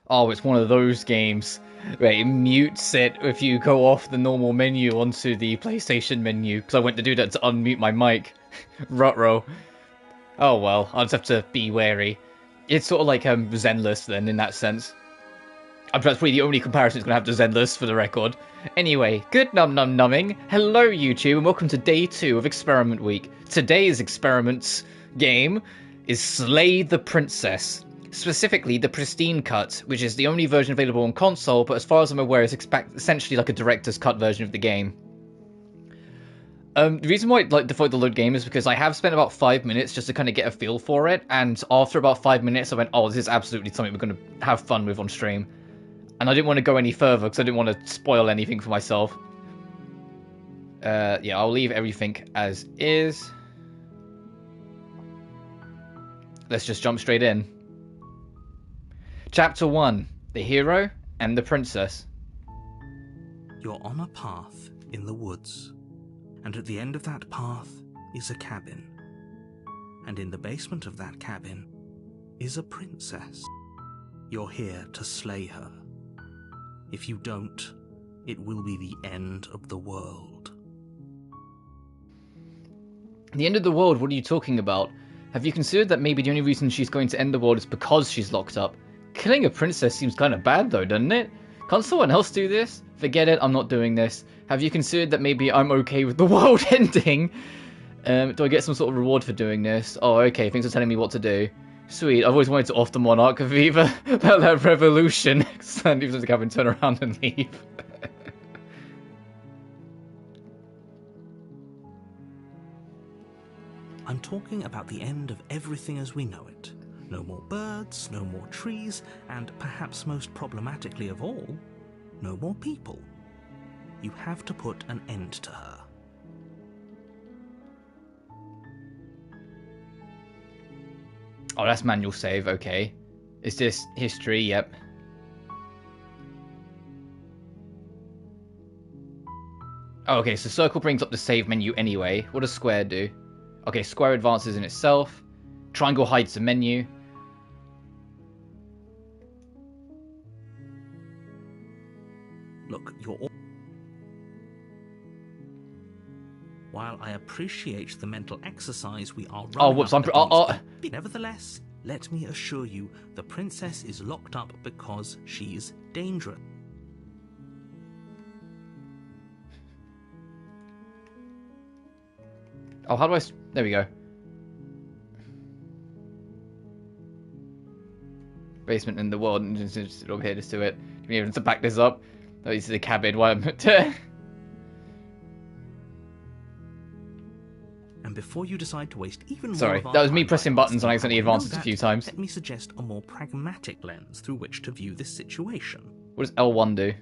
Oh, it's one of those games where it mutes it if you go off the normal menu onto the PlayStation menu, because I went to do that to unmute my mic. Rutrow. Oh well, I'll just have to be wary. It's sort of like Zenless then, in that sense. That's probably the only comparison it's going to have to Zenless, for the record. Anyway, good numbing. Hello YouTube, and welcome to day 2 of Experiment Week. Today's experiments game is Slay the Princess. Specifically, the Pristine Cut, which is the only version available on console, but as far as I'm aware, it's essentially like a director's cut version of the game. The reason why I default the load game is because I have spent about 5 minutes just to kind of get a feel for it, and after about 5 minutes I went, oh, this is absolutely something we're going to have fun with on stream. And I didn't want to go any further because I didn't want to spoil anything for myself. Yeah, I'll leave everything as is. Let's just jump straight in. Chapter 1, The Hero and the Princess. You're on a path in the woods, and at the end of that path is a cabin. And in the basement of that cabin is a princess. You're here to slay her. If you don't, it will be the end of the world. The end of the world? What are you talking about? Have you considered that maybe the only reason she's going to end the world is because she's locked up? Killing a princess seems kind of bad though, doesn't it? Can't someone else do this? Forget it, I'm not doing this. Have you considered that maybe I'm okay with the world ending? Do I get some sort of reward for doing this? Oh, okay, thanks for telling me what to do. Sweet, I've always wanted to off the Monarch of Viva about that revolution. And even to have him turn around and leave. I'm talking about the end of everything as we know it. No more birds, no more trees, and perhaps most problematically of all, no more people. You have to put an end to her. Oh, that's manual save, okay. Is this history? Yep. Oh, okay, so circle brings up the save menu anyway. What does square do? Okay, square advances in itself. Triangle hides the menu. Look, you're all... While I appreciate the mental exercise we are running... Oh, whoops, Nevertheless, let me assure you, the princess is locked up because she's dangerous. Oh, how do I... There we go. Basement in the world, and just over here, just do it. Do we even to back this up? Oh, this is the cabin. Why am And before you decide to waste even more Sorry, of our that was me time pressing like buttons and I accidentally advanced a few times. Let me suggest a more pragmatic lens through which to view this situation. What does L1 do?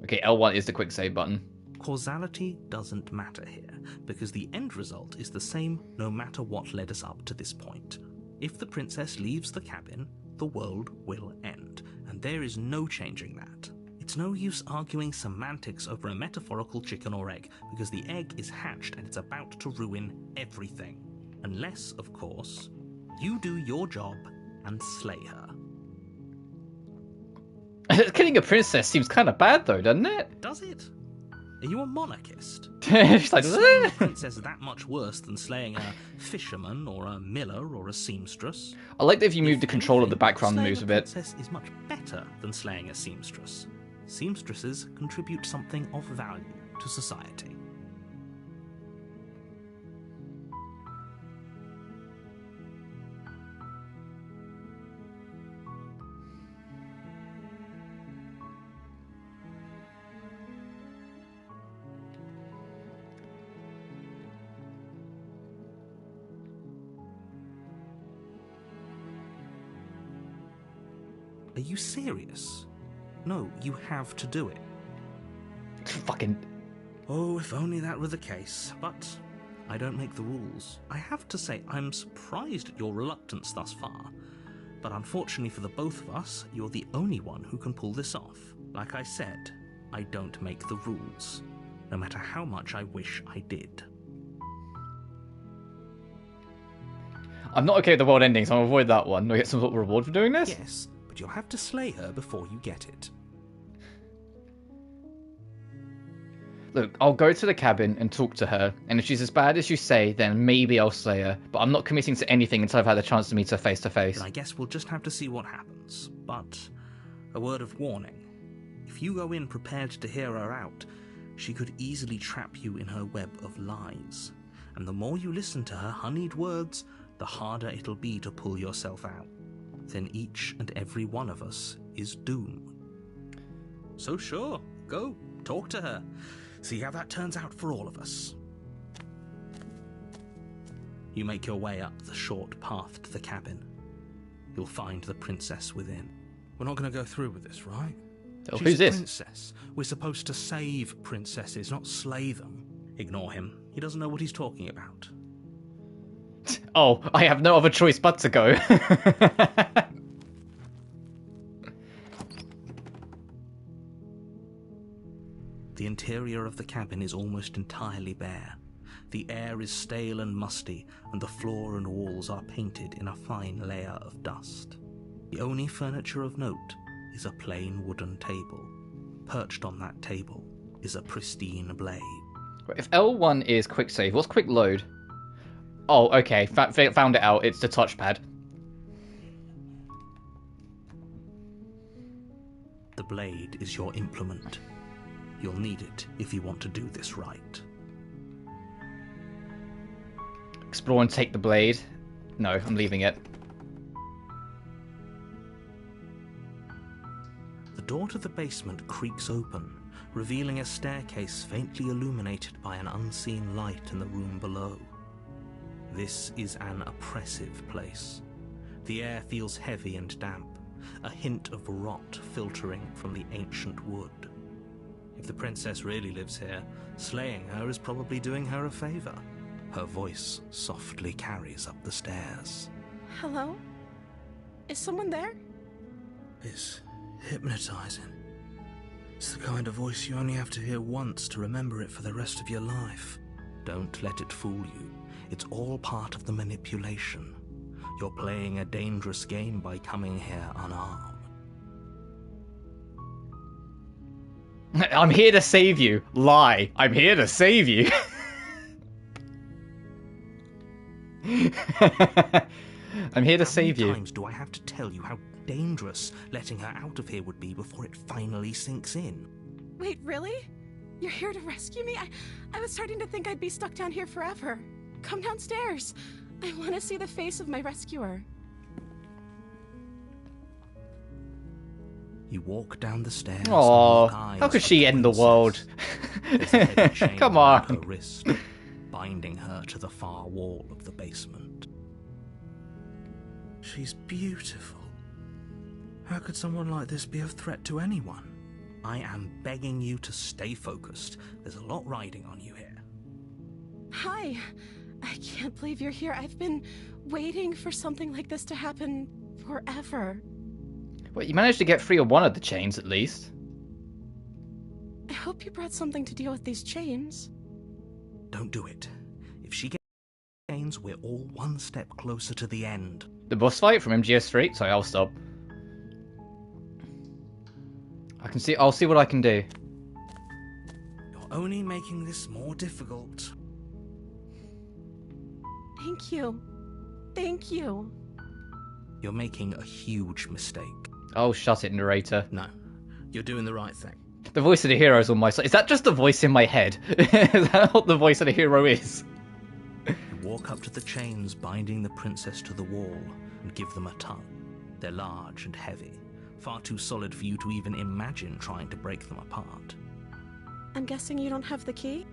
Okay, L1 is the quick save button. Causality doesn't matter here, because the end result is the same no matter what led us up to this point. If the princess leaves the cabin, the world will end, and there is no changing that. It's no use arguing semantics over a metaphorical chicken or egg, because the egg is hatched and it's about to ruin everything. Unless, of course, you do your job and slay her. Killing a princess seems kind of bad though, doesn't it? Does it? Are you a monarchist? She's like, slaying a princess that much worse than slaying a fisherman or a miller or a seamstress? I like that if you move the control of the background moves a bit. Slaying a princess is much better than slaying a seamstress. Seamstresses contribute something of value to society. Are you serious? No, you have to do it. Fucking... Oh, if only that were the case. But I don't make the rules. I have to say, I'm surprised at your reluctance thus far. But unfortunately for the both of us, you're the only one who can pull this off. Like I said, I don't make the rules. No matter how much I wish I did. I'm not okay with the world ending, so I'll avoid that one. Do I get some sort of reward for doing this? Yes, but you'll have to slay her before you get it. Look, I'll go to the cabin and talk to her, and if she's as bad as you say, then maybe I'll slay her, but I'm not committing to anything until I've had a chance to meet her face to face. Then I guess we'll just have to see what happens. But a word of warning. If you go in prepared to hear her out, she could easily trap you in her web of lies. And the more you listen to her honeyed words, the harder it'll be to pull yourself out. Then each and every one of us is doomed. So sure, go, talk to her. See how that turns out for all of us. You make your way up the short path to the cabin. You'll find the princess within. We're not going to go through with this, right? Oh, She's who's a this? princess. We're supposed to save princesses, not slay them. Ignore him. He doesn't know what he's talking about. Oh, I have no other choice but to go. The interior of the cabin is almost entirely bare. The air is stale and musty, and the floor and walls are painted in a fine layer of dust. The only furniture of note is a plain wooden table. Perched on that table is a pristine blade. If L1 is quick save, what's quick load? Oh, okay, found it out. It's the touchpad. The blade is your implement. You'll need it if you want to do this right. Explore and take the blade. No, I'm leaving it. The door to the basement creaks open, revealing a staircase faintly illuminated by an unseen light in the room below. This is an oppressive place. The air feels heavy and damp, a hint of rot filtering from the ancient wood. If the princess really lives here, slaying her is probably doing her a favor. Her voice softly carries up the stairs. Hello? Is someone there? It's hypnotizing. It's the kind of voice you only have to hear once to remember it for the rest of your life. Don't let it fool you. It's all part of the manipulation. You're playing a dangerous game by coming here unarmed. I'm here to save you. Lie. I'm here to save you. I'm here to save you. How many times do I have to tell you how dangerous letting her out of here would be before it finally sinks in? Wait, really? You're here to rescue me? I was starting to think I'd be stuck down here forever. Come downstairs. I want to see the face of my rescuer. You walk down the stairs. Aww, and lock eyes how could with she the end the princess. world? There's a heavy chain Come around on. her wrist, binding her to the far wall of the basement. She's beautiful. How could someone like this be a threat to anyone? I am begging you to stay focused. There's a lot riding on you here. Hi. I can't believe you're here. I've been waiting for something like this to happen forever. Well, you managed to get free of one of the chains, at least. I hope you brought something to deal with these chains. Don't do it. If she gets chains, we're all one step closer to the end. The boss fight from MGS3? Sorry, I'll stop. I'll see what I can do. You're only making this more difficult. Thank you. Thank you. You're making a huge mistake. Oh, shut it, narrator. No, you're doing the right thing. The voice of the hero is on my side. Is that just the voice in my head? Is that what the voice of the hero is? You walk up to the chains binding the princess to the wall and give them a tug. They're large and heavy, far too solid for you to even imagine trying to break them apart. I'm guessing you don't have the key?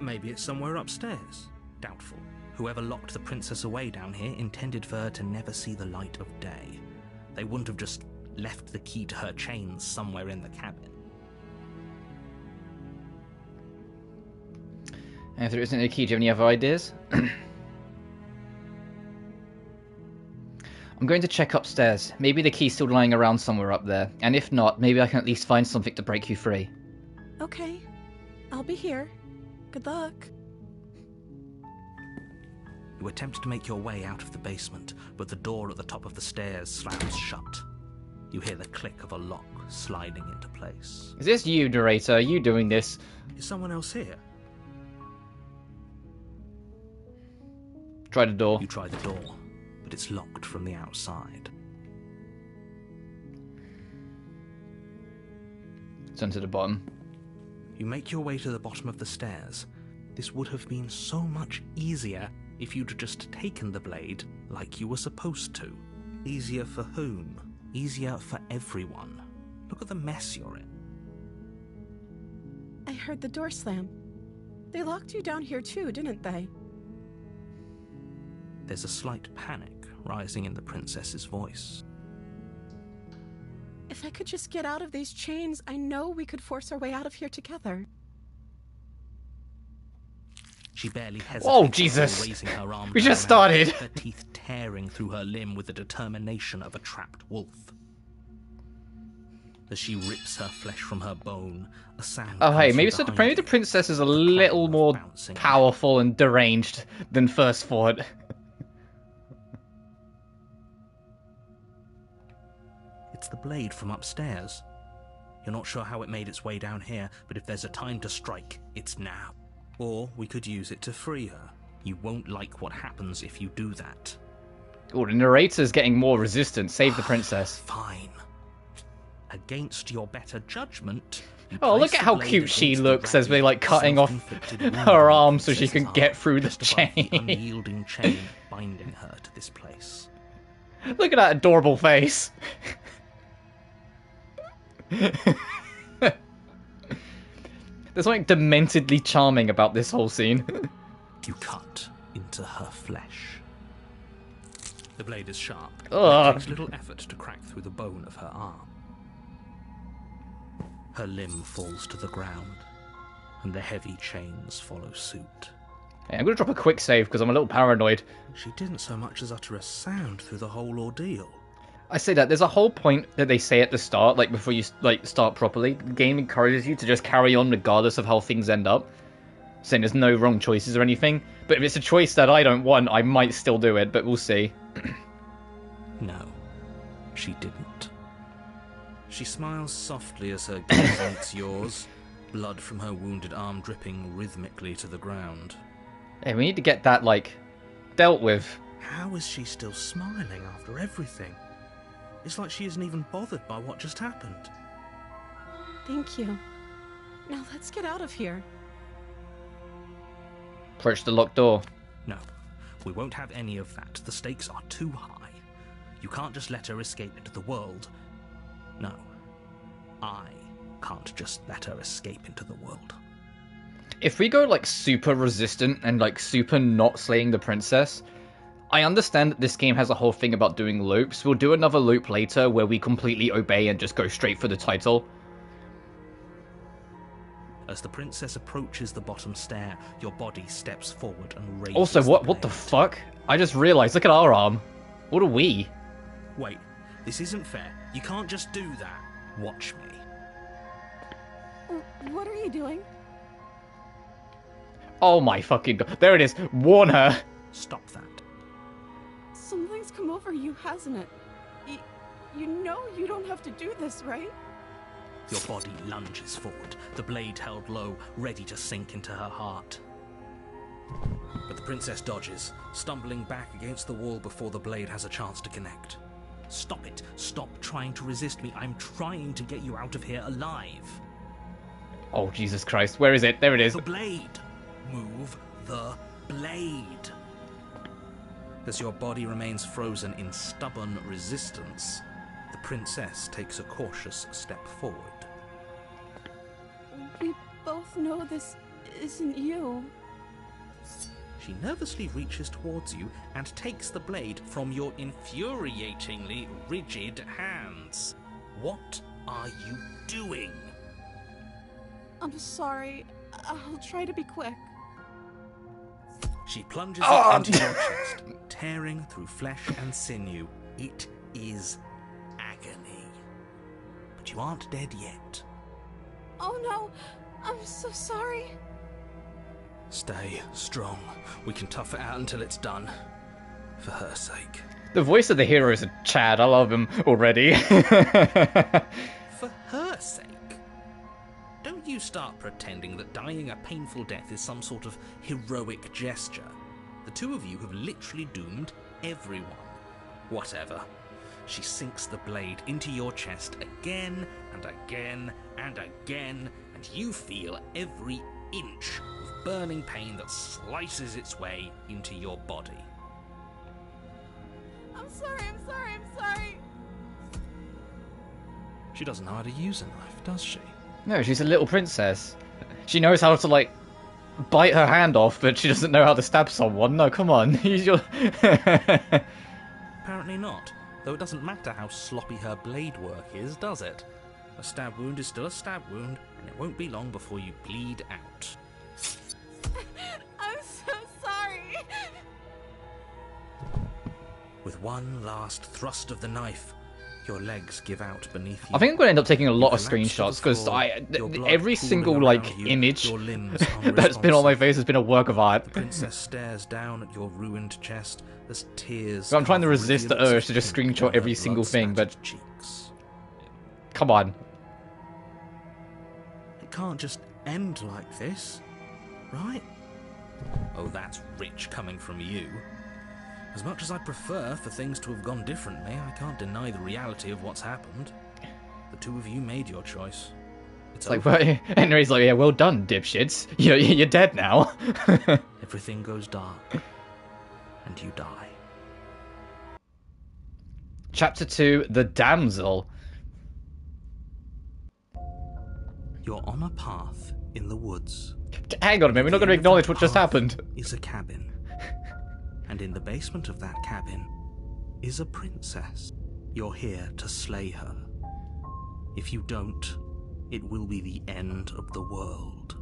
Maybe it's somewhere upstairs. Doubtful. Whoever locked the princess away down here intended for her to never see the light of day. They wouldn't have just left the key to her chains somewhere in the cabin. And if there isn't a key, do you have any other ideas? I'm going to check upstairs. Maybe the key's still lying around somewhere up there. And if not, maybe I can at least find something to break you free. Okay. I'll be here. Good luck. You attempt to make your way out of the basement, but the door at the top of the stairs slams shut. You hear the click of a lock sliding into place. Is this you, narrator? Are you doing this? Is someone else here? Try the door. You try the door, but it's locked from the outside. Turn to the bottom. You make your way to the bottom of the stairs. This would have been so much easier if you'd just taken the blade like you were supposed to. Easier for whom? Easier for everyone. Look at the mess you're in. I heard the door slam. They locked you down here too, didn't they? There's a slight panic rising in the princess's voice. If I could just get out of these chains, I know we could force our way out of here together. She barely hesitates. Oh, Jesus. Raising her arm We to her just mouth, started. her teeth tearing through her limb with the determination of a trapped wolf. As she rips her flesh from her bone, a sound. Oh, hey, comes maybe from so. behind Maybe the you. princess is a The little cloud more bouncing powerful and deranged than first thought. It's the blade from upstairs. You're not sure how it made its way down here, but if there's a time to strike, it's now. Or we could use it to free her. You won't like what happens if you do that. Oh, the narrator's getting more resistant. Save the princess. Fine. Against your better judgment. you Oh, look place at the how blade cute she against the looks as we're, like, ragged, cutting off self-inflicted wound her on arm the so she can princess's get arm, through the just above the chain. unyielding chain binding her to this place. Look at that adorable face. There's something dementedly charming about this whole scene. You cut into her flesh. The blade is sharp. Ugh. It takes little effort to crack through the bone of her arm. Her limb falls to the ground, and the heavy chains follow suit. Hey, I'm gonna drop a quick save because I'm a little paranoid. She didn't so much as utter a sound through the whole ordeal. I say that there's a whole point that they say at the start, like before you start properly. The game encourages you to just carry on regardless of how things end up, saying there's no wrong choices or anything. But if it's a choice that I don't want, I might still do it. But we'll see. No, she didn't. She smiles softly as her gaze meets yours, blood from her wounded arm dripping rhythmically to the ground. Hey, we need to get that dealt with. How is she still smiling after everything? It's like she isn't even bothered by what just happened. Thank you. Now let's get out of here. Approach the locked door. No, we won't have any of that. The stakes are too high. You can't just let her escape into the world. No, I can't just let her escape into the world. If we go super resistant and super not slaying the princess, I understand that this game has a whole thing about doing loops. We'll do another loop later where we completely obey and just go straight for the title. As the princess approaches the bottom stair, your body steps forward and raises Also, what the blade. fuck? I just realized, look at our arm. What are we? Wait, this isn't fair. You can't just do that. Watch me. What are you doing? Oh my fucking god. There it is. Warn her. Stop that. Something's come over you, hasn't it? You know you don't have to do this, right? Your body lunges forward, the blade held low, ready to sink into her heart. But the princess dodges, stumbling back against the wall before the blade has a chance to connect. Stop it. Stop trying to resist me. I'm trying to get you out of here alive. Oh, Jesus Christ. Where is it? There it is. The blade. Move the blade. As your body remains frozen in stubborn resistance, the princess takes a cautious step forward. We both know this isn't you. She nervously reaches towards you and takes the blade from your infuriatingly rigid hands. What are you doing? I'm sorry. I'll try to be quick. She plunges it into your chest, tearing through flesh and sinew. It is agony. But you aren't dead yet. Oh no, I'm so sorry. Stay strong. We can tough it out until it's done. For her sake. The voice of the hero is a Chad. I love him already. For her sake? Don't you start pretending that dying a painful death is some sort of heroic gesture. The two of you have literally doomed everyone. Whatever. She sinks the blade into your chest again and again and again, and you feel every inch of burning pain that slices its way into your body. I'm sorry. She doesn't know how to use a knife, does she? No, she's a little princess. She knows how to, like, bite her hand off, but she doesn't know how to stab someone. No, come on. Use your... Apparently not. Though it doesn't matter how sloppy her blade work is, does it? A stab wound is still a stab wound, and it won't be long before you bleed out. I'm so sorry. With one last thrust of the knife, your legs give out beneath you. I think I'm going to end up taking a lot of You collapse to the screenshots, because floor, every your blood single, pooling like, around you, image your limbs that's been on my unresponsive. face has been a work of art. The princess stares down at your ruined chest as tears. So I'm trying to cover resist the rivulets urge of to just pink screenshot on every her single thing, but... blood-spattered cheeks. Come on. It can't just end like this, right? Oh, that's rich coming from you. As much as I prefer for things to have gone differently, I can't deny the reality of what's happened. The two of you made your choice. It's Like, over. Henry's like, yeah, well done, dipshits. You're dead now. Everything goes dark, and you die. Chapter 2, The Damsel. You're on a path in the woods. Hang on a minute, we're not going to acknowledge what just happened. Is a cabin. And in the basement of that cabin is a princess. You're here to slay her. If you don't, it will be the end of the world.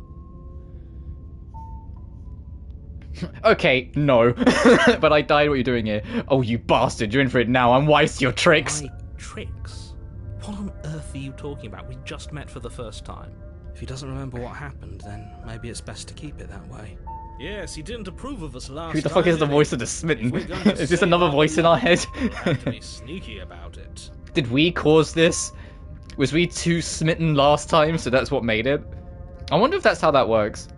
Okay, no. But I died, what are you doing here? Oh, you bastard, you're in for it now. I'm wise to your tricks. My tricks? What on earth are you talking about? We just met for the first time. If he doesn't remember what happened, then maybe it's best to keep it that way. Yes, he didn't approve of us last time. Who the fuck is the voice of the smitten? Is this another voice in our head? We'll have to be sneaky about it. Did we cause this? Was we too smitten last time, so that's what made it? I wonder if that's how that works.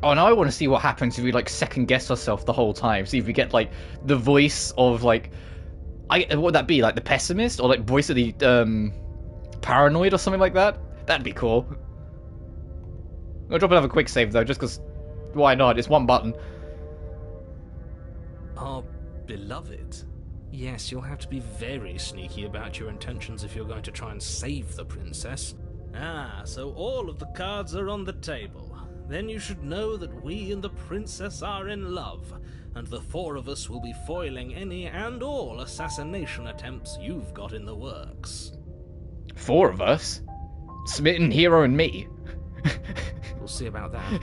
Oh, now I want to see what happens if we, like, second-guess ourselves the whole time. See if we get, like, the voice of, like... what would that be? Like, the pessimist? Or, like, voice of the, paranoid or something like that? That'd be cool. I'll drop another quick save, though, just because... Why not? It's one button. Our beloved. Yes, you'll have to be very sneaky about your intentions if you're going to try and save the princess. Ah, so all of the cards are on the table. Then you should know that we and the princess are in love, and the four of us will be foiling any and all assassination attempts you've got in the works. 4 of us? Smitten, Hero, and me? We'll see about that.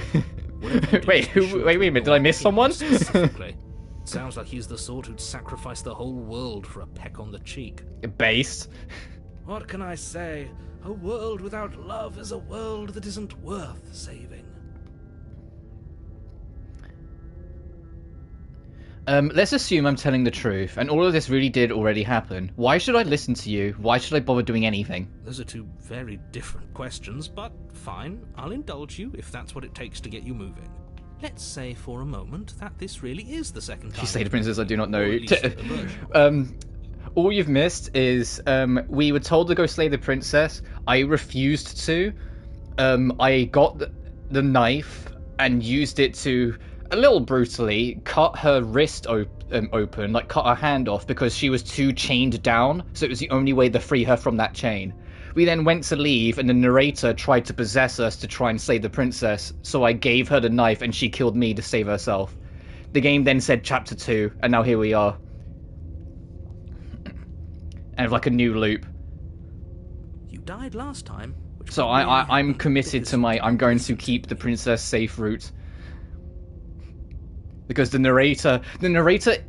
Wait, wait a minute, did I miss someone? Specifically. Sounds like he's the sort who'd sacrifice the whole world for a peck on the cheek. Based. What can I say? A world without love is a world that isn't worth saving. Let's assume I'm telling the truth, and all of this really did already happen. Why should I listen to you? Why should I bother doing anything? Those are two very different questions, but fine, I'll indulge you if that's what it takes to get you moving. Let's say for a moment that this really is the second time. You say the princess, I do not know. Or at least a version. All you've missed is, we were told to go slay the princess. I refused to. I got the knife and used it to, a little brutally, cut her wrist open, like cut her hand off because she was too chained down, so it was the only way to free her from that chain. We then went to leave, and the narrator tried to possess us to try and slay the princess, so I gave her the knife and she killed me to save herself. The game then said Chapter 2, and now here we are. And like a new loop. You died last time. So I'm committed to my, I'm going to keep the princess safe route. Because the narrator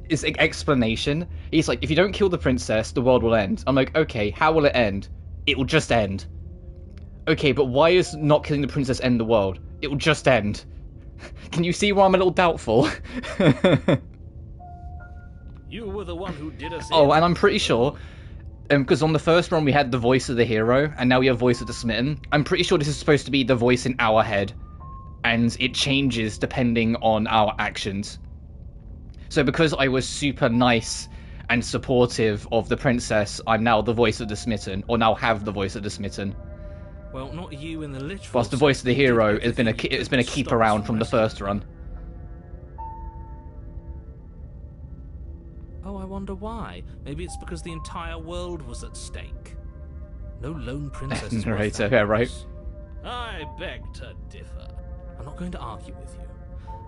is an explanation. He's like, if you don't kill the princess, the world will end. I'm like, okay, how will it end? It will just end. Okay, but why is not killing the princess end the world? it will just end. Can you see why I'm a little doubtful? You were the one who did us Oh, in. and I'm pretty sure, because on the first run we had the voice of the hero, and now we have voice of the smitten. I'm pretty sure this is supposed to be the voice in our head, and it changes depending on our actions. So because I was super nice and supportive of the princess, I'm now the voice of the smitten, or now have the voice of the smitten. Well, not you in the literal. Whilst the voice of the hero has been a keep around from the first run. Oh, I wonder why. Maybe it's because the entire world was at stake. No lone princess is worth Narrator, that yeah, right. much. I beg to differ. I'm not going to argue with you.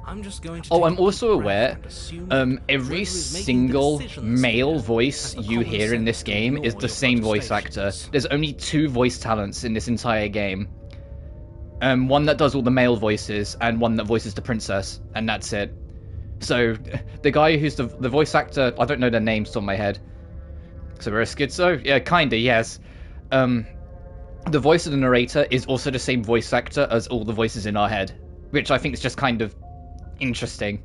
I'm just going to. Oh, take I'm a also deep breath aware, and assume that every whoever is making the single decisions male here voice has the you common hear in this sense to game is ignore the your same voice actor. protestations. There's only 2 voice talents in this entire game. One that does all the male voices, and one that voices the princess, and that's it. So, the guy who's the voice actor, I don't know their names on my head. So we're a schizo? Yeah, kinda, yes. The voice of the narrator is also the same voice actor as all the voices in our head, which I think is just kind of interesting.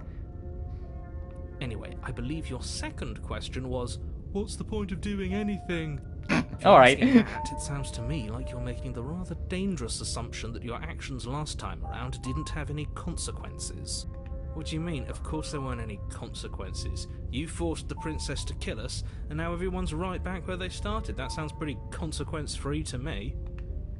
Anyway, I believe your second question was, what's the point of doing anything? Alright. It sounds to me like you're making the rather dangerous assumption that your actions last time around didn't have any consequences. What do you mean? Of course there weren't any consequences. You forced the princess to kill us, and now everyone's right back where they started. That sounds pretty consequence-free to me.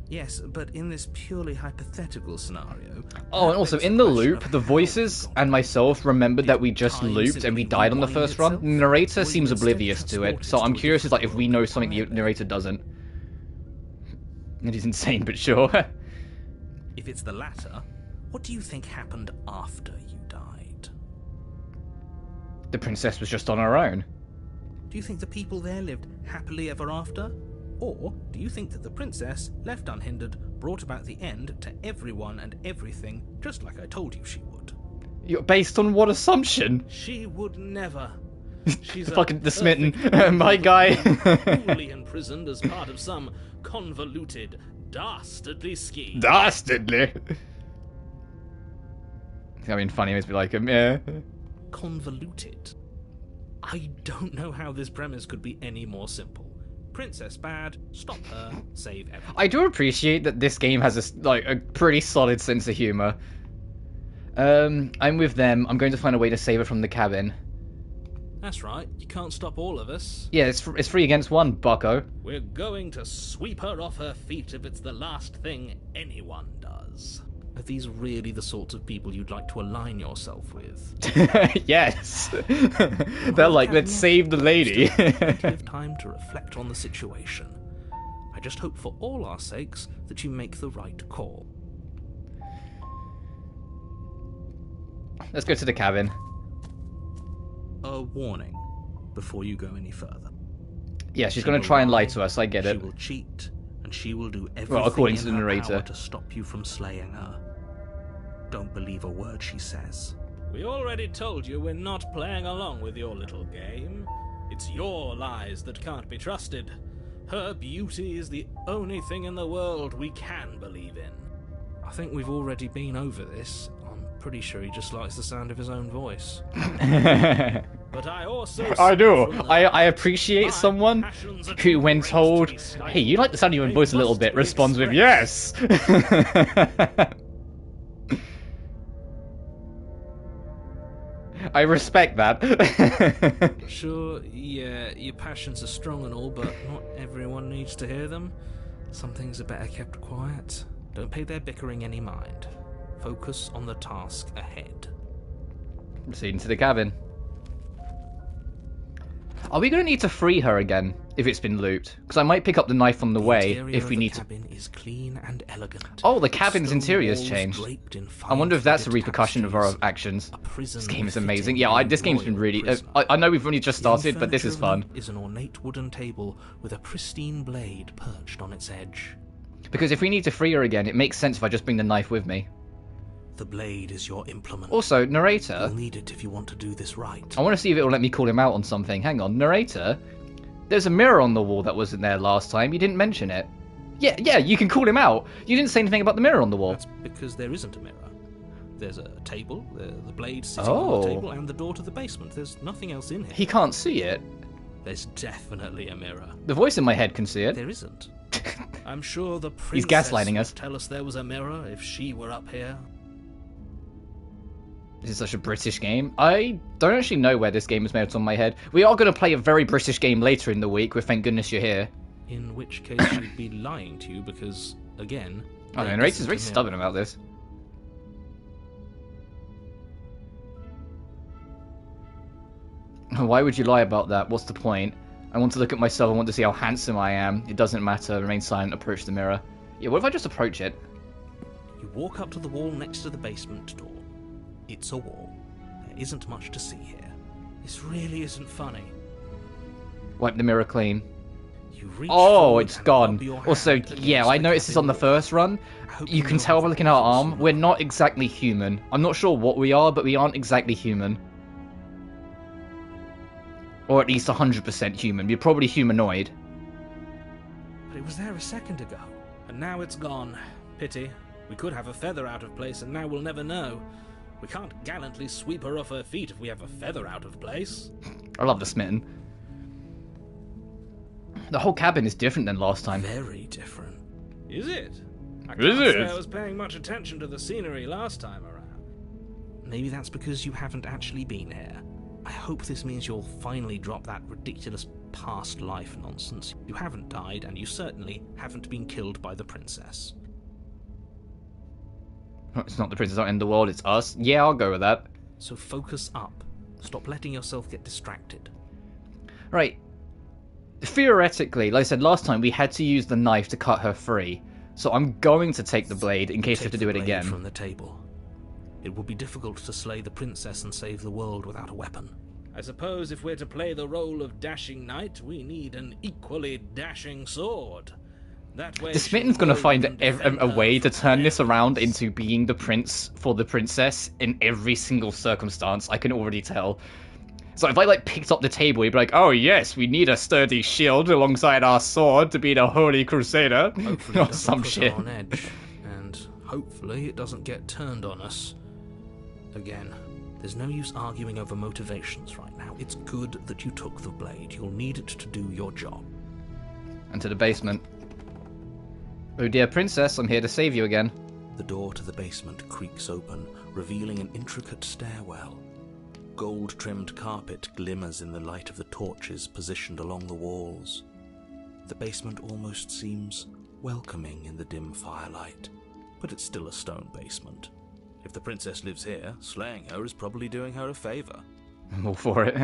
Yes, but in this purely hypothetical scenario... Oh, and also, in the loop, the voices and myself remembered that we just looped and we died on the first run. The narrator seems oblivious to it, so I'm curious if we know something the narrator doesn't. It is insane, but sure. If it's the latter, what do you think happened after you died? The princess was just on her own. Do you think the people there lived happily ever after? Or do you think that the princess, left unhindered, brought about the end to everyone and everything, just like I told you she would? You're based on what assumption? She would never. She's Fucking the smitten. perfect My guy. cruelly imprisoned as part of some convoluted, dastardly scheme. Dastardly. I mean, funny always be like, yeah. Convoluted. I don't know how this premise could be any more simple. Princess bad, stop her, save everyone. I do appreciate that this game has a pretty solid sense of humor. I'm with them. I'm going to find a way to save her from the cabin. That's right, you can't stop all of us. Yeah, it's 3 against 1, bucko. We're going to sweep her off her feet if it's the last thing anyone does. Are these really the sorts of people you'd like to align yourself with? Yes. They're like, let's save the lady. Still have plenty of time to reflect on the situation. I just hope for all our sakes that you make the right call. Let's go to the cabin. A warning before you go any further. Yeah, she's going to try and lie to us, I get it. She will cheat, and she will do everything Well, according in to the her narrator. power to stop you from slaying her. Don't believe a word she says. We already told you we're not playing along with your little game. It's your lies that can't be trusted. Her beauty is the only thing in the world we can believe in. I think we've already been over this. I'm pretty sure he just likes the sound of his own voice. But I also... I do. I appreciate someone who, when told, hey, you like the sound of your own voice a little bit, responds with, yes! I respect that. Sure, yeah, your passions are strong and all, but not everyone needs to hear them. Some things are better kept quiet. Don't pay their bickering any mind. Focus on the task ahead. Proceeding to the cabin. Are we going to need to free her again if it's been looped? Because I might pick up the knife on the way if we need to. The cabin is clean and elegant. Oh, the cabin's Stone interior's walls changed. draped in I wonder if that's a fine-threaded repercussion of our tapestries. actions. A prison This game is fitting amazing. a Yeah, this game's been royal really... prisoner. I know we've only just The only started, but this is furniture fun. is an ornate wooden table with a pristine blade perched on its edge. Because if we need to free her again, it makes sense if I just bring the knife with me. The blade is your implement. Also, narrator, You'll need it if you want to do this right. I want to see if it will let me call him out on something. Hang on, narrator, there's a mirror on the wall that wasn't there last time. You didn't mention it. Yeah, you can call him out. You didn't say anything about the mirror on the wall. That's because there isn't a mirror. There's a table, the blade sitting on the table, and the door to the basement. There's nothing else in here. He can't see it. There's definitely a mirror. The voice in my head can see it. There isn't. I'm sure the He's princess gaslighting us. would tell us there was a mirror if she were up here. This is such a British game. I don't actually know where this game is made on my head. We are going to play a very British game later in the week with Thank Goodness You're Here. In which case she'd be lying to you because, again... I don't know, Narrator's very stubborn about this. Why would you lie about that? What's the point? I want to look at myself, I want to see how handsome I am. It doesn't matter, remain silent, approach the mirror. Yeah, what if I just approach it? You walk up to the wall next to the basement door. It's a wall. There isn't much to see here. This really isn't funny. Wipe the mirror clean. You reach Oh, it's and gone. rub your hand Also, yeah, against I the noticed this on the cabin first run. hope You you can know tell by what looking at our happens arm, soon. we're not exactly human. I'm not sure what we are, but we aren't exactly human. Or at least 100% human. We're probably humanoid. But it was there a second ago, and now it's gone. Pity. We could have a feather out of place, and now we'll never know. We can't gallantly sweep her off her feet if we have a feather out of place. I love the smitten. The whole cabin is different than last time. Very different. Is it? I Is can't it? say I was paying much attention to the scenery last time around. Maybe that's because you haven't actually been here. I hope this means you'll finally drop that ridiculous past life nonsense. You haven't died, and you certainly haven't been killed by the princess. It's not the princess out in the world, it's us. Yeah, I'll go with that. So focus up. Stop letting yourself get distracted. Right. Theoretically, like I said last time, we had to use the knife to cut her free. So I'm going to take the blade in case we have to do it again. From the table. It would be difficult to slay the princess and save the world without a weapon. I suppose if we're to play the role of dashing knight, we need an equally dashing sword. That way The Smitten's going to find a way to turn this around into being the prince for the princess in every single circumstance, I can already tell. So if I, like, picked up the table, he'd be like, oh yes, we need a sturdy shield alongside our sword to be the Holy Crusader. Hopefully Or it doesn't some put shit. her on edge, and hopefully it doesn't get turned on us. Again, there's no use arguing over motivations right now. It's good that you took the blade. You'll need it to do your job. And to the basement. Oh dear princess, I'm here to save you again. The door to the basement creaks open, revealing an intricate stairwell. Gold-trimmed carpet glimmers in the light of the torches positioned along the walls. The basement almost seems welcoming in the dim firelight, but it's still a stone basement. If the princess lives here, slaying her is probably doing her a favour. I'm all for it.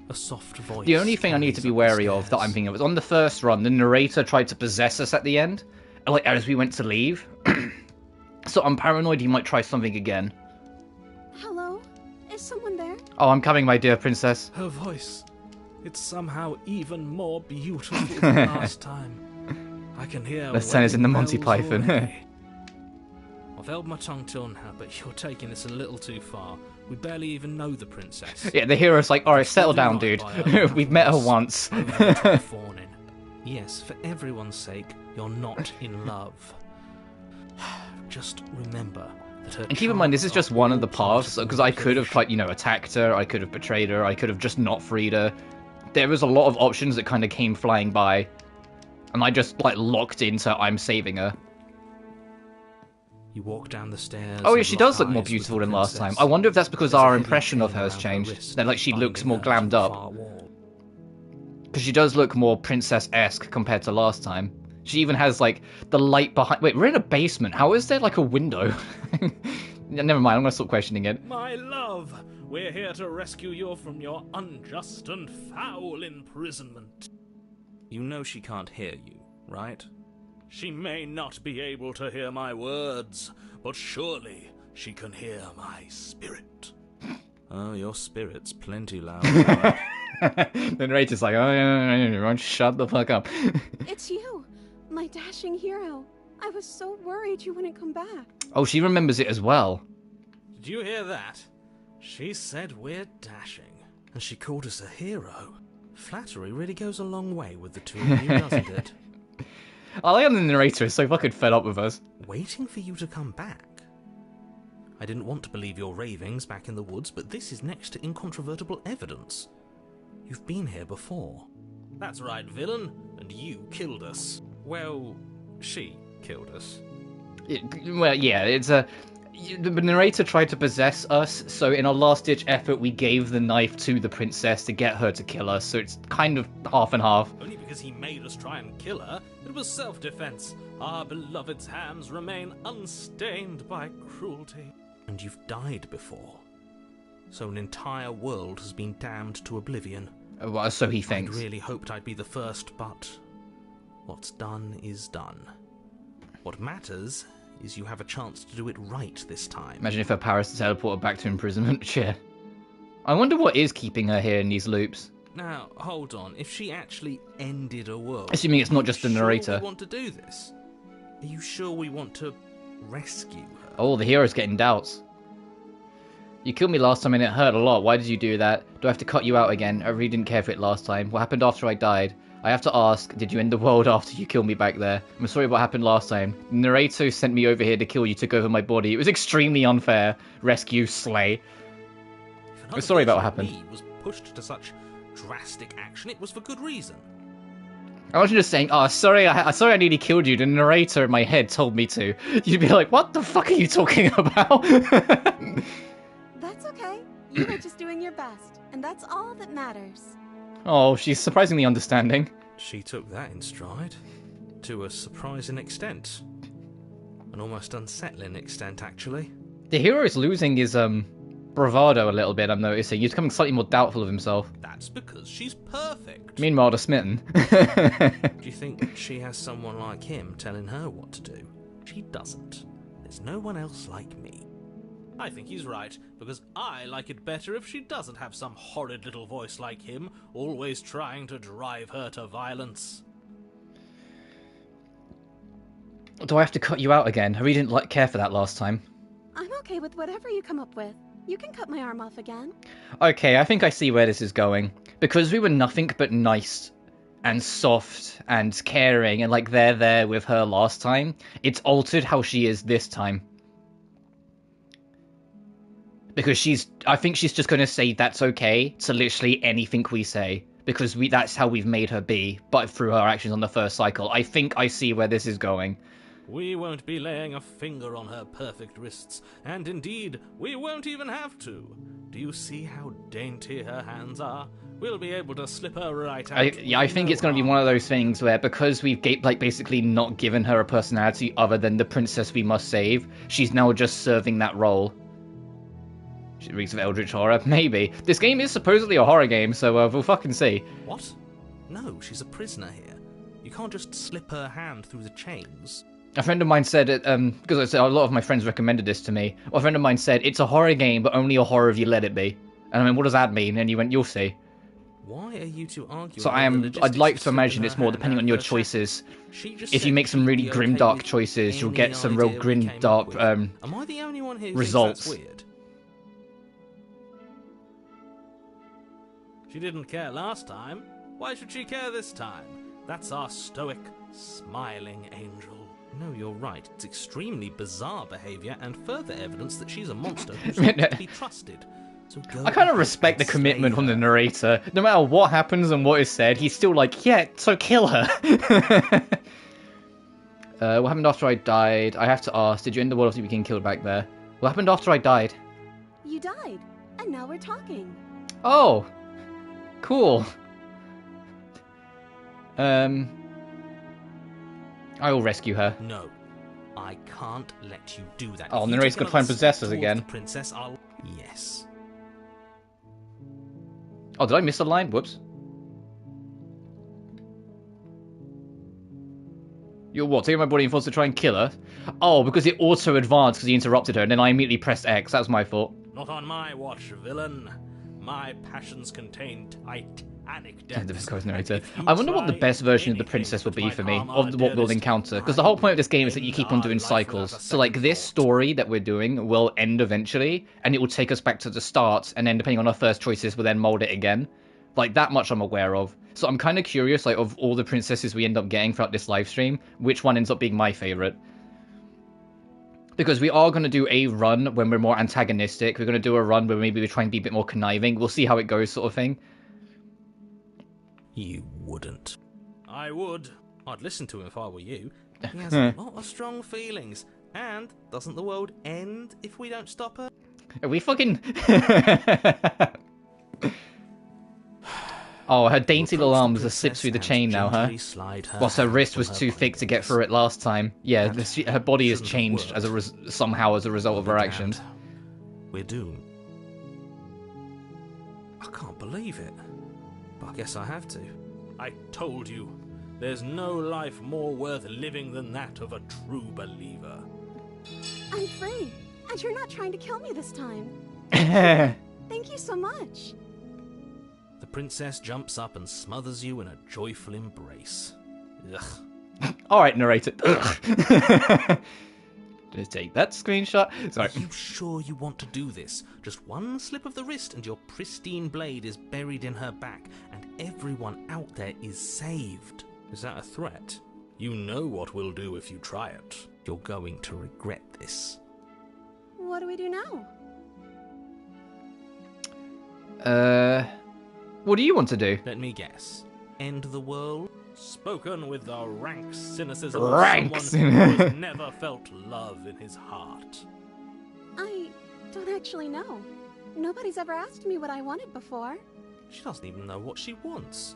A soft voice. The only thing I need to be wary of that I'm thinking of is on the first run, the narrator tried to possess us at the end, like as we went to leave. So I'm paranoid he might try something again. Hello? Is someone there? Oh, I'm coming, my dear princess. Her voice. It's somehow even more beautiful than last time. I can hear. Let's turn this into Monty wedding bells Python. already. I've held my tongue till now, but you're taking this a little too far. We barely even know the princess. Yeah, the hero's like, alright, settle down, dude. We've met her once. Fawning. Yes, for everyone's sake, you're not in love. Just remember that her. And keep in mind, this is just one of the paths, because I could have, like, attacked her, I could have betrayed her, I could have just not freed her. There was a lot of options that kind of came flying by, and I just, like, locked into I'm saving her. You walk down the stairs. Oh yeah, she does look more beautiful than last time. I wonder if that's because our impression of her has changed. That, like, she looks more glammed up. Because she does look more princess-esque compared to last time. She even has, like, the light behind... Wait, we're in a basement. How is there, like, a window? Never mind, I'm going to stop questioning it. My love, we're here to rescue you from your unjust and foul imprisonment. You know she can't hear you, right? She may not be able to hear my words, but surely she can hear my spirit. Oh, your spirit's plenty loud. The narrator's like, oh, yeah, shut the fuck up. It's you, my dashing hero. I was so worried you wouldn't come back. Oh, she remembers it as well. Did you hear that? She said we're dashing, and she called us a hero. Flattery really goes a long way with the two of you, doesn't it? I like how the narrator is so fucking fed up with us. Waiting for you to come back. I didn't want to believe your ravings back in the woods, but this is next to incontrovertible evidence. You've been here before. That's right, villain, and you killed us. Well, she killed us. Well, yeah, it's a... The narrator tried to possess us, so in our last-ditch effort, we gave the knife to the princess to get her to kill us, so it's kind of half and half. Only because he made us try and kill her. It was self-defense. Our beloved's hands remain unstained by cruelty. And you've died before. So an entire world has been damned to oblivion. Well, so he thinks. I really hoped I'd be the first, but what's done is done. What matters is you have a chance to do it right this time. Imagine if her powers to teleport her back to imprisonment. Yeah. I wonder what is keeping her here in these loops. Now, hold on. If she actually ended a world... Assuming it's not just the narrator. Sure we want to do this? Are you sure we want to rescue her? Oh, the hero's getting doubts. You killed me last time and it hurt a lot. Why did you do that? Do I have to cut you out again? I really didn't care for it last time. What happened after I died? I have to ask, did you end the world after you killed me back there? I'm sorry what happened last time. The narrator sent me over here to kill you, took over my body. It was extremely unfair. Rescue, slay. I'm sorry about what happened. Was pushed to such drastic action, it was for good reason. I wasn't just saying, oh, sorry I nearly killed you. The narrator in my head told me to. You'd be like, what the fuck are you talking about? That's okay. You were just doing your best, and that's all that matters. Oh, she's surprisingly understanding. She took that in stride. To a surprising extent. An almost unsettling extent, actually. The hero is losing his, bravado a little bit, I'm noticing. He's becoming slightly more doubtful of himself. That's because she's perfect. Meanwhile, the smitten. Do you think she has someone like him telling her what to do? She doesn't. There's no one else like me. I think he's right, because I like it better if she doesn't have some horrid little voice like him, always trying to drive her to violence. Do I have to cut you out again? I really didn't care for that last time. I'm okay with whatever you come up with. You can cut my arm off again. Okay, I think I see where this is going. Because we were nothing but nice and soft and caring and like there with her last time, it's altered how she is this time. Because I think she's just going to say that's okay to literally anything we say. Because that's how we've made her be, but through her actions on the first cycle. I think I see where this is going. We won't be laying a finger on her perfect wrists, and indeed, we won't even have to. Do you see how dainty her hands are? We'll be able to slip her right out. I think it's going to be one of those things where because we've basically not given her a personality other than the princess we must save, she's now just serving that role. She reeks of eldritch horror? Maybe. This game is supposedly a horror game, so we'll fucking see. What? No, she's a prisoner here. You can't just slip her hand through the chains. A friend of mine said it, because a lot of my friends recommended this to me. A friend of mine said, it's a horror game, but only a horror if you let it be. And I mean, what does that mean? And you went, you'll see. Why are you two arguing? So I'd like to imagine it's more depending on your choices. If you make some really grimdark choices, you'll get some real grimdark Am I the only one who results. Thinks that's weird? She didn't care last time. Why should she care this time? That's our stoic, smiling angel. No, you're right. It's extremely bizarre behaviour and further evidence that she's a monster who's not to be trusted. So I kind of respect the commitment from the narrator. No matter what happens and what is said, he's still like, yeah, so kill her. What happened after I died? I have to ask, did you end the world after you became killed back there? What happened after I died? You died, and now we're talking. Oh, cool. I will rescue her. No, I can't let you do that. Oh, narrator's gonna try and possess us again. The princess, I'll... Yes. Oh, did I miss a line? Whoops. You're what? Taking my body and forced to try and kill her? Oh, because it auto-advanced because he interrupted her, and then I immediately pressed X. That was my fault. Not on my watch, villain. My passions contain titanic depths. Narrator. I wonder what the best version of the princess will be for me, of what we'll encounter, because the whole point of this game is that you keep on doing cycles. So, like, this story that we're doing will end eventually, and it will take us back to the start, and then depending on our first choices, we'll then mold it again. Like, that much I'm aware of. So I'm kind of curious, like, of all the princesses we end up getting throughout this live stream, which one ends up being my favorite. Because we are going to do a run when we're more antagonistic. We're going to do a run where maybe we try and be a bit more conniving. We'll see how it goes, sort of thing. You wouldn't. I would. I'd listen to him if I were you. He has a lot of strong feelings. And doesn't the world end if we don't stop her? Are we fucking... Oh, her dainty little arms are slipped through the chain now, huh? Whilst her wrist was too thick to get through it last time. Yeah, her body has changed as somehow as a result of her actions. We're doomed. I can't believe it. But I guess I have to. I told you. There's no life more worth living than that of a true believer. I'm free, and you're not trying to kill me this time. Thank you so much. The princess jumps up and smothers you in a joyful embrace. Ugh. Alright, narrator. Just take that screenshot. Sorry. Are you sure you want to do this? Just one slip of the wrist and your pristine blade is buried in her back, and everyone out there is saved. Is that a threat? You know what we'll do if you try it. You're going to regret this. What do we do now? What do you want to do? Let me guess. End the world? Spoken with the rank cynicism Rank of someone who has never felt love in his heart. I don't actually know. Nobody's ever asked me what I wanted before. She doesn't even know what she wants.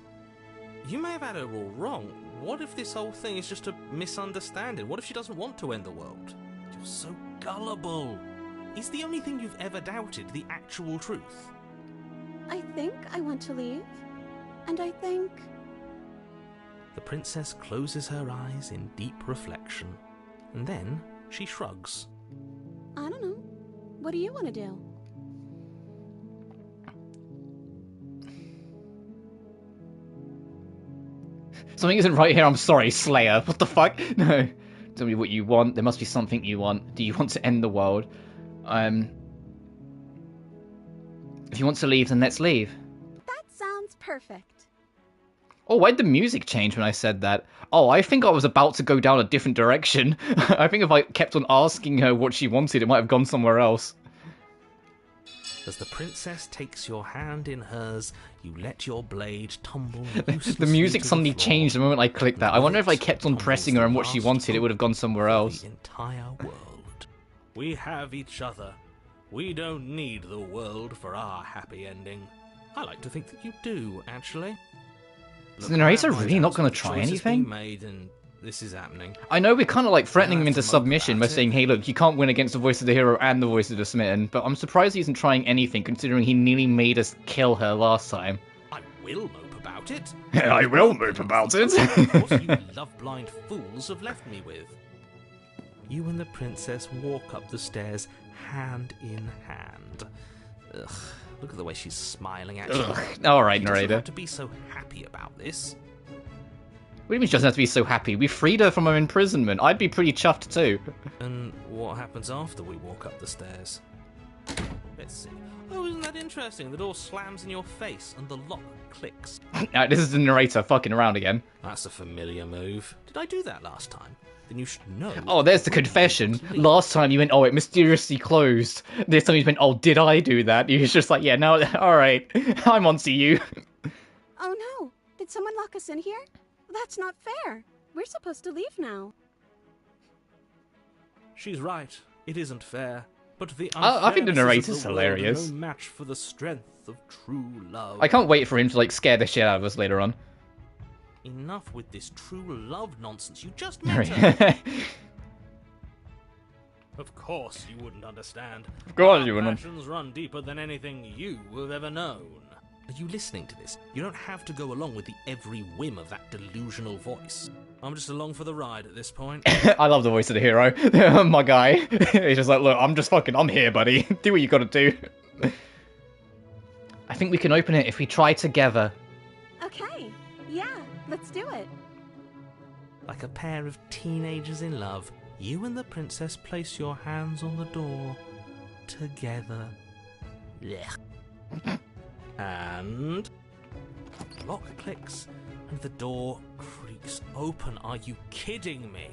You may have had her all wrong. What if this whole thing is just a misunderstanding? What if she doesn't want to end the world? You're so gullible. Is the only thing you've ever doubted the actual truth? I think I want to leave. And I think... The princess closes her eyes in deep reflection. And then she shrugs. I don't know. What do you want to do? Something isn't right here, I'm sorry, Slayer. What the fuck? No. Tell me what you want. There must be something you want. Do you want to end the world? If you want to leave, then let's leave. That sounds perfect. Oh, why'd the music change when I said that? Oh, I think I was about to go down a different direction. I think if I kept on asking her what she wanted, it might have gone somewhere else. As the princess takes your hand in hers, you let your blade tumble. The music suddenly changed the moment I clicked that. I wonder if I kept on pressing her and what she wanted, it would have gone somewhere else. The entire world. We have each other. We don't need the world for our happy ending. I like to think that you do, actually. Is the narrator really not going to try anything? Made and this is happening. I know we're kind of like threatening him into submission by saying, hey look, you can't win against the voice of the hero and the voice of the smitten, but I'm surprised he isn't trying anything considering he nearly made us kill her last time. I will mope about it. I will mope about it. What you love-blind fools have left me with. You and the princess walk up the stairs hand in hand. Ugh, look at the way she's smiling at you. Alright, She doesn't narrator. have to be so happy about this. What do you mean she doesn't have to be so happy? We freed her from her imprisonment. I'd be pretty chuffed too. And what happens after we walk up the stairs? Let's see. Oh, isn't that interesting? The door slams in your face and the lock clicks. This is the narrator fucking around again. That's a familiar move. Did I do that last time? Then you should know. Oh, there's the confession. Last time you went, oh, it mysteriously closed. This time you went, oh, did I do that? He was just like, yeah, no, alright. I'm onto you. Oh no! Did someone lock us in here? That's not fair. We're supposed to leave now. She's right. It isn't fair. But the I think the unfairnesses narrator's of the world hilarious. are no match for the strength of true love. I can't wait for him to, like, scare the shit out of us later on. Enough with this true love nonsense. You just met her. Of course you wouldn't understand. Of course Our you wouldn't. passions run deeper than anything you have ever known. Are you listening to this? You don't have to go along with the every whim of that delusional voice. I'm just along for the ride at this point. I love the voice of the hero. My guy. He's just like, look, I'm here, buddy. Do what you gotta do. I think we can open it if we try together. Okay, yeah, let's do it. Like a pair of teenagers in love, you and the princess place your hands on the door together. Blech. And The lock clicks, and the door creaks open. Are you kidding me?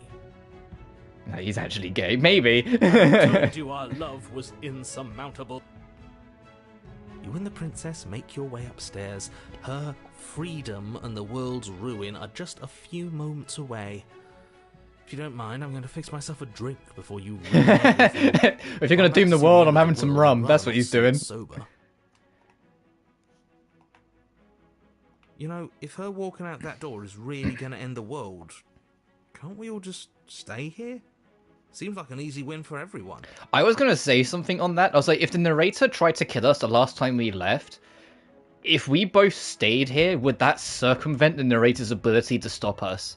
No, he's actually gay. Maybe. I told you our love was insurmountable. You and the princess make your way upstairs. Her freedom and the world's ruin are just a few moments away. If you don't mind, I'm going to fix myself a drink before you... If you're going to doom the world, I'm having some rum. That's what he's doing. Sober. You know, if her walking out that door is really going to end the world, can't we all just stay here? Seems like an easy win for everyone. I was going to say something on that. I was like, if the narrator tried to kill us the last time we left, if we both stayed here, would that circumvent the narrator's ability to stop us?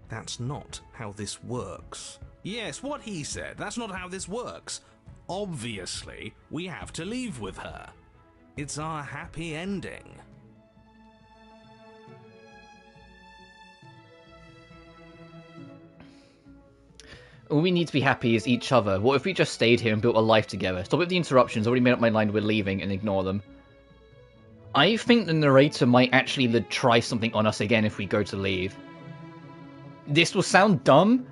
That's not how this works. Yes, what he said. That's not how this works. Obviously, we have to leave with her. It's our happy ending. All we need to be happy is each other. What if we just stayed here and built a life together? Stop with the interruptions. Already made up my mind we're leaving and ignore them. I think the narrator might actually try something on us again if we go to leave. This will sound dumb.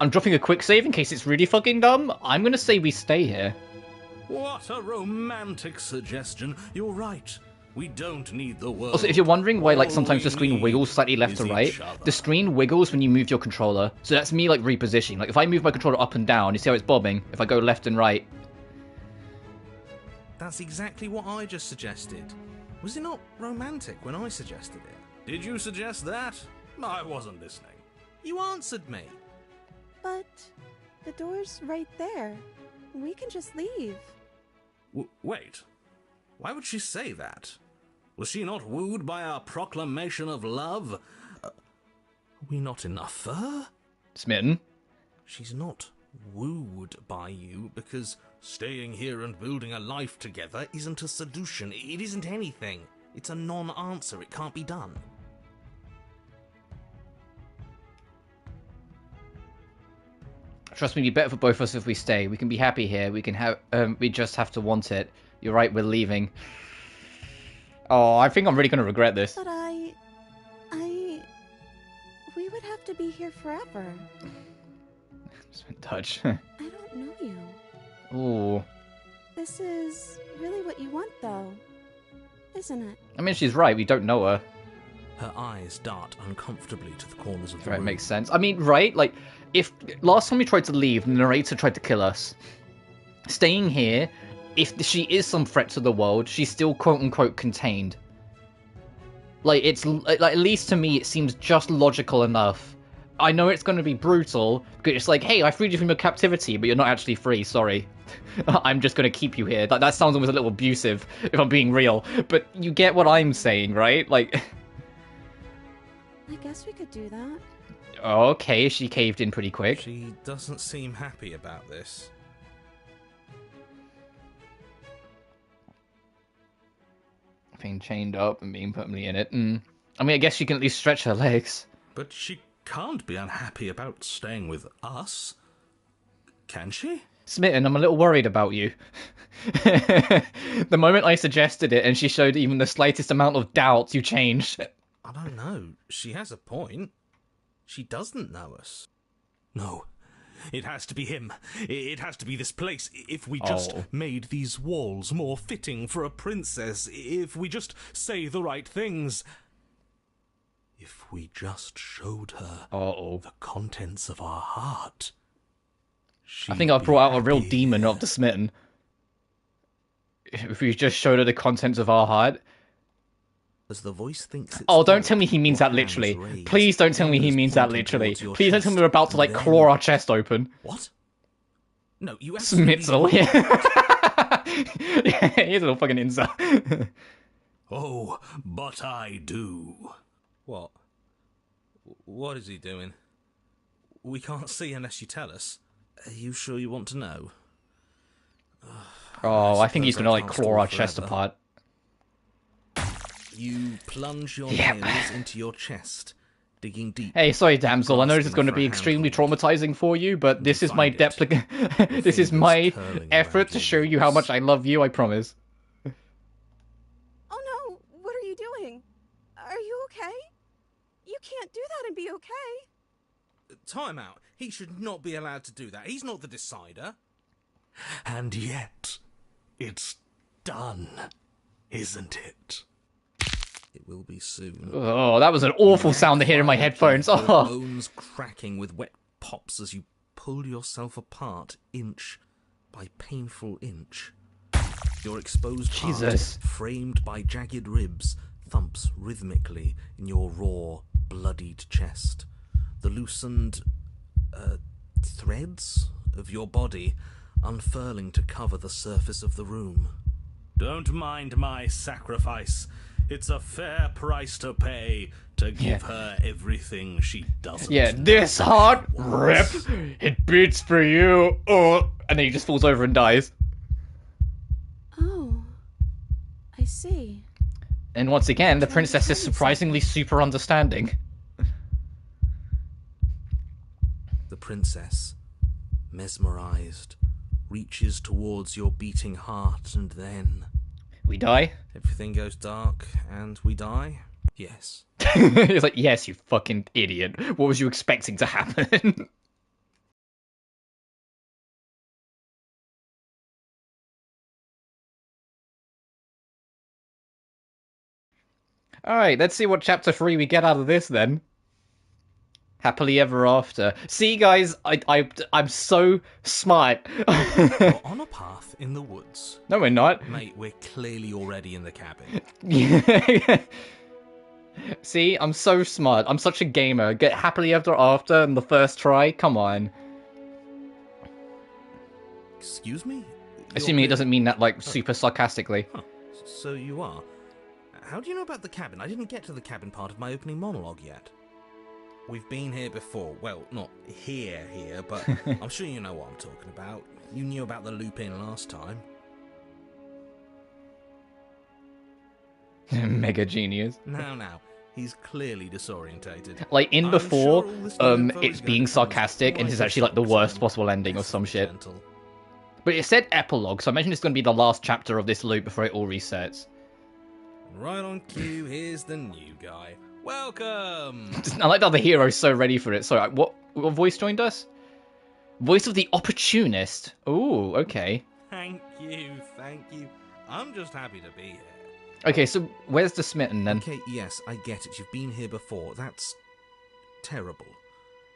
I'm dropping a quick save in case it's really fucking dumb. I'm going to say we stay here. What a romantic suggestion. You're right. We don't need the world. Also, if you're wondering why, like, sometimes the screen wiggles slightly left to right, the screen wiggles when you move your controller. So that's me, like, repositioning. Like, if I move my controller up and down, you see how it's bobbing? If I go left and right. That's exactly what I just suggested. Was it not romantic when I suggested it? Did you suggest that? I wasn't listening. You answered me. But the door's right there. We can just leave. Wait. Why would she say that? Was she not wooed by our proclamation of love? Are we not enough for her? Smitten? She's not wooed by you because staying here and building a life together isn't a solution. It isn't anything. It's a non-answer. It can't be done. Trust me, it'd be better for both of us if we stay. We can be happy here. We can have. We just have to want it. You're right. We're leaving. Oh, I think I'm really gonna regret this. But we would have to be here forever. Just in touch. I don't know you. Ooh. This is really what you want, though, isn't it? I mean, she's right. We don't know her. Her eyes dart uncomfortably to the corners of the Right, room. makes sense. I mean, right? Like, if last time we tried to leave, the narrator tried to kill us. Staying here, if she is some threat to the world, she's still quote-unquote contained. Like, it's like, at least to me, it seems just logical enough. I know it's going to be brutal, but it's like, hey, I freed you from your captivity, but you're not actually free, sorry. I'm just going to keep you here. That sounds almost a little abusive, if I'm being real. But you get what I'm saying, right? Like... I guess we could do that. Okay, she caved in pretty quick. She doesn't seem happy about this. Being chained up and being permanently in it. I mean, I guess she can at least stretch her legs. But she can't be unhappy about staying with us. Can she? Smitten, I'm a little worried about you. The moment I suggested it and she showed even the slightest amount of doubt, you changed. I don't know. She has a point. She doesn't know us. No. It has to be him. It has to be this place. If we just made these walls more fitting for a princess. If we just say the right things. If we just showed her the contents of our heart. I think I've brought out a real demon of the Smitten. If we just showed her the contents of our heart. As the voice thinks it's don't tell me he means that literally. Please don't tell me he means that literally. Please don't tell me we're about to, like, claw our chest open. What? No, you Smitzel, yeah. Yeah, he's a little fucking incel. Oh, but I do. What? What is he doing? We can't see unless you tell us. Are you sure you want to know? I think he's gonna, like, claw our chest apart. You plunge your nails into your chest, digging deep. Hey, sorry, damsel. I know this is going to be extremely traumatizing for you, but this is my this is my effort to show you how much I love you. I promise. Oh no! What are you doing? You can't do that and be okay. Time out. He should not be allowed to do that. He's not the decider. And yet, it's done, isn't it? It will be soon. Oh, that was an awful sound to hear in my headphones. Your Oh. bones cracking with wet pops as you pull yourself apart inch by painful inch. Your exposed Jesus. part, framed by jagged ribs, thumps rhythmically in your raw, bloodied chest. The loosened threads of your body unfurling to cover the surface of the room. Don't mind my sacrifice. It's a fair price to pay to give her everything she doesn't. Yeah, this heart rip, it beats for you. Oh, and then he just falls over and dies. Oh, I see. And once again, the princess is surprisingly super understanding. The princess, mesmerized, reaches towards your beating heart, and then We die? everything goes dark and we die? Yes. It's like, yes, you fucking idiot. What was you expecting to happen? Alright, let's see what chapter 3 we get out of this then. Happily ever after. See, guys, I'm so smart. We're on a path in the woods. No, we're not. Mate, we're clearly already in the cabin. See, I'm so smart. I'm such a gamer. Get happily ever after in the first try. Come on. Excuse me? Assuming it doesn't mean that, like, super sarcastically. Huh. So you are. How do you know about the cabin? I didn't get to the cabin part of my opening monologue yet. We've been here before. Well, not here, but I'm sure you know what I'm talking about. You knew about the loop-in last time. Mega genius. Now. He's clearly disorientated. Like, in I'm before, sure all this new info it's is being gonna come as sarcastic, and quite it's a actually, like, the shock, worst so possible ending or some shit. gentle. But it said epilogue, so I imagine it's going to be the last chapter of this loop before it all resets. Right on cue, here's the new guy. Welcome! I like that the hero's so ready for it. Sorry, what voice joined us? Voice of the Opportunist. Ooh, okay. Thank you. I'm just happy to be here. Okay, so where's the smitten then? Okay, yes, I get it. You've been here before. That's terrible.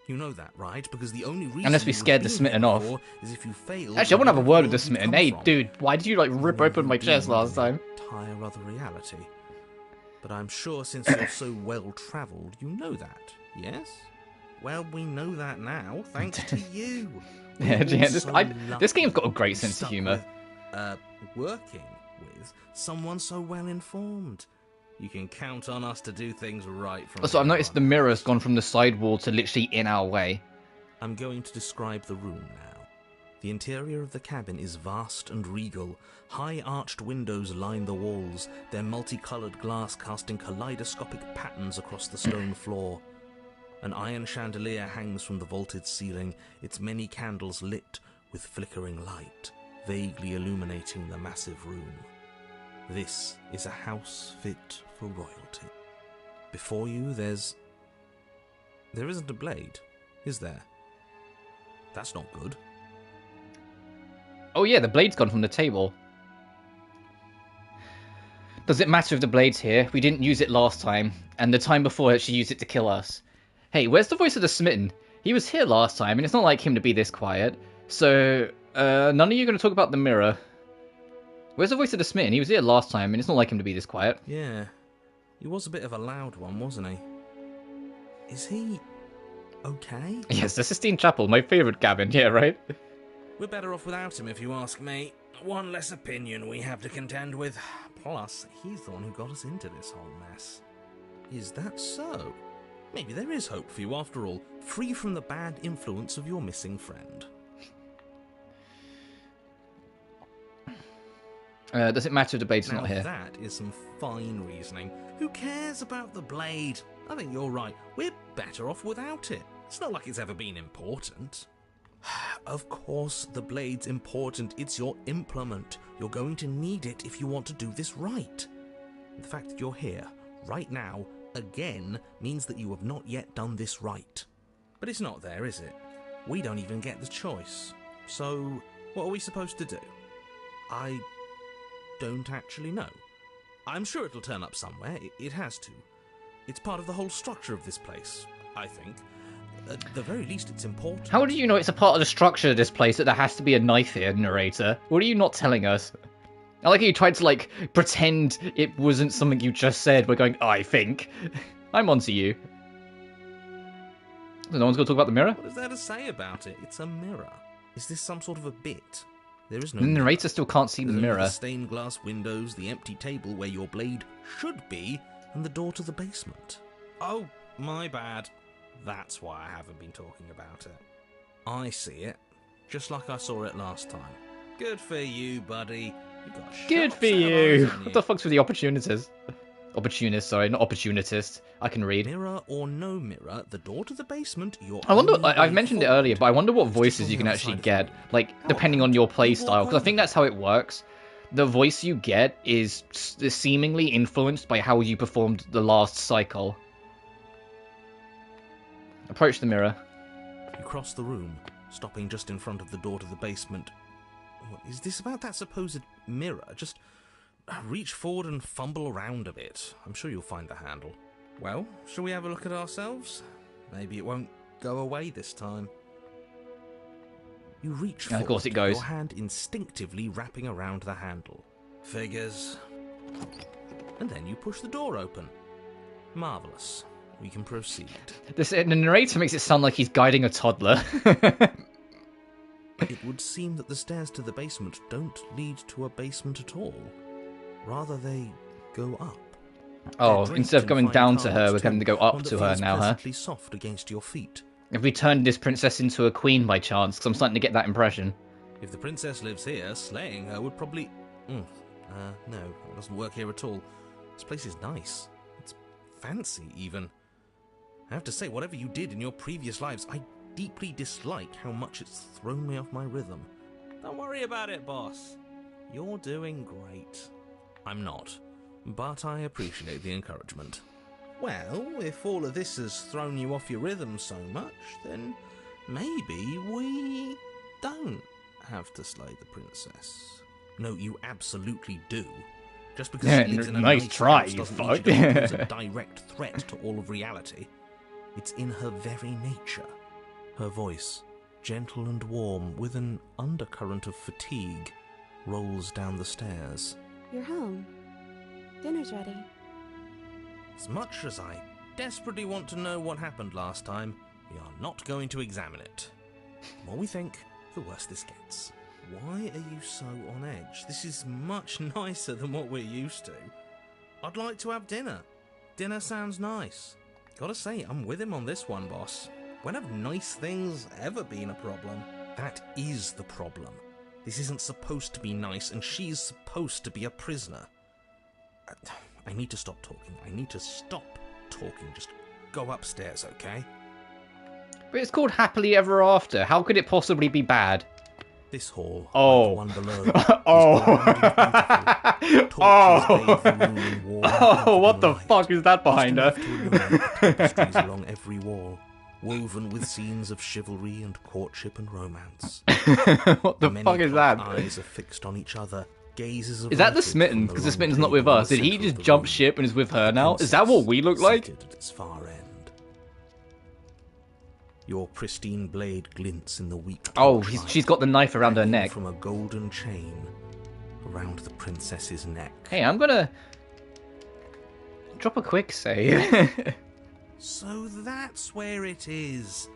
You know that, right? Because the only reason Unless we you've scared the been smitten here off. before is if you failed. Actually, I want to have a word with the the smitten. Hey, dude, why did you, like, rip open my chest last time? Entire other reality. But I'm sure since you're so well-travelled, you know that, yes? Well, we know that now, thanks to you. Yeah, this game's got a great We're sense of stuck humour. with, working with someone so well-informed. You can count on us to do things right from Also, I've now noticed on. the mirror's gone from the side wall to literally in our way. I'm going to describe the room now. The interior of the cabin is vast and regal. High arched windows line the walls, their multicoloured glass casting kaleidoscopic patterns across the stone floor. An iron chandelier hangs from the vaulted ceiling, its many candles lit with flickering light, vaguely illuminating the massive room. This is a house fit for royalty. Before you, there isn't a blade, is there? That's not good. Oh yeah, the blade's gone from the table. Does it matter if the blade's here? We didn't use it last time, and the time before it, she used it to kill us. Hey, where's the voice of the smitten? He was here last time, and it's not like him to be this quiet. So, none of you are going to talk about the mirror. Where's the voice of the smitten? He was here last time, and it's not like him to be this quiet. Yeah, he was a bit of a loud one, wasn't he? Is he okay? Yes, the Sistine Chapel, my favourite cabin, yeah, right? We're better off without him, if you ask me. One less opinion we have to contend with. Plus, he's the one who got us into this whole mess. Is that so? Maybe there is hope for you after all, free from the bad influence of your missing friend. Does it matter if the blade's Now not here? that is some fine reasoning. Who cares about the blade? I think you're right. We're better off without it. It's not like it's ever been important. Of course, the blade's important. It's your implement. You're going to need it if you want to do this right. The fact that you're here, right now, again means that you have not yet done this right. But it's not there, is it? We don't even get the choice. So, what are we supposed to do? I don't actually know. I'm sure it'll turn up somewhere. It has to. It's part of the whole structure of this place, I think. At the very least, it's important. How do you know it's a part of the structure of this place that there has to be a knife here, narrator? What are you not telling us? I like how you tried to, like, pretend it wasn't something you just said. We're going, I think. I'm onto you. So no one's going to talk about the mirror? What is there to say about it? It's a mirror. Is this some sort of a bit? There is no The narrator mirror. still can't see the There's only mirror. the stained glass windows, the empty table where your blade should be, and the door to the basement. Oh, my bad. That's why I haven't been talking about it. I see it, just like I saw it last time. Good for you, buddy. You got a Good sharp for set of you. eyes on What the fuck's with the opportunists? Opportunist, sorry, not opportunist. I can read. Mirror or no mirror, the door to the basement, I wonder, I've mentioned it earlier, but I wonder what voices you can actually get, like, depending on your playstyle, because I think that's how it works. The voice you get is seemingly influenced by how you performed the last cycle. Approach the mirror. You cross the room, stopping just in front of the door to the basement. What is this about that supposed mirror? Just reach forward and fumble around a bit. I'm sure you'll find the handle. Well, shall we have a look at ourselves? Maybe it won't go away this time. You reach forward, of course it goes. your hand instinctively wrapping around the handle. Figures. And then you push the door open. Marvellous. We can proceed. The narrator makes it sound like he's guiding a toddler. It would seem that the stairs to the basement don't lead to a basement at all. Rather, they go up. Oh, They're instead of draped going in down fine to her, carpets, we're having to go too, up one that to her feels now, huh? pleasantly soft against your feet. Have we turned this princess into a queen by chance? Because I'm starting to get that impression. If the princess lives here, slaying her would probably... no, it doesn't work here at all. This place is nice. It's fancy, even. I have to say, whatever you did in your previous lives, I deeply dislike how much it's thrown me off my rhythm. Don't worry about it, boss. You're doing great. I'm not, but I appreciate the encouragement. Well, if all of this has thrown you off your rhythm so much, then maybe we don't have to slay the princess. No, you absolutely do. Just because she lives in a Nice nice try, house you doesn't fuck. mean she doesn't pose a direct threat to all of reality. It's in her very nature. Her voice, gentle and warm, with an undercurrent of fatigue, rolls down the stairs. You're home. Dinner's ready. As much as I desperately want to know what happened last time, we are not going to examine it. The more we think, the worse this gets. Why are you so on edge? This is much nicer than what we're used to. I'd like to have dinner. Dinner sounds nice. Gotta say, I'm with him on this one, boss. When have nice things ever been a problem? That is the problem. This isn't supposed to be nice, and she's supposed to be a prisoner. I need to stop talking. I need to stop talking. Just go upstairs, okay? But it's called Happily Ever After. How could it possibly be bad? This hall, Oh. like the one below, Oh. is grand and beautiful. Torches bathe the room in warm, Oh, what the comfortable fuck is that behind her? Just enough to illuminate the tapestries along every wall, woven with scenes of chivalry and courtship and romance. What the Many fuck is that? eyes are fixed on each other. Gazes Is that the averted smitten? from Because the long smitten's not table with in the us. Did he centre just of the jump room. ship and is with her The now? Is that what we look like? seated at its far end. Your pristine blade glints in the weak Oh, torchlight, she's got the knife around her hanging neck. from a golden chain around the princess's neck. Hey, I'm gonna drop a quick save. So that's where it is.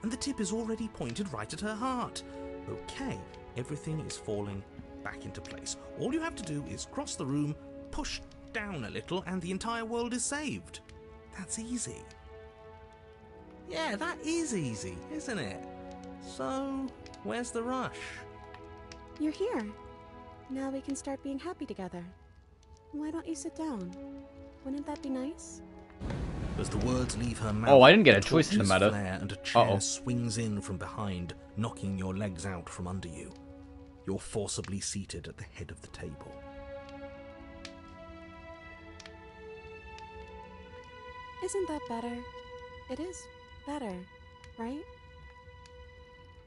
And the tip is already pointed right at her heart. Okay, everything is falling back into place. All you have to do is cross the room, push down a little, and the entire world is saved. That's easy. Yeah, that is easy, isn't it? So, where's the rush? You're here. Now we can start being happy together. Why don't you sit down? Wouldn't that be nice? As the words leave her mouth, Oh, I didn't get a the choice in the torches matter. flare and a chair Uh-oh. swings in from behind, knocking your legs out from under you. You're forcibly seated at the head of the table. Isn't that better? It is better, right?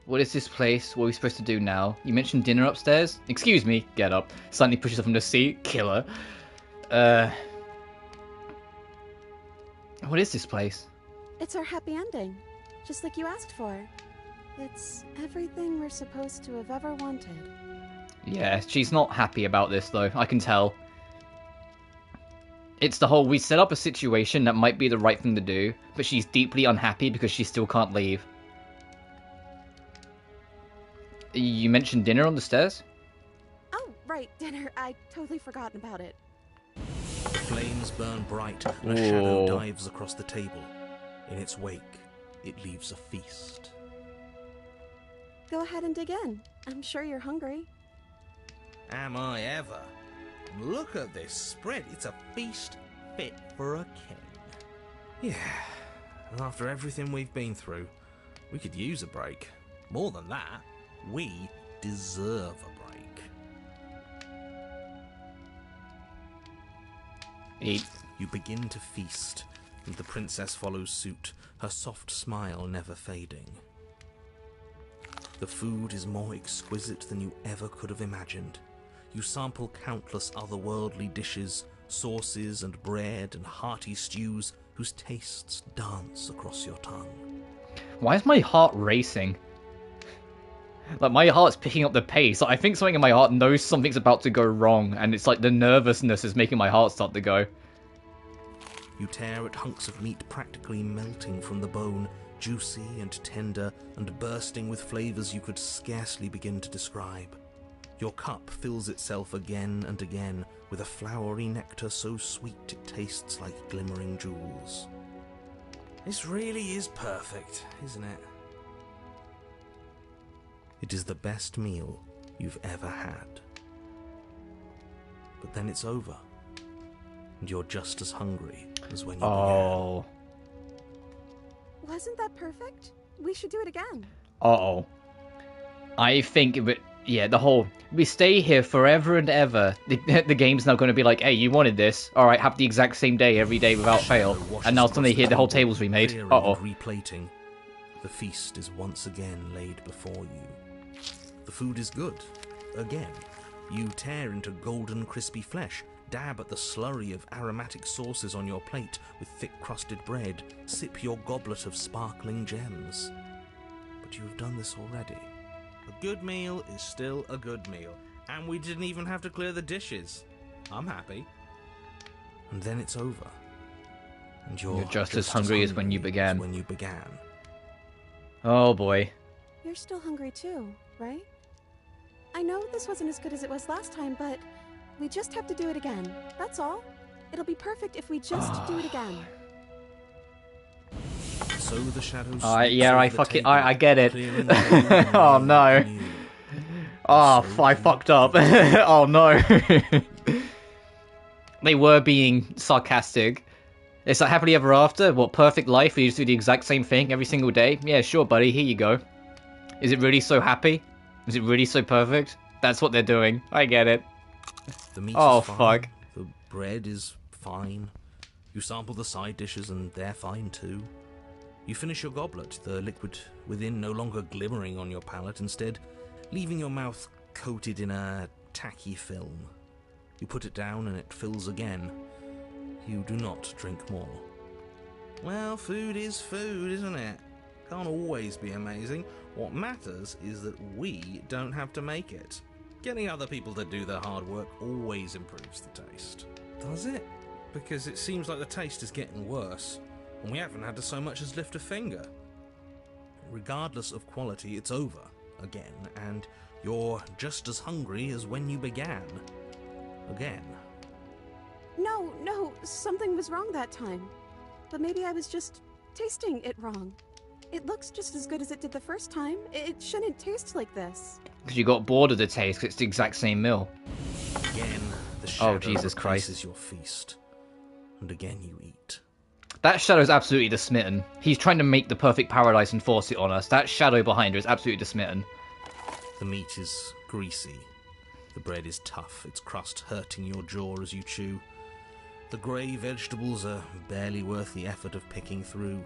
What is this place? What are we supposed to do now? You mentioned dinner upstairs? Excuse me, get up. Suddenly pushes up from the seat. Killer. What is this place? It's our happy ending, just like you asked for. It's everything we're supposed to have ever wanted. Yeah, she's not happy about this though, I can tell. It's the whole, we set up a situation that might be the right thing to do, but she's deeply unhappy because she still can't leave. You mentioned dinner on the stairs? Oh, right, dinner. I'd totally forgotten about it. The flames burn bright, and a shadow dives across the table. In its wake, it leaves a feast. Go ahead and dig in. I'm sure you're hungry. Am I ever? Look at this spread. It's a feast fit for a king. Yeah, and after everything we've been through, we could use a break. More than that, we deserve a break. Eat. You begin to feast, and the princess follows suit, her soft smile never fading. The food is more exquisite than you ever could have imagined. You sample countless otherworldly dishes, sauces and bread and hearty stews whose tastes dance across your tongue. Why is my heart racing? Like, my heart's picking up the pace. Like, I think something in my heart knows something's about to go wrong, and it's like the nervousness is making my heart start to go. You tear at hunks of meat practically melting from the bone, juicy and tender and bursting with flavors you could scarcely begin to describe. Your cup fills itself again and again with a flowery nectar so sweet it tastes like glimmering jewels. This really is perfect, isn't it? It is the best meal you've ever had. But then it's over, and you're just as hungry as when you began. Wasn't that perfect? We should do it again. Uh-oh. I think, yeah, the whole, we stay here forever and ever. The game's now going to be like, hey, you wanted this. Alright, have the exact same day every day without fail. And now suddenly here the whole table's remade. Uh-oh. Replating. The feast is once again laid before you. The food is good. Again. You tear into golden crispy flesh, dab at the slurry of aromatic sauces on your plate with thick-crusted bread, sip your goblet of sparkling gems. But you have done this already. A good meal is still a good meal, and we didn't even have to clear the dishes. I'm happy. And then it's over. And you're just as hungry as when you began. Oh boy. You're still hungry too, right? I know this wasn't as good as it was last time, but we just have to do it again. That's all. It'll be perfect if we just do it again. So the shadows. Yeah, I get it. Oh no. Oh, I fucked up. Oh no. They were being sarcastic. It's like happily ever after. What, perfect life? We just do the exact same thing every single day? Yeah, sure, buddy. Here you go. Is it really so happy? Is it really so perfect? That's what they're doing. I get it. The meat oh, is fine. Fuck. The bread is fine. You sample the side dishes and they're fine too. You finish your goblet, the liquid within no longer glimmering on your palate, instead leaving your mouth coated in a tacky film. You put it down and it fills again. You do not drink more. Well, food is food, isn't it? Can't always be amazing. What matters is that we don't have to make it. Getting other people to do their hard work always improves the taste. Does it? Because it seems like the taste is getting worse, and we haven't had to so much as lift a finger. Regardless of quality, it's over again, and you're just as hungry as when you began. Again. No, something was wrong that time. But maybe I was just tasting it wrong. It looks just as good as it did the first time. It shouldn't taste like this. Because you got bored of the taste, 'cause it's the exact same meal. Again, the shadow Jesus Christ. replaces your feast. And again you eat. That shadow's absolutely the smitten. He's trying to make the perfect paradise and force it on us. That shadow behind her is absolutely the smitten. The meat is greasy. The bread is tough, its crust hurting your jaw as you chew. The grey vegetables are barely worth the effort of picking through.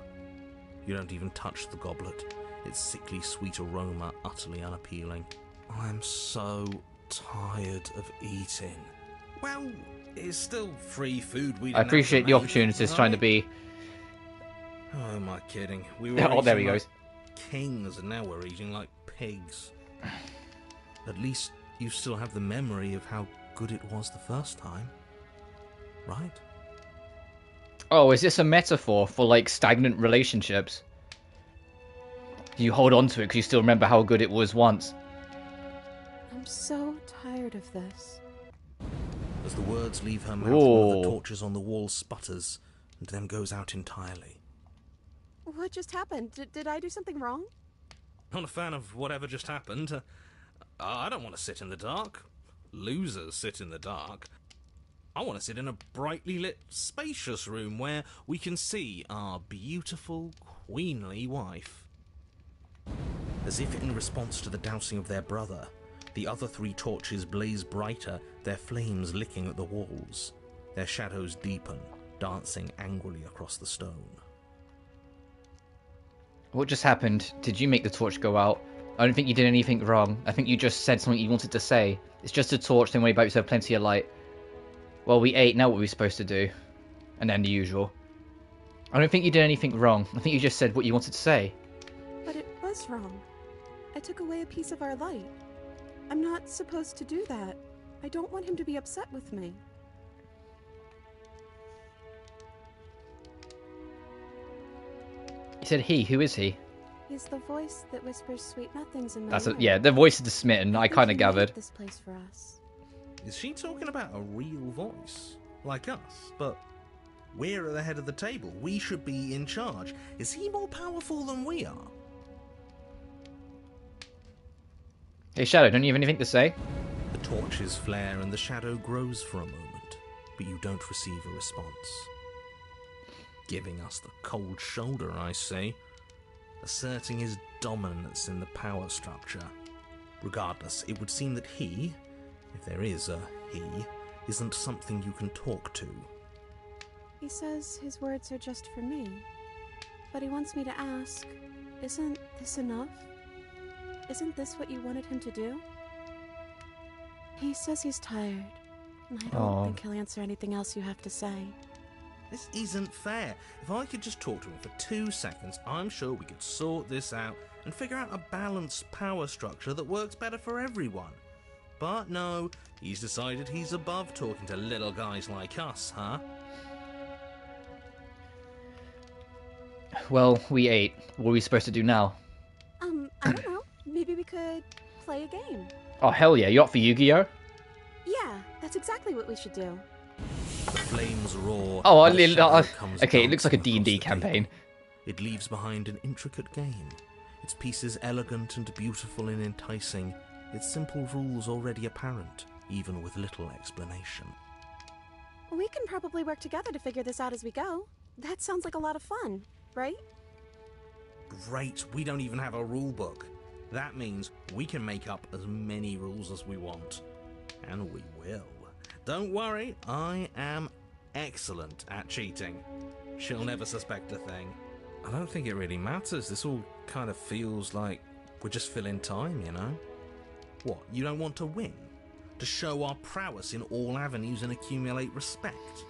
You don't even touch the goblet. Its sickly sweet aroma utterly unappealing. I'm so tired of eating. Well, it's still free food. We I appreciate the opportunity it's trying to be. Oh, am I kidding? We were Oh, there he eating goes. like kings, and now we're eating like pigs. At least you still have the memory of how good it was the first time, right? Oh, is this a metaphor for, like, stagnant relationships? You hold on to it because you still remember how good it was once. I'm so tired of this. As the words leave her mouth, one of the torches on the wall sputters and then goes out entirely. What just happened? Did I do something wrong? Not a fan of whatever just happened. I don't want to sit in the dark. Losers sit in the dark. I want to sit in a brightly lit, spacious room where we can see our beautiful, queenly wife. As if in response to the dousing of their brother, the other 3 torches blaze brighter, their flames licking at the walls. Their shadows deepen, dancing angrily across the stone. What just happened? Did you make the torch go out? I don't think you did anything wrong. I think you just said something you wanted to say. It's just a torch, don't worry about yourself, plenty of light. Well, we ate, now what are we supposed to do? And then the usual. I don't think you did anything wrong. I think you just said what you wanted to say. But it was wrong. I took away a piece of our light. I'm not supposed to do that. I don't want him to be upset with me. You said he. Who is he? He's the voice that whispers sweet nothings in my That's ear. yeah, the voice of the smitten. I think kind he of made gathered. this place for us. Is she talking about a real voice? Like us? But we're at the head of the table. We should be in charge. Is he more powerful than we are? Hey, Shadow, don't you have anything to say? The torches flare and the shadow grows for a moment, but you don't receive a response. Giving us the cold shoulder, I say, asserting his dominance in the power structure. Regardless, it would seem that he, if there is a he, isn't something you can talk to. He says his words are just for me. But he wants me to ask, isn't this enough? Isn't this what you wanted him to do? He says he's tired, and I don't think he'll answer anything else you have to say. This isn't fair. If I could just talk to him for 2 seconds, I'm sure we could sort this out and figure out a balanced power structure that works better for everyone. But no, he's decided he's above talking to little guys like us, huh? Well, we ate. What are we supposed to do now? I don't know. Maybe we could play a game. Oh, hell yeah. You up for Yu-Gi-Oh? Yeah, that's exactly what we should do. The flames roar. Oh, and the shadow comes okay, it looks like a dancing across D&D the campaign. table. It leaves behind an intricate game. Its pieces elegant and beautiful and enticing. Its simple rules already apparent, even with little explanation. We can probably work together to figure this out as we go. That sounds like a lot of fun, right? Great, we don't even have a rule book. That means we can make up as many rules as we want. And we will. Don't worry, I am excellent at cheating. She'll never suspect a thing. I don't think it really matters. This all kind of feels like we're just filling time, you know? What, you don't want to win? To show our prowess in all avenues and accumulate respect?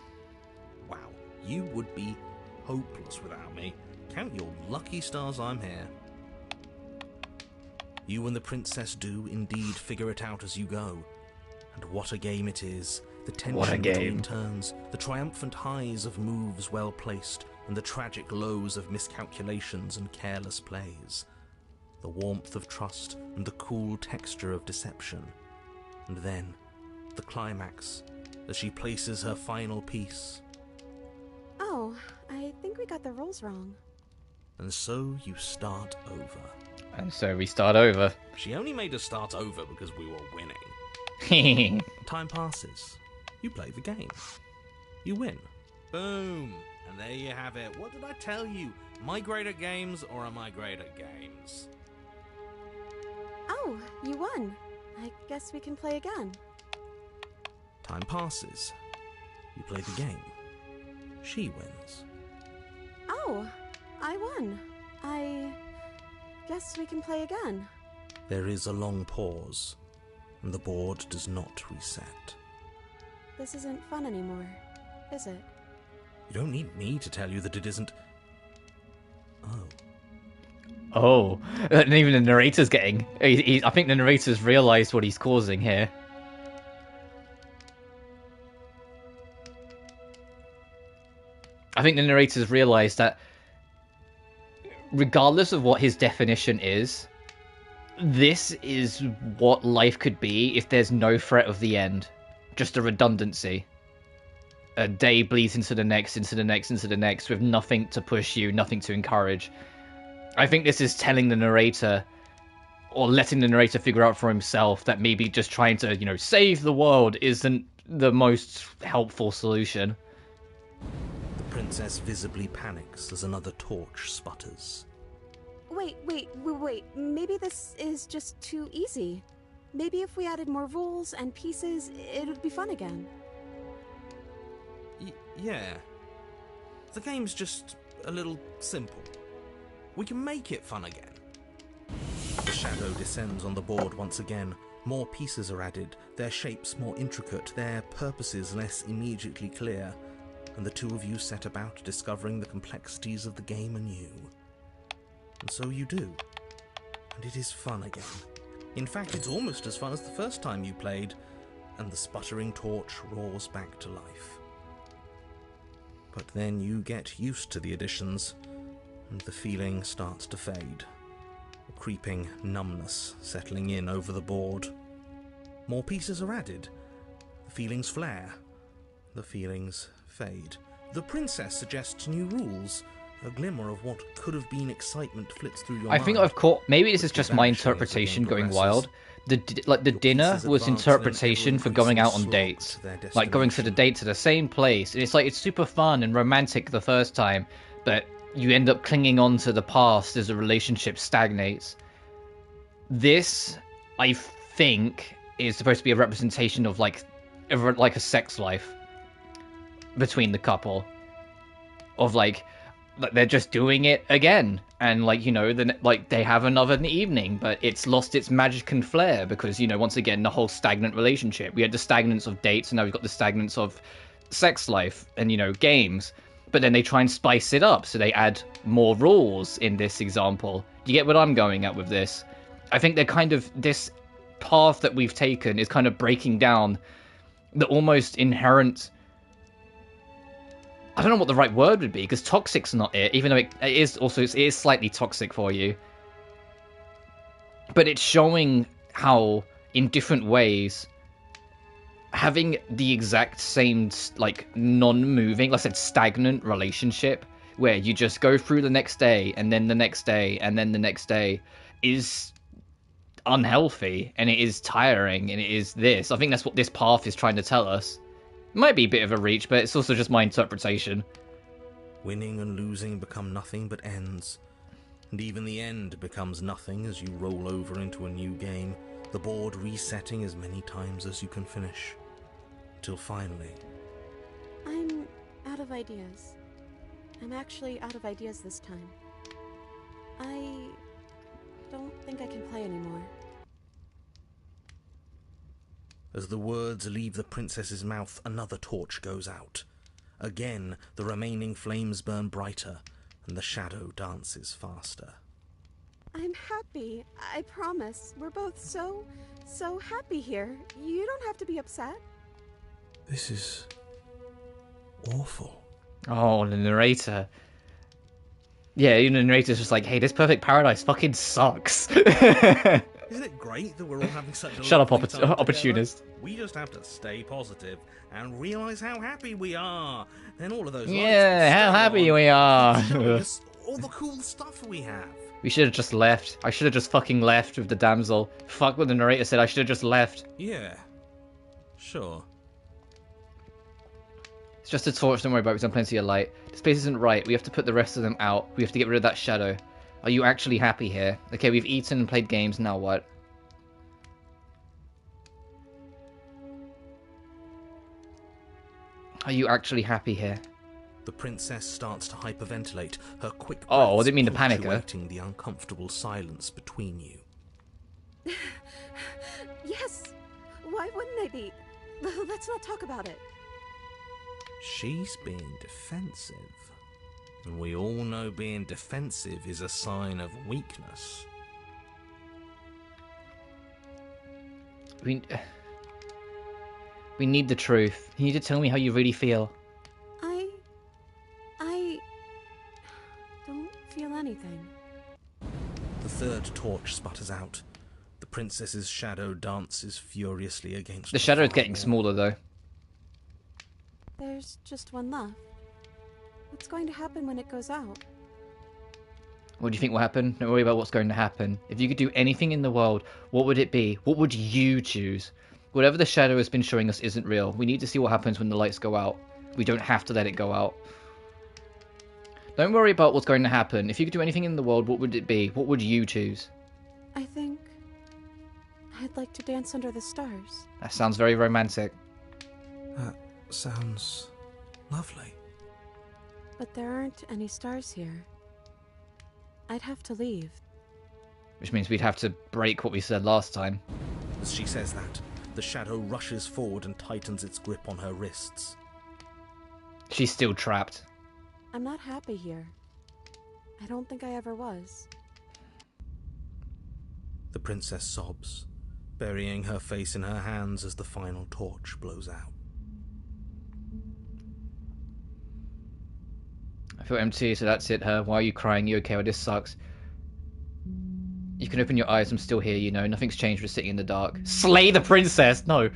Wow, you would be hopeless without me. Count your lucky stars I'm here. You and the princess do indeed figure it out as you go. And what a game it is. The tension between turns, the triumphant highs of moves well placed, and the tragic lows of miscalculations and careless plays. The warmth of trust and the cool texture of deception. And then, the climax, as she places her final piece. Oh, I think we got the rules wrong. And so you start over. And so we start over. She only made us start over because we were winning. Time passes. You play the game. You win. Boom. And there you have it. What did I tell you? Am I great at games or am I great at games? Oh, you won. I guess we can play again. Time passes. You play the game. she wins. Oh, I won. I guess we can play again. There is a long pause, and the board does not reset. This isn't fun anymore, is it? You don't need me to tell you that it isn't. Oh. Oh, and even the narrator's getting... I think the narrator's realised what he's causing here. I think the narrator's realised that regardless of what his definition is, this is what life could be if there's no threat of the end. Just a redundancy. A day bleeds into the next, into the next, into the next, with nothing to push you, nothing to encourage. I think this is telling the narrator, or letting the narrator figure out for himself, that maybe just trying to, you know, save the world isn't the most helpful solution. The princess visibly panics as another torch sputters. Wait. Maybe this is just too easy. Maybe if we added more rules and pieces, it would be fun again. Yeah. The game's just a little simple. We can make it fun again. The shadow descends on the board once again. More pieces are added, their shapes more intricate, their purposes less immediately clear, and the two of you set about discovering the complexities of the game anew. And so you do. And it is fun again. In fact, it's almost as fun as the first time you played, and the sputtering torch roars back to life. But then you get used to the additions, and the feeling starts to fade. A creeping numbness settling in over the board. More pieces are added. The feelings flare. The feelings fade. The princess suggests new rules. A glimmer of what could have been excitement flits through your mind. I think I've caught... Maybe this is just my interpretation going wild. The dinner was interpretation for going out on dates. Like going to the date to the same place. And it's like, it's super fun and romantic the first time, but you end up clinging on to the past as the relationship stagnates. This, I think, is supposed to be a representation of like a sex life between the couple. Of like they're just doing it again, and like, you know, then like they have another evening, but it's lost its magic and flair because, you know, once again, the whole stagnant relationship. We had the stagnance of dates, and now we've got the stagnance of sex life and, you know, games. But then they try and spice it up, so they add more rules in this example. Do you get what I'm going at with this? I think they're kind of, this path that we've taken is kind of breaking down the almost inherent... I don't know what the right word would be, because toxic's not it, even though it is slightly toxic for you. But it's showing how, in different ways, having the exact same, like, non-moving, let's say stagnant relationship, where you just go through the next day, and then the next day, and then the next day, is unhealthy, and it is tiring, and it is this. I think that's what this path is trying to tell us. It might be a bit of a reach, but it's also just my interpretation. Winning and losing become nothing but ends, and even the end becomes nothing as you roll over into a new game, the board resetting as many times as you can finish, till finally... I'm out of ideas. I'm actually out of ideas this time. I don't think I can play anymore. As the words leave the princess's mouth, another torch goes out. Again, the remaining flames burn brighter, and the shadow dances faster. I'm happy, I promise. We're both so happy here. You don't have to be upset. This is... awful. Oh, the narrator. Yeah, you know, the narrator's just like, hey, this perfect paradise fucking sucks. Isn't it great that we're all having such a Shut up, lovely time opportunist. together? We just have to stay positive and realise how happy we are. Then all of those Yeah, how happy we are. showing us all the cool stuff we have. We should have just left. I should have just fucking left with the damsel. Fuck what the narrator said, I should have just left. Yeah, sure. It's just a torch, don't worry about it, we've done plenty of light. This place isn't right, we have to put the rest of them out. We have to get rid of that shadow. Are you actually happy here? Okay, we've eaten and played games, now what? Are you actually happy here? The princess starts to hyperventilate, her quick Oh, I breaths didn't mean to panic her. punctuating the uncomfortable silence between you. Yes! Why wouldn't they be? Let's not talk about it. She's being defensive. And we all know being defensive is a sign of weakness. We need the truth. You need to tell me how you really feel. I don't feel anything. The third torch sputters out. The princess's shadow dances furiously against The shadow is far getting wall. smaller, though. There's just one left. What's going to happen when it goes out? What do you think will happen? Don't worry about what's going to happen. If you could do anything in the world, what would it be? What would you choose? Whatever the shadow has been showing us isn't real. We need to see what happens when the lights go out. We don't have to let it go out. Don't worry about what's going to happen. If you could do anything in the world, what would it be? What would you choose? I think I'd like to dance under the stars. That sounds very romantic. That sounds lovely. But there aren't any stars here. I'd have to leave. Which means we'd have to break what we said last time. As she says that, the shadow rushes forward and tightens its grip on her wrists. She's still trapped. I'm not happy here. I don't think I ever was. The princess sobs, burying her face in her hands as the final torch blows out. I feel empty, so that's it, her. Why are you crying? You okay? Well, this sucks. You can open your eyes. I'm still here, you know. Nothing's changed. We're sitting in the dark. Slay the princess! No!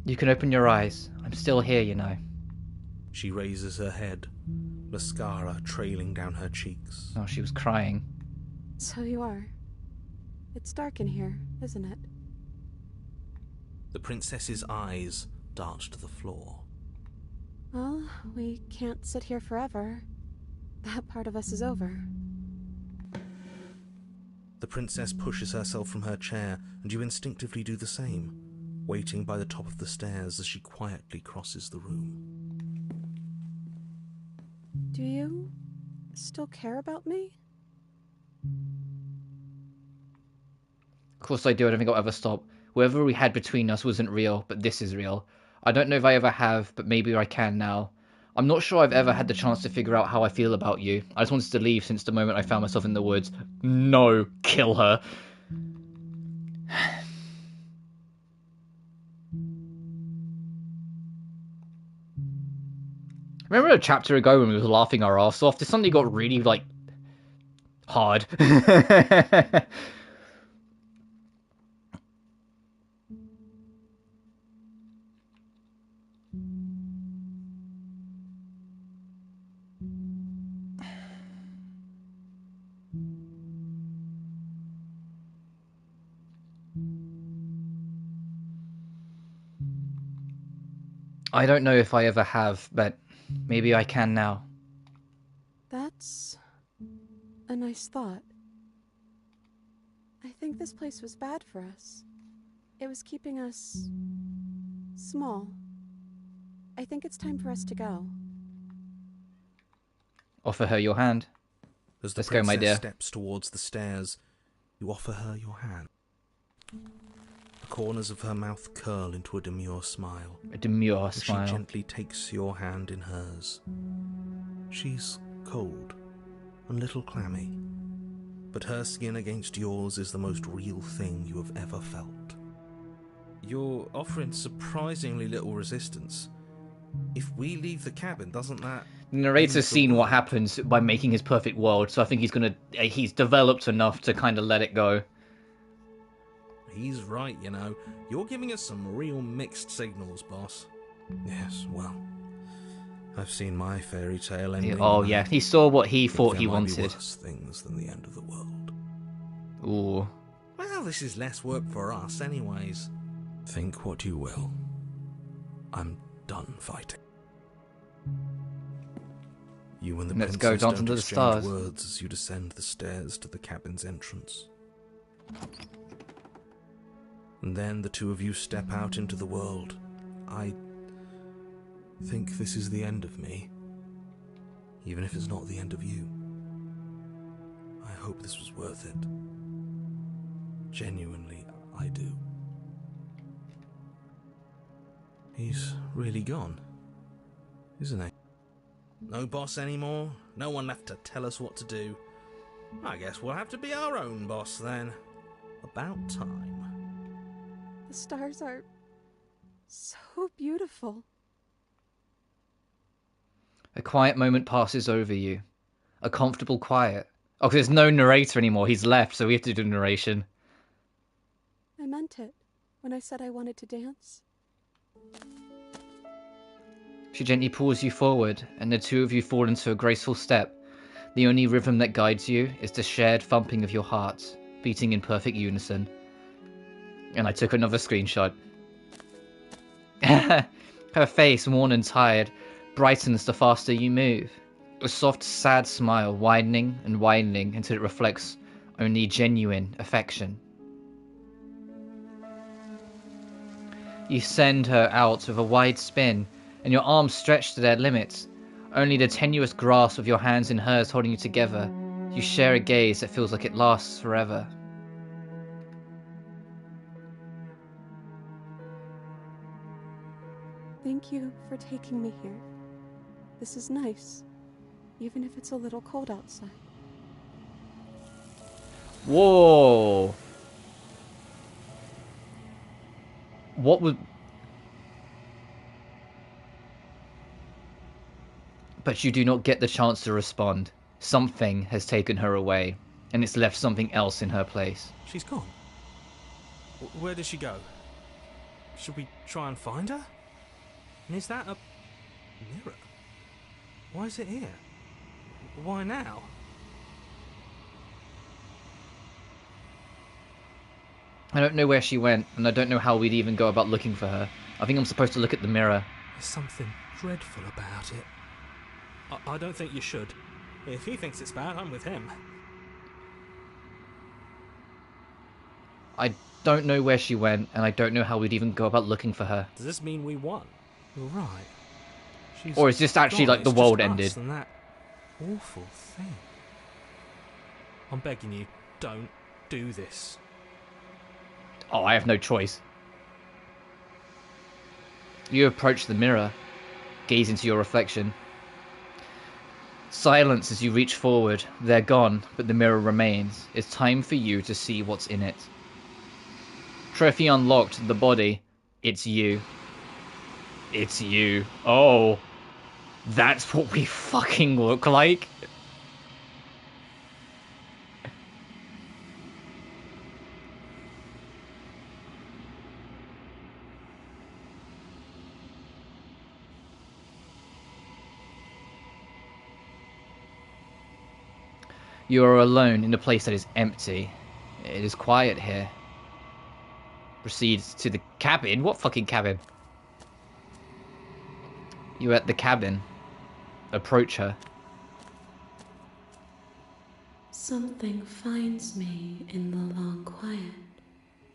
You can open your eyes. I'm still here, you know. She raises her head, mascara trailing down her cheeks. Oh, she was crying. So you are. It's dark in here, isn't it? The princess's eyes dart to the floor. Well, we can't sit here forever. That part of us is over. The princess pushes herself from her chair, and you instinctively do the same, waiting by the top of the stairs as she quietly crosses the room. Do you still care about me? Of course I do. I don't think I'll ever stop. Whatever we had between us wasn't real, but this is real. I don't know if I ever have, but maybe I can now. I'm not sure I've ever had the chance to figure out how I feel about you. I just wanted to leave since the moment I found myself in the woods. No, kill her. Remember a chapter ago when we were laughing our arse off? This suddenly got really, like, hard. I don't know if I ever have, but maybe I can now. That's a nice thought. I think this place was bad for us. It was keeping us small. I think it's time for us to go. Offer her your hand. As the Let's go, my princess dear. steps towards the stairs, you offer her your hand. The corners of her mouth curl into a demure smile. A demure As smile. she gently takes your hand in hers. She's cold, a little clammy, but her skin against yours is the most real thing you have ever felt. You're offering surprisingly little resistance. If we leave the cabin, doesn't that... The narrator's end the seen what world? happens by making his perfect world, so I think he's developed enough to kind of let it go. He's right, you know. You're giving us some real mixed signals, boss. Yes, well, I've seen my fairy tale ending. Oh yeah, he saw what he thought There he might be wanted. worse things than the end of the world. Ooh. Well, this is less work for us, anyways. Think what you will. I'm done fighting. You and the Let's go princess dance don't under the exchange stars. words as you descend the stairs to the cabin's entrance. And then the two of you step out into the world. I think this is the end of me. even if it's not the end of you. I hope this was worth it. Genuinely, I do. He's really gone, isn't he? No boss anymore, no one left to tell us what to do. I guess we'll have to be our own boss then. About time. The stars are so beautiful. A quiet moment passes over you. A comfortable quiet. Oh, 'cause there's no narrator anymore. He's left, so we have to do narration. I meant it when I said I wanted to dance. She gently pulls you forward, and the two of you fall into a graceful step. The only rhythm that guides you is the shared thumping of your hearts, beating in perfect unison. And I took another screenshot. Her face, worn and tired, brightens the faster you move. A soft, sad smile widening and widening until it reflects only genuine affection. You send her out with a wide spin, and your arms stretched to their limits. Only the tenuous grasp of your hands in hers holding you together. You share a gaze that feels like it lasts forever. Thank you for taking me here. This is nice, even if it's a little cold outside. Whoa! What would... But you do not get the chance to respond. Something has taken her away, and it's left something else in her place. She's gone. Where did she go? Should we try and find her? And is that a mirror? Why is it here? Why now? I don't know where she went, and I don't know how we'd even go about looking for her. I think I'm supposed to look at the mirror. There's something dreadful about it. I don't think you should. If he thinks it's bad, I'm with him. I don't know where she went, and I don't know how we'd even go about looking for her. Does this mean we won? You're right. She's Or is this actually like the world ended? And that awful thing. I'm begging you, don't do this. Oh, I have no choice. You approach the mirror, gaze into your reflection. Silence as you reach forward. They're gone, but the mirror remains. It's time for you to see what's in it. Trophy unlocked, the body. It's you. It's you. Oh. That's what we fucking look like? You are alone in a place that is empty. It is quiet here. Proceeds to the cabin? What fucking cabin? You're at the cabin. Approach her. Something finds me in the long quiet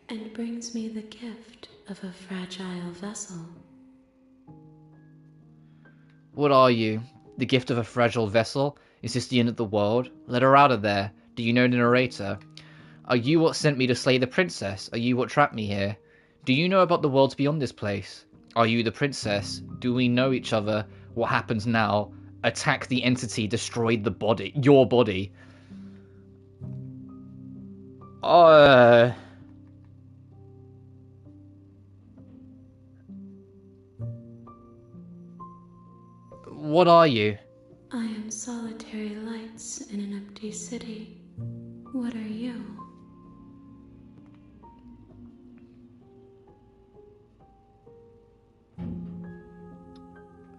and brings me the gift of a fragile vessel. What are you? The gift of a fragile vessel? Is this the end of the world? Let her out of there. Do you know the narrator? Are you what sent me to slay the princess? Are you what trapped me here? Do you know about the worlds beyond this place? Are you the princess? Do we know each other? What happens now? Attack the entity, destroy the body. Your body. What are you? I am solitary lights in an empty city. What are you?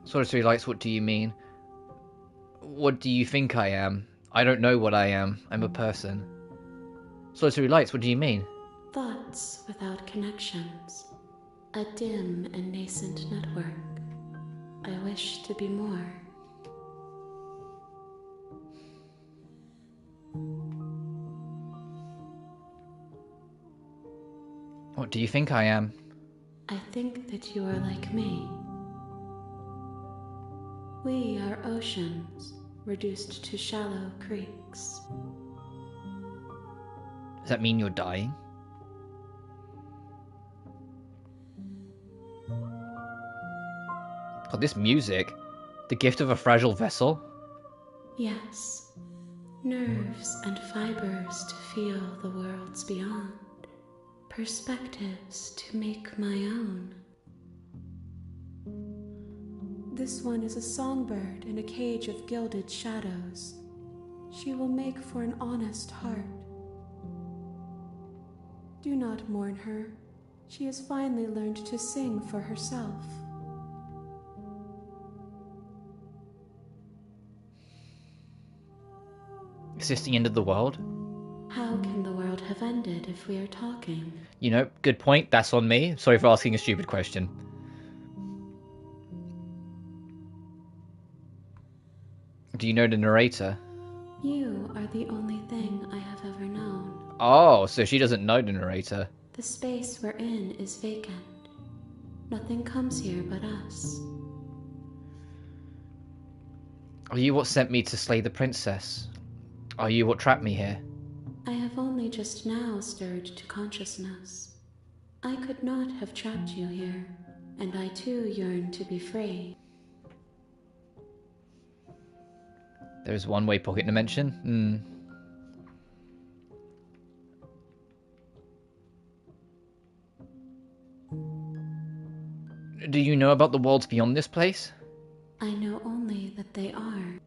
Solitary lights, what do you mean? What do you think I am? I don't know what I am. I'm a person. Solitary lights, what do you mean? Thoughts without connections. A dim and nascent network. I wish to be more. What do you think I am? I think that you are like me. We are oceans, reduced to shallow creeks. Does that mean you're dying? God, this music. The gift of a fragile vessel? Yes, nerves and fibers to feel the worlds beyond, perspectives to make my own. This one is a songbird in a cage of gilded shadows. She will make for an honest heart. Do not mourn her. She has finally learned to sing for herself. Is this the end of the world? How can the world have ended if we are talking? You know, good point. That's on me. Sorry for asking a stupid question. Do you know the narrator? You are the only thing I have ever known. Oh, so she doesn't know the narrator. The space we're in is vacant. Nothing comes here but us. Are you what sent me to slay the princess? Are you what trapped me here? I have only just now stirred to consciousness. I could not have trapped you here, and I too yearn to be free. There's one-way pocket dimension? Do you know about the worlds beyond this place? I know only that they are.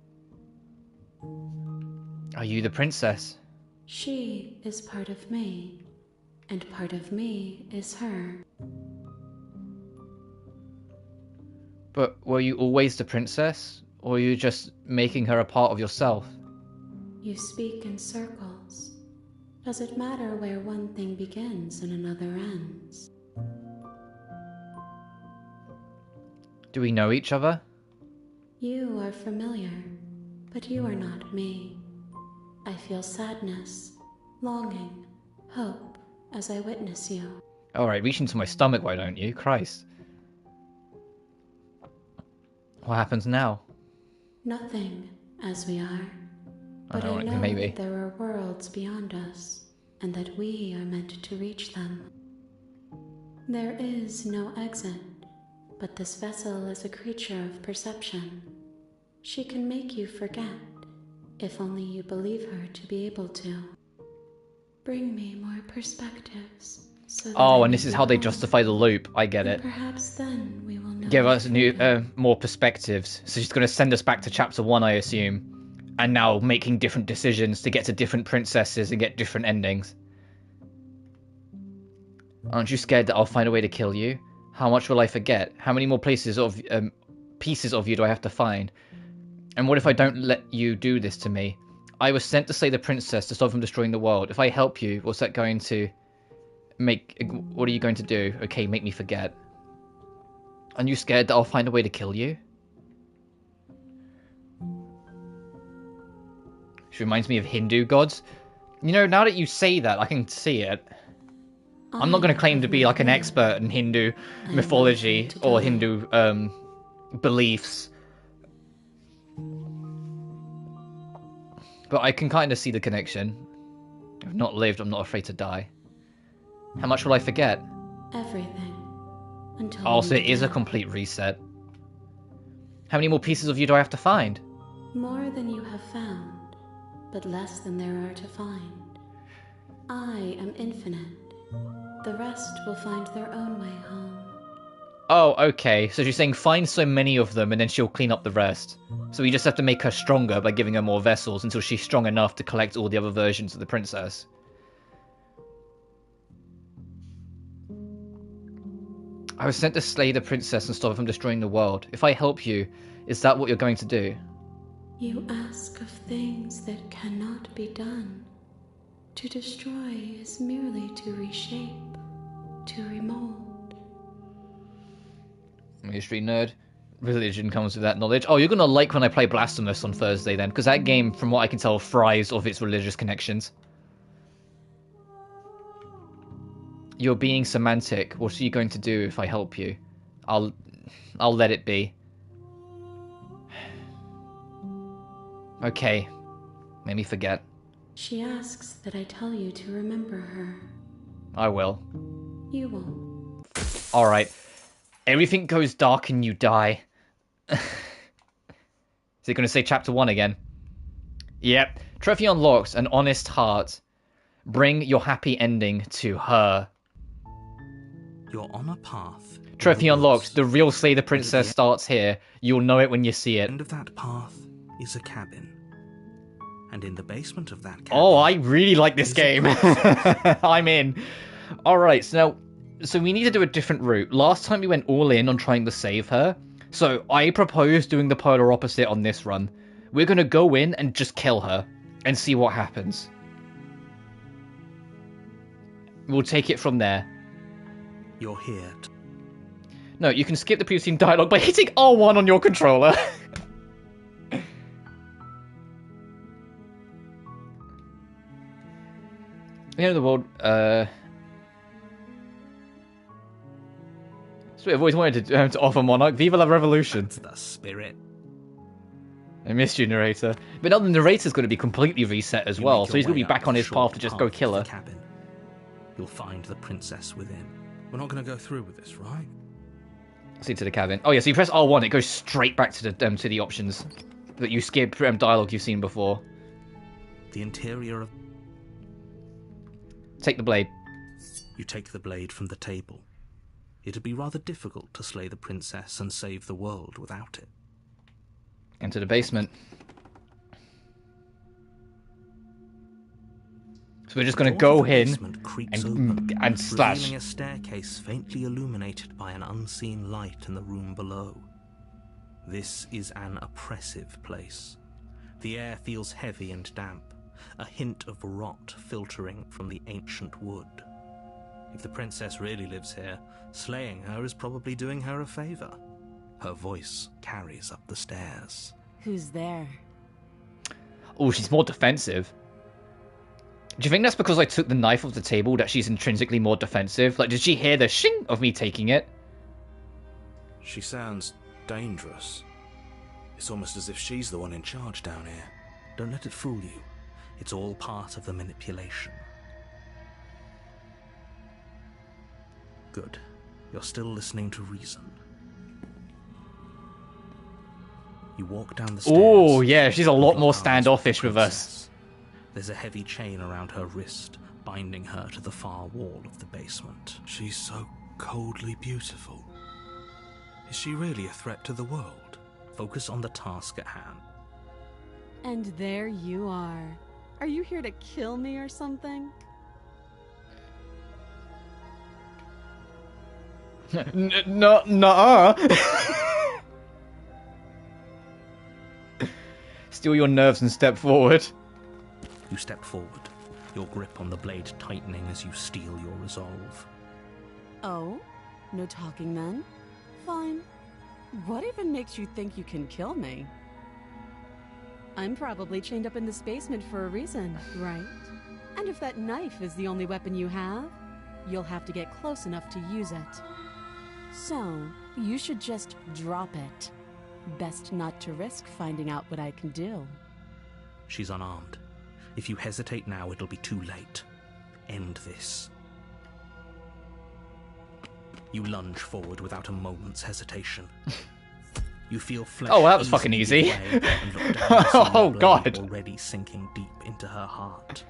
Are you the princess? She is part of me, and part of me is her. But were you always the princess? Or were you just making her a part of yourself? You speak in circles. Does it matter where one thing begins and another ends? Do we know each other? You are familiar, but you are not me. I feel sadness, longing, hope as I witness you. Alright, reach into my stomach, why don't you? Christ. What happens now? Nothing, as we are. But I know maybe. that there are worlds beyond us, and that we are meant to reach them. There is no exit, but this vessel is a creature of perception. She can make you forget, if only you believe her to be able to. Bring me more perspectives. So that Oh, I and this may is how they know, justify the loop. I get and it. perhaps then we will know. Give us freedom. more perspectives. So she's going to send us back to chapter 1, I assume. And now making different decisions to get to different princesses and get different endings. Aren't you scared that I'll find a way to kill you? How much will I forget? How many more pieces of you do I have to find? And what if I don't let you do this to me? I was sent to slay the princess to stop from destroying the world. If I help you, what's that going to make? What are you going to do? Okay, make me forget. Aren't you scared that I'll find a way to kill you? She reminds me of Hindu gods. You know, now that you say that, I can see it. I'm not going to claim to be like an expert in Hindu mythology or Hindu beliefs. But I can kind of see the connection. I've not lived, I'm not afraid to die. How much will I forget? Everything. Until Oh, so you it is a die. complete reset. How many more pieces of you do I have to find? More than you have found, but less than there are to find. I am infinite. The rest will find their own way home. Oh, okay. So she's saying find so many of them and then she'll clean up the rest. So we just have to make her stronger by giving her more vessels until she's strong enough to collect all the other versions of the princess. I was sent to slay the princess and stop her from destroying the world. If I help you, is that what you're going to do? You ask of things that cannot be done. To destroy is merely to reshape, to remold. History nerd. Religion comes with that knowledge. Oh, you're going to like when I play Blasphemous on Thursday then, because that game, from what I can tell, fries of its religious connections. You're being semantic. What are you going to do if I help you? I'll let it be. Okay. Made me forget. She asks that I tell you to remember her. I will. You won't. Alright. Everything goes dark and you die. Is it going to say chapter 1 again? Yep. Trophy unlocks an honest heart. Bring your happy ending to her. You're on a path. Trophy unlocked. The real Slay the Princess starts here. You'll know it when you see it. End of that path is a cabin. And in the basement of that cabin... Oh, I really like this game. I'm in. Alright, so we need to do a different route. Last time we went all in on trying to save her. So I propose doing the polar opposite on this run. We're going to go in and just kill her. And see what happens. We'll take it from there. You're here. No, you can skip the previous dialogue by hitting R1 on your controller. The end of the world, So I've always wanted to offer Monarch. Viva la Revolution. That's the spirit. I missed you, Narrator. But now the Narrator's going to be completely reset as well, so he's going to be back on his path to just go kill her. Cabin. You'll find the princess within. We're not going to go through with this, right? See to the cabin. Oh yeah, so you press R1, it goes straight back to the options that you skip dialogue you've seen before. The interior of... Take the blade. You take the blade from the table. It'd be rather difficult to slay the princess and save the world without it. Enter the basement. So we're just going to go in and slash. Revealing a staircase faintly illuminated by an unseen light in the room below. This is an oppressive place. The air feels heavy and damp, a hint of rot filtering from the ancient wood. If the princess really lives here, slaying her is probably doing her a favor. Her voice carries up the stairs. Who's there? Oh, she's more defensive. Do you think that's because I took the knife off the table that she's intrinsically more defensive? Like, did she hear the shing of me taking it? She sounds dangerous. It's almost as if she's the one in charge down here. Don't let it fool you. It's all part of the manipulation. Good. You're still listening to reason. You walk down the stairs. Oh, yeah, she's a lot more standoffish with us. There's a heavy chain around her wrist, binding her to the far wall of the basement. She's so coldly beautiful. Is she really a threat to the world? Focus on the task at hand. And there you are. Are you here to kill me or something? Nuh-uh. Steal your nerves and step forward. You step forward, your grip on the blade tightening as you steel your resolve. Oh? No talking then? Fine. What even makes you think you can kill me? I'm probably chained up in this basement for a reason, right? And if that knife is the only weapon you have, you'll have to get close enough to use it. So, you should just drop it. Best not to risk finding out what I can do. She's unarmed. If you hesitate now, it'll be too late. End this. You lunge forward without a moment's hesitation. You feel flesh. Oh, well, that was fucking easy. And look down to see Oh, the blade God. already sinking deep into her heart.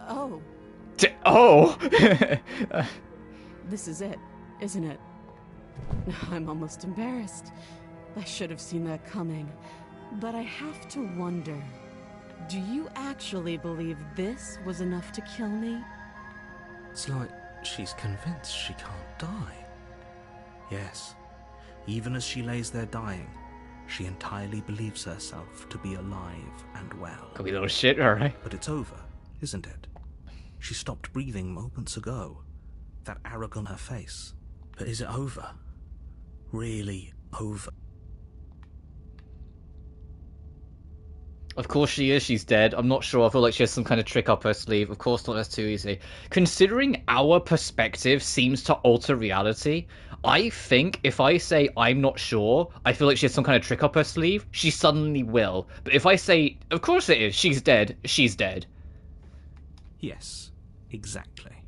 Oh, Oh! this is it, isn't it? I'm almost embarrassed. I should have seen that coming. But I have to wonder, do you actually believe this was enough to kill me? It's like she's convinced she can't die. Yes, even as she lays there dying, she entirely believes herself to be alive and well. Could be a little shit, alright. But it's over, isn't it? She stopped breathing moments ago. That arrogance on her face. But is it over? Really over? Of course she is, she's dead. I'm not sure, I feel like she has some kind of trick up her sleeve. Of course not, that's too easy. Considering our perspective seems to alter reality, I think if I say I'm not sure, I feel like she has some kind of trick up her sleeve, she suddenly will. But if I say, of course it is, she's dead, she's dead. Yes, exactly.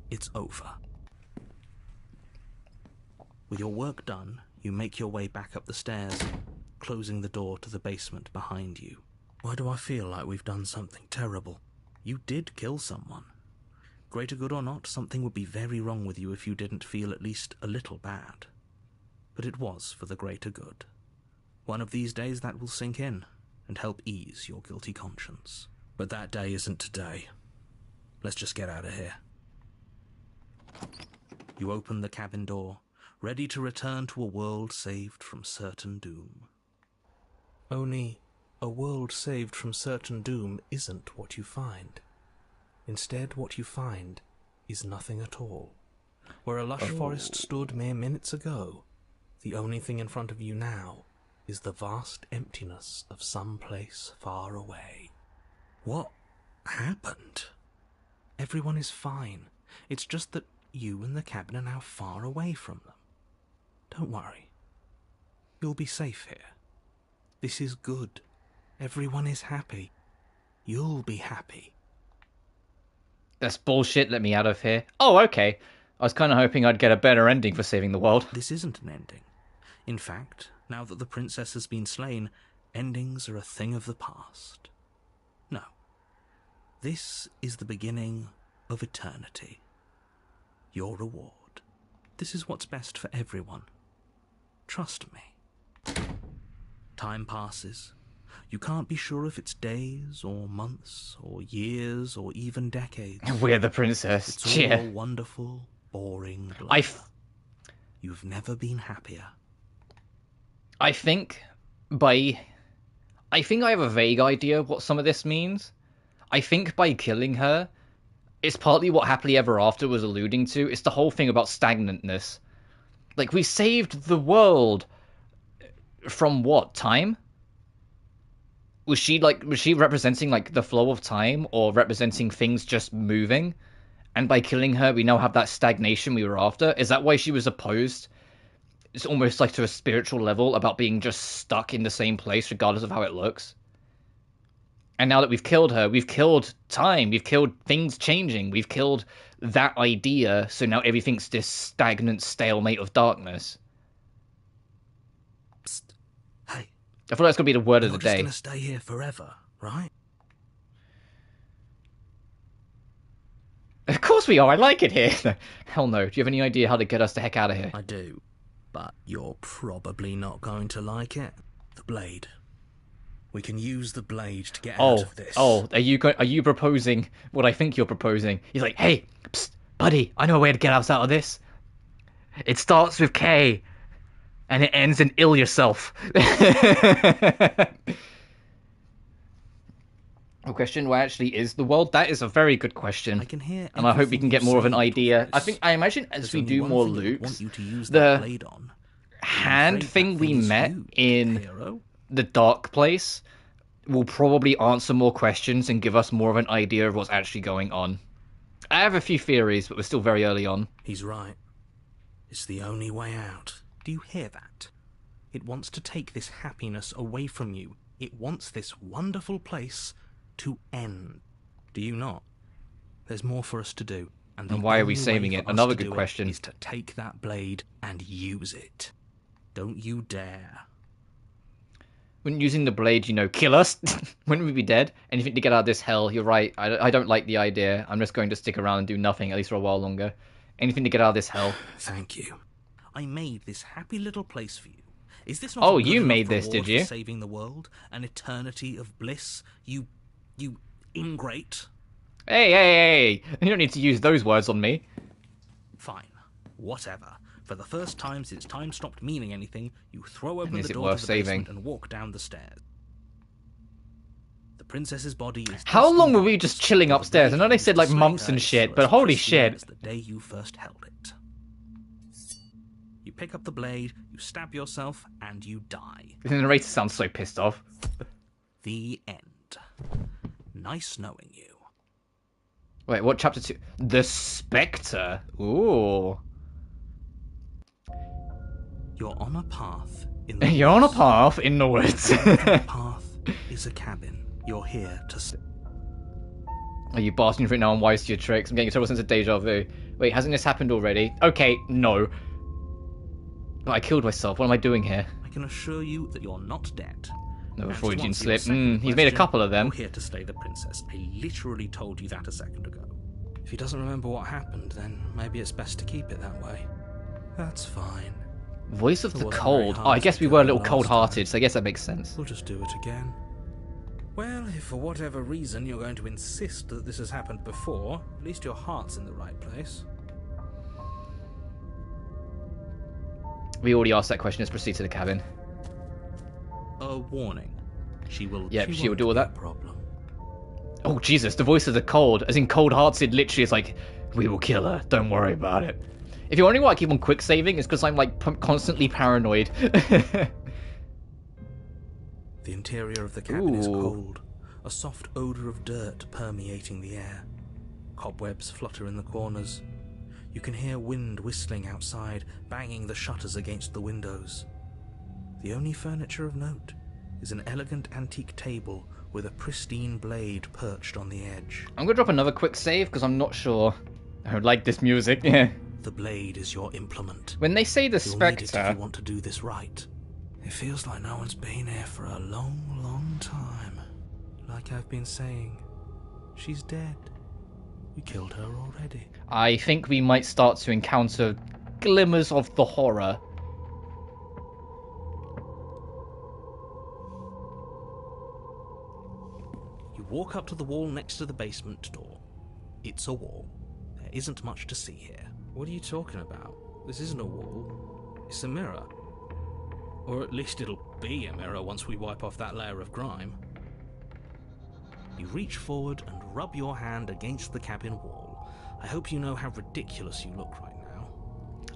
It's over. With your work done, you make your way back up the stairs, closing the door to the basement behind you. Why do I feel like we've done something terrible? You did kill someone. Greater good or not, something would be very wrong with you if you didn't feel at least a little bad. But it was for the greater good. One of these days that will sink in and help ease your guilty conscience. But that day isn't today. Let's just get out of here. You open the cabin door, ready to return to a world saved from certain doom. Only, a world saved from certain doom isn't what you find. Instead, what you find is nothing at all. Where a lush forest stood mere minutes ago, the only thing in front of you now is the vast emptiness of some place far away. What happened? Everyone is fine. It's just that you and the cabin are now far away from them. Don't worry. You'll be safe here. This is good. Everyone is happy. You'll be happy. That's bullshit, let me out of here. Oh, okay. I was kind of hoping I'd get a better ending for saving the world. This isn't an ending. In fact, now that the princess has been slain, endings are a thing of the past. No. This is the beginning of eternity. Your reward. This is what's best for everyone. Trust me. Time passes. You can't be sure if it's days, or months, or years, or even decades. We're the princess. It's all wonderful, boring blur. You've never been happier. I think I have a vague idea of what some of this means. I think by killing her, it's partly what Happily Ever After was alluding to. It's the whole thing about stagnantness. Like, we saved the world from what? Time? Was she representing, like, the flow of time, or representing things just moving? And by killing her, we now have that stagnation we were after? Is that why she was opposed? It's almost like to a spiritual level about being just stuck in the same place, regardless of how it looks. And now that we've killed her, we've killed time, we've killed things changing, we've killed that idea, so now everything's this stagnant stalemate of darkness. Psst. Hey. I feel like that's going to be the word of the day. You're just going to stay here forever, right? Of course we are, I like it here. Hell no, do you have any idea how to get us the heck out of here? I do, but you're probably not going to like it. The blade. We can use the blade to get out of this. Oh, are you proposing what I think you're proposing? He's like, hey, psst, buddy, I know a way to get us out of this. It starts with K, and it ends in ill yourself. A question, what actually is the world? That is a very good question. I can hear, and I hope we can get more of an idea. I imagine as we do more loops, the hand thing we met in the dark place will probably answer more questions and give us more of an idea of what's actually going on. I have a few theories, but we're still very early on. He's right. It's the only way out. Do you hear that? It wants to take this happiness away from you. It wants this wonderful place to end. Do you not? There's more for us to do. And why are we saving it? Another good question. Is to take that blade and use it. Don't you dare. Wouldn't using the blade, kill us? Wouldn't we be dead? Anything to get out of this hell. You're right. I don't like the idea. I'm just going to stick around and do nothing, at least for a while longer. Anything to get out of this hell. Thank you. I made this happy little place for you. Is this not a you made this, did you? For saving the world? An eternity of bliss? You ingrate? Hey. You don't need to use those words on me. Fine. Whatever. For the first time since time stopped meaning anything, you throw open the door to the basement and walk down the stairs. The princess's body is... How long were we just chilling upstairs? I know they said like months and shit, but holy shit. The day you first held it. You pick up the blade, you stab yourself, and you die. The narrator sounds so pissed off. The end. Nice knowing you. Wait, what chapter 2? The Spectre. Ooh. You're on a path in the You're on a woods. path in the woods. The path is a cabin. You're here to stay. Are you basking for it now and wise to your tricks? I'm getting a total sense of deja vu. Wait, hasn't this happened already? Okay, no. But I killed myself. What am I doing here? I can assure you that you're not dead. No, And to Freudian answer your slip. second He's made a question, couple of them. You're here to slay the princess. I literally told you that a second ago. If he doesn't remember what happened, then maybe it's best to keep it that way. That's fine. Voice of It the wasn't cold. very Oh, I hard guess to we kill were a her little last cold-hearted, time. so I guess that makes sense. We'll just do it again. Well, if for whatever reason you're going to insist that this has happened before, at least your heart's in the right place. We already asked that question. Let's proceed to the cabin. A warning. She will. Yep, she will won't do all be a that. problem. Oh, Jesus, the voice of the cold. As in cold-hearted, literally is like, we will kill her. Don't worry about it. If you're wondering why I keep on quick-saving, it's because I'm, like, constantly paranoid. The interior of the cabin is Ooh. cold, a soft odour of dirt permeating the air. Cobwebs flutter in the corners. You can hear wind whistling outside, banging the shutters against the windows. The only furniture of note is an elegant antique table with a pristine blade perched on the edge. I'm going to drop another quick save because I'm not sure. I like this music. Yeah. The blade is your implement. When they say the You'll need it if Spectre... you want to do this right. It feels like no one's been here for a long, long time. Like I've been saying, she's dead. We killed her already. I think we might start to encounter glimmers of the horror. You walk up to the wall next to the basement door. It's a wall. There isn't much to see here. What are you talking about? This isn't a wall. It's a mirror. Or at least it'll be a mirror once we wipe off that layer of grime. You reach forward and rub your hand against the cabin wall. I hope you know how ridiculous you look right now.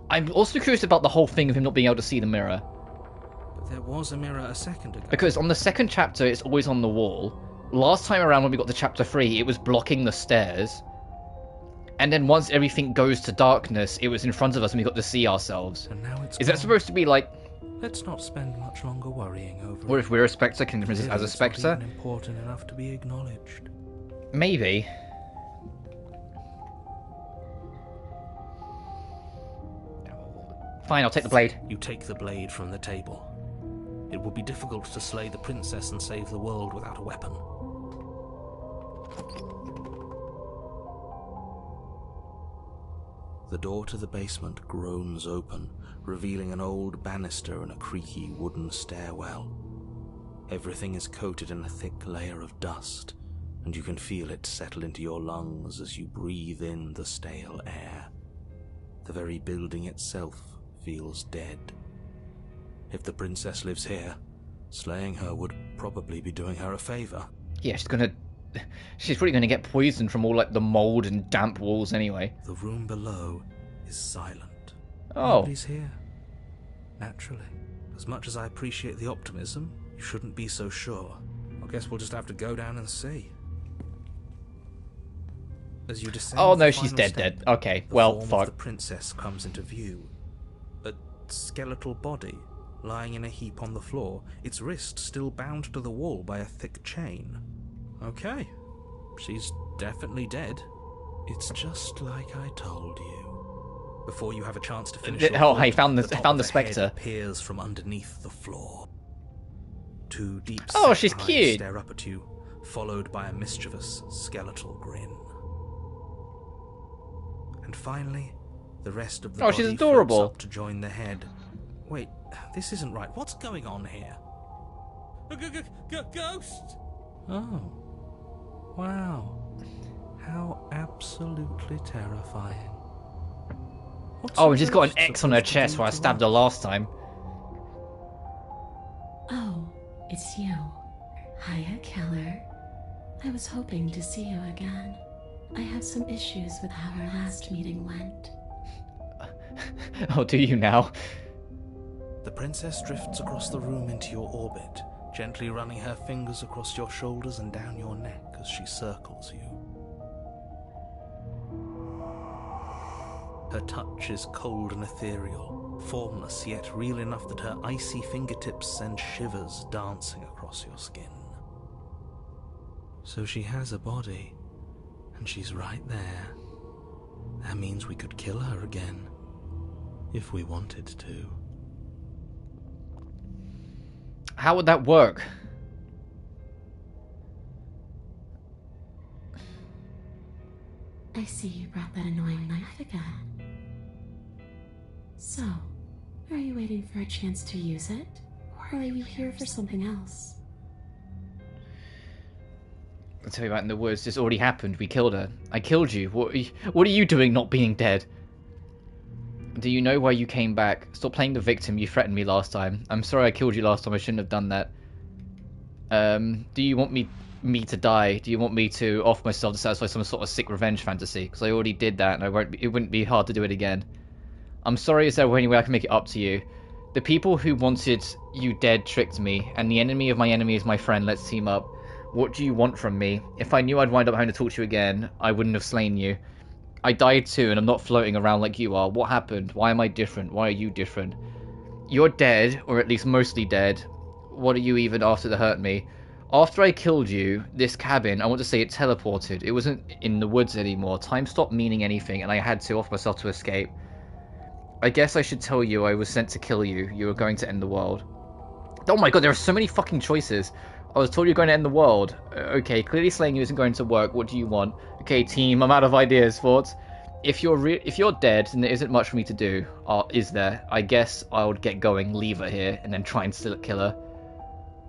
I'm also curious about the whole thing of him not being able to see the mirror. But there was a mirror a second ago. Because on the second chapter, it's always on the wall. Last time around when we got to chapter 3, it was blocking the stairs. And then once everything goes to darkness, it was in front of us and we got to see ourselves. And now it's Is that gone. supposed to be like... Let's not spend much longer worrying over Or it. if we're a Spectre, can exist as a It's not Spectre? even important enough to be acknowledged. Maybe. Fine, I'll take the blade. You take the blade from the table. It would be difficult to slay the princess and save the world without a weapon. The door to the basement groans open, revealing an old banister and a creaky wooden stairwell. Everything is coated in a thick layer of dust, and you can feel it settle into your lungs as you breathe in the stale air. The very building itself feels dead. If the princess lives here, slaying her would probably be doing her a favor. Yeah, she's probably gonna get poisoned from all like the mold and damp walls anyway. The room below is silent. Oh. Nobody's here. Naturally. As much as I appreciate the optimism, you shouldn't be so sure. I guess we'll just have to go down and see. As you descend Oh no, the she's final dead, step, dead. Okay, the well, form of fuck. the princess comes into view. A skeletal body lying in a heap on the floor, its wrist still bound to the wall by a thick chain. Okay, she's definitely dead. It's just like I told you. Before you have a chance to finish your Oh, hey, thought, found the top found of the a head Spectre. appears from underneath the floor. Two deep Oh, set she's eyes cute. stare up at you, followed by a mischievous skeletal grin. And finally, the rest of the Oh, body she's floats adorable. up to join the head. Wait, this isn't right. What's going on here? Ghost! Oh. Wow. How absolutely terrifying. What's Oh, a and she's got an ghost X on her supposed to chest do where I to stabbed us? her last time. Oh, it's you. Hiya, Keller. I was hoping to see you again. I have some issues with how our last meeting went. Oh, do you now? The princess drifts across the room into your orbit, gently running her fingers across your shoulders and down your neck as she circles you. Her touch is cold and ethereal, formless yet real enough that her icy fingertips send shivers dancing across your skin. So she has a body, and she's right there. That means we could kill her again, if we wanted to. How would that work? I see you brought that annoying knife again. So, are you waiting for a chance to use it? Or are you here for something else? I'll tell you about in the woods. This already happened. We killed her. I killed you. What are you doing not being dead? Do you know why you came back? Stop playing the victim. You threatened me last time. I'm sorry I killed you last time. I shouldn't have done that. Do you want me to die? Do you want me to off myself to satisfy some sort of sick revenge fantasy? Because I already did that, and it wouldn't be hard to do it again. I'm sorry. Is there any way I can make it up to you? The people who wanted you dead tricked me, and the enemy of my enemy is my friend. Let's team up. What do you want from me? If I knew I'd wind up having to talk to you again, I wouldn't have slain you. I died too, and I'm not floating around like you are. What happened? Why am I different? Why are you different? You're dead, or at least mostly dead. What are you even after to hurt me? After I killed you, this cabin, I want to say it teleported. It wasn't in the woods anymore. Time stopped meaning anything, and I had to off myself to escape. I guess I should tell you I was sent to kill you. You were going to end the world. Oh my god, there are so many fucking choices. I was told you're going to end the world. Okay, clearly slaying you isn't going to work. What do you want? Okay, team, I'm out of ideas, thoughts. If you're dead, then there isn't much for me to do. Is there? I guess I would get going, leave her here, and then try and still kill her.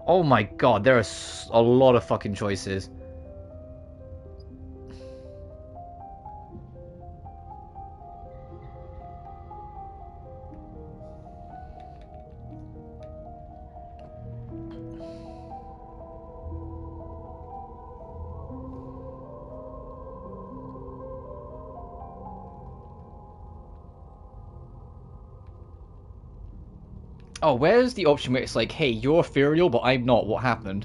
Oh my god, there are a lot of fucking choices. Oh, where's the option where it's like, hey, you're ethereal, but I'm not. What happened?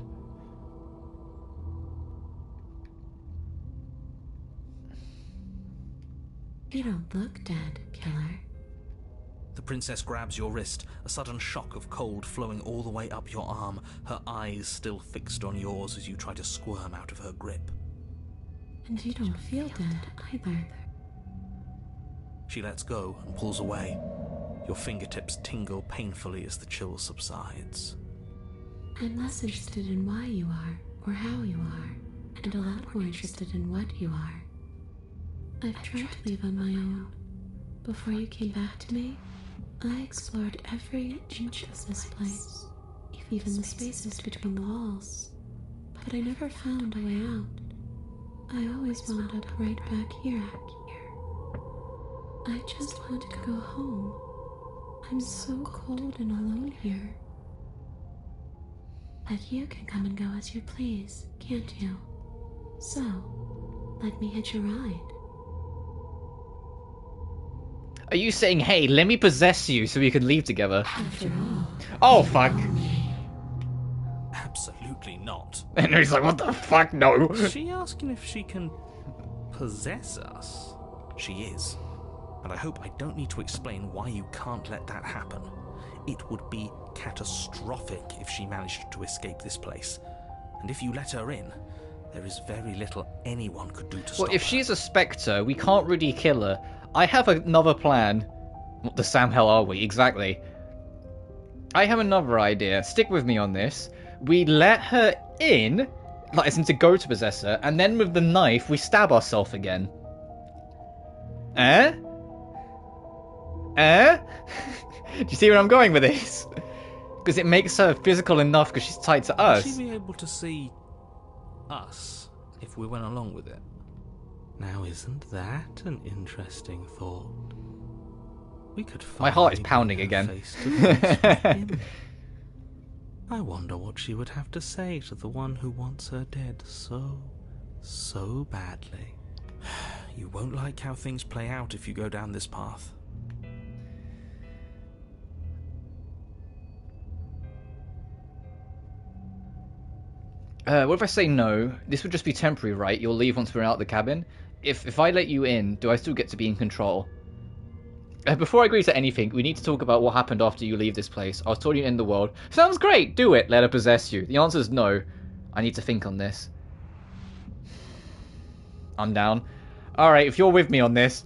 You don't look dead, killer. The princess grabs your wrist, a sudden shock of cold flowing all the way up your arm, her eyes still fixed on yours as you try to squirm out of her grip. And you don't feel dead either. She lets go and pulls away. Your fingertips tingle painfully as the chill subsides. I'm less interested in why you are, or how you are, and a lot more interested in what you are. I've tried to leave on my own. Before you came back to me, I explored every inch of this place, even the spaces between the walls. But I never found a way out. I always wound up right back here. I just want to go home. I'm so cold and alone here. But you can come and go as you please, can't you? So, let me hitch a ride. Are you saying, hey, let me possess you so we can leave together? After all. Oh, fuck. Absolutely not. And he's like, what the fuck, no. Is she asking if she can possess us? She is. And I hope I don't need to explain why you can't let that happen. It would be catastrophic if she managed to escape this place. And if you let her in, there is very little anyone could do to stop her. Well, if she's a spectre, we can't really kill her. I have another plan. What the Sam hell are we? Exactly. I have another idea. Stick with me on this. We let her in, like as in to go to possess her, and then with the knife, we stab ourselves again. Eh? Eh? Do you see where I'm going with this? Because it makes her physical enough because she's tied to us. Would she be able to see us if we went along with it? Now, isn't that an interesting thought? We could My heart is finally pounding bring her again. face to face with him. I wonder what she would have to say to the one who wants her dead so badly. You won't like how things play out if you go down this path. What if I say no? This would just be temporary, right? You'll leave once we're out of the cabin. If I let you in, do I still get to be in control? Before I agree to anything, we need to talk about what happened after you leave this place. I was told you in the world. Sounds great. Do it. Let her possess you. The answer is no. I need to think on this. I'm down. Alright, if you're with me on this,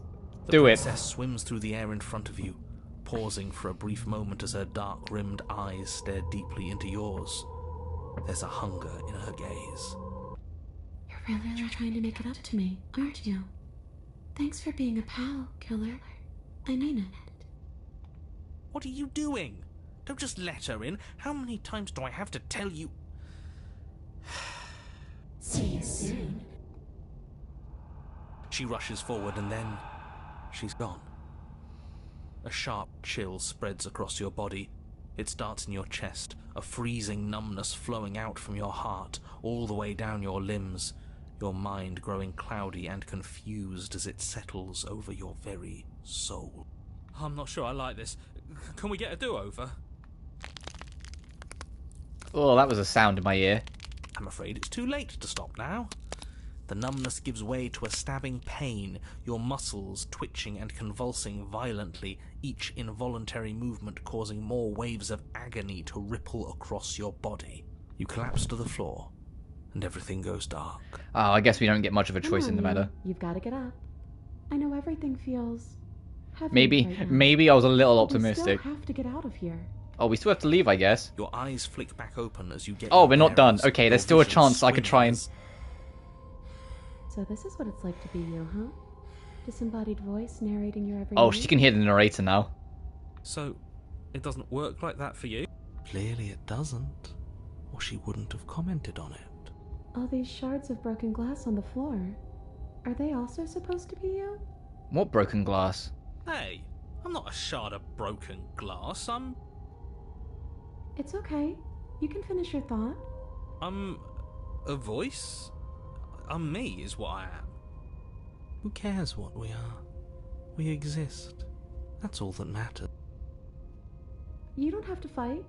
do it. The princess swims through the air in front of you, pausing for a brief moment as her dark-rimmed eyes stare deeply into yours. There's a hunger in her gaze. You're really trying to make it up to me, aren't you? Thanks for being a pal, killer. I mean it. What are you doing? Don't just let her in. How many times do I have to tell you? See you soon. She rushes forward and then she's gone. A sharp chill spreads across your body. It starts in your chest, a freezing numbness flowing out from your heart, all the way down your limbs, your mind growing cloudy and confused as it settles over your very soul. I'm not sure I like this. Can we get a do-over? Oh, that was a sound in my ear. I'm afraid it's too late to stop now. The numbness gives way to a stabbing pain, your muscles twitching and convulsing violently, each involuntary movement causing more waves of agony to ripple across your body. You collapse to the floor, and everything goes dark. Oh, I guess we don't get much of a choice in the matter. You've got to get up. I know everything feels heavy right now. Maybe I was a little But we optimistic. still have to get out of here. Oh, we still have to leave, I guess. Your eyes flick back open as you get. Oh, your we're not done. bearings, Okay, your there's still a vision chance I could try and... swims. So this is what it's like to be you, huh? Disembodied voice narrating your every Oh, move? she can hear the narrator now. So, it doesn't work like that for you? Clearly it doesn't, or she wouldn't have commented on it. All these shards of broken glass on the floor. Are they also supposed to be you? What broken glass? Hey, I'm not a shard of broken glass. It's okay. You can finish your thought. I'm a voice? I'm me is what I am. Who cares what we are? We exist. That's all that matters. You don't have to fight.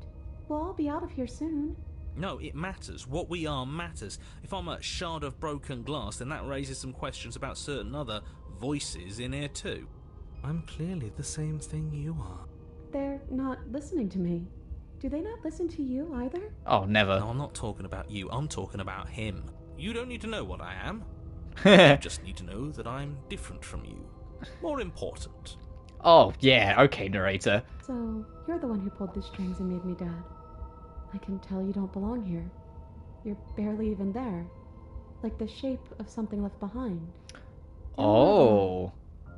We'll all be out of here soon. No, it matters. What we are matters. If I'm a shard of broken glass, then that raises some questions about certain other voices in here too. I'm clearly the same thing you are. They're not listening to me. Do they not listen to you either? Oh, never. No, I'm not talking about you. I'm talking about him. You don't need to know what I am. You just need to know that I'm different from you. More important. Oh, yeah, okay, narrator. So, you're the one who pulled the strings and made me dead. I can tell you don't belong here. You're barely even there. Like the shape of something left behind. Oh.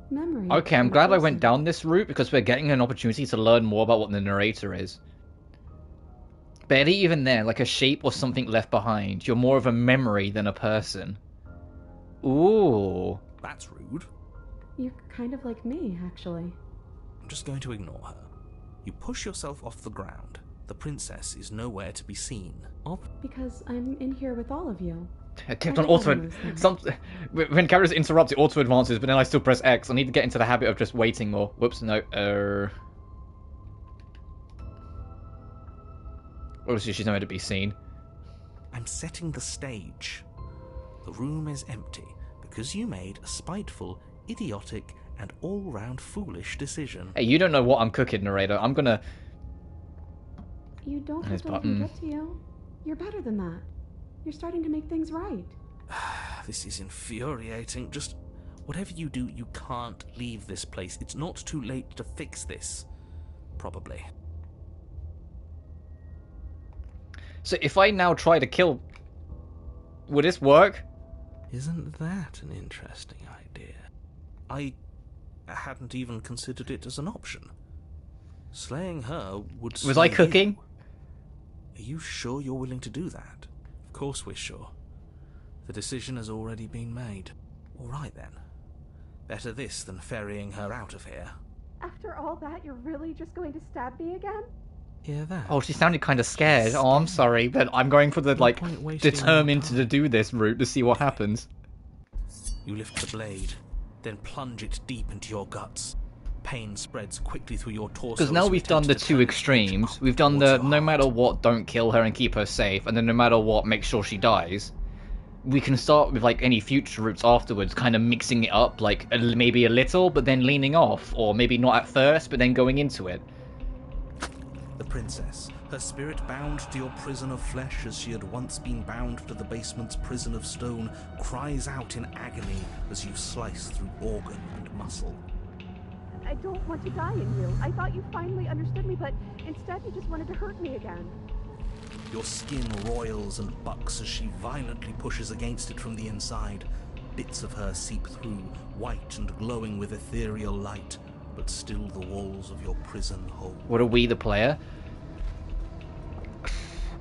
Memory. Okay, I'm of a glad I person. went down this route because we're getting an opportunity to learn more about what the narrator is. Barely even there, like a shape or something left behind. You're more of a memory than a person. Ooh. That's rude. You're kind of like me, actually. I'm just going to ignore her. You push yourself off the ground. The princess is nowhere to be seen. Because I'm in here with all of you. I kept on auto... When characters interrupt, it auto advances, but then I still press X. I need to get into the habit of just waiting more. Whoops, no. Obviously, she's nowhere to be seen. I'm setting the stage. The room is empty because you made a spiteful, idiotic, and all-round foolish decision. Hey, you don't know what I'm cooking, narrator. I'm gonna... You don't have His to let me button. get to you. You're better than that. You're starting to make things right. This is infuriating. Just whatever you do, you can't leave this place. It's not too late to fix this. Probably. So if I now try to kill... Would this work? Isn't that an interesting idea? I hadn't even considered it as an option. Slaying her would Was I slay cooking? you. Are you sure you're willing to do that? Of course we're sure. The decision has already been made. All right then. Better this than ferrying her out of here. After all that, you're really just going to stab me again? Hear that? Oh, she sounded kind of scared. Oh, I'm sorry, but I'm going for the, No like, point wasting determined more to do this route to see what happens. You lift the blade, then plunge it deep into your guts. Pain spreads quickly through your torso. Because now as you we've done the attempt to two turn it extremes. up We've done towards the your no heart. matter what, don't kill her and keep her safe, and then no matter what, make sure she dies. we can start with like any future routes afterwards, kind of mixing it up, like maybe a little, but then leaning off, or maybe not at first, but then going into it. The princess, her spirit bound to your prison of flesh as she had once been bound to the basement's prison of stone, cries out in agony as you slice through organ and muscle. I don't want to die in you. I thought you finally understood me, but instead you just wanted to hurt me again. Your skin roils and bucks as she violently pushes against it from the inside. Bits of her seep through, white and glowing with ethereal light, but still the walls of your prison hold. What are we, the player?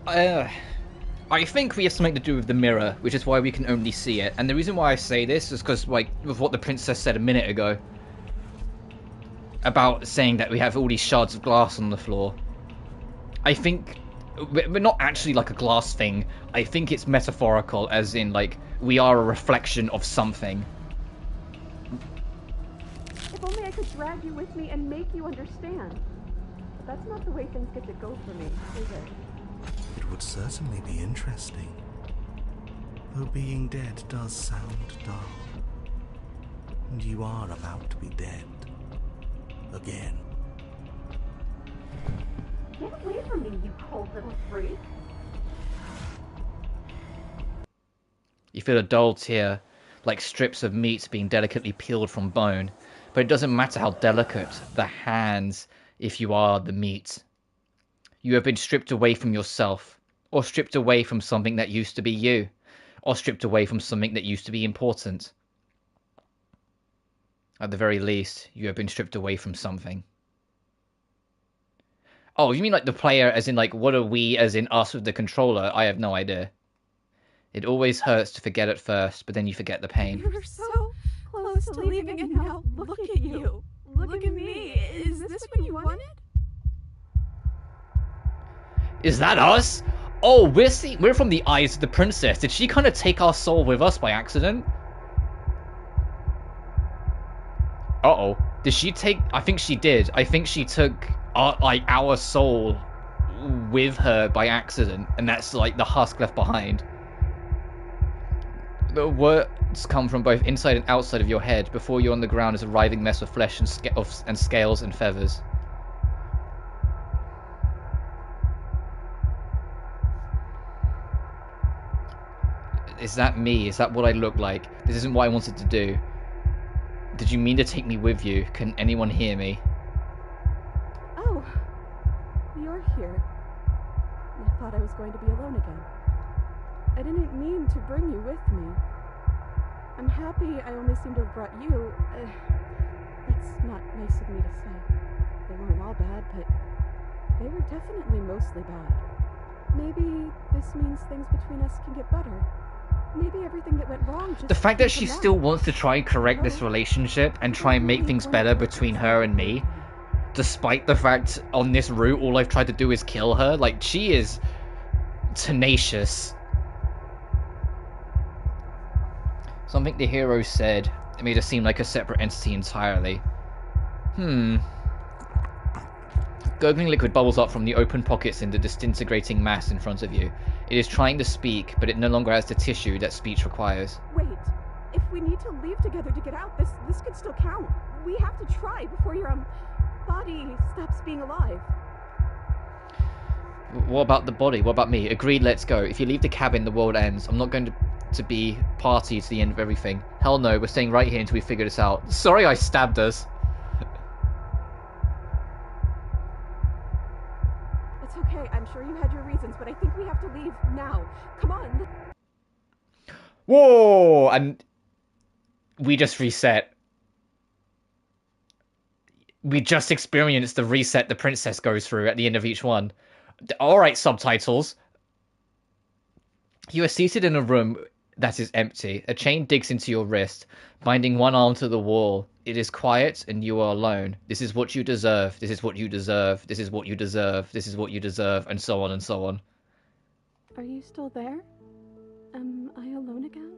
I think we have something to do with the mirror, which is why we can only see it. And the reason why I say this is because, like, with what the princess said a minute ago, about saying that we have all these shards of glass on the floor. I think we're not actually like a glass thing. I think it's metaphorical, as in, like, we are a reflection of something. If only I could drag you with me and make you understand. That's not the way things get to go for me, is it? It would certainly be interesting. Though being dead does sound dull. And you are about to be dead. Again. Get away from me, you cold little freak. You feel a dull tear, like strips of meat being delicately peeled from bone. But it doesn't matter how delicate the hands if you are the meat. You have been stripped away from yourself, or stripped away from something that used to be you, or stripped away from something that used to be important. At the very least, you have been stripped away from something. Oh, you mean like the player, as in like, what are we, as in us with the controller? I have no idea. It always hurts to forget at first, but then you forget the pain. You were so close to leaving, and now look at you. Look at me. Is this what you wanted? Is that us? Oh, we're from the eyes of the princess. Did she kind of take our soul with us by accident? Uh-oh. Did she take... I think she did. I think she took our soul with her by accident. And that's like the husk left behind. The words come from both inside and outside of your head. Before you on the ground is a writhing mess of flesh and scales and feathers. Is that me? Is that what I look like? This isn't what I wanted to do. Did you mean to take me with you? Can anyone hear me? Oh, you're here. I thought I was going to be alone again. I didn't mean to bring you with me. I'm happy I only seem to have brought you. That's not nice of me to say. They weren't all bad, but they were definitely mostly bad. Maybe this means things between us can get better. Maybe everything that went wrong just... The fact that she still wants to try and correct this relationship and try and make things better between her and me, despite the fact on this route all I've tried to do is kill her, like, she is tenacious. Something the hero said, it made her seem like a separate entity entirely. Gurgling liquid bubbles up from the open pockets in the disintegrating mass in front of you. It is trying to speak, but it no longer has the tissue that speech requires. Wait, if we need to leave together to get out, this could still count. We have to try before your body stops being alive. What about the body? What about me? Agreed, let's go. If you leave the cabin, the world ends. I'm not going to be party to the end of everything. Hell no, we're staying right here until we figure this out. Sorry I stabbed us. It's okay, I'm sure you had your reasons, but I think we have to leave now. Come on. Whoa! And we just reset. We just experienced the reset the princess goes through at the end of each one. Alright, subtitles. You are seated in a room that is empty. A chain digs into your wrist, binding one arm to the wall. It is quiet, and you are alone. This is what you deserve. This is what you deserve. This is what you deserve. This is what you deserve, and so on and so on. Are you still there? Am I alone again?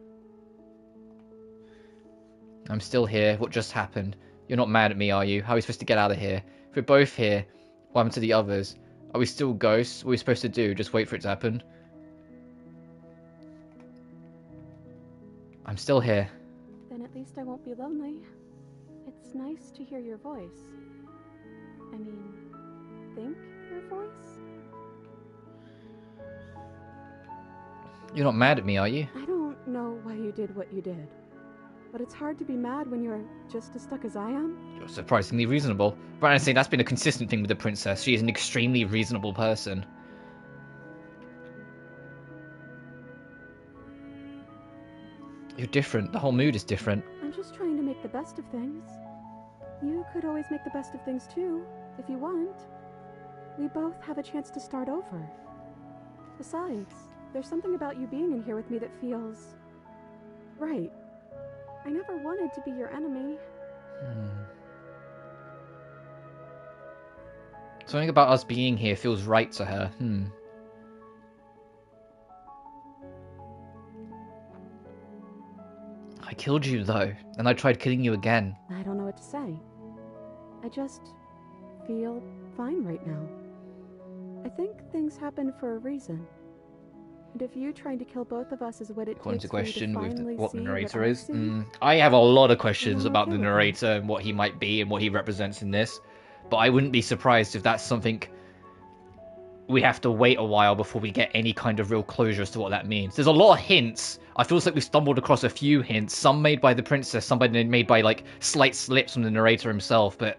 I'm still here. What just happened? You're not mad at me, are you? How are we supposed to get out of here? If we're both here, what happened to the others? Are we still ghosts? What are we supposed to do? Just wait for it to happen? I'm still here. Then at least I won't be lonely. It's nice to hear your voice. I mean, think your voice? You're not mad at me, are you? I don't know why you did what you did. But it's hard to be mad when you're just as stuck as I am. You're surprisingly reasonable. But honestly, that's been a consistent thing with the princess. She is an extremely reasonable person. You're different. The whole mood is different. I'm just trying to make the best of things. You could always make the best of things too, if you want. We both have a chance to start over. Besides, there's something about you being in here with me that feels... right. I never wanted to be your enemy. Something about us being here feels right to her. I killed you, though, and I tried killing you again. I don't know what to say. I just feel fine right now. I think things happen for a reason. And if you trying to kill both of us is what it According takes to for me to question with finally what the see narrator what I is. see, I have a lot of questions I'm about okay the with that. narrator and what he might be and what he represents in this. But I wouldn't be surprised if that's something we have to wait a while before we get any kind of real closure as to what that means. There's a lot of hints. I feel like we've stumbled across a few hints, some made by the princess, some made by like slight slips from the narrator himself, but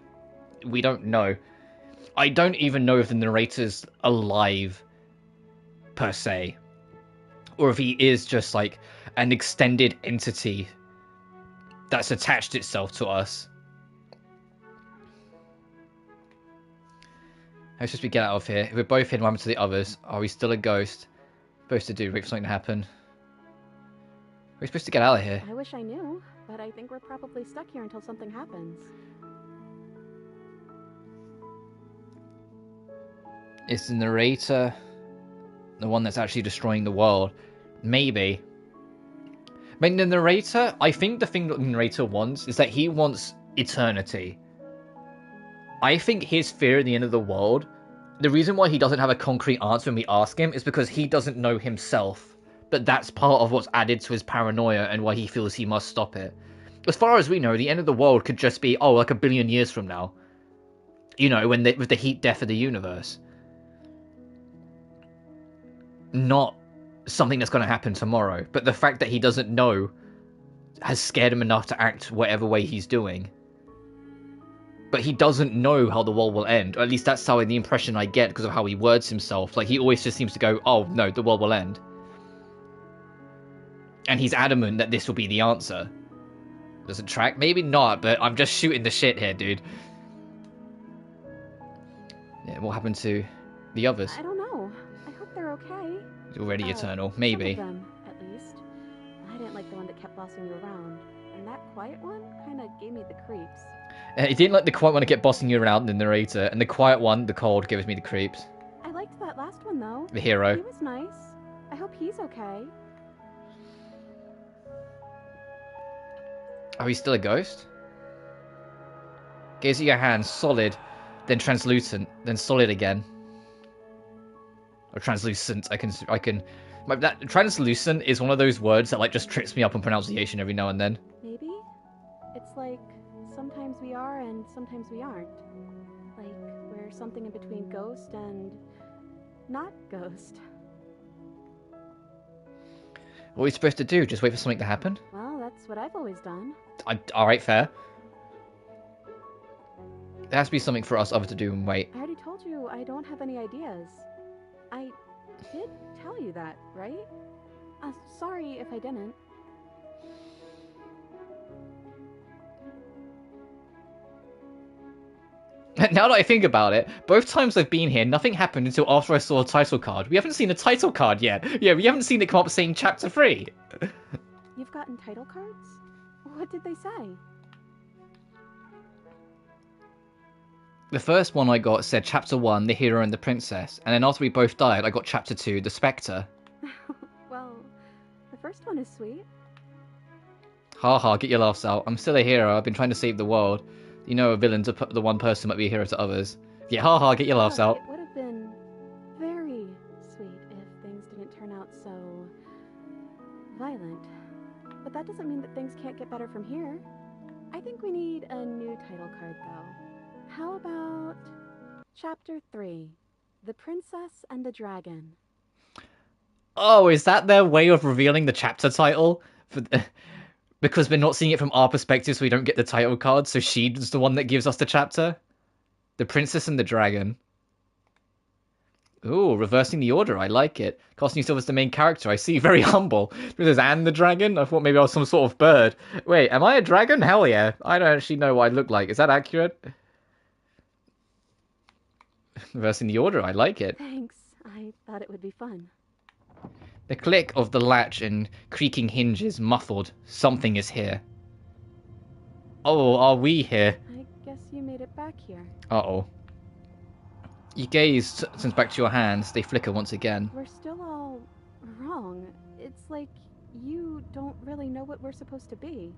we don't know. I don't even know if the narrator's alive, per se. Or if he is just like an extended entity that's attached itself to us. Let's just get out of here. If we're both here, what happens to the others? Are we still a ghost? Supposed to do? Wait for something to happen. We're supposed to get out of here. I wish I knew, but I think we're probably stuck here until something happens. Is the narrator the one that's actually destroying the world? Maybe. I mean, the narrator, I think the thing that the narrator wants is that he wants eternity. I think his fear at the end of the world, the reason why he doesn't have a concrete answer when we ask him is because he doesn't know himself. But that's part of what's added to his paranoia and why he feels he must stop it. As far as we know, the end of the world could just be, like 1 billion years from now. You know, with the heat death of the universe. Not something that's going to happen tomorrow. But the fact that he doesn't know has scared him enough to act whatever way he's doing. But he doesn't know how the world will end. Or at least that's how the impression I get because of how he words himself. Like, he always just seems to go, oh, no, the world will end. And he's adamant that this will be the answer. Does it track? Maybe not, but I'm just shooting the shit here, dude. Yeah, what happened to the others? I don't know. I hope they're okay. It's already eternal. Maybe. Some of them, at least. I didn't like the one that kept bossing you around. And that quiet one kind of gave me the creeps. He didn't like the quiet one to get bossing you around, the narrator. And the quiet one, the cold, gives me the creeps. I liked that last one, though. The hero. He was nice. I hope he's okay. Are we still a ghost? Gaze at your hand, solid, then translucent, then solid again. Or translucent. I can. That translucent is one of those words that like just trips me up on pronunciation every now and then. Maybe? It's like sometimes we are and sometimes we aren't. Like we're something in between ghost and not ghost. What are we supposed to do? Just wait for something to happen? Well, that's what I've always done. Alright, fair. There has to be something for us other to do and wait. I already told you I don't have any ideas. I did tell you that, right? Sorry if I didn't. Now that I think about it, both times I've been here, nothing happened until after I saw a title card. We haven't seen a title card yet. Yeah, we haven't seen it come up saying Chapter 3. You've gotten title cards? What did they say? The first one I got said Chapter 1, the hero and the princess. And then after we both died, I got Chapter 2, the spectre. Well, the first one is sweet. Haha, get your laughs out. I'm still a hero. I've been trying to save the world. You know, a villain to the one person might be a hero to others. Yeah, haha, get your laughs out. It would have been very sweet if things didn't turn out so violent. But that doesn't get better from here. I think we need a new title card, though. How about Chapter 3, The Princess and the Dragon? Oh, is that their way of revealing the chapter title? Because we're not seeing it from our perspective, so we don't get the title card, so she's the one that gives us the chapter? The Princess and the Dragon. Ooh, reversing the order, I like it. Casting yourself as the main character, I see. Very humble. Princess and the Dragon? I thought maybe I was some sort of bird. Wait, am I a dragon? Hell yeah. I don't actually know what I look like. Is that accurate? Reversing the order, I like it. Thanks. I thought it would be fun. The click of the latch and creaking hinges muffled. Something is here. Oh, are we here? I guess you made it back here. Uh-oh. You gaze turns back to your hands. They flicker once again. We're still all wrong. It's like you don't really know what we're supposed to be.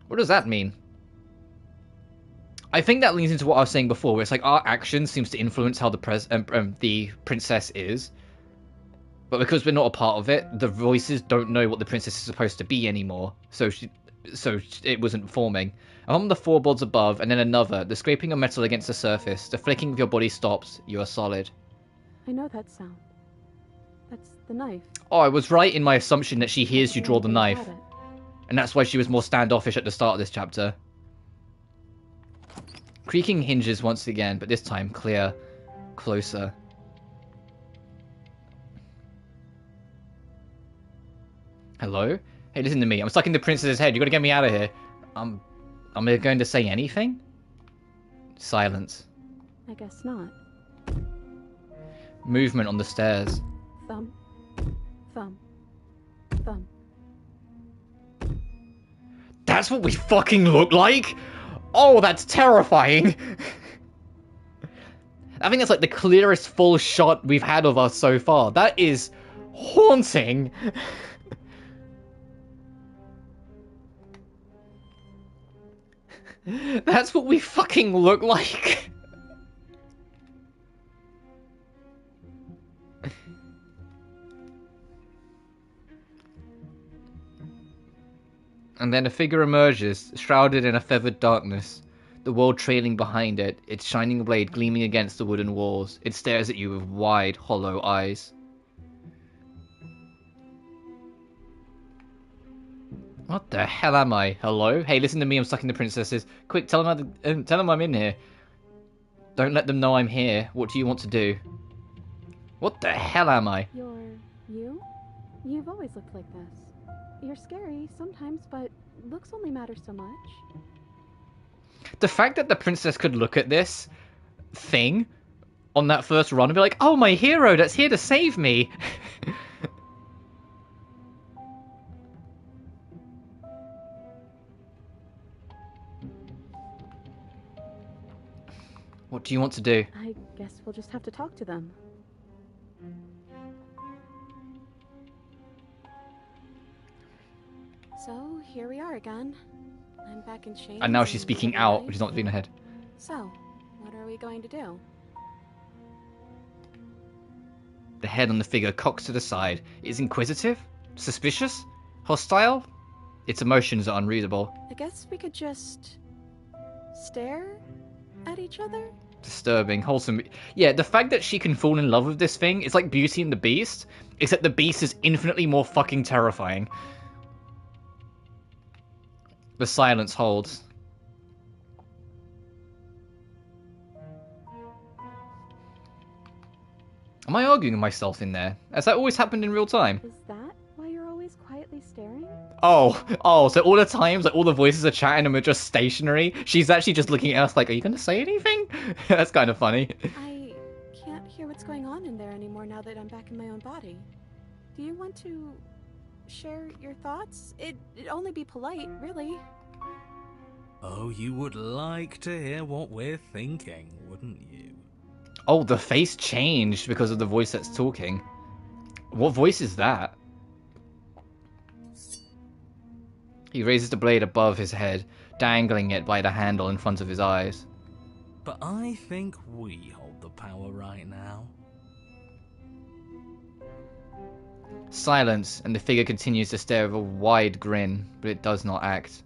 What does that mean? I think that leans into what I was saying before, where it's like our action seems to influence how the princess is. But because we're not a part of it, the voices don't know what the princess is supposed to be anymore. So it wasn't forming. Among the floorboards above, and then another, the scraping of metal against the surface, the flicking of your body stops. You are solid. I know that sound. That's the knife. Oh, I was right in my assumption that she hears you draw the knife. And that's why she was more standoffish at the start of this chapter. Creaking hinges once again, but this time clear. Closer. Hello? Hey, listen to me. I'm stuck in the princess's head. You gotta get me out of here. Am I going to say anything? Silence. I guess not. Movement on the stairs. Thump. Thump. Thump. That's what we fucking look like? Oh, that's terrifying. I think that's like the clearest full shot we've had of us so far. That is haunting. That's what we fucking look like. And then a figure emerges, shrouded in a feathered darkness, the world trailing behind it, its shining blade gleaming against the wooden walls. It stares at you with wide, hollow eyes. What the hell am I? Hello? Hey, listen to me, I'm stuck in the princesses. Quick, tell them I'm in here. Don't let them know I'm here. What do you want to do? What the hell am I? You're you? You've always looked like this. You're scary sometimes, but looks only matter so much. The fact that the princess could look at this thing on that first run and be like, oh, my hero that's here to save me. What do you want to do? I guess we'll just have to talk to them. So, here we are again. I'm back in chains. And now she's speaking out, which is not being ahead. So, what are we going to do? The head on the figure cocks to the side. It is inquisitive? Suspicious? Hostile? Its emotions are unreadable. I guess we could just stare at each other? Disturbing, wholesome. Yeah, the fact that she can fall in love with this thing, it's like Beauty and the Beast, except the Beast is infinitely more fucking terrifying. The silence holds. Am I arguing with myself in there? Has that always happened in real time? Is that why you're always quietly staring? Oh, so all the times, like, all the voices are chatting and we're just stationary? She's actually just looking at us like, are you going to say anything? That's kind of funny. I can't hear what's going on in there anymore now that I'm back in my own body. Do you want to share your thoughts? It'd only be polite, really. Oh, you would like to hear what we're thinking, wouldn't you? Oh, the face changed because of the voice that's talking. What voice is that? He raises the blade above his head, dangling it by the handle in front of his eyes. But I think we hold the power right now. Silence, and the figure continues to stare with a wide grin, but it does not act.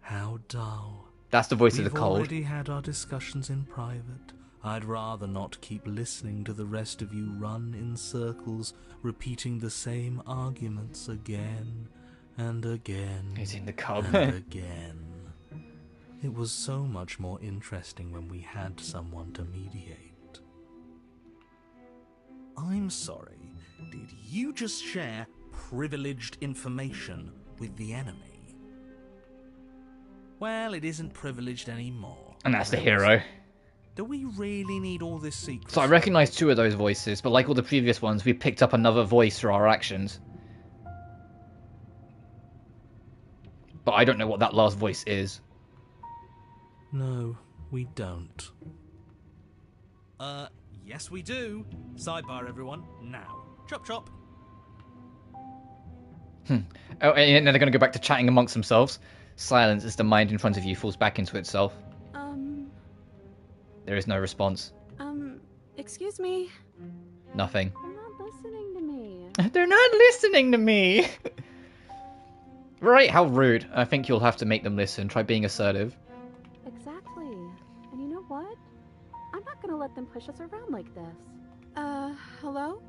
How dull. That's the voice of the We've cold. already had our discussions in private. I'd rather not keep listening to the rest of you run in circles, repeating the same arguments again and again. He's in the cub. And again. It was so much more interesting when we had someone to mediate. I'm sorry, did you just share privileged information with the enemy? Well, it isn't privileged anymore. And that's the hero. Do we really need all this secrecy? So I recognize 2 of those voices, but like all the previous ones, we picked up another voice through our actions. But I don't know what that last voice is. No, we don't. Yes we do. Sidebar, everyone. Now. Chop chop. Oh, and then they're going to go back to chatting amongst themselves. Silence as the mind in front of you falls back into itself. There is no response. Excuse me. Nothing. They're not listening to me. They're not listening to me! Right, how rude. I think you'll have to make them listen. Try being assertive. Exactly. And you know what? I'm not gonna let them push us around like this. Hello?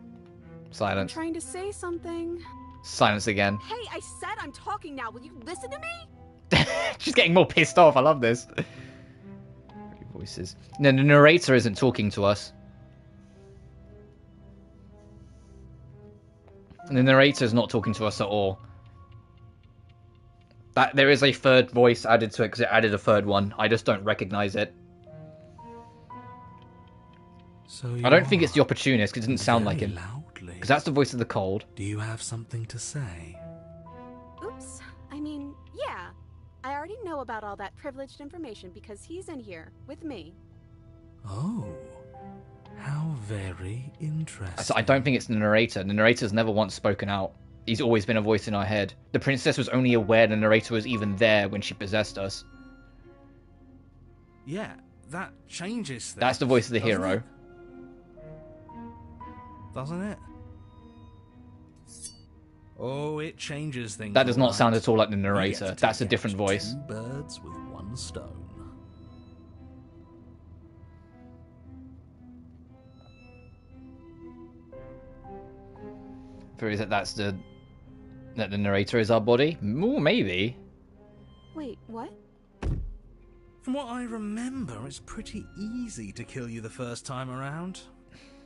I'm Silence. trying to say something. Silence again. Hey, I said I'm talking now. Will you listen to me? She's getting more pissed off. I love this. Voices. No, the narrator isn't talking to us. And the narrator's not talking to us at all. There is a third voice added to it because it added a third one. I just don't recognize it. So I don't think it's the opportunist because it didn't sound like him. Loudly. Because that's the voice of the cold. Do you have something to say? Oops. I mean, yeah. I already know about all that privileged information because he's in here with me. Oh, how very interesting. So I don't think it's the narrator. The narrator's never once spoken out. He's always been a voice in our head. The princess was only aware the narrator was even there when she possessed us. Yeah, that changes things. That's the voice of the doesn't hero. it? Doesn't it? Oh, it changes things. That does not alright. sound at all like the You get narrator. to That's a take different out voice. 2 birds with 1 stone. Or is it that the narrator is our body? Ooh, maybe. Wait, what? From what I remember, it's pretty easy to kill you the first time around.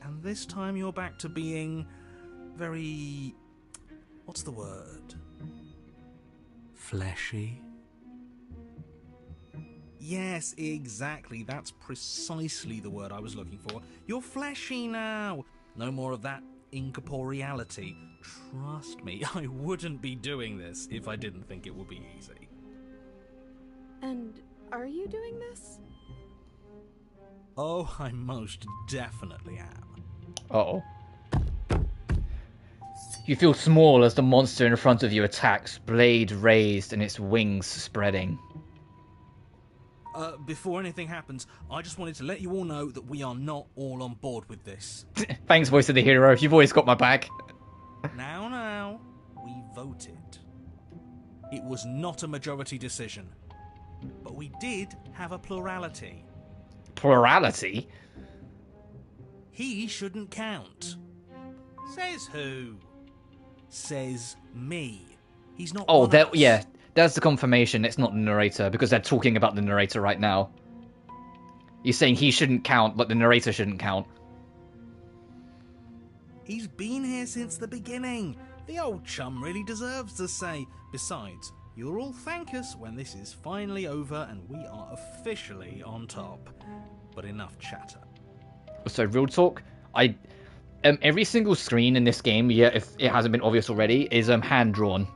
And this time you're back to being very... what's the word? Fleshy? Yes, exactly. That's precisely the word I was looking for. You're fleshy now. No more of that incorporeality. Trust me, I wouldn't be doing this if I didn't think it would be easy. And are you doing this? Oh, I most definitely am. Uh-oh. You feel small as the monster in front of you attacks, blade raised and its wings spreading. Before anything happens, I just wanted to let you all know that we are not all on board with this. Thanks, voice of the hero. You've always got my back. Now, we voted. It was not a majority decision. But we did have a plurality. Plurality? He shouldn't count. Says who? Says me. He's not Oh, one of us. yeah. That's the confirmation. It's not the narrator, because they're talking about the narrator right now. You're saying he shouldn't count, but the narrator shouldn't count. He's been here since the beginning. The old chum really deserves a say. Besides, you'll all thank us when this is finally over and we are officially on top. But enough chatter. So, real talk, every single screen in this game, yeah, if it hasn't been obvious already, is hand-drawn.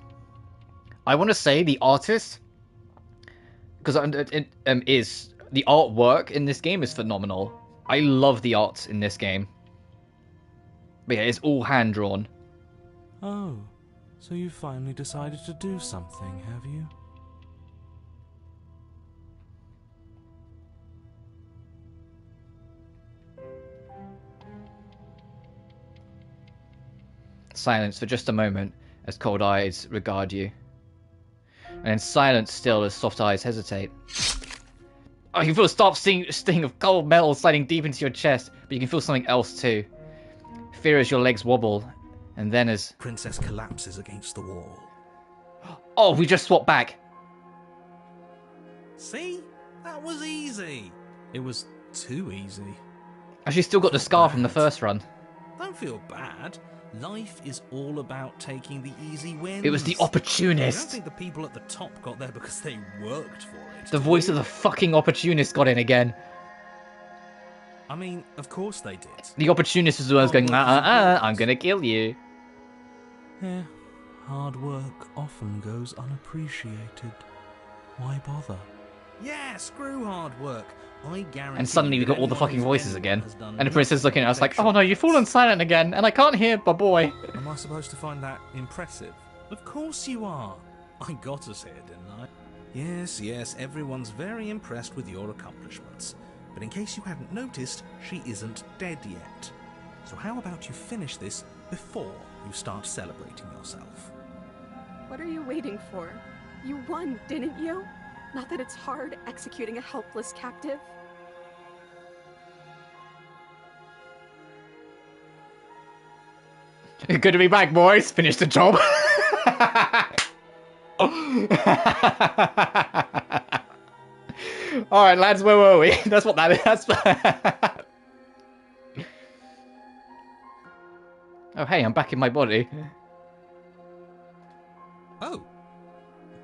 I want to say the artist, because the artwork in this game is phenomenal. I love the art in this game. But yeah, it's all hand-drawn. Oh, so you finally decided to do something, have you? silence for just a moment as cold eyes regard you. And then silence still as soft eyes hesitate. Oh, you can feel a sharp sting of cold metal sliding deep into your chest, but you can feel something else too. Fear as your legs wobble, and then as... Princess collapses against the wall. Oh, we just swapped back. See? That was easy. It was too easy. And she's still got the scar from the first run. Don't feel bad. Life is all about taking the easy wins. It was the I opportunist. don't think the people at the top got there because they worked for it. The voice of the fucking opportunist got in again. I mean, of course they did. The opportunist was the one who's going, I'm gonna kill you. Yeah, hard work often goes unappreciated. Why bother? Yeah, screw hard work. I guarantee. And suddenly we got all the anyone fucking who's voices ever again. has done And the princess is looking at us like, nothing oh no, you've fallen silent again, and I can't hear my boy. Am I supposed to find that impressive? Of course you are. I got us here, didn't I? Yes, everyone's very impressed with your accomplishments. But in case you hadn't noticed, she isn't dead yet. So how about you finish this before you start celebrating yourself? What are you waiting for? You won, didn't you? Not that it's hard executing a helpless captive. Good to be back, boys. Finish the job. Alright, lads, where were we? That's what that is. Oh, hey, I'm back in my body. Oh,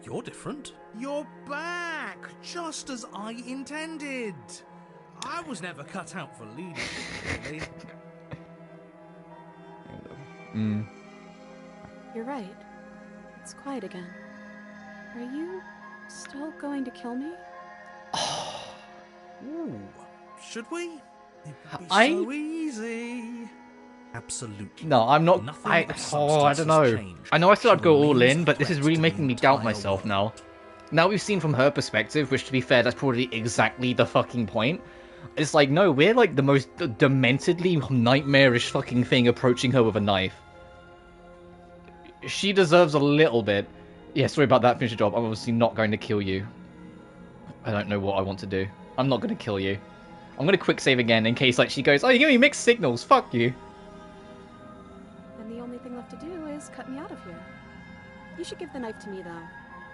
you're different. You're back, just as I intended. I was never cut out for leadership, really. You're right. It's quiet again. Are you still going to kill me? Ooh, should we? It would be so easy. Absolutely. No, I'm not. Nothing I of don't substance know. has changed. I know I said I'd go all Remains in, but this is threat really to making the me doubt entire myself now. world. Now we've seen from her perspective, which to be fair, that's probably exactly the fucking point. It's like, no, we're like the most dementedly nightmarish fucking thing approaching her with a knife. She deserves a little bit. Yeah, sorry about that, finish the job. I'm obviously not going to kill you. I don't know what I want to do. I'm not going to kill you. I'm going to quick save again in case like she goes, oh, you're giving me mixed signals, fuck you. Then the only thing left to do is cut me out of here. You should give the knife to me, though.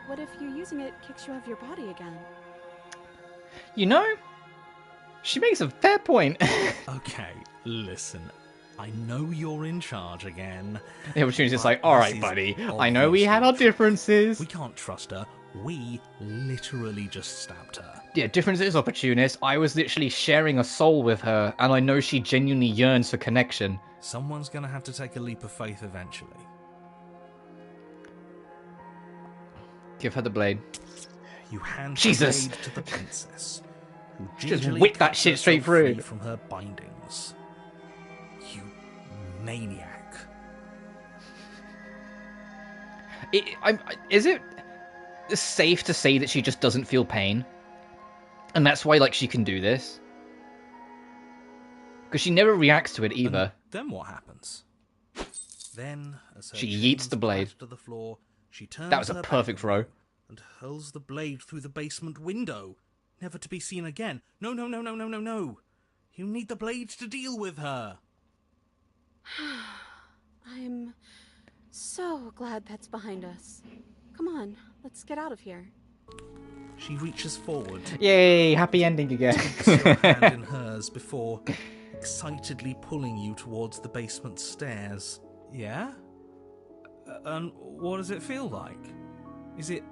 What if you using it kicks you out of your body again? You know, she makes a fair point. Okay, listen. I know you're in charge again. The opportunity's just but like, alright, this is buddy, I know we had our obviously differences. We can't trust her. We literally just stabbed her. Yeah, difference is opportunist. I was literally sharing a soul with her, and I know she genuinely yearns for connection. Someone's gonna have to take a leap of faith eventually. Give her the blade. You hand Jesus. the blade to the princess, who Just gingerly whip that cuts shit straight herself free through. from her bindings. You maniac. Is it safe to say that she just doesn't feel pain? And that's why, like, she can do this? Because she never reacts to it either. And then what happens? Then, as her She yeets chains the blade. clash to the floor, she turns That was a her perfect back throw. and hurls the blade through the basement window, never to be seen again. No, no, no, no, no, no, no. You need the blade to deal with her. I'm so glad that's behind us. Come on, let's get out of here. She reaches forward, Yay, happy ending again. takes your hand in hers before excitedly pulling you towards the basement stairs. Yeah? And what does it feel like? Is it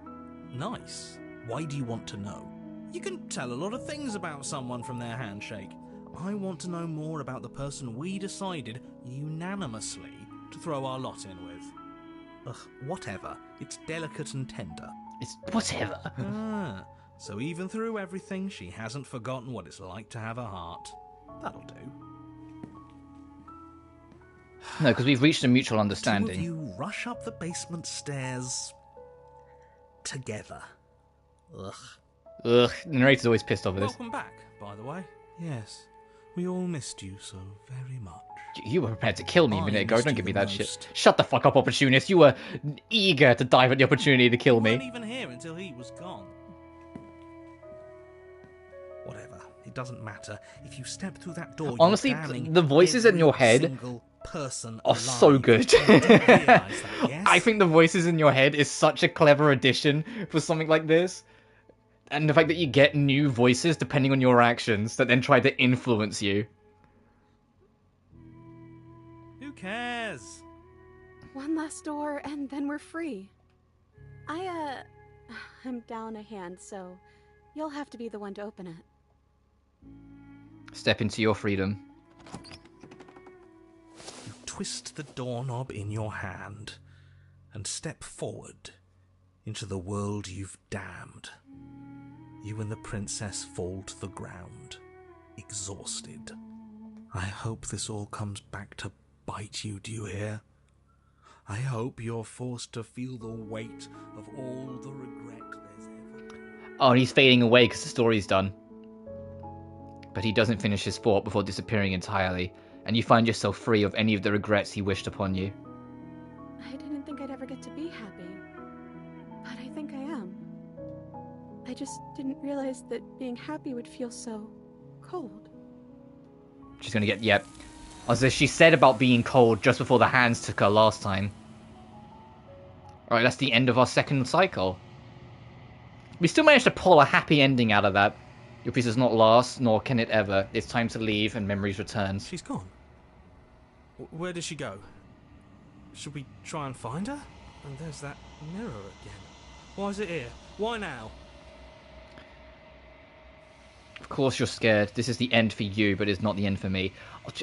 nice? Why do you want to know? You can tell a lot of things about someone from their handshake. I want to know more about the person we decided unanimously to throw our lot in with. Ugh, whatever. It's delicate and tender. It's whatever. Ah, so even through everything, she hasn't forgotten what it's like to have a heart. That'll do. No, because we've reached a mutual Two understanding. of you rush up the basement stairs together. Ugh. Ugh, the narrator's always pissed off at this. Welcome back, by the way. Yes. We all missed you so very much. You were prepared to kill me a minute ago. missed Don't you give me the that shit. most. Shut the fuck up, opportunist. You were eager to dive at the opportunity to kill You weren't me. even here until he was gone. Whatever. It doesn't matter. If you step through that door, Honestly, you're damning the voices in every your head single person are alive. so good. You don't realise that, yes? I think the voices in your head is such a clever addition for something like this. And the fact that you get new voices depending on your actions that then try to influence you. Who cares? One last door, and then we're free. I'm down a hand, so you'll have to be the one to open it. Step into your freedom. You twist the doorknob in your hand and step forward into the world you've damned. You and the princess fall to the ground, exhausted. I hope this all comes back to bite you, do you hear? I hope you're forced to feel the weight of all the regret there's ever... Oh, and he's fading away because the story's done. But he doesn't finish his thought before disappearing entirely, and you find yourself free of any of the regrets he wished upon you. I didn't think I'd ever get to be happy, but I think I am. I just didn't realize that being happy would feel so cold. She's gonna get, yep. As she said about being cold just before the hands took her last time. Alright, that's the end of our second cycle. We still managed to pull a happy ending out of that. Your peace does not last, nor can it ever. It's time to leave, and memories return. She's gone. Where did she go? Should we try and find her? And there's that mirror again. Why is it here? Why now? Of course you're scared. This is the end for you, but it's not the end for me.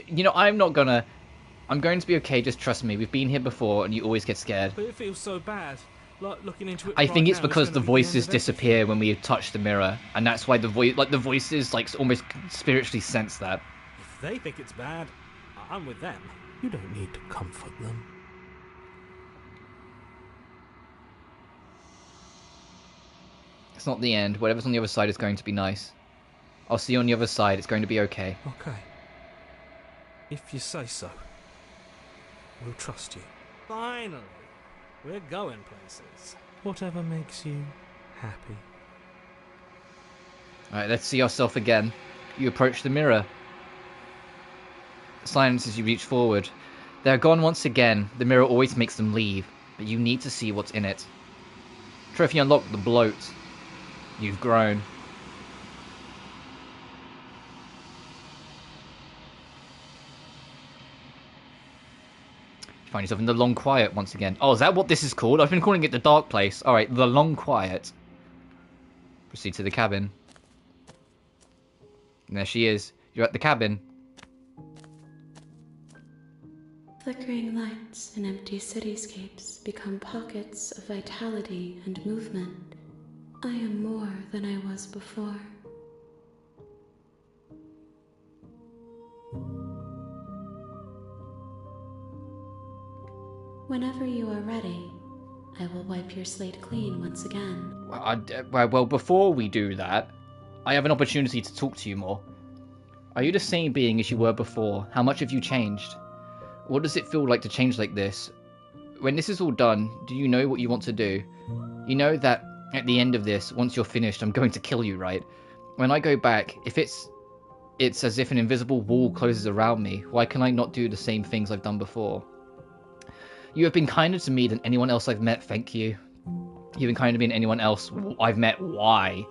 You know, I'm going to be okay, just trust me. We've been here before, and you always get scared. But it feels so bad. Like looking into it I think right it's now, because gonna the be voices end of disappear when we touch the mirror, and that's why the voices almost spiritually sense that. If they think it's bad, I'm with them. You don't need to comfort them. It's not the end. Whatever's on the other side is going to be nice. I'll see you on the other side. It's going to be okay. Okay. If you say so. We'll trust you. Finally. We're going places. Whatever makes you happy. Alright, let's see ourselves again. You approach the mirror. Silence as you reach forward. They're gone once again. The mirror always makes them leave, but you need to see what's in it. Trophy unlocked, the bloat. You've grown. You find yourself in the long quiet once again. Oh, is that what this is called? I've been calling it the dark place. Alright, the long quiet. Proceed to the cabin. And there she is. You're at the cabin. Flickering lights and empty cityscapes become pockets of vitality and movement. I am more than I was before. Whenever you are ready, I will wipe your slate clean once again. Well, before we do that, I have an opportunity to talk to you more. Are you the same being as you were before? How much have you changed? What does it feel like to change like this? When this is all done, do you know what you want to do? You know that at the end of this, once you're finished, I'm going to kill you, right? When I go back, if it's as if an invisible wall closes around me, why can I not do the same things I've done before? You have been kinder to me than anyone else I've met, thank you. You've been kinder to me than anyone else I've met, why?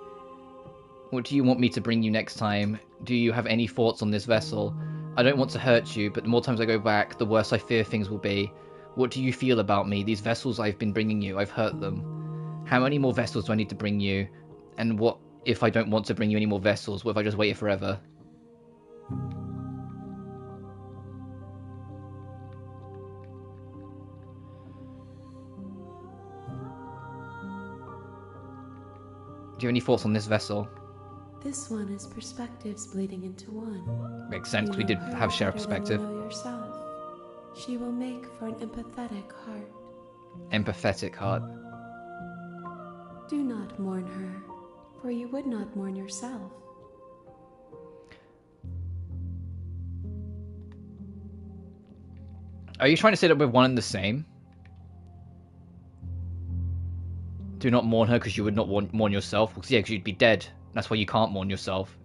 What do you want me to bring you next time? Do you have any thoughts on this vessel? I don't want to hurt you, but the more times I go back, the worse I fear things will be. What do you feel about me? These vessels I've been bringing you, I've hurt them. How many more vessels do I need to bring you? And what if I don't want to bring you any more vessels? What if I just wait forever? Do you have any thoughts on this vessel? This one is perspectives bleeding into one. Makes sense, You we did know her have share better than perspective. you know yourself. She will make for an empathetic heart. Empathetic heart. Do not mourn her, for you would not mourn yourself. Are you trying to say that we're one and the same? Do not mourn her because you would not mourn yourself. Because, yeah, because you'd be dead. That's why you can't mourn yourself.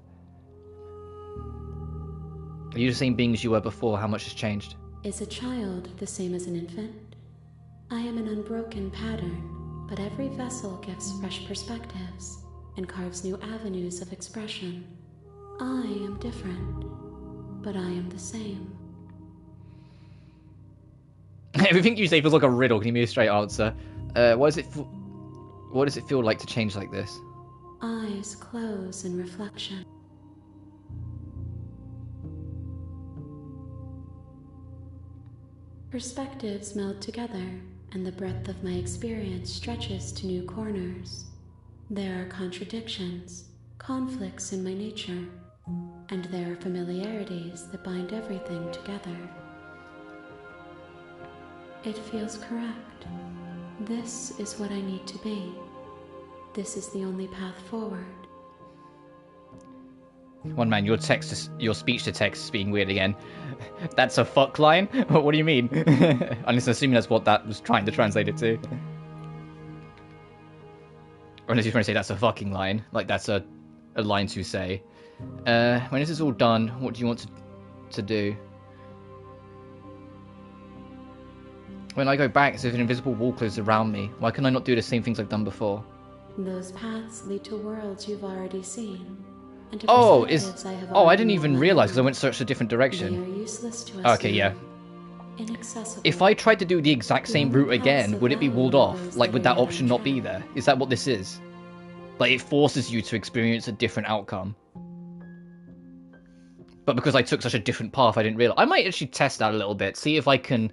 Are you the same being as you were before? How much has changed? Is a child the same as an infant? I am an unbroken pattern, but every vessel gives fresh perspectives and carves new avenues of expression. I am different, but I am the same. Everything you say feels like a riddle. Can you give me a straight answer? What does it feel like to change like this? Eyes close in reflection. Perspectives meld together, and the breadth of my experience stretches to new corners. There are contradictions, conflicts in my nature, and there are familiarities that bind everything together. It feels correct. This is what I need to be. This is the only path forward. One man, your speech to text is being weird again. That's a fuck line? What do you mean? I'm just assuming that's what that was trying to translate it to. Or unless you're trying to say that's a fucking line. Like that's a line to say. When this is all done, what do you want to do? When I go back, it's as if an invisible wall closes around me. Why can I not do the same things I've done before? Those paths lead to worlds you've already seen. And to perspectives I have I didn't already even known. realize because I went such a different They direction. are useless to us Okay, now. yeah. Inaccessible. If I tried to do the exact same route again, would it be walled off? Like, would that option not be there? Is that what this is? Like, it forces you to experience a different outcome. But because I took such a different path, I didn't realize. I might actually test that a little bit, see if I can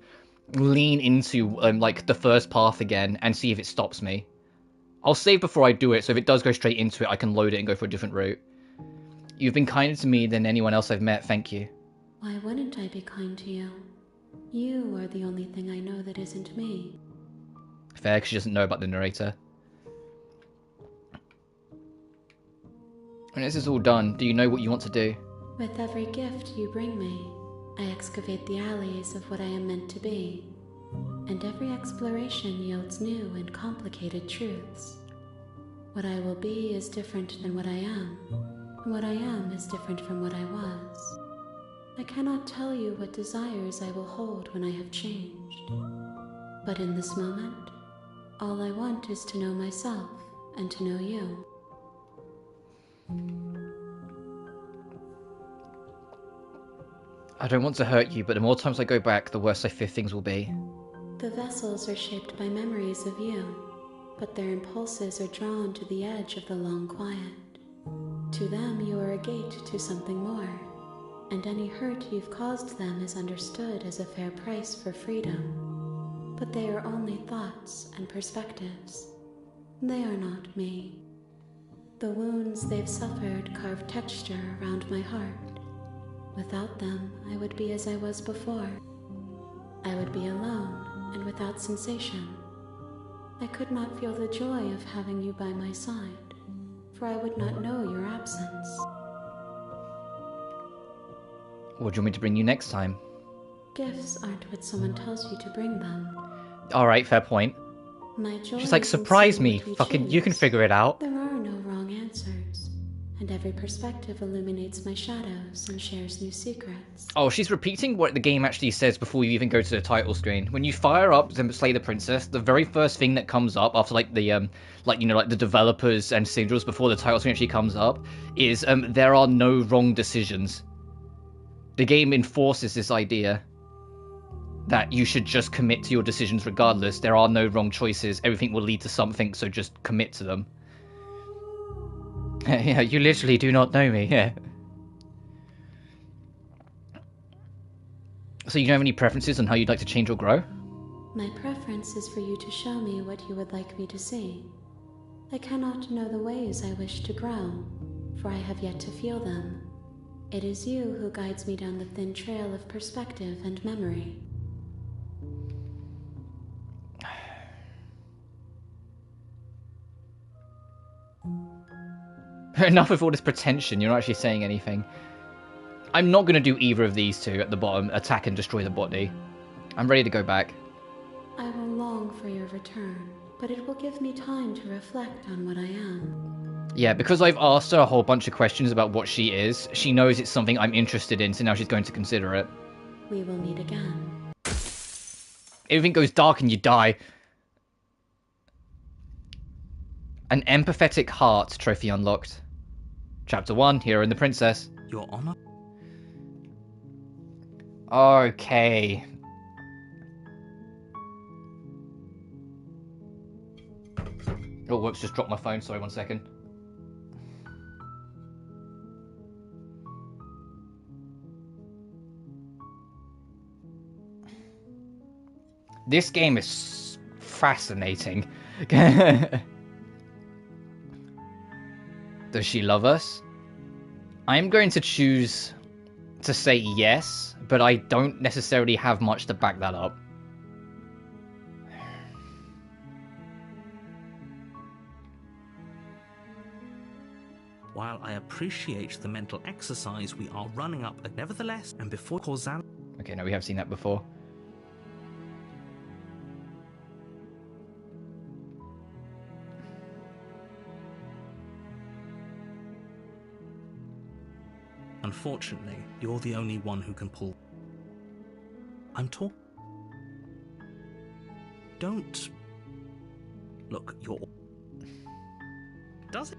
lean into, like, the first path again, and see if it stops me. I'll save before I do it, so if it does go straight into it, I can load it and go for a different route. You've been kinder to me than anyone else I've met, thank you. Why wouldn't I be kind to you? You are the only thing I know that isn't me. Fair, because she doesn't know about the narrator. When this is all done, do you know what you want to do? With every gift you bring me, I excavate the alleys of what I am meant to be, and every exploration yields new and complicated truths. What I will be is different than what I am, and what I am is different from what I was. I cannot tell you what desires I will hold when I have changed, but in this moment, all I want is to know myself and to know you. I don't want to hurt you, but the more times I go back, the worse I fear things will be. The vessels are shaped by memories of you, but their impulses are drawn to the edge of the long quiet. To them, you are a gate to something more, and any hurt you've caused them is understood as a fair price for freedom. But they are only thoughts and perspectives. They are not me. The wounds they've suffered carve texture around my heart. Without them, I would be as I was before. I would be alone and without sensation. I could not feel the joy of having you by my side, for I would not know your absence. What do you want me to bring you next time? Gifts aren't what someone tells you to bring them. Alright, fair point. My joy She's like, is in surprise seeing me, what we fucking, you can choose. figure it out. There are no wrong answers, and every perspective illuminates my shadows and shares new secrets. Oh, she's repeating what the game actually says before you even go to the title screen. When you fire up and slay the princess, the very first thing that comes up after like the the developers and sigils before the title screen actually comes up is there are no wrong decisions. The game enforces this idea that you should just commit to your decisions regardless. There are no wrong choices. Everything will lead to something, so just commit to them. Yeah, you literally do not know me, yeah. So you don't have any preferences on how you'd like to change or grow? My preference is for you to show me what you would like me to see. I cannot know the ways I wish to grow, for I have yet to feel them. It is you who guides me down the thin trail of perspective and memory. Enough with all this pretension, you're not actually saying anything. I'm not going to do either of these two at the bottom, attack and destroy the body. I'm ready to go back. I will long for your return, but it will give me time to reflect on what I am. Yeah, because I've asked her a whole bunch of questions about what she is, she knows it's something I'm interested in, so now she's going to consider it. We will meet again. Everything goes dark and you die. An empathetic heart trophy unlocked. Chapter 1, Hero and the Princess. Your Honor? Okay. Oh, whoops, just dropped my phone. Sorry, 1 second. This game is fascinating. Does she love us? I'm going to choose to say yes, but I don't necessarily have much to back that up. While I appreciate the mental exercise we are running up, nevertheless, and before causality... Okay, no, we have seen that before. Unfortunately, you're the only one who can pull... I'm talking... Don't... Look, you're... Does it?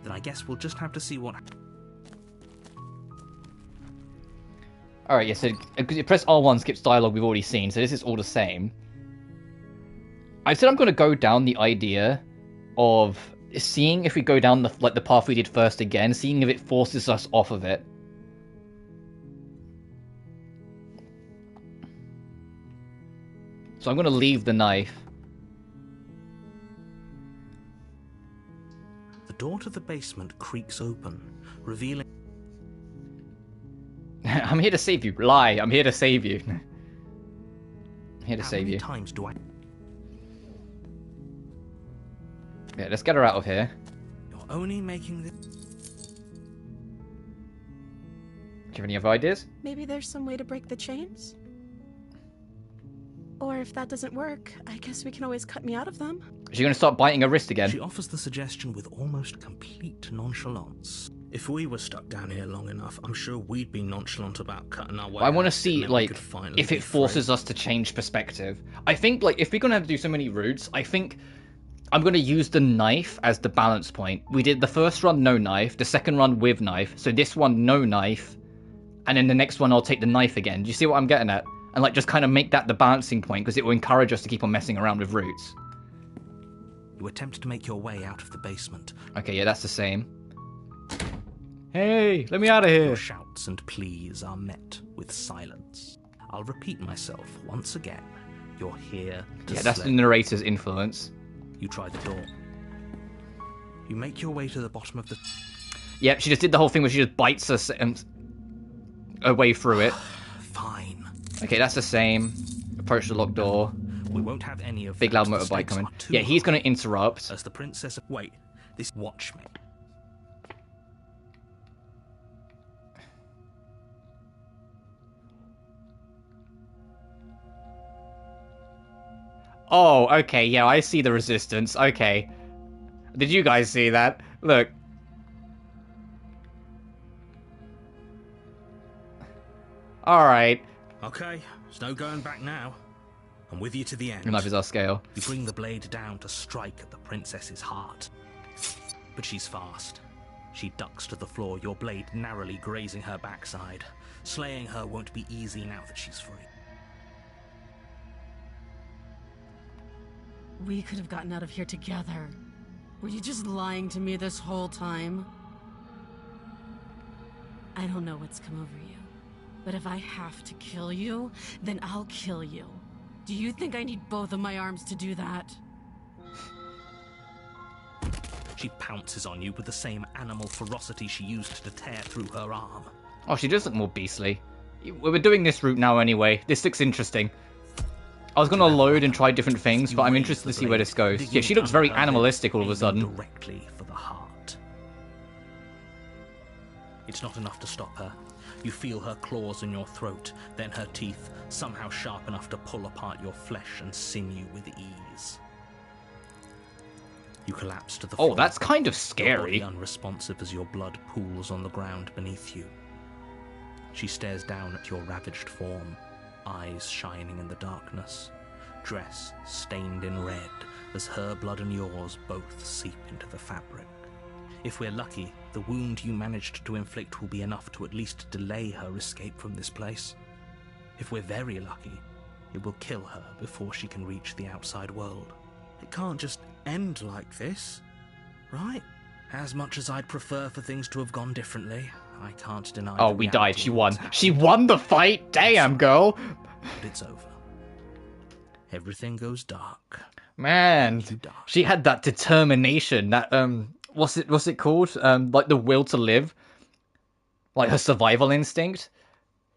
Then I guess we'll just have to see what... Alright, yeah, so because you press R1 skips dialogue we've already seen, so this is all the same. I said I'm going to go down the idea of seeing if we go down the path we did first again, seeing if it forces us off of it. So I'm going to leave the knife. The door to the basement creaks open, revealing... I'm here to save you. Lie, I'm here to save you. I'm here to save you. How many times do I... Yeah, let's get her out of here. You're only making this... Do you have any other ideas? Maybe there's some way to break the chains? Or if that doesn't work, I guess we can always cut me out of them. Is she going to start biting her wrist again? She offers the suggestion with almost complete nonchalance. If we were stuck down here long enough, I'm sure we'd be nonchalant about cutting our way. I want to out, see, like, if it forces us to change perspective. I think, like, if we're going to have to do so many routes, I think I'm going to use the knife as the balance point. We did the first run no knife, the second run with knife, so this one no knife, and then the next one I'll take the knife again. Do you see what I'm getting at? And, like, just kind of make that the balancing point, because it will encourage us to keep on messing around with routes. You attempt to make your way out of the basement. Okay, yeah, that's the same. Hey, let me out of here. Your shouts and pleas are met with silence. I'll repeat myself once again. You're here to Yeah, that's the slay. narrator's influence. You try the door. You make your way to the bottom of the... Yep, she just did the whole thing where she just bites us her way through it. Fine. Okay, that's the same. Approach the locked door. We won't have any of Big that. loud The motorbike stakes coming. are too Yeah, he's high. going to interrupt. As the princess... Wait. This... Watch me. Oh, okay, yeah, I see the resistance. Okay. Did you guys see that? Look. Alright. Okay. There's no going back now. I'm with you to the end. Your knife is our scale. You bring the blade down to strike at the princess's heart. But she's fast. She ducks to the floor, your blade narrowly grazing her backside. Slaying her won't be easy now that she's free. We could have gotten out of here together. Were you just lying to me this whole time? I don't know what's come over you, but if I have to kill you, then I'll kill you. Do you think I need both of my arms to do that? She pounces on you with the same animal ferocity she used to tear through her arm. Oh, she does look more beastly. We're doing this route now anyway. This looks interesting. I was going to load and try different things, but I'm interested to see where this goes. Yeah, she looks very animalistic all of a sudden. Directly for the heart. It's not enough to stop her. You feel her claws in your throat, then her teeth, somehow sharp enough to pull apart your flesh and sinew with ease. You collapse to the floor. Oh, that's kind of Your scary. body unresponsive as your blood pools on the ground beneath you. She stares down at your ravaged form, eyes shining in the darkness, dress stained in red as her blood and yours both seep into the fabric. If we're lucky, the wound you managed to inflict will be enough to at least delay her escape from this place. If we're very lucky, it will kill her before she can reach the outside world. It can't just end like this, right? As much as I'd prefer for things to have gone differently, I can't deny. Oh, we died. She won. She won the fight? Damn, girl. But it's over. Everything goes dark. Man, she had that determination, that, what's it called? Like the will to live? Like her survival instinct?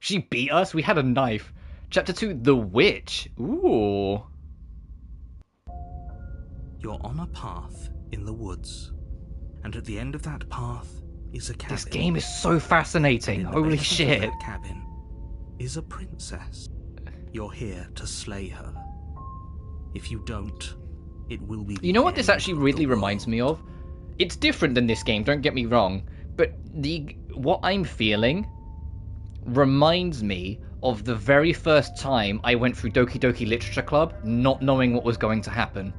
She beat us? We had a knife. Chapter 2, The Witch. Ooh. You're on a path in the woods, and at the end of that path is a cabin. This game is so fascinating. Holy shit. That cabin is a princess. You're here to slay her. If you don't, it will be. You know what this actually really reminds me of? It's different than this game, don't get me wrong, but what I'm feeling reminds me of the very first time I went through Doki Doki Literature Club, not knowing what was going to happen.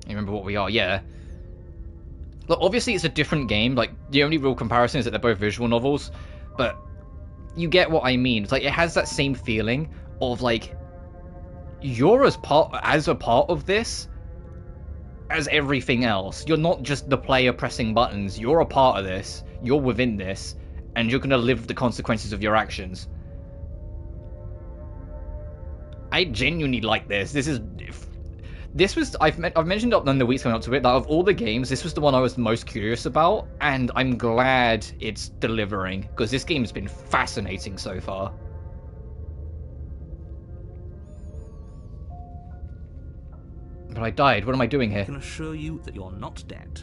You remember what we are? Yeah. Look, obviously it's a different game. Like, the only real comparison is that they're both visual novels, but you get what I mean. It's like, it has that same feeling of, like, you're as a part of this as everything else. You're not just the player pressing buttons. You're a part of this. You're within this, and you're going to live the consequences of your actions. I genuinely like this. This was, I've mentioned it in the weeks coming up to it, that of all the games, this was the one I was most curious about, and I'm glad it's delivering, because this game's been fascinating so far. But I died. What am I doing here? I can assure you that you're not dead.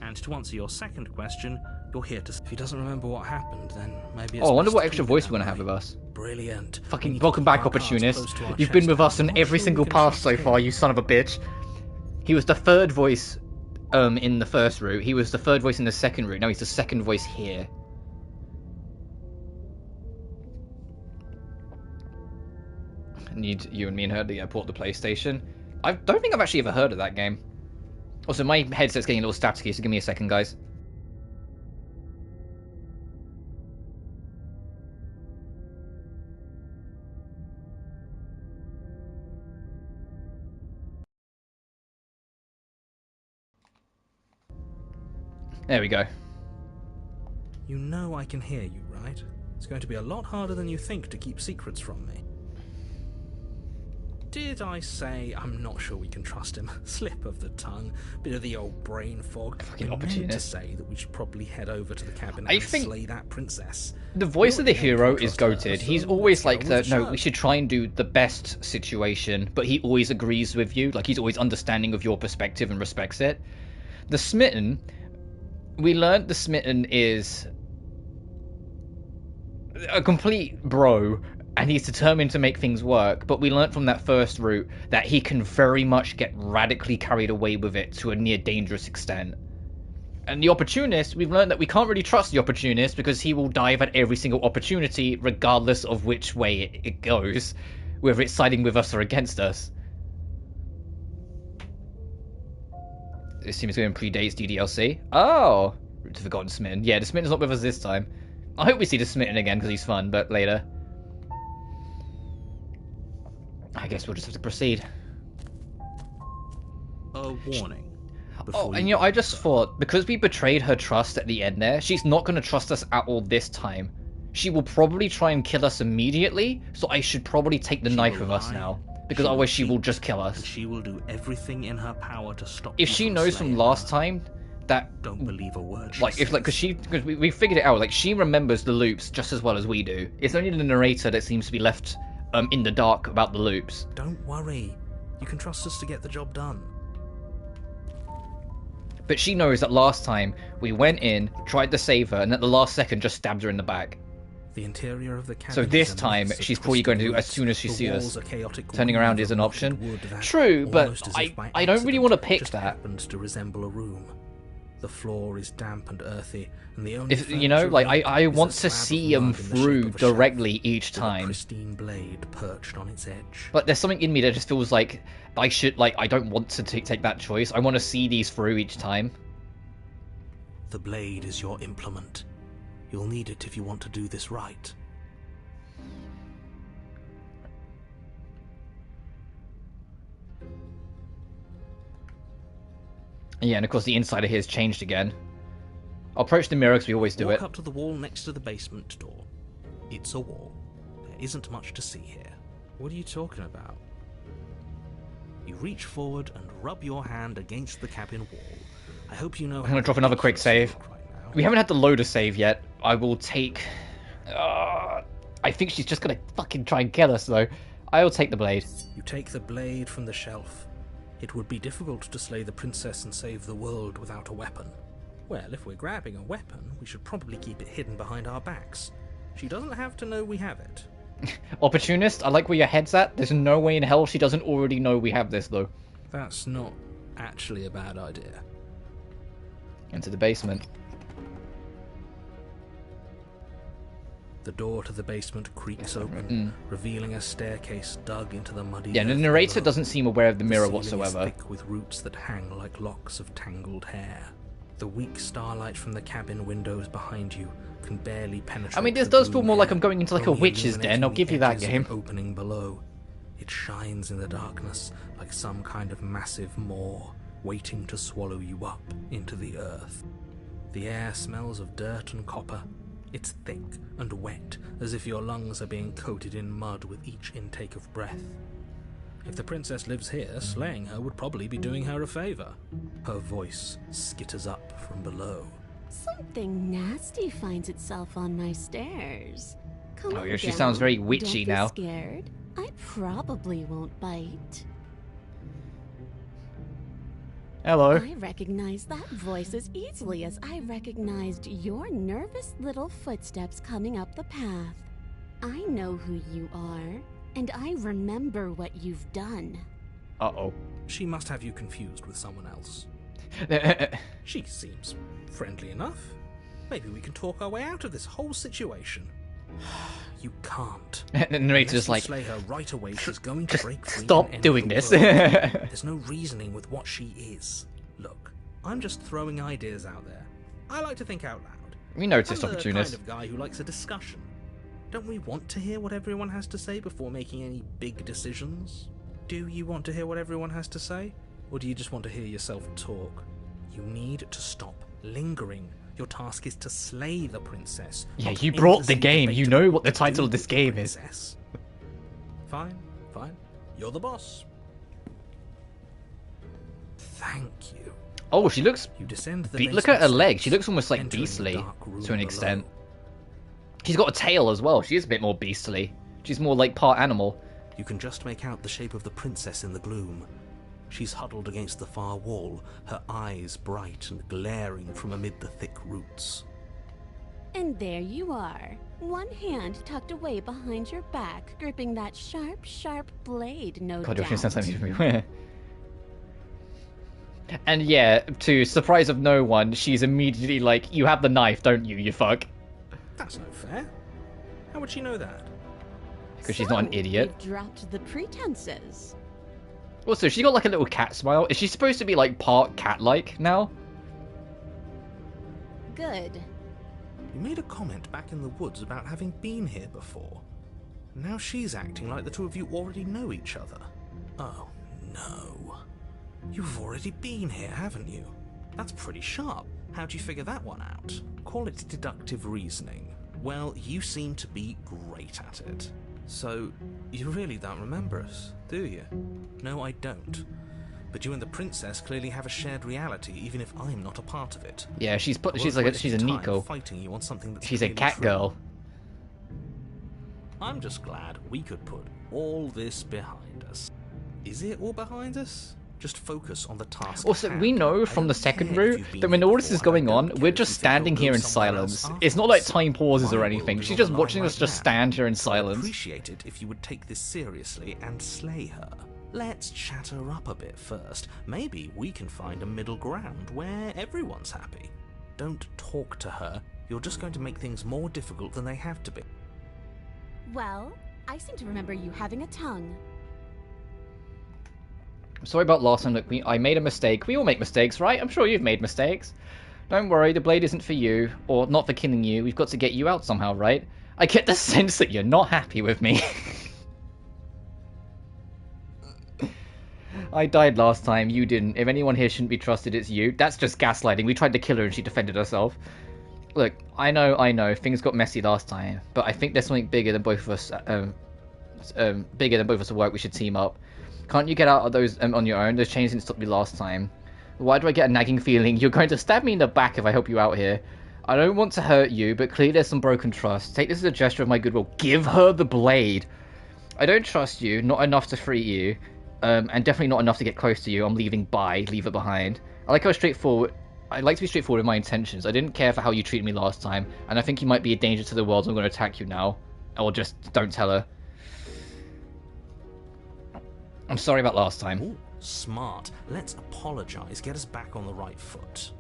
And to answer your second question, you're here to... If he doesn't remember what happened, then maybe it's... Oh, I wonder what extra voice we're going to have with us. Brilliant. Fucking welcome back, Opportunist. You've been with us in every single path so far, you son of a bitch. He was the third voice in the first route. He was the third voice in the second route. Now he's the second voice here. Need you and me and her to port the PlayStation. I don't think I've actually ever heard of that game. Also, my headset's getting a little staticky, so give me a second, guys. There we go. You know I can hear you, right? It's going to be a lot harder than you think to keep secrets from me. Did I say I'm not sure we can trust him? Slip of the tongue, bit of the old brain fog. Fucking I meant opportunist. to say that we should probably head over to the cabin I and think slay that princess. The voice of the hero is trust her, goated. so He's always like, let's go with no, the we show. should try and do the best situation, but he always agrees with you. Like, he's always understanding of your perspective and respects it. The Smitten, we learned the Smitten is a complete bro, and he's determined to make things work, but we learnt from that first route that he can very much get radically carried away with it to a near dangerous extent. And the Opportunist, we've learned that we can't really trust the Opportunist because he will dive at every single opportunity regardless of which way it goes, whether it's siding with us or against us. This seems to predates DDLC. Oh! Route to Forgotten Smitten. Yeah, the Smitten's not with us this time. I hope we see the Smitten again because he's fun, but later. I guess we'll just have to proceed. A warning. Oh, and I just thought, because we betrayed her trust at the end there, she's not going to trust us at all this time. She will probably try and kill us immediately, so I should probably take the knife with us now. Because otherwise she will just kill us. She will do everything in her power to stop If you she from knows from slaying last her. time that... Don't believe a word she Like, if, like, because we figured it out, like, she remembers the loops just as well as we do. It's only the narrator that seems to be left in the dark about the loops. Don't worry. You can trust us to get the job done. But she knows that last time we went in, tried to save her, and at the last second just stabbed her in the back. The interior of the cabin So this is a time, mess of she's probably going to do as twisted soon as she roots. sees The us. walls are chaotic Turning weave around is an of option. rotted wood that, True, but almost as if by I don't really accident, want to pick just that. happens to resemble a room. The floor is damp and earthy, and the only If you know, furniture like around I is a want to slab of see him mud in the shape through of a shelf, directly each with a time. pristine blade perched on its edge. But there's something in me that just feels like I should, like, I don't want to take that choice. I want to see these through each time. The blade is your implement. You'll need it if you want to do this right. Yeah, and of course the inside of his changed again. I'll approach the mirror because we always do Walk it. up to the wall next to the basement door. It's a wall. There isn't much to see here. What are you talking about? You reach forward and rub your hand against the cabin wall. I hope you know. I'm gonna drop another quick save. We haven't had to load a save yet. I will take... I think she's just gonna fucking try and kill us though. I'll take the blade. You take the blade from the shelf. It would be difficult to slay the princess and save the world without a weapon. Well, if we're grabbing a weapon, we should probably keep it hidden behind our backs. She doesn't have to know we have it. Opportunist, I like where your head's at. There's no way in hell she doesn't already know we have this though. That's not actually a bad idea. Into the basement. The door to the basement creaks open, revealing a staircase dug into the muddy Yeah, the earth narrator below. doesn't seem aware of the mirror ceiling is whatsoever. thick with roots that hang like locks of tangled hair. The weak starlight from the cabin windows behind you can barely penetrate. I mean, this the does feel blue more like hair, I'm going into like a only witch's den, I'll illuminating give the you that edges of game. an opening below. It shines in the darkness like some kind of massive maw waiting to swallow you up into the earth. The air smells of dirt and copper. It's thick and wet, as if your lungs are being coated in mud with each intake of breath. If the princess lives here, slaying her would probably be doing her a favor. Her voice skitters up from below. Something nasty finds itself on my stairs. Come Oh, on yeah, she down. sounds very witchy Don't be now. Scared. I probably won't bite. Hello. I recognize that voice as easily as I recognized your nervous little footsteps coming up the path. I know who you are, and I remember what you've done. Uh-oh. She must have you confused with someone else. She seems friendly enough. Maybe we can talk our way out of this whole situation. You can't. The narrator's Unless just you like, slay her right away, she's going to break free stop and end doing the this. world. There's no reasoning with what she is. Look, I'm just throwing ideas out there. I like to think out loud. We noticed, I'm the opportunist. kind of guy who likes a discussion. Don't we want to hear what everyone has to say before making any big decisions? Do you want to hear what everyone has to say? Or do you just want to hear yourself talk? You need to stop lingering. Your task is to slay the princess. Yeah, not you brought the endlessly game. debate You know about what the to title do of this with the game is. princess. Fine, fine. You're the boss. Thank you. Oh, she looks... You descend the Look at her basement legs. She steps, looks almost like entering the beastly dark room to an below. extent. She's got a tail as well. She is a bit more beastly. She's more like part animal. You can just make out the shape of the princess in the gloom. She's huddled against the far wall, her eyes bright and glaring from amid the thick roots. And there you are, one hand tucked away behind your back, gripping that sharp, sharp blade, no God, doubt. you're saying something to me. And yeah, to surprise of no one, she's immediately like, you have the knife, don't you, you fuck? That's no fair. How would she know that? Because she's not an idiot. You've dropped the pretenses. Also, she got like a little cat smile. Is she supposed to be like part cat-like now? Good. You made a comment back in the woods about having been here before. Now she's acting like the two of you already know each other. Oh, no. You've already been here, haven't you? That's pretty sharp. How'd you figure that one out? Call it deductive reasoning. Well, you seem to be great at it. So, you really don't remember us, do you? No, I don't. But you and the princess clearly have a shared reality, even if I'm not a part of it. Yeah, she's I won't a waste she's a time Nico. fighting you on something that's She's a clearly cat true. girl. I'm just glad we could put all this behind us. Is it all behind us? Just focus on the task. Also, at hand. we know I from the don't second care if route you've been that when here all this is before, and I going on, don't we're care just if you think standing you'll here go in somewhere else silence. It's not like afterwards. time pauses or My anything. world is She's on just the watching line us right just now. stand here in So I'd silence. appreciate it if you would take this seriously and slay her. Let's chat her up a bit first. Maybe we can find a middle ground where everyone's happy. Don't talk to her. You're just going to make things more difficult than they have to be. Well, I seem to remember you having a tongue. Sorry about last time. Look, I made a mistake. We all make mistakes, right? I'm sure you've made mistakes. Don't worry, the blade isn't for you, or not for killing you. We've got to get you out somehow, right? I get the sense that you're not happy with me. I died last time, you didn't. If anyone here shouldn't be trusted, it's you. That's just gaslighting. We tried to kill her and she defended herself. Look, I know, things got messy last time, but I think there's something bigger than both of us, at work. We should team up. Can't you get out of those on your own? Those chains didn't stop me last time. Why do I get a nagging feeling you're going to stab me in the back if I help you out here? I don't want to hurt you, but clearly there's some broken trust. Take this as a gesture of my goodwill. Give her the blade. I don't trust you, not enough to free you, and definitely not enough to get close to you. I'm leaving leave it behind. I like to be straightforward with my intentions. I didn't care for how you treated me last time, and I think you might be a danger to the world, so I'm going to attack you now. Or just don't tell her. I'm sorry about last time. Ooh, smart. Let's apologize. Get us back on the right foot.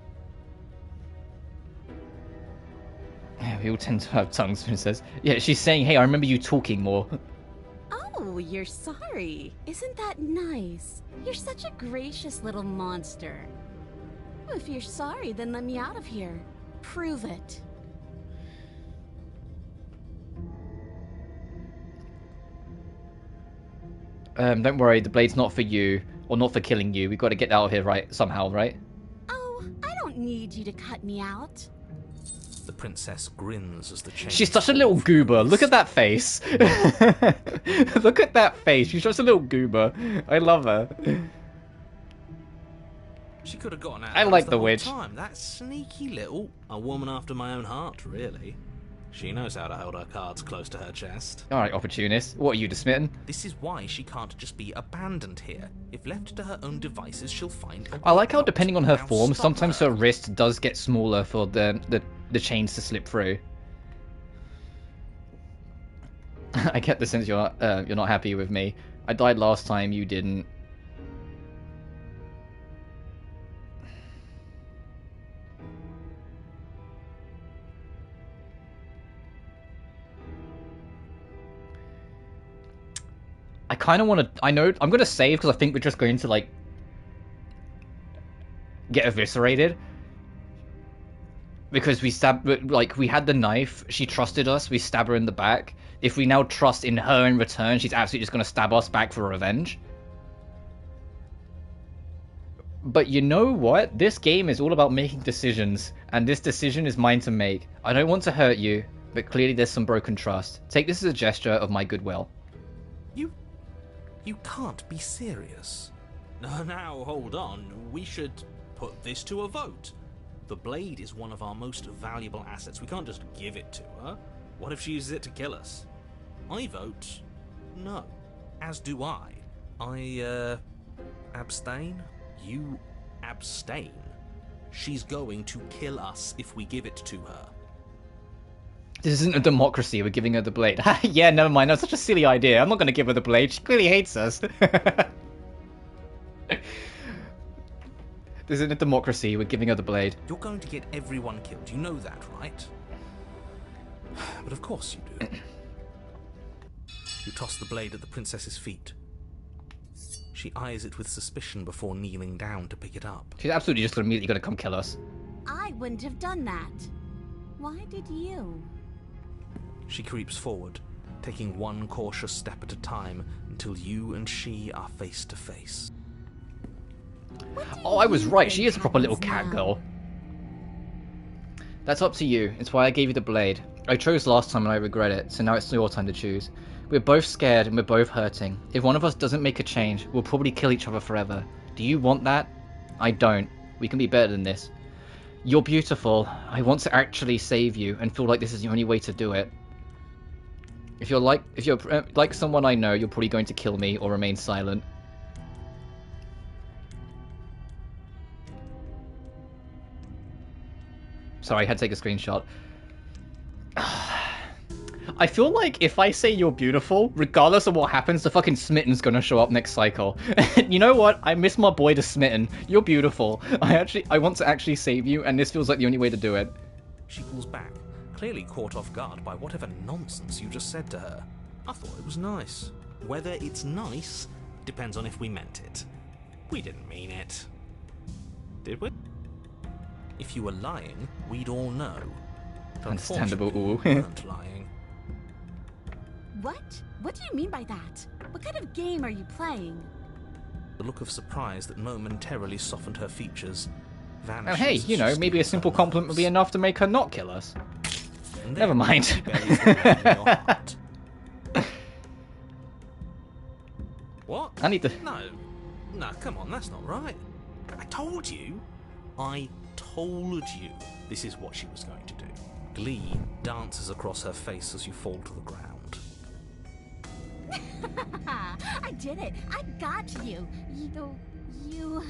Yeah, we all tend to have tongues, Princess. Yeah, she's saying, hey, I remember you talking more. Oh, you're sorry. Isn't that nice? You're such a gracious little monster. If you're sorry, then let me out of here. Prove it. Don't worry, the blade's not for you, or not for killing you. We've got to get out of here somehow, right? Oh, I don't need you to cut me out. The princess grins as the chains She's such a little goober. Look at that face. Look at that face. She's just a little goober. I love her. She could have gotten out. I like the whole witch. Time. That sneaky little, a woman after my own heart, really. She knows how to hold her cards close to her chest. Alright, opportunist. What are you, smitten? This is why she can't just be abandoned here. If left to her own devices, she'll find a way I like how, out. depending on her Now form, stop sometimes her. her wrist does get smaller for the chains to slip through. I get the sense you're not happy with me. I died last time, you didn't. I kind of want to... I know... I'm going to save because I think we're just going to, like... get eviscerated. Because we we had the knife, she trusted us, we stab her in the back. If we now trust in her in return, she's absolutely just going to stab us back for revenge. But you know what? This game is all about making decisions, and this decision is mine to make. I don't want to hurt you, but clearly there's some broken trust. Take this as a gesture of my goodwill. You can't be serious. Now, hold on. We should put this to a vote. The blade is one of our most valuable assets. We can't just give it to her. What if she uses it to kill us? I vote no. As do I. Abstain? You abstain. She's going to kill us if we give it to her. This isn't a democracy, we're giving her the blade. Yeah, never mind, that's such a silly idea. I'm not going to give her the blade, she clearly hates us. This isn't a democracy, we're giving her the blade. You're going to get everyone killed. You know that, right? But of course you do. You toss the blade at the princess's feet. She eyes it with suspicion before kneeling down to pick it up. She's absolutely just immediately going to come kill us. I wouldn't have done that. Why did you? She creeps forward, taking one cautious step at a time until you and she are face to face. Oh, I was right, she is a proper little cat girl. That's up to you, it's why I gave you the blade. I chose last time and I regret it, so now it's your time to choose. We're both scared and we're both hurting. If one of us doesn't make a change, we'll probably kill each other forever. Do you want that? I don't. We can be better than this. You're beautiful. I want to actually save you and feel like this is the only way to do it. If you're like someone I know, you're probably going to kill me or remain silent. Sorry, I had to take a screenshot. I feel like if I say you're beautiful, regardless of what happens, the fucking Smitten's gonna show up next cycle. You know what? I miss my boy the Smitten. You're beautiful. I want to actually save you, and this feels like the only way to do it. She pulls back, clearly caught off guard by whatever nonsense you just said to her. I thought it was nice. Whether it's nice depends on if we meant it. We didn't mean it. Did we? If you were lying, we'd all know. Understandable, ooh. You weren't lying. What? What do you mean by that? What kind of game are you playing? The look of surprise that momentarily softened her features vanishes. Oh, hey, you know, maybe a simple compliment would be enough to make her not kill us. Never mind. She buries the gun in your heart. What? I need to... No, come on, that's not right. I told you this is what she was going to do. Glee dances across her face as you fall to the ground. I did it. I got you. You...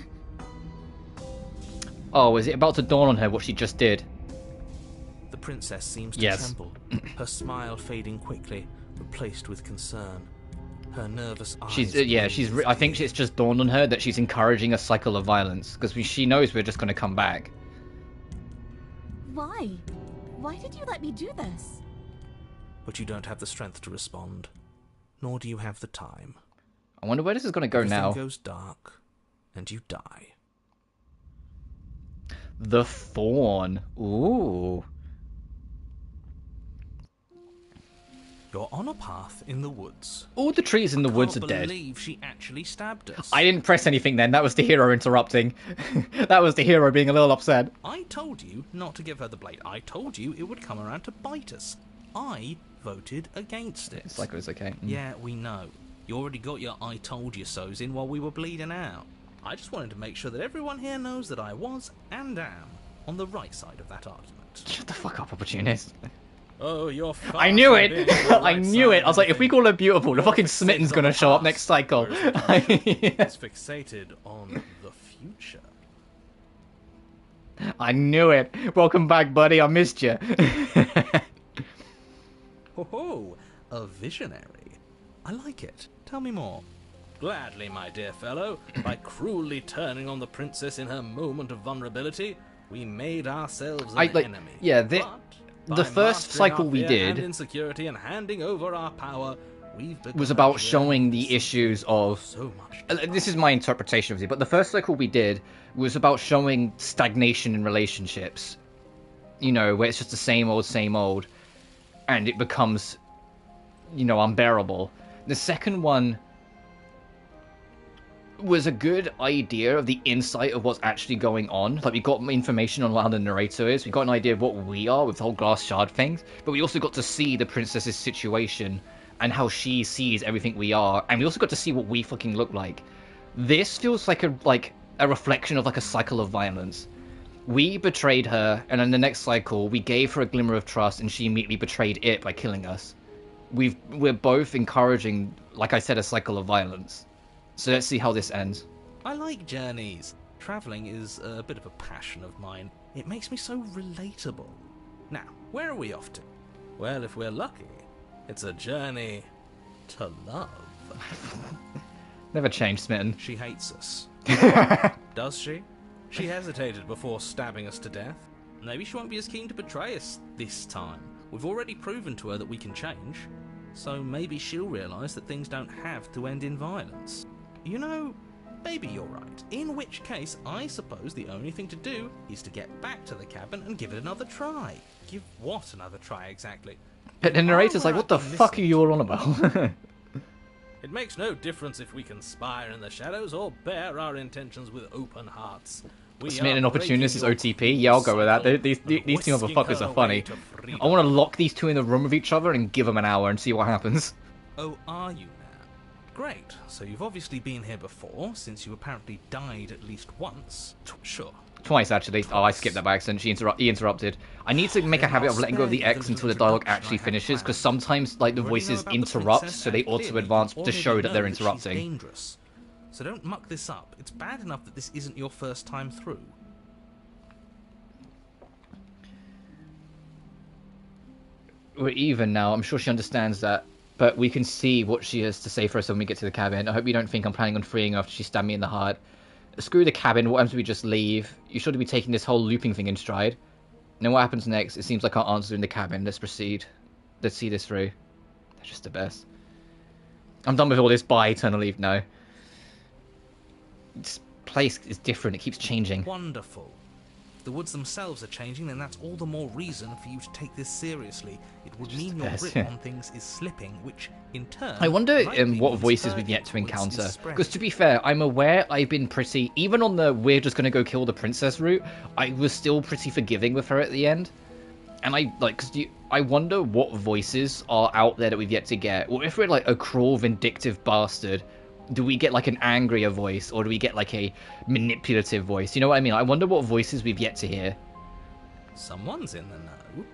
Oh, is it about to dawn on her what she just did? The princess seems to Yes. tremble, her smile fading quickly, replaced with concern. Her nervous eyes... I think it's just dawned on her that she's encouraging a cycle of violence, because she knows we're just going to come back. Why? Why did you let me do this? But you don't have the strength to respond, nor do you have the time. I wonder where this is going to go now. Everything goes dark, and you die. The Fawn. Ooh. You're on a path in the woods. All the trees in the woods are I dead. can't believe she actually stabbed us. I didn't press anything then. That was the hero interrupting. That was the hero being a little upset. I told you not to give her the blade. I told you it would come around to bite us. I voted against it. It's like it was okay. Yeah, we know. You already got your I told you so's in while we were bleeding out. I just wanted to make sure that everyone here knows that I was and am on the right side of that argument. Shut the fuck up, opportunist. Oh, you're far I knew from it! being on the I right knew it! side I was like, if we call her beautiful, the You're fucking fixated Smitten's on gonna the show up past, next cycle. whereas It's fixated on the future. I knew it! Welcome back, buddy, I missed you. Ho-ho! A visionary. I like it. Tell me more. Gladly, my dear fellow. By cruelly turning on the princess in her moment of vulnerability, we made ourselves an enemy. Yeah, But the by first mastering cycle our we fear did and insecurity and handing over our power, we've become was about a showing the journey issues of... so much. This is my interpretation of it, but the first cycle we did was about showing stagnation in relationships. You know, where it's just the same old, and it becomes, you know, unbearable. The second one was a good idea of the insight of what's actually going on. Like, we got information on how the narrator is, we got an idea of what we are with the whole glass shard thing, but we also got to see the princess's situation and how she sees everything we are, and we also got to see what we fucking look like. This feels like a reflection of like a cycle of violence. We betrayed her, and in the next cycle, we gave her a glimmer of trust, and she immediately betrayed it by killing us. We're both encouraging, like I said, a cycle of violence. So let's see how this ends. I like journeys. Travelling is a bit of a passion of mine. It makes me so relatable. Now, where are we off to? Well, if we're lucky, it's a journey to love. Never change, Smitten. She hates us. Does she? She hesitated before stabbing us to death. Maybe she won't be as keen to betray us this time. We've already proven to her that we can change. So maybe she'll realise that things don't have to end in violence. You know, maybe you're right. In which case, I suppose the only thing to do is to get back to the cabin and give it another try. Give what another try, exactly? But the narrator's like, what the fuck are you all on about? It makes no difference if we conspire in the shadows or bear our intentions with open hearts. Smitten opportunist is OTP. Yeah, I'll go with that. These two motherfuckers are funny. I want to lock these two in the room with each other and give them an hour and see what happens. Oh, are you now? Great. So you've obviously been here before, since you apparently died at least once. Sure. Twice, actually. Oh, I skipped that by accident. He interrupted. I need to make a habit of letting go of the X until the dialogue actually finishes, because sometimes, like, the voices interrupt, so they auto-advance to show that they're interrupting. Dangerous. So don't muck this up. It's bad enough that this isn't your first time through. we're even now. I'm sure she understands that. But we can see what she has to say for us when we get to the cabin. I hope you don't think I'm planning on freeing her after she stabbed me in the heart. Screw the cabin. What happens if we just leave? You should be taking this whole looping thing in stride. And then what happens next? It seems like our answers are in the cabin. Let's proceed. Let's see this through. They're just the best. I'm done with all this. Bye, Eternal Eve. No. This place is different. It keeps changing. Wonderful. If the woods themselves are changing, then that's all the more reason for you to take this seriously. It would mean your grip on things is slipping, which in turn... I wonder what voices we've yet to encounter. Because to be fair, I'm aware I've been pretty... Even on the we're just going to go kill the princess route, I was still pretty forgiving with her at the end. And I wonder what voices are out there that we've yet to get. Or if we're like a cruel, vindictive bastard, do we get like an angrier voice? Or do we get like a manipulative voice? You know what I mean? I wonder what voices we've yet to hear. Someone's in the know.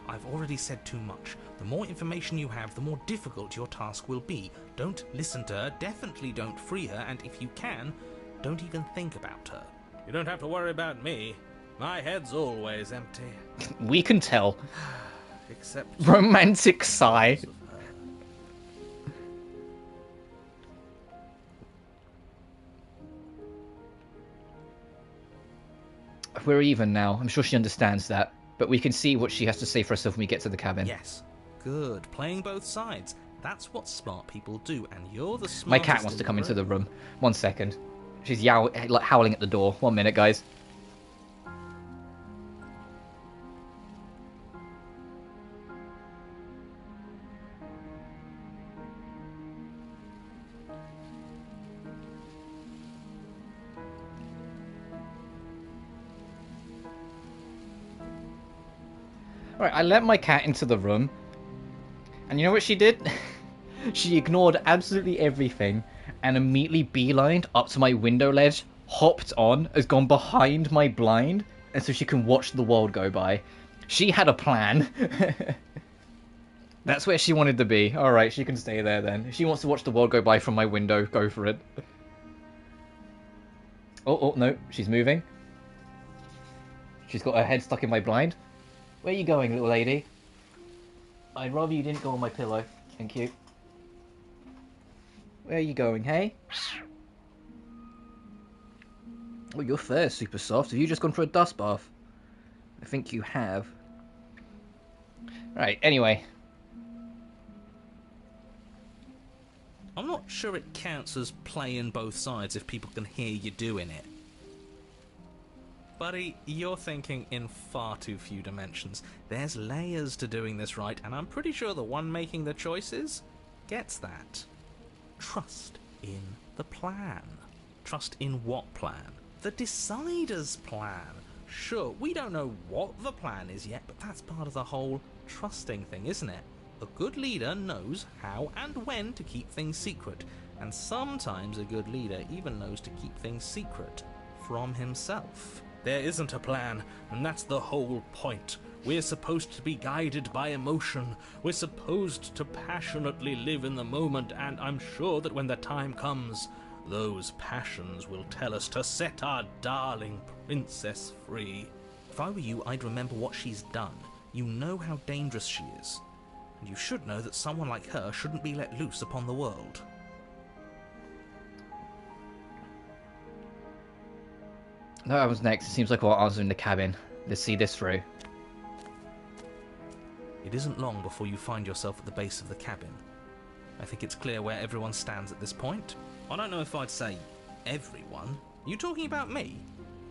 I've already said too much. The more information you have, the more difficult your task will be. Don't listen to her, definitely don't free her, and if you can, don't even think about her. You don't have to worry about me. My head's always empty. We can tell. Except... Romantic sigh. We're even now. I'm sure she understands that. But we can see what she has to say for herself when we get to the cabin. Yes. Good. Playing both sides. That's what smart people do, and you're the smartest. My cat wants to come into the room. 1 second. She's howling at the door. 1 minute, guys. Alright, I let my cat into the room. And you know what she did? She ignored absolutely everything and immediately beelined up to my window ledge, hopped on, has gone behind my blind, and so she can watch the world go by. She had a plan. That's where she wanted to be. Alright, she can stay there then. If she wants to watch the world go by from my window, go for it. Oh, no, she's moving. She's got her head stuck in my blind. Where are you going, little lady? I'd rather you didn't go on my pillow. Thank you. Where are you going, hey? Oh, your fur's super soft. Have you just gone for a dust bath? I think you have. Right, anyway. I'm not sure it counts as playing both sides if people can hear you doing it. Buddy, you're thinking in far too few dimensions. There's layers to doing this right, and I'm pretty sure the one making the choices gets that. Trust in the plan. Trust in what plan? The decider's plan. Sure, we don't know what the plan is yet, but that's part of the whole trusting thing, isn't it? A good leader knows how and when to keep things secret, and sometimes a good leader even knows to keep things secret from himself. There isn't a plan, and that's the whole point. We're supposed to be guided by emotion. We're supposed to passionately live in the moment, and I'm sure that when the time comes, those passions will tell us to set our darling princess free. If I were you, I'd remember what she's done. You know how dangerous she is, and you should know that someone like her shouldn't be let loose upon the world. That happens next. It seems like we're answering the cabin. Let's see this through. It isn't long before you find yourself at the base of the cabin. I think it's clear where everyone stands at this point. I don't know if I'd say everyone. You talking about me?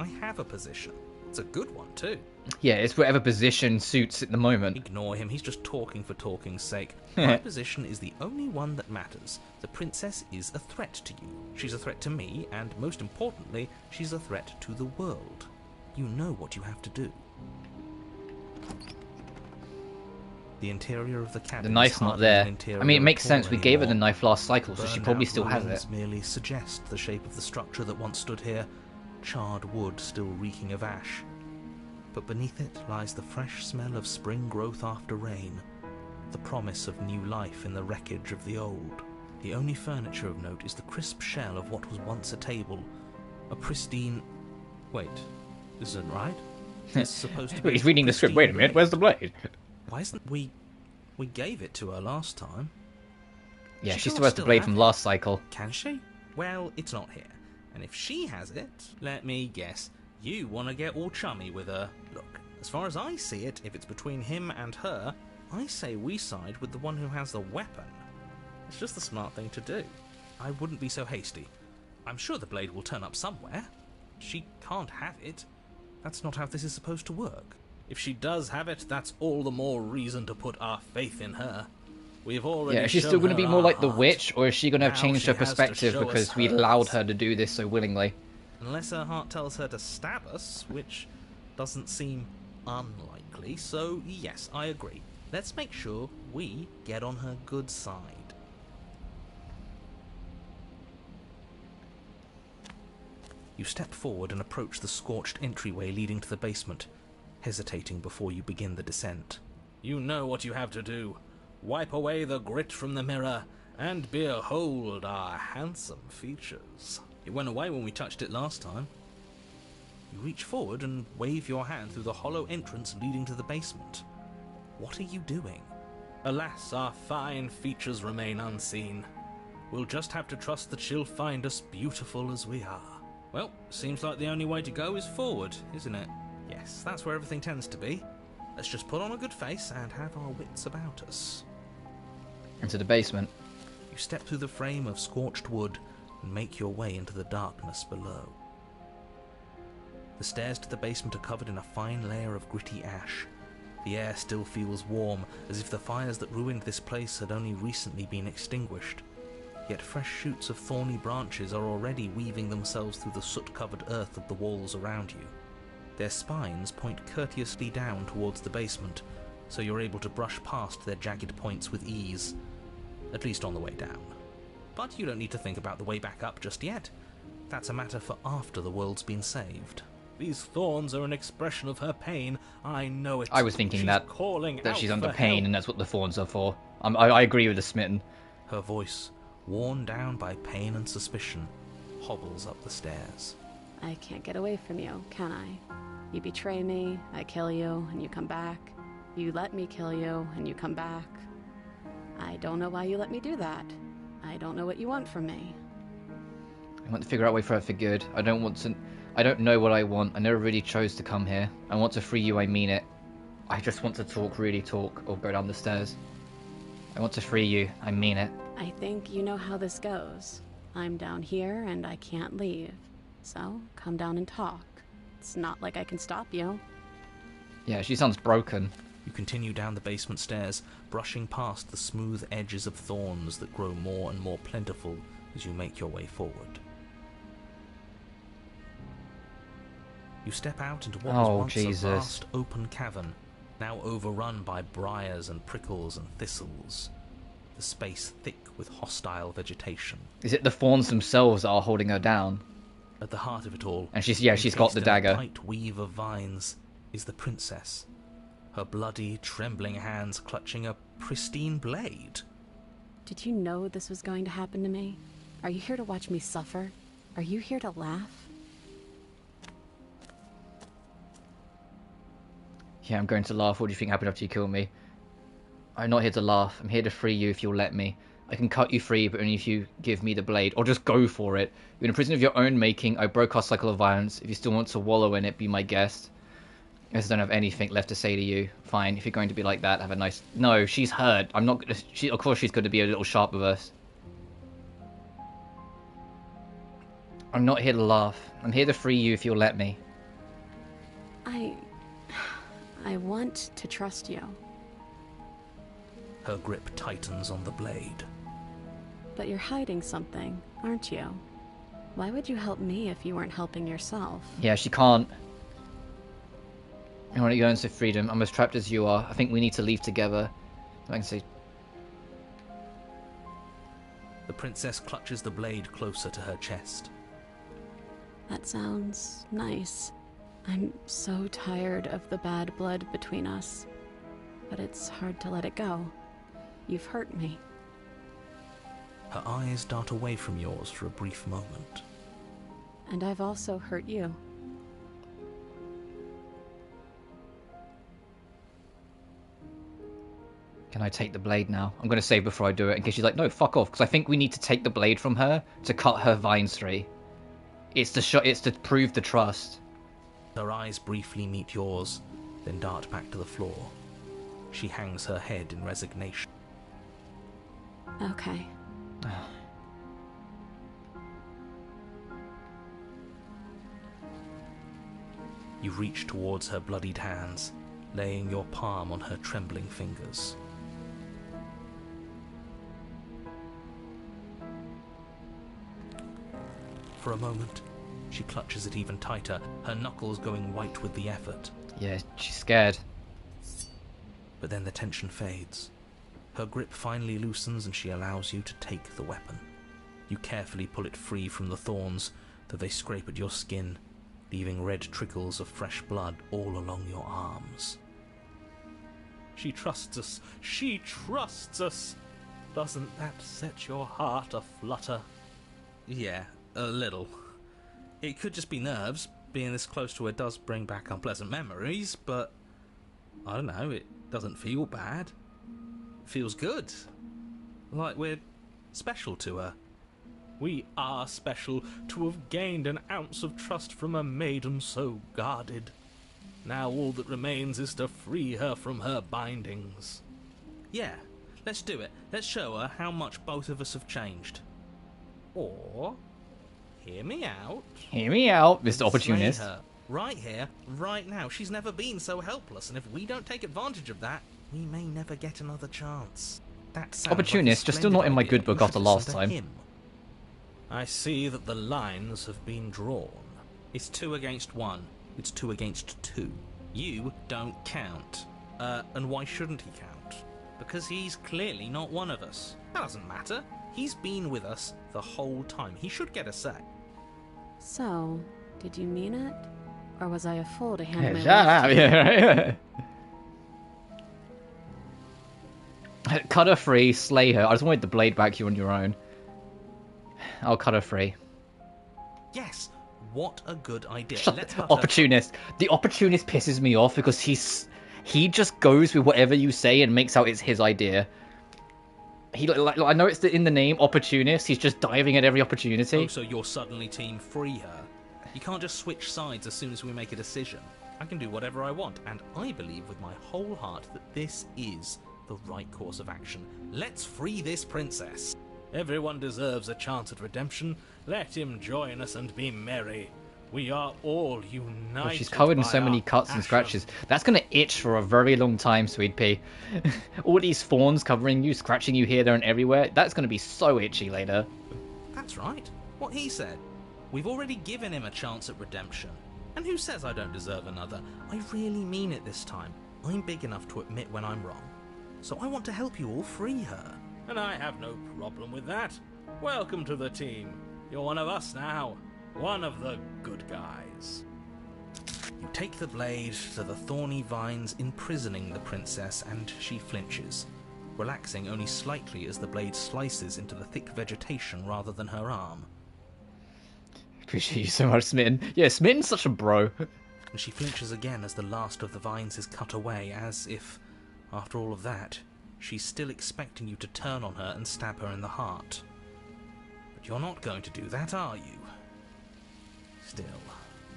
I have a position. It's a good one, too. Yeah, it's whatever position suits at the moment. Ignore him, he's just talking for talking's sake. My position is the only one that matters. The princess is a threat to you. She's a threat to me, and most importantly, she's a threat to the world. You know what you have to do. The interior of the cabin. The knife's not there. I mean, it makes sense. We gave her the knife last cycle, so she probably still has it. Merely suggest the shape of the structure that once stood here. Charred wood still reeking of ash. But beneath it lies the fresh smell of spring growth after rain, the promise of new life in the wreckage of the old. The only furniture of note is the crisp shell of what was once a table, a pristine... Wait, this isn't right? It's supposed to be... He's reading the script. Wait a minute, where's the blade? Why isn't we gave it to her last time? Yeah, She she can't still has the still blade have from it. last cycle. Can she? Well, it's not here. And if she has it, let me guess, you want to get all chummy with her. Look, as far as I see it, if it's between him and her, I say we side with the one who has the weapon. It's just the smart thing to do. I wouldn't be so hasty. I'm sure the blade will turn up somewhere. She can't have it. That's not how this is supposed to work. If she does have it, that's all the more reason to put our faith in her. We've already Yeah, is she shown still going to her be more our like the heart. witch, or is she going to have Now changed she her has to perspective show us because we hers. allowed her to do this so willingly? Unless her heart tells her to stab us, which doesn't seem unlikely, so yes, I agree. Let's make sure we get on her good side. You step forward and approach the scorched entryway leading to the basement, hesitating before you begin the descent. You know what you have to do. Wipe away the grit from the mirror, and behold our handsome features. It went away when we touched it last time. You reach forward and wave your hand through the hollow entrance leading to the basement. What are you doing? Alas, our fine features remain unseen. We'll just have to trust that she'll find us beautiful as we are. Well, seems like the only way to go is forward, isn't it? Yes, that's where everything tends to be. Let's just put on a good face and have our wits about us. Into the basement. You step through the frame of scorched wood and make your way into the darkness below. The stairs to the basement are covered in a fine layer of gritty ash. The air still feels warm, as if the fires that ruined this place had only recently been extinguished. Yet fresh shoots of thorny branches are already weaving themselves through the soot-covered earth of the walls around you. Their spines point courteously down towards the basement, so you're able to brush past their jagged points with ease, at least on the way down. But you don't need to think about the way back up just yet. That's a matter for after the world's been saved. These thorns are an expression of her pain. I know it. I was thinking She's she's out under for pain help. and that's what the thorns are for. I agree with the smitten. Her voice, worn down by pain and suspicion, hobbles up the stairs. I can't get away from you, can I? You betray me, I kill you, and you come back. You let me kill you, and you come back. I don't know why you let me do that. I don't know what you want from me. I want to figure out a way for her for good. I don't know what I want. I never really chose to come here. I want to free you, I mean it. I just want to really talk, or go down the stairs. I want to free you, I mean it. I think you know how this goes. I'm down here, and I can't leave. So, come down and talk. It's not like I can stop you. Yeah, she sounds broken. You continue down the basement stairs, brushing past the smooth edges of thorns that grow more and more plentiful as you make your way forward. You step out into what was once Jesus. a vast open cavern, now overrun by briars and prickles and thistles, the space thick with hostile vegetation. Is it the thorns themselves that are holding her down? At the heart of it all, And she's got encased the in a dagger. tight weave of vines, is the princess, her bloody, trembling hands clutching a pristine blade. Did you know this was going to happen to me? Are you here to watch me suffer? Are you here to laugh? Yeah, I'm going to laugh. What do you think happened after you killed me? I'm not here to laugh. I'm here to free you if you'll let me. I can cut you free, but only if you give me the blade. Or just go for it. You're in a prison of your own making. I broke our cycle of violence. If you still want to wallow in it, be my guest. I guess I don't have anything left to say to you. Fine, if you're going to be like that, have a nice... No, she's hurt. I'm not gonna... Of course she's going to be a little sharp with us. I'm not here to laugh. I'm here to free you if you'll let me. I want to trust you. Her grip tightens on the blade. But you're hiding something, aren't you? Why would you help me if you weren't helping yourself? Yeah, she can't. I want to go into freedom. I'm as trapped as you are. I think we need to leave together. I can say... The princess clutches the blade closer to her chest. That sounds nice. I'm so tired of the bad blood between us. But it's hard to let it go. You've hurt me. Her eyes dart away from yours for a brief moment. And I've also hurt you. Can I take the blade now? I'm going to save before I do it in case she's like, no, fuck off. Because I think we need to take the blade from her to cut her vines free. It's to prove the trust. Her eyes briefly meet yours, then dart back to the floor. She hangs her head in resignation. Okay. You reach towards her bloodied hands, laying your palm on her trembling fingers. For a moment, she clutches it even tighter, her knuckles going white with the effort. Yeah, she's scared. But then the tension fades. Her grip finally loosens and she allows you to take the weapon. You carefully pull it free from the thorns, though they scrape at your skin, leaving red trickles of fresh blood all along your arms. She trusts us. She trusts us. Doesn't that set your heart aflutter? Yeah, a little. It could just be nerves. Being this close to her does bring back unpleasant memories, but I don't know, it doesn't feel bad. It feels good. Like we're special to her. We are special to have gained an ounce of trust from a maiden so guarded. Now all that remains is to free her from her bindings. Yeah, let's do it. Let's show her how much both of us have changed. Or, hear me out. Hear me out, Mr. Opportunist. Slay her. Right here, right now. She's never been so helpless, and if we don't take advantage of that, we may never get another chance. That sounds Opportunist, like a just still not in my splendid good idea. book You after should last listen to time. him. I see that the lines have been drawn. It's 2 against 1. It's 2 against 2. You don't count. And why shouldn't he count? Because he's clearly not one of us. That doesn't matter. He's been with us the whole time. He should get a say. So, did you mean it? Or was I a fool to hand my Shut wife up, to you? yeah, right. Cut her free, slay her. I just wanted the blade back, you on your own. I'll cut her free. Yes, what a good idea. Shut Let's the cut her- opportunist. The opportunist pisses me off because he just goes with whatever you say and makes out it's his idea. I know it's in the name, opportunist. He's just diving at every opportunity. Oh, so you're suddenly team free her. You can't just switch sides as soon as we make a decision. I can do whatever I want, and I believe with my whole heart that this is the right course of action. Let's free this princess. Everyone deserves a chance at redemption. Let him join us and be merry. We are all united. Oh, she's covered in by so many our cuts and passion. scratches. That's gonna itch for a very long time, Sweet Pea. All these thorns covering you, scratching you here, there, and everywhere. That's gonna be so itchy later. That's right. What he said. We've already given him a chance at redemption. And who says I don't deserve another? I really mean it this time. I'm big enough to admit when I'm wrong. So I want to help you all free her. And I have no problem with that. Welcome to the team. You're one of us now. One of the good guys. You take the blade to the thorny vines imprisoning the princess, and she flinches, relaxing only slightly as the blade slices into the thick vegetation rather than her arm. Appreciate you so much, Smitten. Yeah, Smitten's such a bro. And she flinches again as the last of the vines is cut away, as if, after all of that, she's still expecting you to turn on her and stab her in the heart. But you're not going to do that, are you? Still,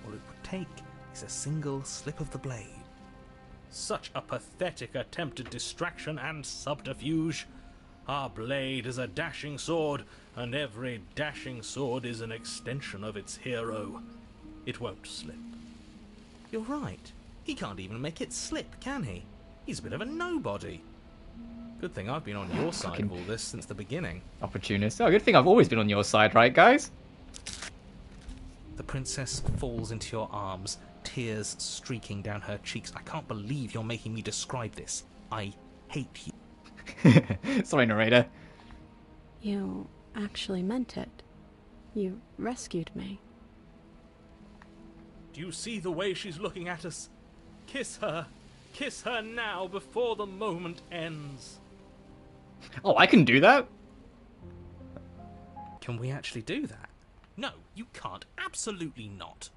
all it would take is a single slip of the blade. Such a pathetic attempt at distraction and subterfuge. Our blade is a dashing sword, and every dashing sword is an extension of its hero. It won't slip. You're right. He can't even make it slip, can he? He's a bit of a nobody. Good thing I've been on your side of all this since the beginning. Opportunist. Oh, good thing I've always been on your side, right, guys? The princess falls into your arms, tears streaking down her cheeks. I can't believe you're making me describe this. I hate you. Sorry, narrator. You actually meant it. You rescued me. Do you see the way she's looking at us? Kiss her. Kiss her now before the moment ends. Oh, I can do that? Can we actually do that? No, you can't. Absolutely not.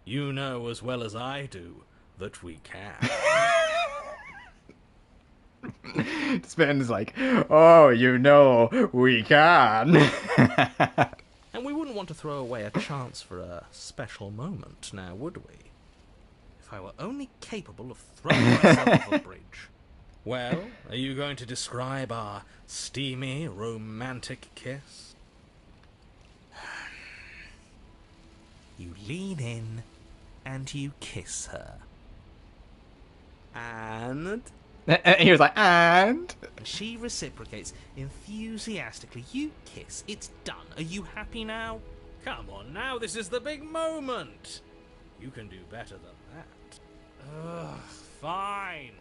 You know as well as I do that we can. Spen's like, oh, you know, we can. And we wouldn't want to throw away a chance for a special moment, now would we? If I were only capable of throwing myself off a bridge. Well, are you going to describe our steamy, romantic kiss? You lean in and you kiss her. And He was like, and? she reciprocates enthusiastically. You kiss. It's done. Are you happy now? Come on now, this is the big moment. You can do better than that. Ugh, fine.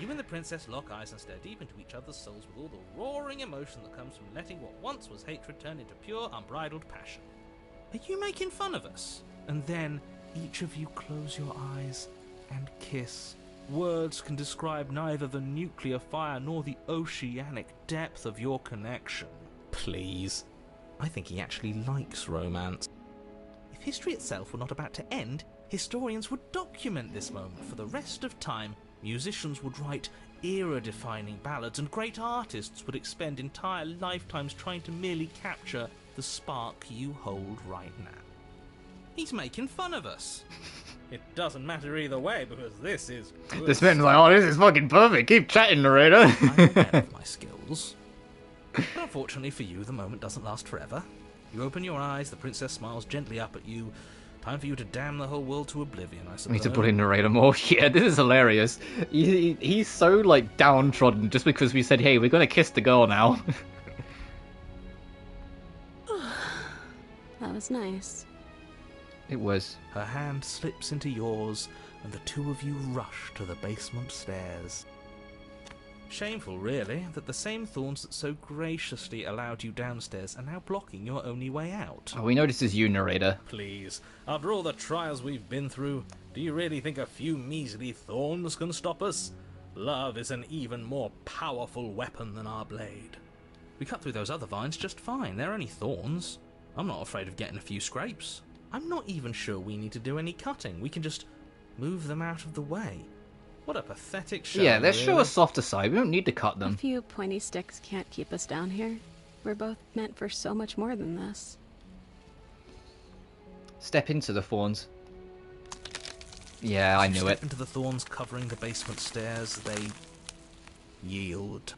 You and the princess lock eyes and stare deep into each other's souls with all the roaring emotion that comes from letting what once was hatred turn into pure, unbridled passion. Are you making fun of us? And then each of you close your eyes and kiss. Words can describe neither the nuclear fire nor the oceanic depth of your connection. Please. I think he actually likes romance. If history itself were not about to end, historians would document this moment for the rest of time. Musicians would write era-defining ballads, and great artists would expend entire lifetimes trying to merely capture the spark you hold right now. He's making fun of us. It doesn't matter either way, because this is good. The Spen's like, oh, this is fucking perfect. Keep chatting, narrator. I'm aware of my skills. But unfortunately for you, the moment doesn't last forever. You open your eyes, the princess smiles gently up at you. Time for you to damn the whole world to oblivion, I suppose. We need to put in narrator more. Yeah, this is hilarious. He's so, like, downtrodden just because we said, hey, we're going to kiss the girl now. That was nice. It was. Her hand slips into yours, and the two of you rush to the basement stairs. Shameful, really, that the same thorns that so graciously allowed you downstairs are now blocking your only way out. Oh, we know this is you, narrator. Please, after all the trials we've been through, do you really think a few measly thorns can stop us? Love is an even more powerful weapon than our blade. We cut through those other vines just fine. They're only thorns. I'm not afraid of getting a few scrapes. I'm not even sure we need to do any cutting. We can just move them out of the way. What a pathetic show. Yeah, they're really. sure a softer side. We don't need to cut them. A few pointy sticks can't keep us down here. We're both meant for so much more than this. Step into the thorns. Yeah, I knew it. Step into the thorns covering the basement stairs. They yield.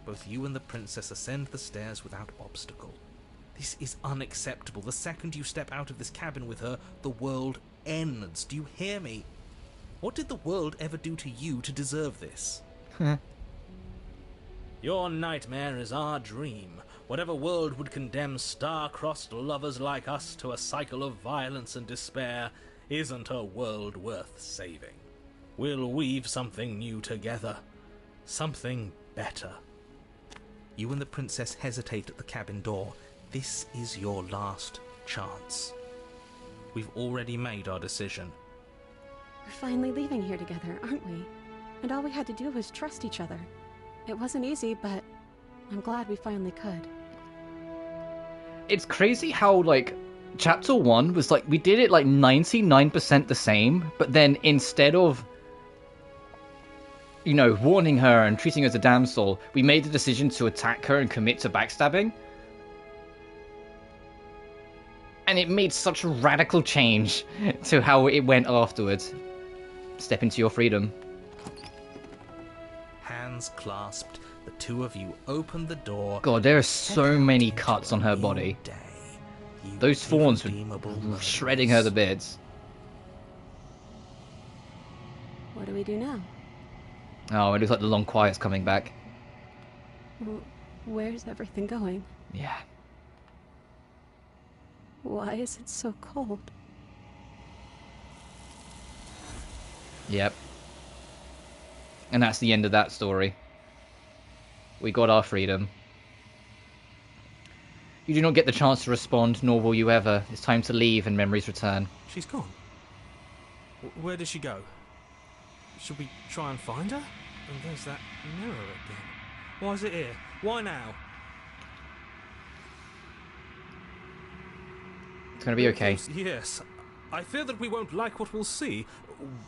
Both you and the princess ascend the stairs without obstacle. This is unacceptable. The second you step out of this cabin with her, the world ends. Do you hear me? What did the world ever do to you to deserve this? Your nightmare is our dream. Whatever world would condemn star-crossed lovers like us to a cycle of violence and despair isn't a world worth saving. We'll weave something new together. Something better. You and the princess hesitate at the cabin door. This is your last chance. We've already made our decision. We're finally leaving here together, aren't we? And all we had to do was trust each other. It wasn't easy, but I'm glad we finally could. It's crazy how, like, Chapter 1 was like, we did it like 99% the same, but then instead of, you know, warning her and treating her as a damsel, we made the decision to attack her and commit to backstabbing. And it made such a radical change to how it went afterwards. Step into your freedom. Hands clasped, the two of you open the door. God, there are so many cuts on her body. Those thorns were shredding her to bits. What do we do now? Oh, it looks like the long quiet's coming back. Where's everything going? Yeah. Why is it so cold? Yep. And that's the end of that story. We got our freedom. You do not get the chance to respond, nor will you ever. It's time to leave and memories return. She's gone. Where did she go? Should we try and find her? And there's that mirror again. Why is it here? Why now? It's gonna be okay. Yes. I fear that we won't like what we'll see.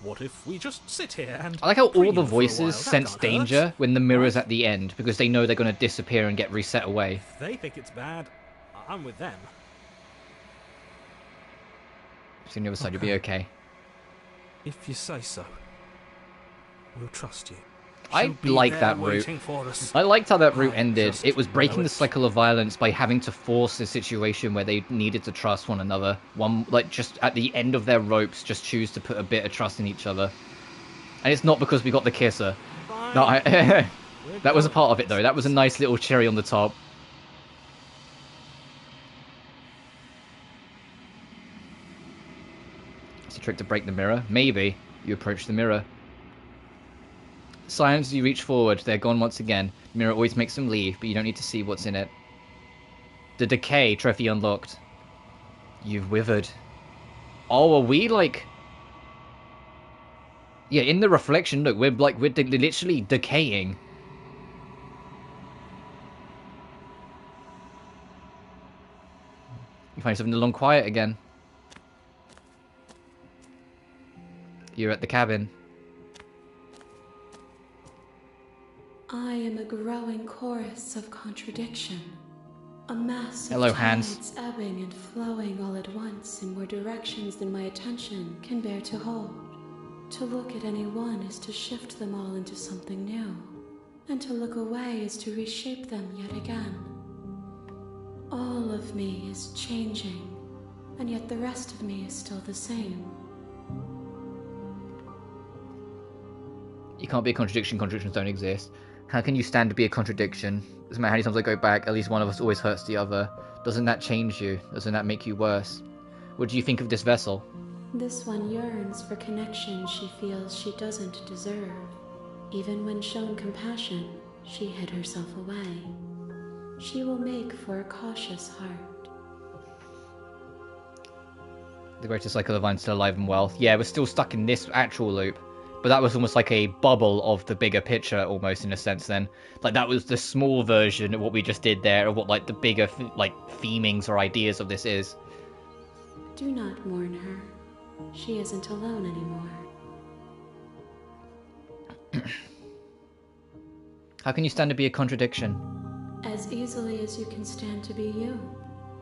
what if we just sit here and... I like how all preen the for a while? voices That sense can't danger hurt. when the mirror's Right? at the end, because they know they're going to disappear and get reset away. If they think it's bad, I'm with them. So on the other side, you'll be okay. If you say so. We'll trust you. I She'll be like there that route. waiting for us. I liked how that route I ended. just It was breaking know the it. cycle of violence by having to force a situation where they needed to trust one another. One, like, just at the end of their ropes, just choose to put a bit of trust in each other. And it's not because we got the kisser. Fine. No, We're that was a going. part of it, though. That was a nice little cherry on the top. It's a trick to break the mirror. Maybe. You approach the mirror. Silence as you reach forward. They're gone once again. The mirror always makes them leave, but you don't need to see what's in it. The decay trophy unlocked. You've withered. Oh, are we like... Yeah, in the reflection, look, we're literally decaying. You find yourself in the long quiet again. You're at the cabin. I am a growing chorus of contradiction. A mass of Hello, Hans. tides ebbing and flowing all at once in more directions than my attention can bear to hold. To look at any one is to shift them all into something new, and to look away is to reshape them yet again. All of me is changing, and yet the rest of me is still the same. You can't be a contradiction. Contradictions don't exist. How can you stand to be a contradiction? Doesn't matter how many times I go back, at least one of us always hurts the other. Doesn't that change you? Doesn't that make you worse? What do you think of this vessel? This one yearns for connection she feels she doesn't deserve. Even when shown compassion, she hid herself away. She will make for a cautious heart. The greatest cycle of still alive and well. Yeah, we're still stuck in this actual loop. But that was almost like a bubble of the bigger picture, almost, in a sense, then. Like, that was the small version of what we just did there, of what, like, the bigger, like, themings or ideas of this is. Do not mourn her. She isn't alone anymore. How can you stand to be a contradiction? As easily as you can stand to be you.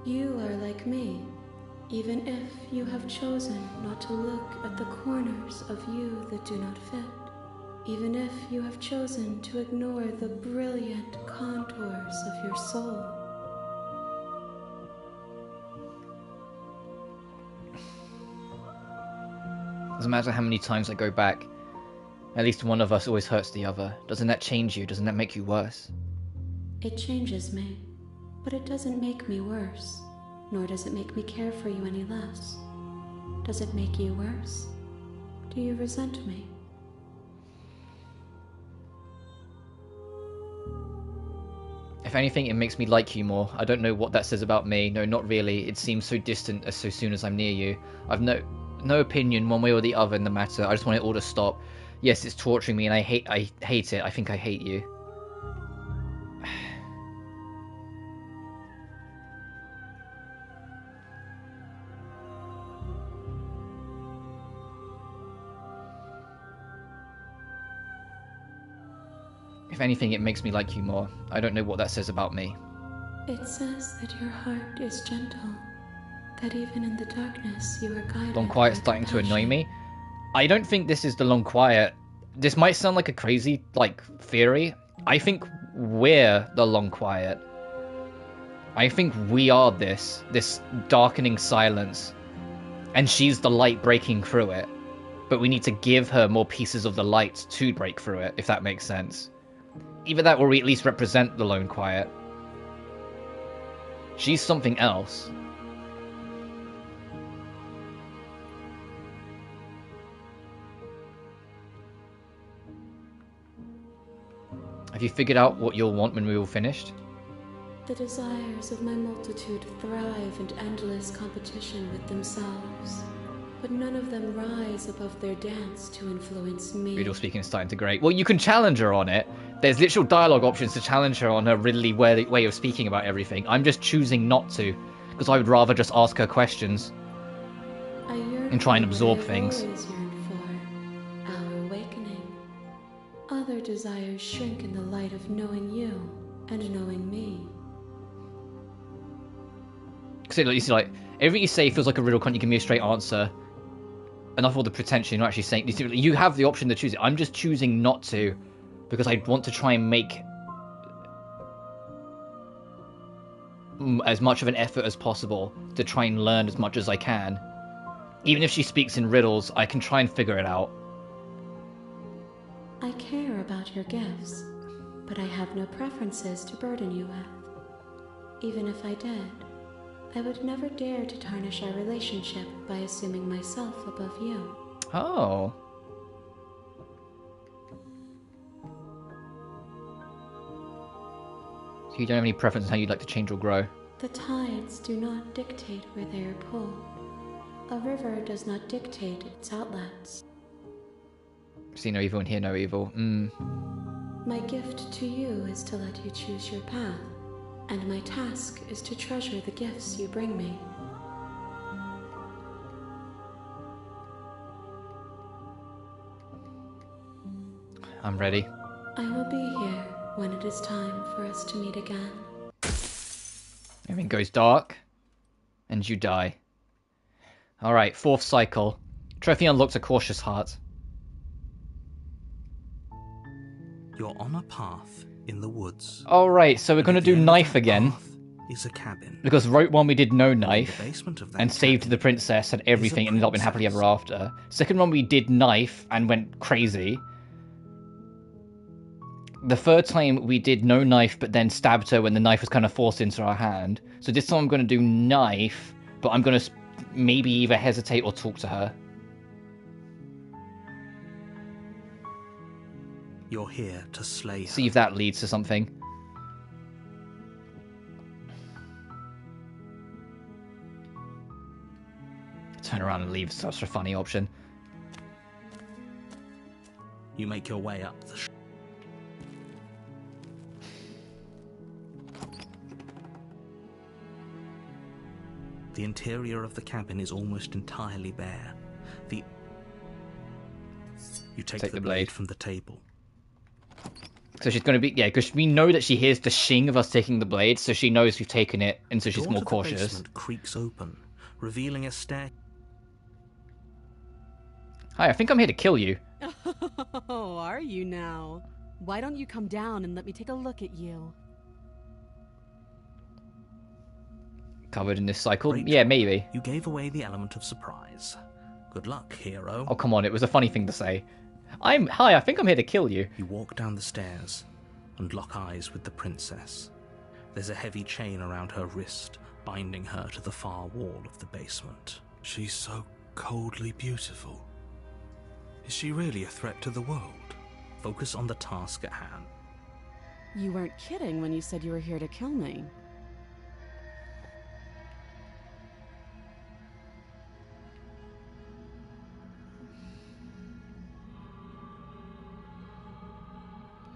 You are like me. Even if you have chosen not to look at the corners of you that do not fit. Even if you have chosen to ignore the brilliant contours of your soul. Doesn't matter how many times I go back. At least one of us always hurts the other. Doesn't that change you? Doesn't that make you worse? It changes me, but it doesn't make me worse. Nor does it make me care for you any less. Does it make you worse? Do you resent me? If anything, it makes me like you more. I don't know what that says about me. No, not really. It seems so distant as so soon as I'm near you. I've no opinion one way or the other in the matter. I just want it all to stop. Yes, it's torturing me and I hate it. I think I hate you. If anything, it makes me like you more. I don't know what that says about me. It says that your heart is gentle. That even in the darkness you are guided. Long quiet's by starting to annoy compassion. me. I don't think this is the long quiet. This might sound like a crazy, like, theory. I think we're the long quiet. I think we are this darkening silence. And she's the light breaking through it. But we need to give her more pieces of the light to break through it, if that makes sense. Either that or we at least represent the lone quiet. She's something else. Have you figured out what you'll want when we're all finished? The desires of my multitude thrive in endless competition with themselves. But none of them rise above their dance to influence me. Riddle speaking is starting to grate. Well, you can challenge her on it. There's literal dialogue options to challenge her on her riddly way of speaking about everything. I'm just choosing not to, because I would rather just ask her questions I yearn and try and for what absorb I've things. always yearned for. other desires shrink in the light of knowing you and knowing me. Because you see, like, everything you say feels like a riddle. Can't you give me a straight answer? Enough of all the pretension. You're not actually saying. You have the option to choose it. I'm just choosing not to, because I want to try and make as much of an effort as possible to try and learn as much as I can. Even if she speaks in riddles, I can try and figure it out. I care about your gifts, but I have no preferences to burden you with. Even if I did, I would never dare to tarnish our relationship by assuming myself above you. Oh. So you don't have any preference on how you'd like to change or grow? The tides do not dictate where they are pulled. A river does not dictate its outlets. See no evil and hear no evil. My gift to you is to let you choose your path, and my task is to treasure the gifts you bring me. I'm ready. I will be here when it is time for us to meet again. Everything goes dark, and you die. Alright, 4th cycle. Trophy unlocks a cautious heart. You're on a path in the woods. Alright, so we're going to do knife again. Is a cabin. Because route 1 we did no knife, The basement of that and saved cabin the princess and everything, and ended up in happily ever after. Second one we did knife and went crazy. The third time we did no knife, but then stabbed her when the knife was kind of forced into our hand. So this time I'm going to do knife, but I'm going to maybe either hesitate or talk to her. You're here to slay her. See if that leads to something. Turn around and leave is such a funny option. You make your way up the The interior of the cabin is almost entirely bare. You take the blade from the table. So she's going to be... Yeah, because we know that she hears the shing of us taking the blade, so she knows we've taken it, and so she's more cautious. The basement creaks open, revealing a stair... Hi, I think I'm here to kill you. Oh, are you now? Why don't you come down and let me take a look at you? Covered in this cycle? Great. Yeah, maybe. You gave away the element of surprise. Good luck, hero. Oh, come on, it was a funny thing to say. Hi, I think I'm here to kill you. You walk down the stairs and lock eyes with the princess. There's a heavy chain around her wrist, binding her to the far wall of the basement. She's so coldly beautiful. Is she really a threat to the world? Focus on the task at hand. You weren't kidding when you said you were here to kill me.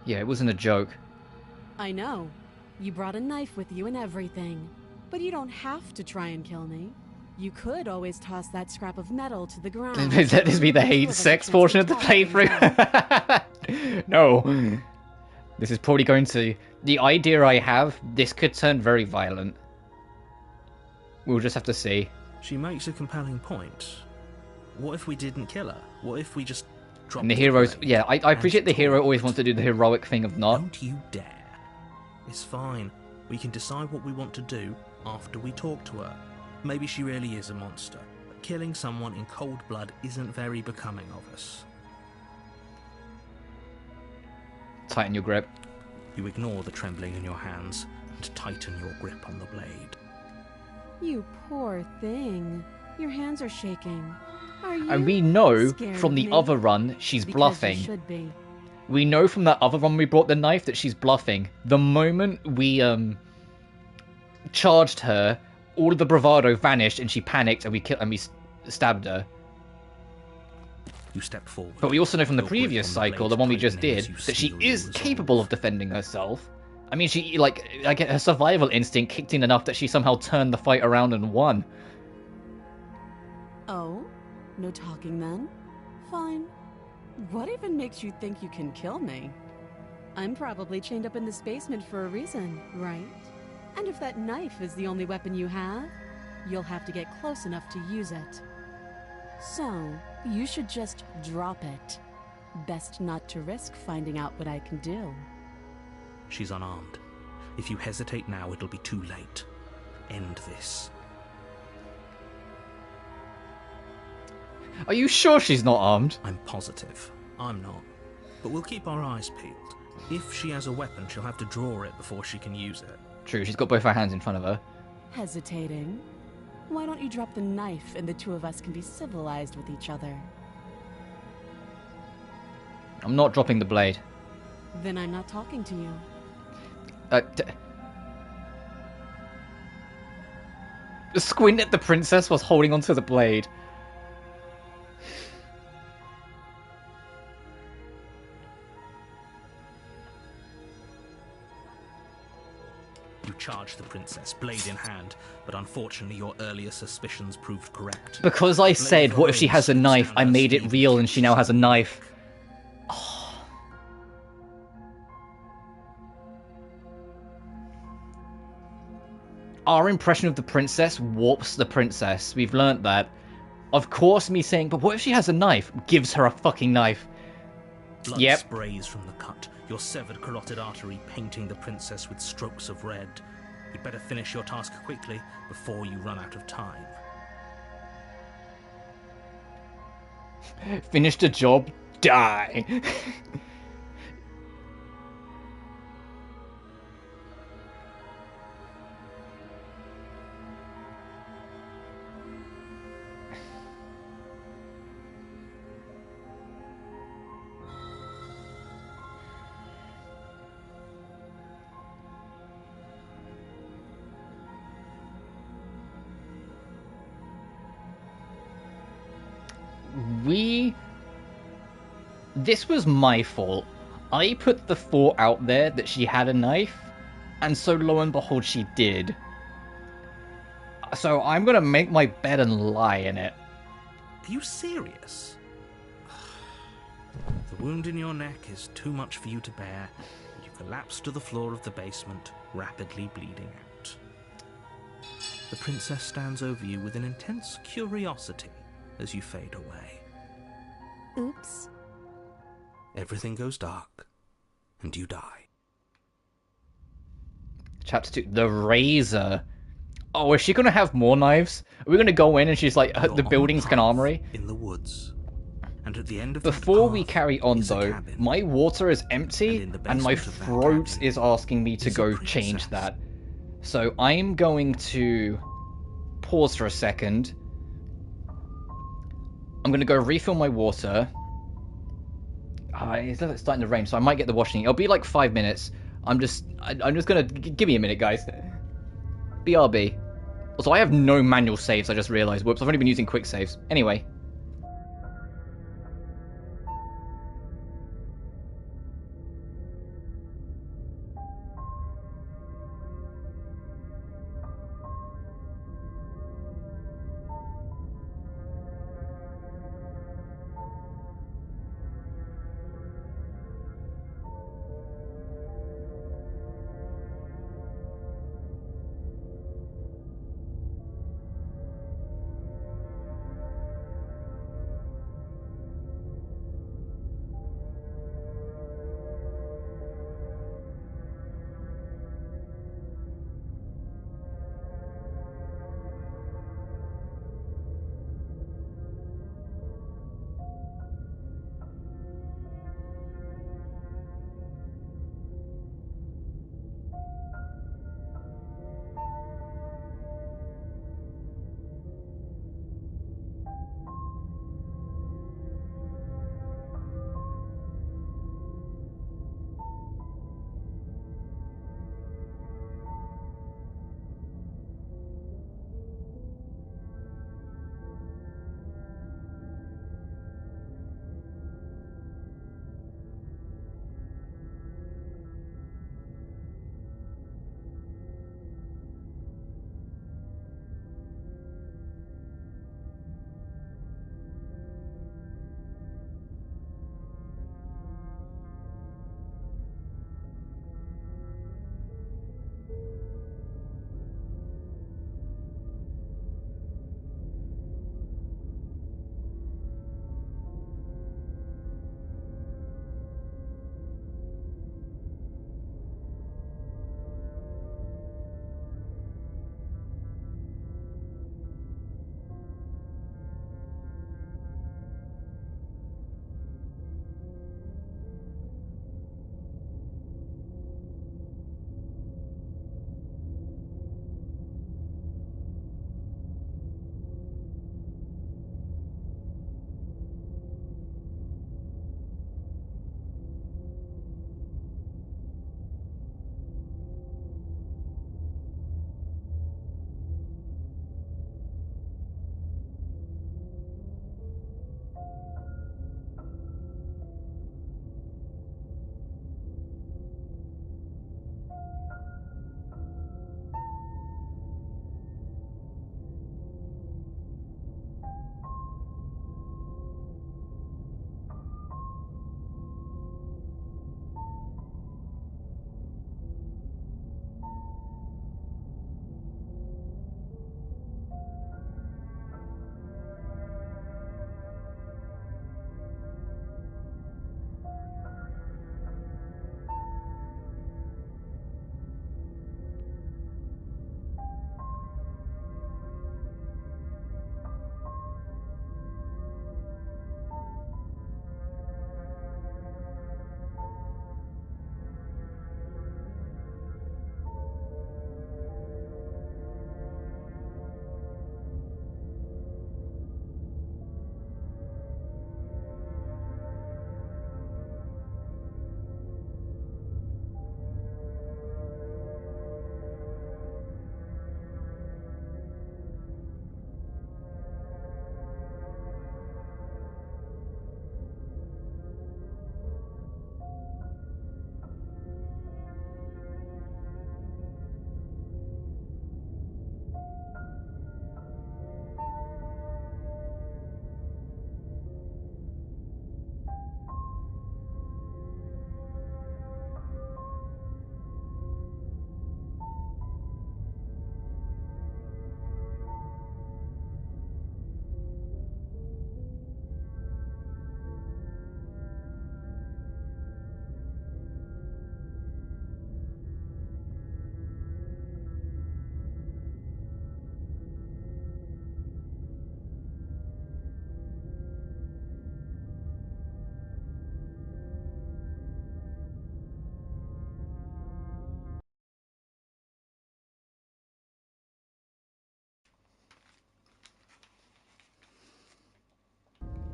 Yeah, it wasn't a joke. I know. You brought a knife with you and everything. But you don't have to try and kill me. You could always toss that scrap of metal to the ground. Does this be the hate sex portion of the playthrough? No. This is probably going to... The idea I have, this could turn very violent. We'll just have to see. She makes a compelling point. What if we didn't kill her? What if we just dropped And the heroes... blade Yeah, I and appreciate the hero always wants talked? to do the heroic thing of not. Don't you dare. It's fine. We can decide what we want to do after we talk to her. Maybe she really is a monster, but killing someone in cold blood isn't very becoming of us. Tighten your grip. You ignore the trembling in your hands and tighten your grip on the blade. You poor thing. Your hands are shaking. Are you And we know scared from of the me? other run, she's Because bluffing. You should be. We know from that other run we brought the knife that she's bluffing. The moment we charged her, all of the bravado vanished and she panicked and we stabbed her. You step forward. But we also know from the Your grip previous on cycle, blade the one we just tightening did, as you that she seal is your capable of resolve. defending herself. I mean, she like her survival instinct kicked in enough that she somehow turned the fight around and won. Oh? No talking then? Fine. What even makes you think you can kill me? I'm probably chained up in this basement for a reason, right? And if that knife is the only weapon you have, you'll have to get close enough to use it. So, you should just drop it. Best not to risk finding out what I can do. She's unarmed. If you hesitate now, it'll be too late. End this. Are you sure she's not armed? I'm positive. I'm not. But we'll keep our eyes peeled. If she has a weapon, she'll have to draw it before she can use it. True, she's got both her hands in front of her. Hesitating? Why don't you drop the knife and the two of us can be civilized with each other? I'm not dropping the blade. Then I'm not talking to you. Squint at the princess was holding onto the blade. You charged the princess, blade in hand, but unfortunately your earlier suspicions proved correct. Because I said, what if she has a knife? I made it real and she now has a knife. Oh. Our impression of the princess warps the princess. We've learnt that. Of course, me saying, but what if she has a knife? Gives her a fucking knife. Blood sprays from the cut, your severed carotid artery painting the princess with strokes of red. You'd better finish your task quickly before you run out of time. Finish the job, die. This was my fault. I put the thought out there that she had a knife, and so lo and behold, she did. So I'm gonna make my bed and lie in it. Are you serious? The wound in your neck is too much for you to bear, and you collapse to the floor of the basement, rapidly bleeding out. The princess stands over you with an intense curiosity as you fade away. Oops. Everything goes dark, and you die. Chapter 2, the razor. Oh, is she gonna have more knives? Are we gonna go in and she's like, the building's an armory? In the woods. And at the end of Before we carry on though, my water is empty and my throat is asking me to go change that. So I'm going to pause for a second. I'm gonna go refill my water. It's starting to rain, so I might get the washing. It'll be like 5 minutes. I'm just gonna give me a minute, guys. BRB. Also, I have no manual saves. I just realized. Whoops! I've only been using quick saves. Anyway.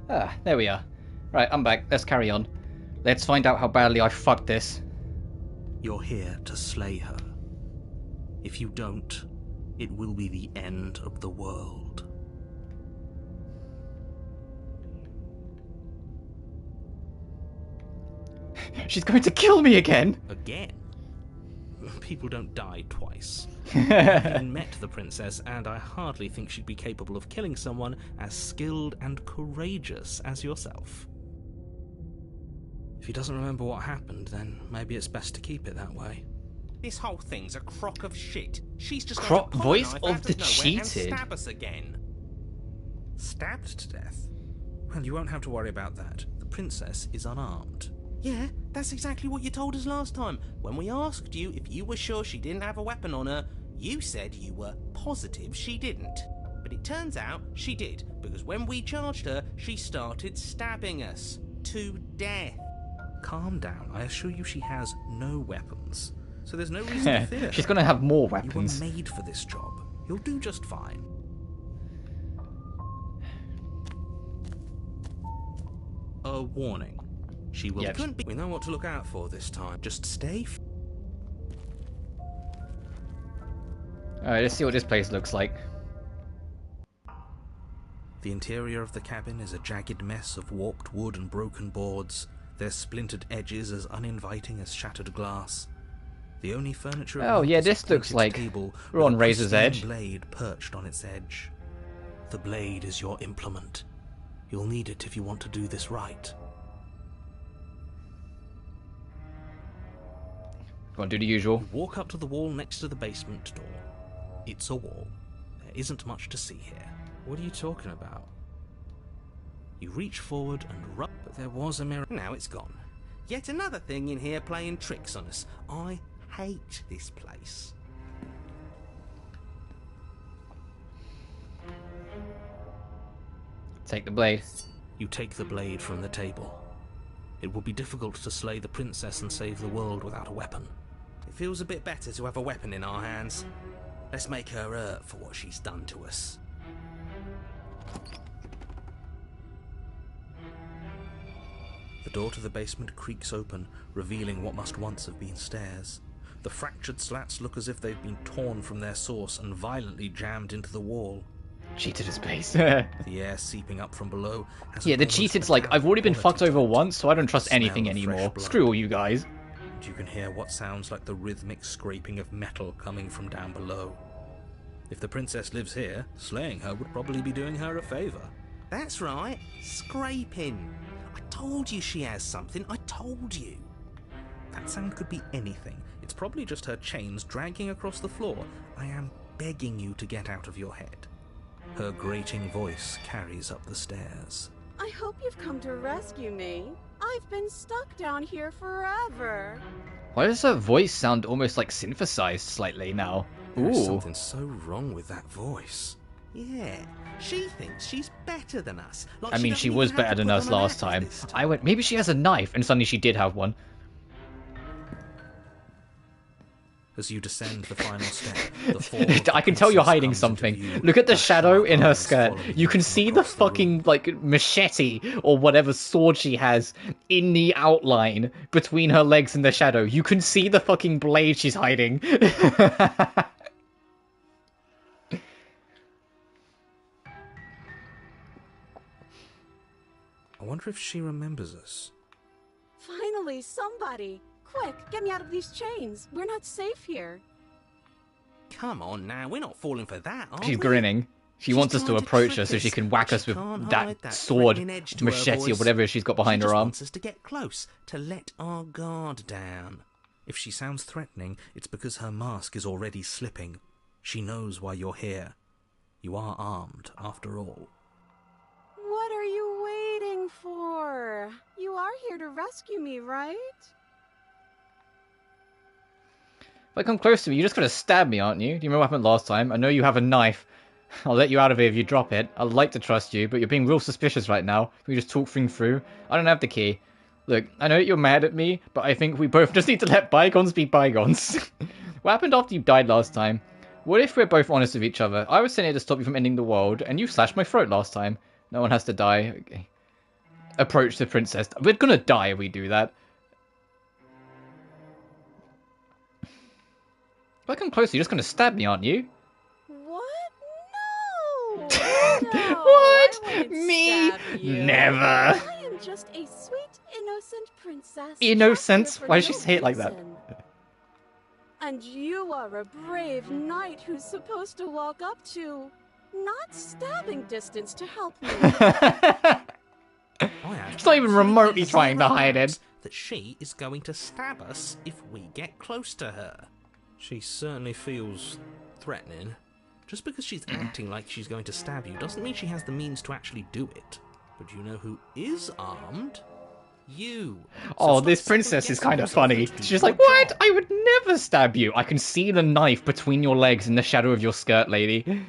Ah, there we are. Right, I'm back. Let's carry on. Let's find out how badly I fucked this. You're here to slay her. If you don't, it will be the end of the world. She's going to kill me again! Again? People don't die twice. I've even met the princess, and I hardly think she'd be capable of killing someone as skilled and courageous as yourself. If he doesn't remember what happened, then maybe it's best to keep it that way. This whole thing's a crock of shit. She's just Crop going to voice pull a knife of out the nowhere cheated. and stab us again. Stabbed to death? Well, you won't have to worry about that. The princess is unarmed. Yeah, that's exactly what you told us last time. When we asked you if you were sure she didn't have a weapon on her, you said you were positive she didn't. But it turns out she did, because when we charged her, she started stabbing us to death. Calm down. I assure you she has no weapons. So there's no reason to fear her. She's gonna have more You weapons. were made for this job. You'll do just fine. A warning. She will... Yep. Couldn't be... We know what to look out for this time. Just stay... Alright, let's see what this place looks like. The interior of the cabin is a jagged mess of warped wood and broken boards, their splintered edges as uninviting as shattered glass. The only furniture... Oh, yeah, is a this looks pointed like table we're with on a Razor's pristine Edge. blade perched on its edge. The blade is your implement. You'll need it if you want to do this right. Go on, do the usual. Walk up to the wall next to the basement door. It's a wall. There isn't much to see here. What are you talking about? You reach forward and rub, but there was a mirror. Now it's gone. Yet another thing in here playing tricks on us. I hate this place. Take the blade. You take the blade from the table. It will be difficult to slay the princess and save the world without a weapon. It feels a bit better to have a weapon in our hands. Let's make her hurt for what she's done to us. The door to the basement creaks open, revealing what must once have been stairs. The fractured slats look as if they've been torn from their source and violently jammed into the wall. Cheated his base. The air seeping up from below has Yeah, the almost cheated's like, I've already been fucked quality over to it. once, so I don't trust The smell anything of fresh anymore. blood. Screw all you guys. And you can hear what sounds like the rhythmic scraping of metal coming from down below. If the princess lives here, slaying her would probably be doing her a favour. That's right, scraping. I told you she has something, I told you. That sound could be anything. It's probably just her chains dragging across the floor. I am begging you to get out of your head. Her grating voice carries up the stairs. I hope you've come to rescue me. I've been stuck down here forever. Why does her voice sound almost like synthesized slightly now? There's Ooh. something so wrong with that voice. Yeah, she thinks she's better than us. Like I mean, doesn't she even was have to better than put us on an last act time. this I went, maybe she has a knife, and suddenly she did have one. As you descend the final step, the form of I the can tell you're princess hiding comes into something. view, Look at the her shadow sharp in her eyes skirt. following You can from see the across room. fucking, like, machete or whatever sword she has in the outline between her legs and the shadow. You can see the fucking blade she's hiding. I wonder if she remembers us. Finally, somebody. Quick, get me out of these chains. We're not safe here. Come on now, we're not falling for that, are She's we? grinning. She She's wants us to trying approach trick her so she us, can whack but us she with can't that hide that sword, threatening edge to her machete, or voice. whatever she's got behind She her just arm. wants us to get close, to let our guard down. If she sounds threatening, it's because her mask is already slipping. She knows why you're here. You are armed, after all. What are you waiting for? You are here to rescue me, right? If I come close to me, you're just gonna stab me, aren't you? Do you remember what happened last time? I know you have a knife. I'll let you out of here if you drop it. I'd like to trust you, but you're being real suspicious right now. Can we just talk things through? I don't have the key. Look, I know you're mad at me, but I think we both just need to let bygones be bygones. What happened after you died last time? What if we're both honest with each other? I was sent here to stop you from ending the world, and you slashed my throat last time. No one has to die. Okay. approach the princess. We're gonna die if we do that. If I come closer, you're just gonna stab me, aren't you? What? No! No, What? I wouldn't Me? stab you. Never. I am just a sweet, innocent princess. Innocent? trapped here for Why does she no say it like that? reason. And you are a brave knight who's supposed to walk up to, not stabbing distance to help me. It's not even remotely trying to hide it. That she is going to stab us if we get close to her. She certainly feels threatening. Just because she's acting like she's going to stab you doesn't mean she has the means to actually do it. But you know who is armed? You. Oh, this princess is kind of funny. She's like, what? I would never stab you. I can see the knife between your legs in the shadow of your skirt, lady.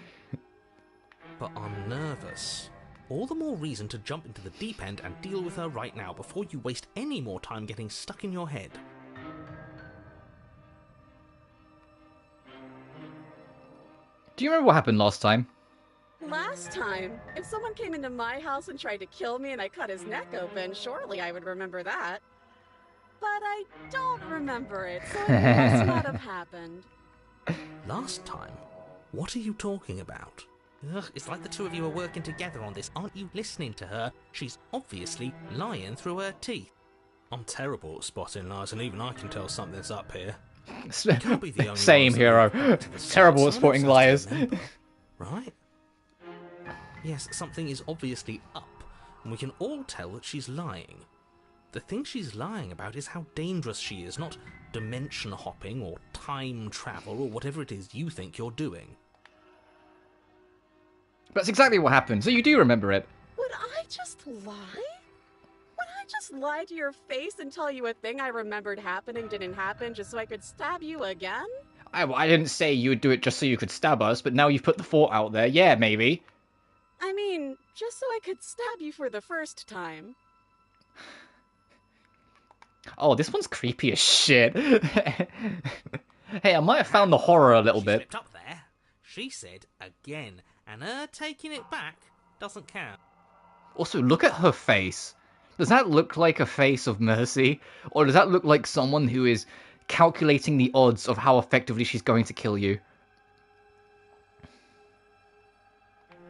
But I'm nervous. All the more reason to jump into the deep end and deal with her right now before you waste any more time getting stuck in your head. Do you remember what happened last time? Last time, if someone came into my house and tried to kill me and I cut his neck open, surely I would remember that. But I don't remember it, so it must not have happened. Last time? What are you talking about? Ugh, it's like the two of you are working together on this. Aren't you listening to her? She's obviously lying through her teeth. I'm terrible at spotting lies, and even I can tell something's up here. Can't be the only Same ones that hero. leave back to the Terrible at start. spotting Someone else liars. has to remember, right? Yes, something is obviously up, and we can all tell that she's lying. The thing she's lying about is how dangerous she is, not dimension hopping or time travel or whatever it is you think you're doing. That's exactly what happened, so you do remember it. Would I just lie? Would I just lie to your face and tell you a thing I remembered happening didn't happen just so I could stab you again? I didn't say you would do it just so you could stab us, but now you've put the thought out there. Yeah, maybe. I mean, just so I could stab you for the first time. Oh, this one's creepy as shit. Hey, I might have found the horror a little She bit. slipped up there. She said again, and her taking it back doesn't count. Also, look at her face. Does that look like a face of mercy? Or does that look like someone who is calculating the odds of how effectively she's going to kill you?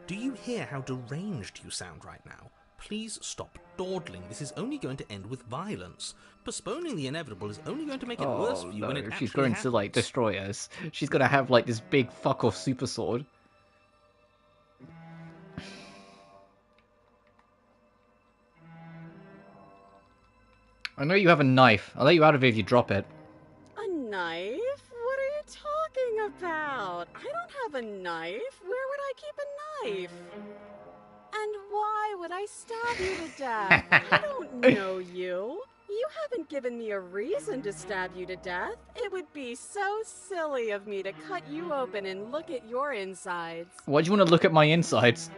Do you hear how deranged you sound right now? Please stop dawdling. This is only going to end with violence. Postponing the inevitable is only going to make it worse for you when it actually she's going happens. to, like, destroy us. She's going to have, like, this big fuck-off super sword. I know you have a knife. I'll let you out of it if you drop it. A knife? What are you talking about? I don't have a knife. Where would I keep a knife? And why would I stab you to death? I don't know you. You haven't given me a reason to stab you to death. It would be so silly of me to cut you open and look at your insides. Why do you want to look at my insides?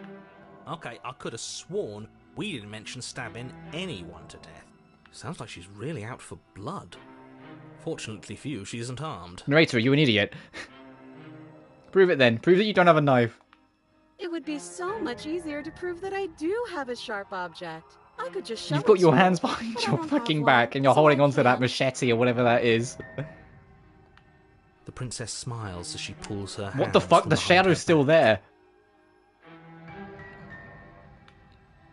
Okay, I could have sworn we didn't mention stabbing anyone to death. Sounds like she's really out for blood. Fortunately for you, she isn't armed. Narrator, are you an idiot? Prove it then. Prove that you don't have a knife. It would be so much easier to prove that I do have a sharp object. I could just show You've got it your to hands you, behind but I your don't have fucking one, back and you're so holding I onto that can't. machete or whatever that is. The princess smiles as she pulls her What the hands fuck? from The behind shadow's her still back. there.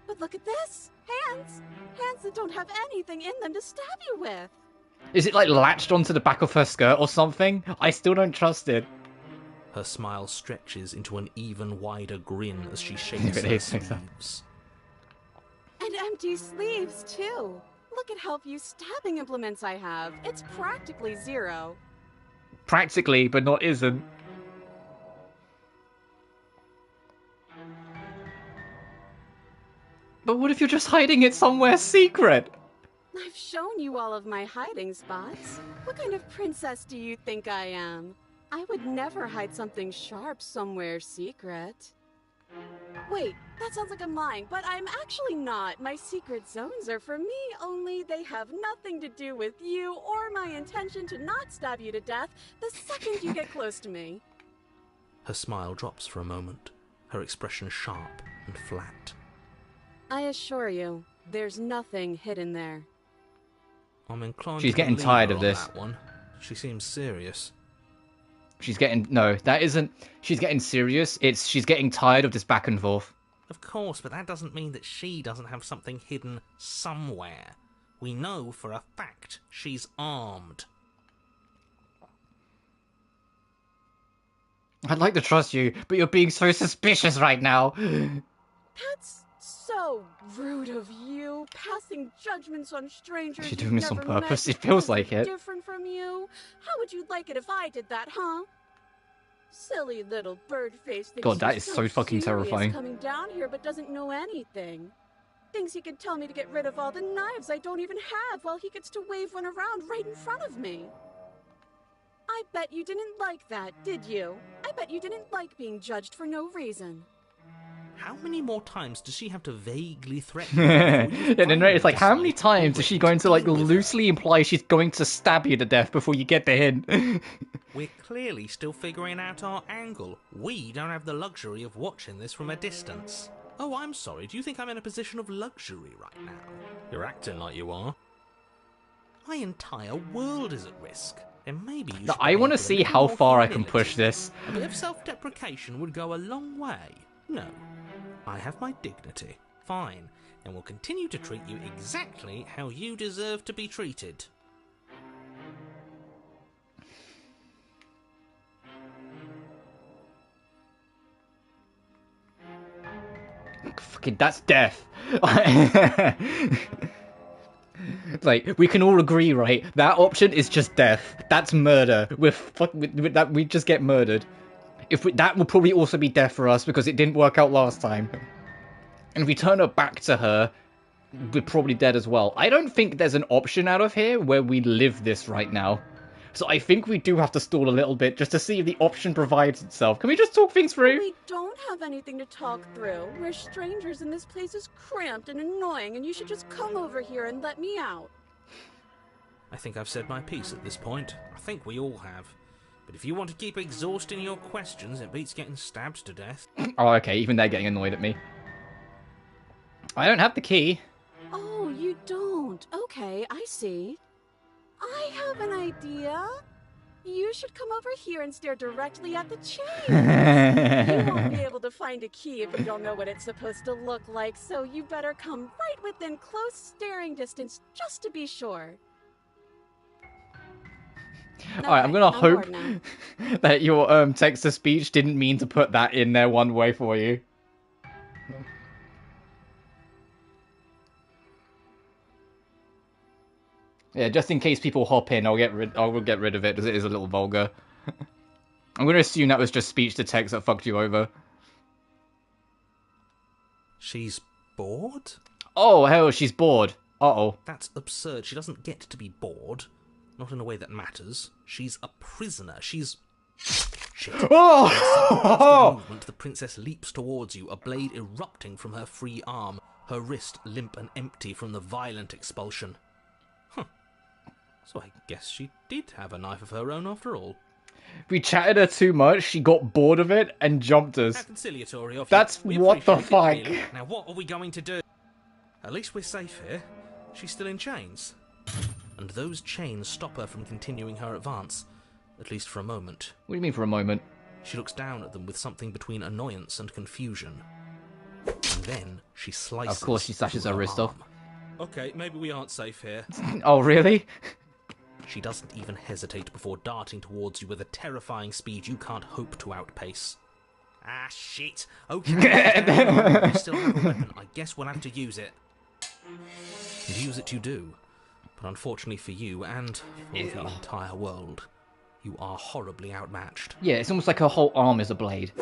But look at this! Hands! Hands that don't have anything in them to stab you with! Is it like latched onto the back of her skirt or something? I still don't trust it. Her smile stretches into an even wider grin as she There shakes it her is. sleeves. And empty sleeves, too! Look at how few stabbing implements I have. It's practically zero. Practically, but not isn't. But what if you're just hiding it somewhere secret? I've shown you all of my hiding spots. What kind of princess do you think I am? I would never hide something sharp somewhere secret. Wait, that sounds like I'm lying, but I'm actually not. My secret zones are for me, only they have nothing to do with you or my intention to not stab you to death the second you get close to me. Her smile drops for a moment, her expression sharp and flat. I assure you, There's nothing hidden there. I'm inclined She's to getting believe tired her of on this. that one. She seems serious. She's getting... No, that isn't... She's getting serious. It's she's getting tired of this back and forth. Of course, but that doesn't mean that she doesn't have something hidden somewhere. We know for a fact she's armed. I'd like to trust you, but you're being so suspicious right now. That's so rude of you, passing judgments on strangers. She's you've doing this on never purpose. met It feels because like they're it. Different from you. How would you like it if I did that, huh? Silly little bird face. Thinks God, that he's is so fucking serious terrifying. Coming down here, but doesn't know anything. Thinks he could tell me to get rid of all the knives I don't even have, while he gets to wave one around right in front of me. I bet you didn't like that, did you? I bet you didn't like being judged for no reason. How many more times does she have to vaguely threaten Yeah, you? then it's like, how many times is she going to, like, loosely imply she's going to stab you to death before you get the hint? We're clearly still figuring out our angle. We don't have the luxury of watching this from a distance. Oh, I'm sorry. Do you think I'm in a position of luxury right now? You're acting like you are. My entire world is at risk. And maybe you should I want to behave with a see little how more far I can humility. push this. A bit of self-deprecation would go a long way. No. I have my dignity. Fine. And will continue to treat you exactly how you deserve to be treated. Fucking, that's death. Like, we can all agree, right? That option is just death. That's murder. With that, we just get murdered. That will probably also be death for us because it didn't work out last time. And if we turn her back to her, we're probably dead as well. I don't think there's an option out of here where we live this right now. So I think we do have to stall a little bit just to see if the option provides itself. Can we just talk things through? We don't have anything to talk through. We're strangers and this place is cramped and annoying and you should just come over here and let me out. I think I've said my piece at this point. I think we all have. But if you want to keep exhausting your questions, it beats getting stabbed to death. Oh, okay, even they're getting annoyed at me. I don't have the key. Oh, you don't. Okay, I see. I have an idea. You should come over here and stare directly at the chain. You won't be able to find a key if you don't know what it's supposed to look like, so you better come right within close staring distance just to be sure. Alright, I'm gonna hope bored now. that your text-to-speech didn't mean to put that in there one way for you. Yeah, just in case people hop in, I will get rid of it because it is a little vulgar. I'm gonna assume that was just speech to text that fucked you over. She's bored? Oh hell, she's bored. Uh-oh. That's absurd. She doesn't get to be bored. Not in a way that matters. She's a prisoner. She's... Shit. Oh! Movement, the princess leaps towards you, a blade erupting from her free arm, her wrist limp and empty from the violent expulsion. Huh. So I guess she did have a knife of her own after all. We chatted her too much, she got bored of it and jumped How us. conciliatory of you. That's We what the appreciate it, fuck. really. Now what are we going to do? At least we're safe here. She's still in chains. And those chains stop her from continuing her advance. At least for a moment. What do you mean for a moment? She looks down at them with something between annoyance and confusion. And then she slices. Of course she slashes her wrist off. arm. Okay, maybe we aren't safe here. Oh, really? She doesn't even hesitate before darting towards you with a terrifying speed you can't hope to outpace. Ah, shit. Okay. You still have a weapon. I guess we'll have to use it. And use it you do. But unfortunately for you, and for the entire world, you are horribly outmatched. Yeah, it's almost like her whole arm is a blade.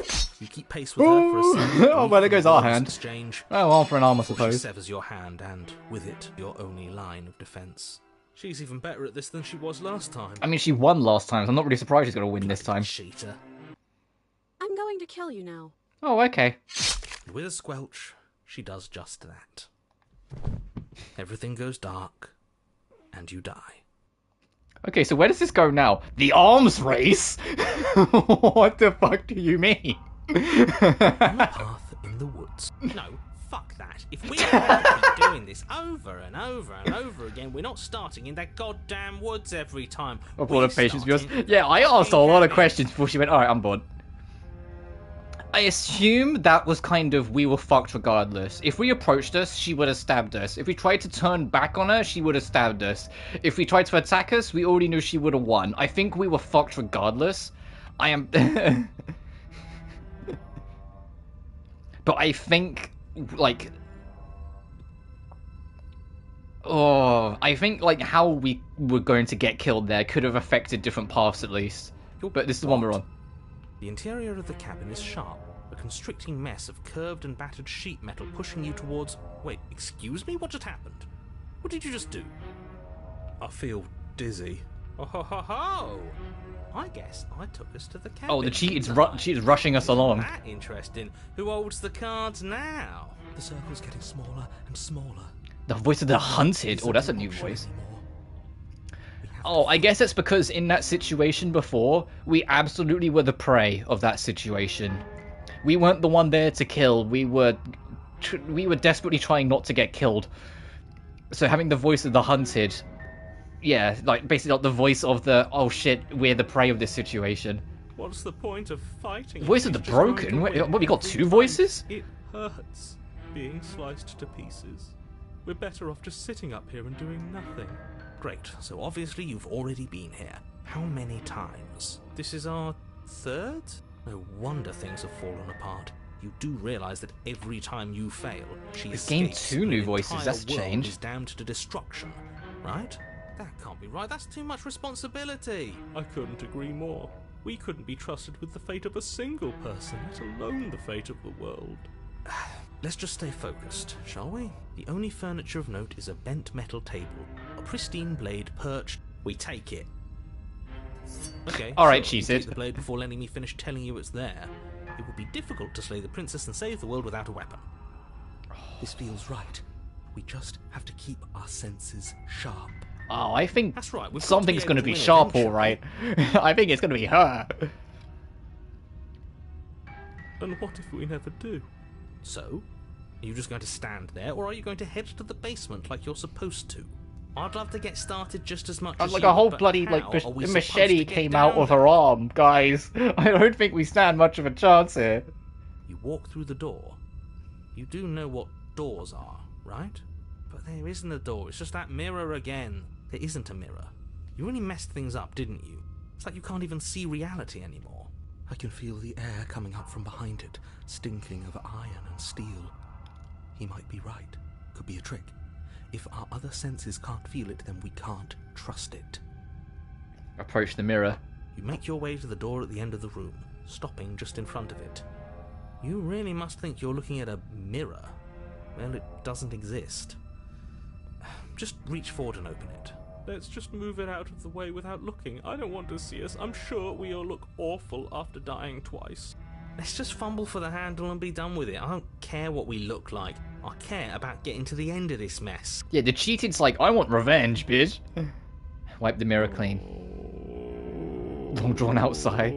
You keep pace with her for a second. Oh, well, there goes our hand. Exchange. Oh, arm for an arm, I Before she suppose. severs your hand, and with it, your only line of defence. She's even better at this than she was last time. I mean, she won last time, so I'm not really surprised she's going to win this time. Cheater. I'm going to kill you now. Oh, okay. And with a squelch, she does just that. Everything goes dark, and you die. Okay, so where does this go now? The arms race? What the fuck do you mean? On a path in the woods. No, fuck that. if we have to keep doing this over and over and over again, we're not starting in that goddamn woods every time. A lot of patience, because yeah, I asked her a lot of questions before she went, alright, I'm bored. I assume that was kind of, we were fucked regardless. If we approached us, she would have stabbed us. If we tried to turn back on her, she would have stabbed us. If we tried to attack us, we already knew she would have won. I think we were fucked regardless. I am... But I think, like... Oh, I think, like, how we were going to get killed there could have affected different paths at least. But this is the one we're on. The interior of the cabin is sharp, a constricting mess of curved and battered sheet metal pushing you towards... Wait, excuse me? What just happened? What did you just do? I feel dizzy. Oh ho ho ho! I guess I took us to the cabin. Oh, the cheat's rushing us along. That interesting. Who holds the cards now? The circle's getting smaller and smaller. The voice of the hunted. Oh, that's a new voice. Oh, I guess it's because in that situation before, we absolutely were the prey of that situation. We weren't the one there to kill. We were desperately trying not to get killed. So having the voice of the hunted, yeah, like basically like the voice of the, oh shit, we're the prey of this situation. What's the point of fighting? Voice of the broken? What, we got two voices? It hurts being sliced to pieces. We're better off just sitting up here and doing nothing. Great, so obviously you've already been here. How many times? This is our third? No wonder things have fallen apart. You do realise that every time you fail, she escapes. We've gained two new voices, that's changed. Is damned to destruction, right? That can't be right, that's too much responsibility. I couldn't agree more. We couldn't be trusted with the fate of a single person, let alone the fate of the world. Let's just stay focused, shall we? The only furniture of note is a bent metal table. A pristine blade perched. We take it. Okay. Alright, sure, she you said. take the blade before letting me finish telling you it's there. It would be difficult to slay the princess and save the world without a weapon. This feels right. We just have to keep our senses sharp. Oh, I think That's right. something's going to be sharp, alright. I think it's going to be her. And what if we never do? So, are you just going to stand there, or are you going to head to the basement like you're supposed to? I'd love to get started just as much as Like you, a whole but bloody how are we machete supposed to get came out down of there? her arm, guys. I don't think we stand much of a chance here. You walk through the door. You do know what doors are, right? But there isn't a door, it's just that mirror again. There isn't a mirror. You really messed things up, didn't you? It's like you can't even see reality anymore. I can feel the air coming up from behind it, stinking of iron and steel. He might be right. Could be a trick. If our other senses can't feel it, then we can't trust it. Approach the mirror. You make your way to the door at the end of the room, stopping just in front of it. You really must think you're looking at a mirror. Well, it doesn't exist. Just reach forward and open it. Let's just move it out of the way without looking. I don't want to see us. I'm sure we all look awful after dying twice. Let's just fumble for the handle and be done with it. I don't care what we look like. I care about getting to the end of this mess. Yeah, the cheated's like, I want revenge, bitch. Wipe the mirror clean. Long drawn out sigh.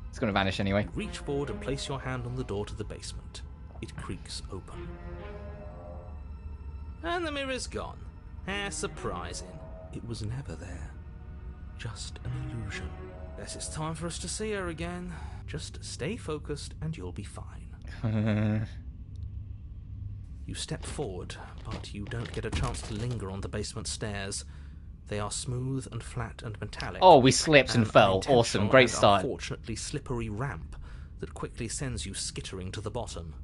It's gonna vanish anyway. Reach forward and place your hand on the door to the basement. It creaks open. And the mirror's gone. How surprising. It was never there. Just an illusion. Guess it's time for us to see her again. Just stay focused and you'll be fine. You step forward, but you don't get a chance to linger on the basement stairs. They are smooth and flat and metallic. Oh, we slipped and fell. Unintentional Awesome, great and start. Unfortunately slippery ramp that quickly sends you skittering to the bottom.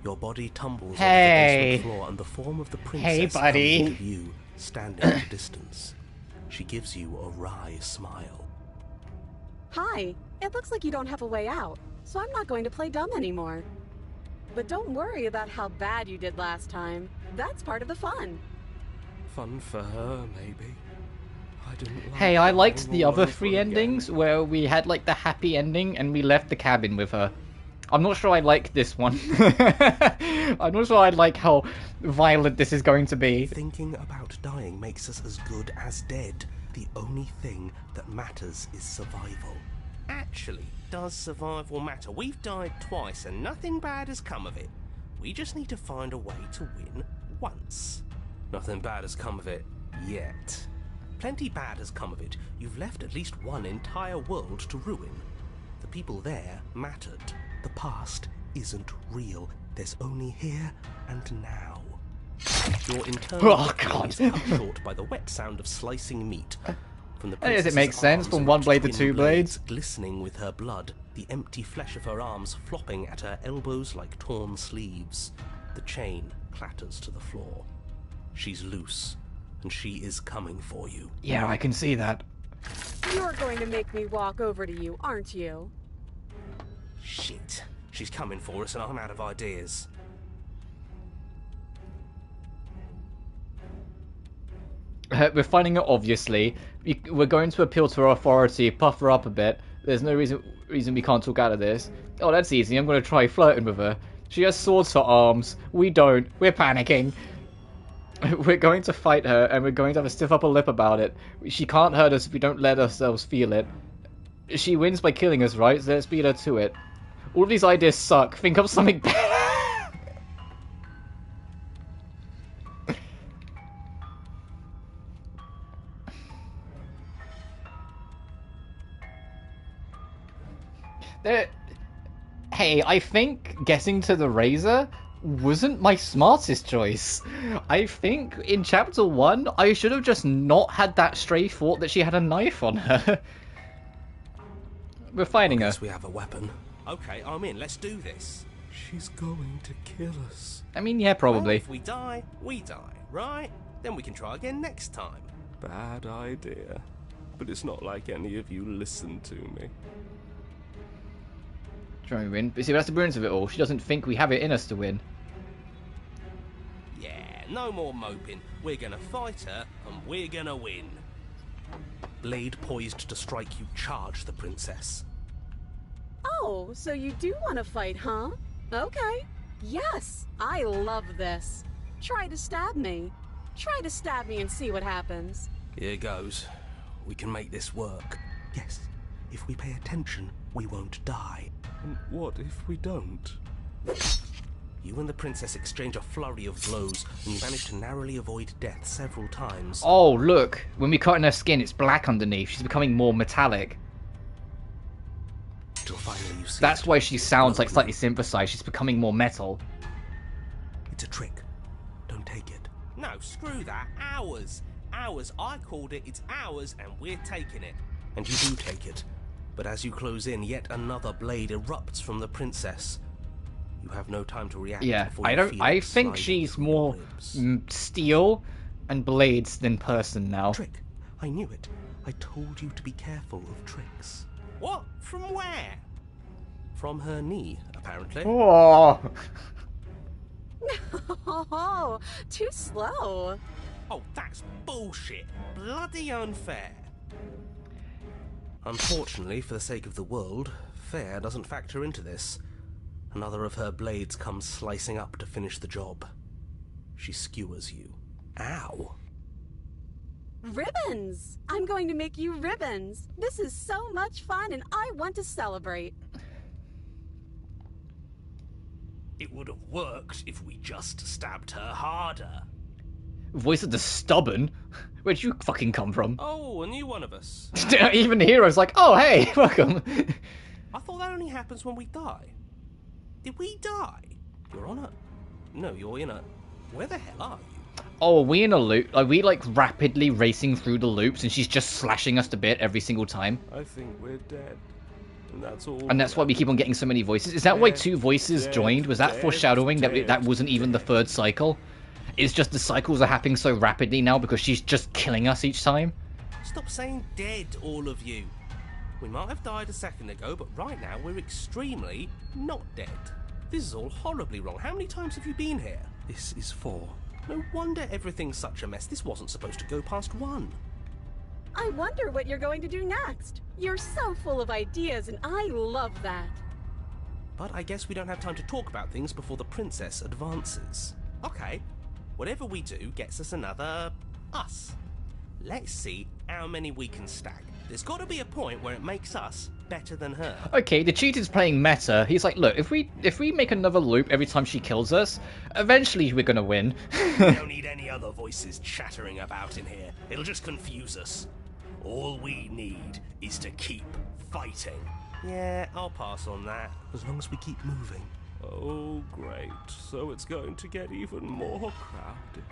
Your body tumbles Hey. onto the basement floor, and the form of the princess Hey, buddy. comes to view, standing at a distance. She gives you a wry smile. Hi. It looks like you don't have a way out, so I'm not going to play dumb anymore. But don't worry about how bad you did last time. That's part of the fun. Fun for her, maybe. I didn't like Hey, I liked dying the all other over 3 again. endings where we had like the happy ending and we left the cabin with her. I'm not sure I like this one. I'm not sure I like how violent this is going to be. Thinking about dying makes us as good as dead. The only thing that matters is survival. Actually, does survival matter? We've died twice and nothing bad has come of it. We just need to find a way to win once. Nothing bad has come of it yet. Plenty bad has come of it. You've left at least one entire world to ruin. The people there mattered. The past isn't real. There's only here and now. Your internal victory is cut short by the wet sound of slicing meat. From the Does it make sense from arms, one blade to twin two blades? glistening with her blood, the empty flesh of her arms flopping at her elbows like torn sleeves. The chain clatters to the floor. She's loose, and she is coming for you. Yeah, I can see that. You're going to make me walk over to you, aren't you? Shit. She's coming for us, and I'm out of ideas. We're finding it, obviously. We're going to appeal to her authority, puff her up a bit. There's no reason we can't talk out of this. Oh, that's easy. I'm going to try flirting with her. She has swords for arms. We don't. We're panicking. We're going to fight her, and we're going to have a stiff upper lip about it. She can't hurt us if we don't let ourselves feel it. She wins by killing us, right? So let's beat her to it. All of these ideas suck. Think of something better. Hey, I think getting to the razor wasn't my smartest choice. I think in chapter 1, I should have just not had that stray thought that she had a knife on her. We're fighting her. Guess we have a weapon. Okay, I'm in. Let's do this. She's going to kill us. I mean, yeah, probably. Well, if we die, right? Then we can try again next time. Bad idea. But it's not like any of you listen to me. Try and win. But see, that's the brilliance of it all. She doesn't think we have it in us to win. Yeah, no more moping. We're gonna fight her, and we're gonna win. Blade poised to strike, you charge the princess. Oh, so you do want to fight, huh? Okay. Yes, I love this. Try to stab me. Try to stab me and see what happens. Here goes. We can make this work. Yes, if we pay attention, we won't die. And what if we don't? You and the princess exchange a flurry of blows, and you manage to narrowly avoid death several times. Oh, look. When we cut in her skin, it's black underneath. She's becoming more metallic. Till finally you see That's it. why she sounds like slightly synthesized. She's becoming more metal. It's a trick. Don't take it. No, screw that. Ours. I called it. It's ours, and we're taking it. And you do take it. But as you close in, yet another blade erupts from the princess. You have no time to react. Yeah, before you feel I it think sliding she's through your more ribs. steel and blades than person now. Trick. I knew it. I told you to be careful of tricks. What? From where? From her knee, apparently. Oh. Oh, too slow. Oh, that's bullshit. Bloody unfair. Unfortunately, for the sake of the world, fair doesn't factor into this. Another of her blades comes slicing up to finish the job. She skewers you. Ow. Ribbons! I'm going to make you ribbons. This is so much fun and I want to celebrate. It would have worked if we just stabbed her harder. Voice of the stubborn? Where'd you fucking come from? Oh, a new one of us. Even the hero's like, oh, hey, welcome. I thought that only happens when we die. Did we die? You're on a... No, you're in a... Where the hell are you? Oh, are we in a loop? Are we, like, rapidly racing through the loops and she's just slashing us to bit every single time? I think we're dead. And that's all. And that's why we keep on getting so many voices. Is that why two voices joined? Was that foreshadowing that that wasn't even the third cycle? It's just the cycles are happening so rapidly now because she's just killing us each time? Stop saying dead, all of you. We might have died a second ago, but right now we're extremely not dead. This is all horribly wrong. How many times have you been here? This is 4. No wonder everything's such a mess. This wasn't supposed to go past 1. I wonder what you're going to do next. You're so full of ideas and I love that. But I guess we don't have time to talk about things before the princess advances. Okay, whatever we do gets us another us. Let's see how many we can stack. There's got to be a point where it makes us better than her. Okay, the cheater's playing meta. He's like, look, if we make another loop every time she kills us, eventually we're gonna win. We don't need any other voices chattering about in here. It'll just confuse us. All we need is to keep fighting. Yeah, I'll pass on that. As long as we keep moving. Oh, great. So it's going to get even more crowded.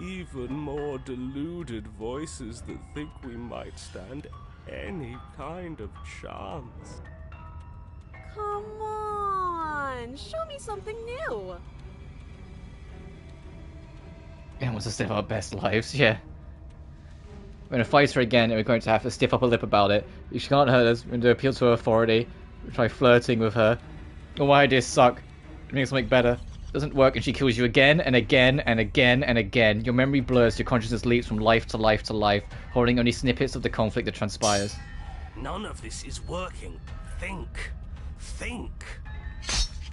Even more deluded voices that think we might stand any kind of chance. Come on, show me something new. And wants to stiff our best lives, yeah. We're going to fight her again, and we're going to have to stiff up a lip about it. If she can't hurt us, we're going to appeal to her authority. We'll try flirting with her. All my ideas suck. It makes something better. Doesn't work, and she kills you again, and again, and again, and again. Your memory blurs, your consciousness leaps from life to life to life, holding only snippets of the conflict that transpires. None of this is working. Think. Think.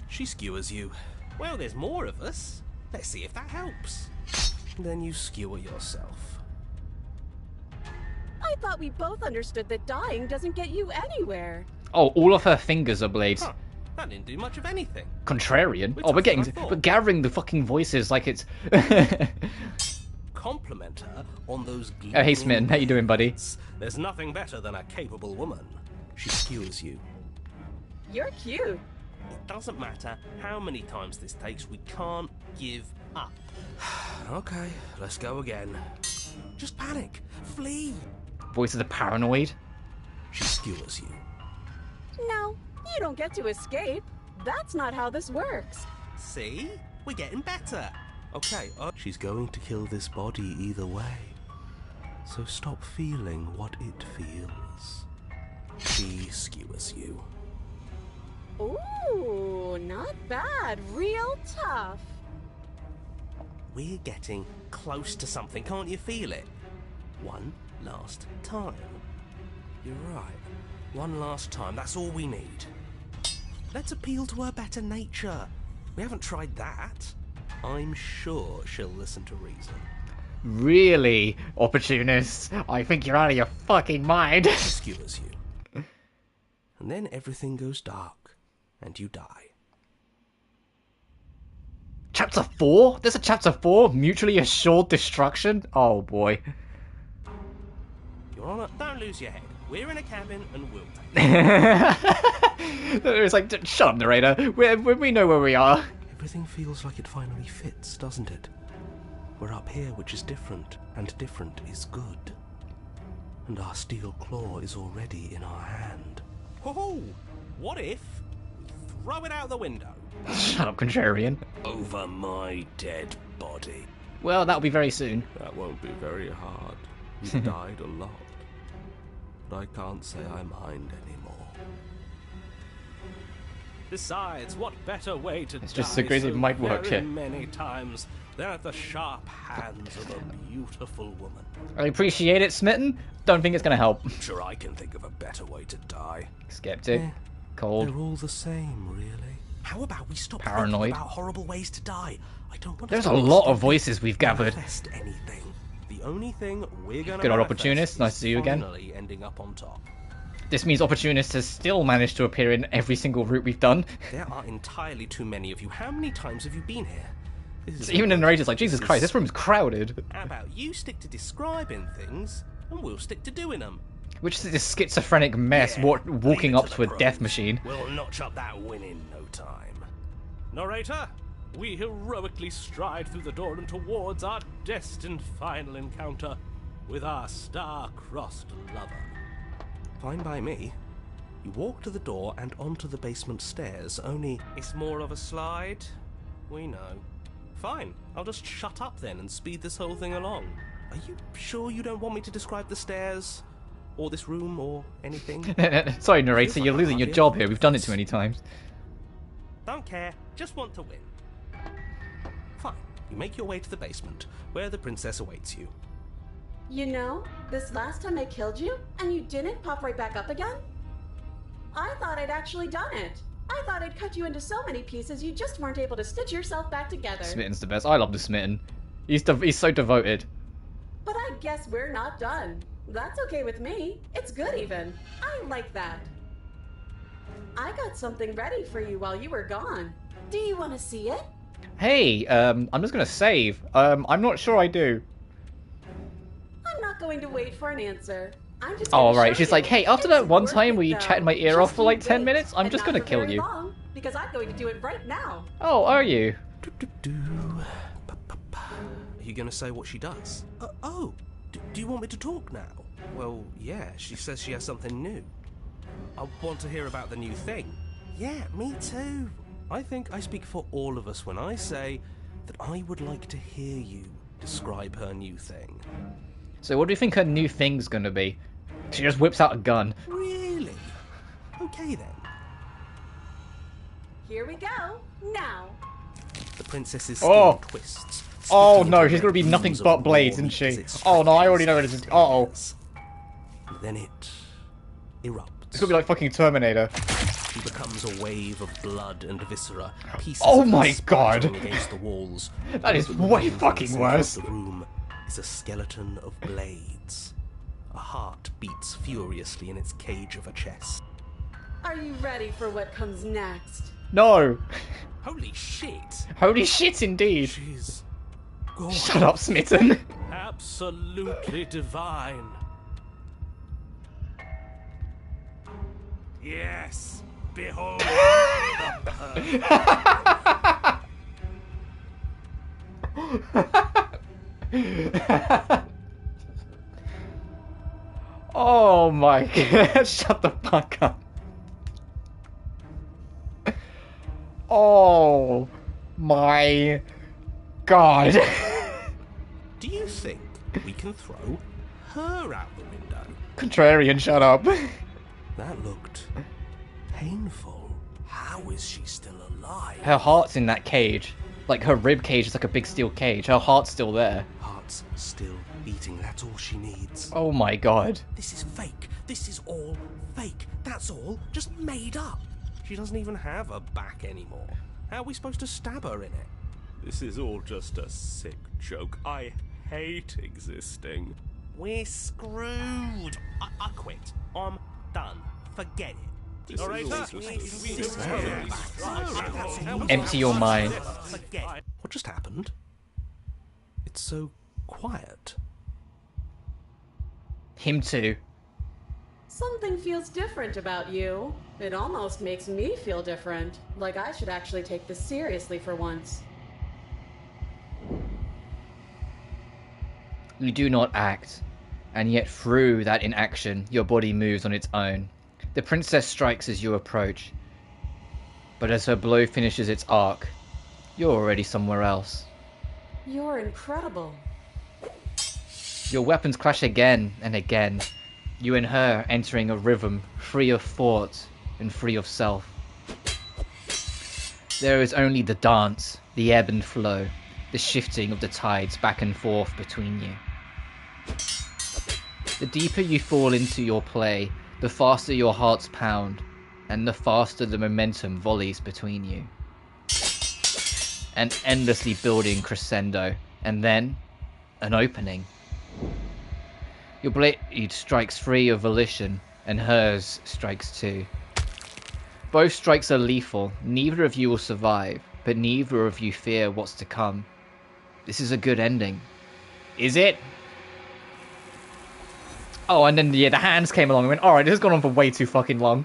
She skewers you. Well, there's more of us. Let's see if that helps. Then you skewer yourself. I thought we both understood that dying doesn't get you anywhere. Oh, all of her fingers are blades. Huh. That didn't do much of anything. Contrarian? We're Oh, we're tougher than getting... I thought. We're gathering the fucking voices like it's... Compliment her on those Oh, hey, Smitten. How you doing, buddy? There's nothing better than a capable woman. She skewers you. You're cute. It doesn't matter how many times this takes, we can't give up. Okay, let's go again. Just panic. Flee. Voices are paranoid. She skewers you. No, you don't get to escape. That's not how this works. See? We're getting better. Okay, she's going to kill this body either way. So stop feeling what it feels. She skewers you. Ooh, not bad. Real tough. We're getting close to something. Can't you feel it? One last time. You're right. One last time, that's all we need. Let's appeal to her better nature. We haven't tried that. I'm sure she'll listen to reason. Really, opportunist? I think you're out of your fucking mind. She skewers you. And then everything goes dark, and you die. Chapter 4? There's a chapter 4? Mutually assured destruction? Oh boy. Your Honor, don't lose your head. We're in a cabin, and we'll take it. It's like, shut up, narrator. We know where we are. Everything feels like it finally fits, doesn't it? We're up here, which is different, and different is good. And our steel claw is already in our hand. Ho-ho! What if we throw it out the window? Shut up, contrarian. Over my dead body. Well, that'll be very soon. That won't be very hard. You've died a lot. But I can't say I mind anymore. Besides, what better way to It's die just so crazy it might work, very yeah. many times than at the sharp hands of a beautiful woman? I appreciate it, Smitten. Don't think it's gonna help. Sure, I can think of a better way to die. Skeptic. Eh, Cold. They're all the same, really. How about we stop Paranoid. thinking about horrible ways to die? I don't want There's to a lot of voices we've gathered. manifest anything. The only thing we're gonna Good old manifest opportunist. is Nice to see you again. finally ending up on top. This means Opportunist has still managed to appear in every single route we've done. There are entirely too many of you. How many times have you been here? This is Even the narrator's like, Jesus this Christ, is- this room's crowded. How about you stick to describing things, and we'll stick to doing them. Which is this schizophrenic mess Yeah, walking leave it up to to a the death pros. machine. We'll notch up that win in no time. Narrator, we heroically stride through the door and towards our destined final encounter with our star-crossed lover. Fine by me. You walk to the door and onto the basement stairs, only it's more of a slide. We know. Fine, I'll just shut up then and speed this whole thing along. Are you sure you don't want me to describe the stairs? Or this room, or anything? Sorry, narrator, you're losing your job here. We've done it too many times. Don't care, just want to win. Fine, you make your way to the basement, where the princess awaits you. You know, this last time I killed you, and you didn't pop right back up again? I thought I'd actually done it. I thought I'd cut you into so many pieces you just weren't able to stitch yourself back together. Smitten's the best. I love the Smitten. He's so devoted. But I guess we're not done. That's okay with me. It's good even. I like that. I got something ready for you while you were gone. Do you want to see it? Hey, I'm just gonna save. I'm not sure I do. I'm not going to wait for an answer. I'm just Oh, gonna right. show She's you. like, hey, after It's that one worth time it, where you though. chatted my ear Just off for like you 10 wait. minutes, I'm And just not gonna for kill very you. long, because I'm going to do it right now. Oh, are you? Are you going to say what she does? Do you want me to talk now? Well, yeah, she says she has something new. I want to hear about the new thing. Yeah, me too. I think I speak for all of us when I say that I would like to hear you describe her new thing. So what do you think her new thing's gonna be? She just whips out a gun. Really? Okay then. Here we go. Now. The princess's Oh. skin twists. Oh spitting no, into she's gonna be red nothing beams of but blades, raw isn't meat as she? it Oh no, I already stretches know what it is. Uh-oh. Then it erupts. It's gonna be like fucking Terminator. She becomes a wave of blood and viscera. Pieces Oh of her my splattering God. against the walls. That is Over the way room, in the fucking center worse. of the room is a skeleton of blades. A heart beats furiously in its cage of a chest. Are you ready for what comes next? No. Holy shit! Holy shit, indeed. She's gorgeous. Shut up, Smitten. Absolutely divine. Yes! Behold! Oh my god, shut the fuck up. Oh my god. Do you think we can throw her out the window? Contrarian, shut up. That looked painful. How is she still alive? Her heart's in that cage. Like, her rib cage is like a big steel cage. Her heart's still there. Heart's still beating, that's all she needs. Oh my god. This is fake. This is all fake. That's all just made up. She doesn't even have a back anymore. How are we supposed to stab her in it? This is all just a sick joke. I hate existing. We're screwed. I quit. I'm done. Forget it. This Narrator, is all just Empty your mind. Forget. What just happened? It's so quiet. Him too. Something feels different about you. It almost makes me feel different. Like I should actually take this seriously for once. You do not act, and yet through that inaction, your body moves on its own. The princess strikes as you approach, but as her blow finishes its arc, you're already somewhere else. You're incredible. Your weapons clash again and again, you and her entering a rhythm free of thought and free of self. There is only the dance, the ebb and flow, the shifting of the tides back and forth between you. The deeper you fall into your play, the faster your hearts pound, and the faster the momentum volleys between you. An endlessly building crescendo, and then an opening. Your blade strikes free of volition, and hers strikes too. Both strikes are lethal, neither of you will survive, but neither of you fear what's to come. This is a good ending. Is it? Oh, and then yeah, the hands came along and went, alright, this has gone on for way too fucking long.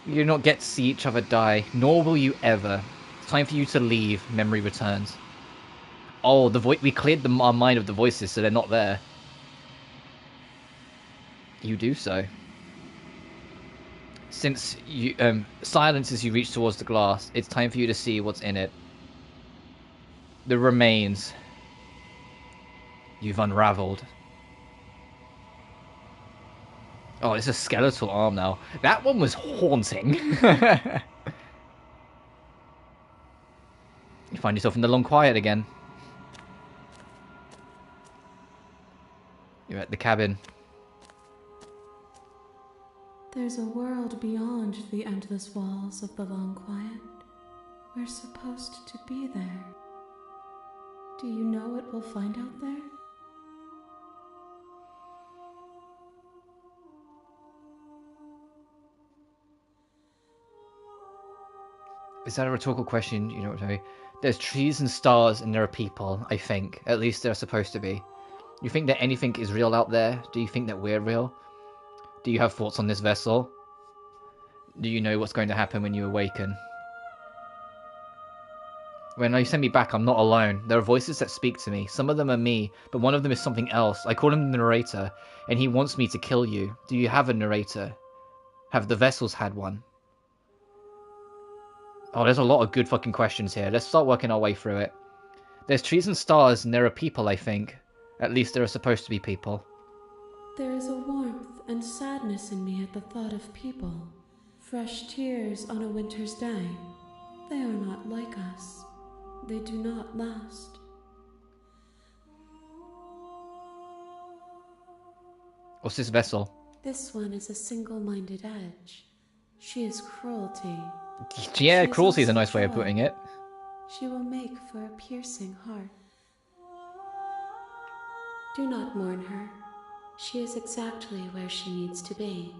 You do not get to see each other die, nor will you ever. It's time for you to leave, memory returns. Oh, we cleared our mind of the voices, so they're not there. You do so. Since you silence as you reach towards the glass, it's time for you to see what's in it. The remains you've unraveled. Oh, it's a skeletal arm now. That one was haunting. You find yourself in the long quiet again. You're at the cabin. There's a world beyond the endless walls of the long quiet. We're supposed to be there. Do you know what we'll find out there? Is that a rhetorical question? You don't know. There's trees and stars and there are people, I think. At least they're supposed to be. You think that anything is real out there? Do you think that we're real? Do you have thoughts on this vessel? Do you know what's going to happen when you awaken? When you send me back, I'm not alone. There are voices that speak to me. Some of them are me, but one of them is something else. I call him the narrator, and he wants me to kill you. Do you have a narrator? Have the vessels had one? Oh, there's a lot of good fucking questions here. Let's start working our way through it. There's trees and stars, and there are people, I think. At least there are supposed to be people. There is a warmth and sadness in me at the thought of people. Fresh tears on a winter's day. They are not like us. They do not last. What's this vessel? This one is a single-minded edge. She is cruelty. Yeah, She is cruelty is a also nice way of joy. putting it. She will make for a piercing heart. Do not mourn her. She is exactly where she needs to be.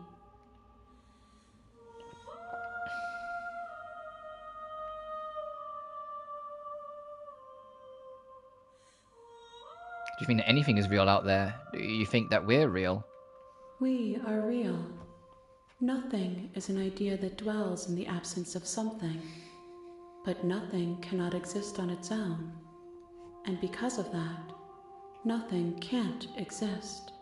Do you think that anything is real out there? Do you think that we're real? We are real. Nothing is an idea that dwells in the absence of something. But nothing cannot exist on its own. And because of that, nothing can't exist.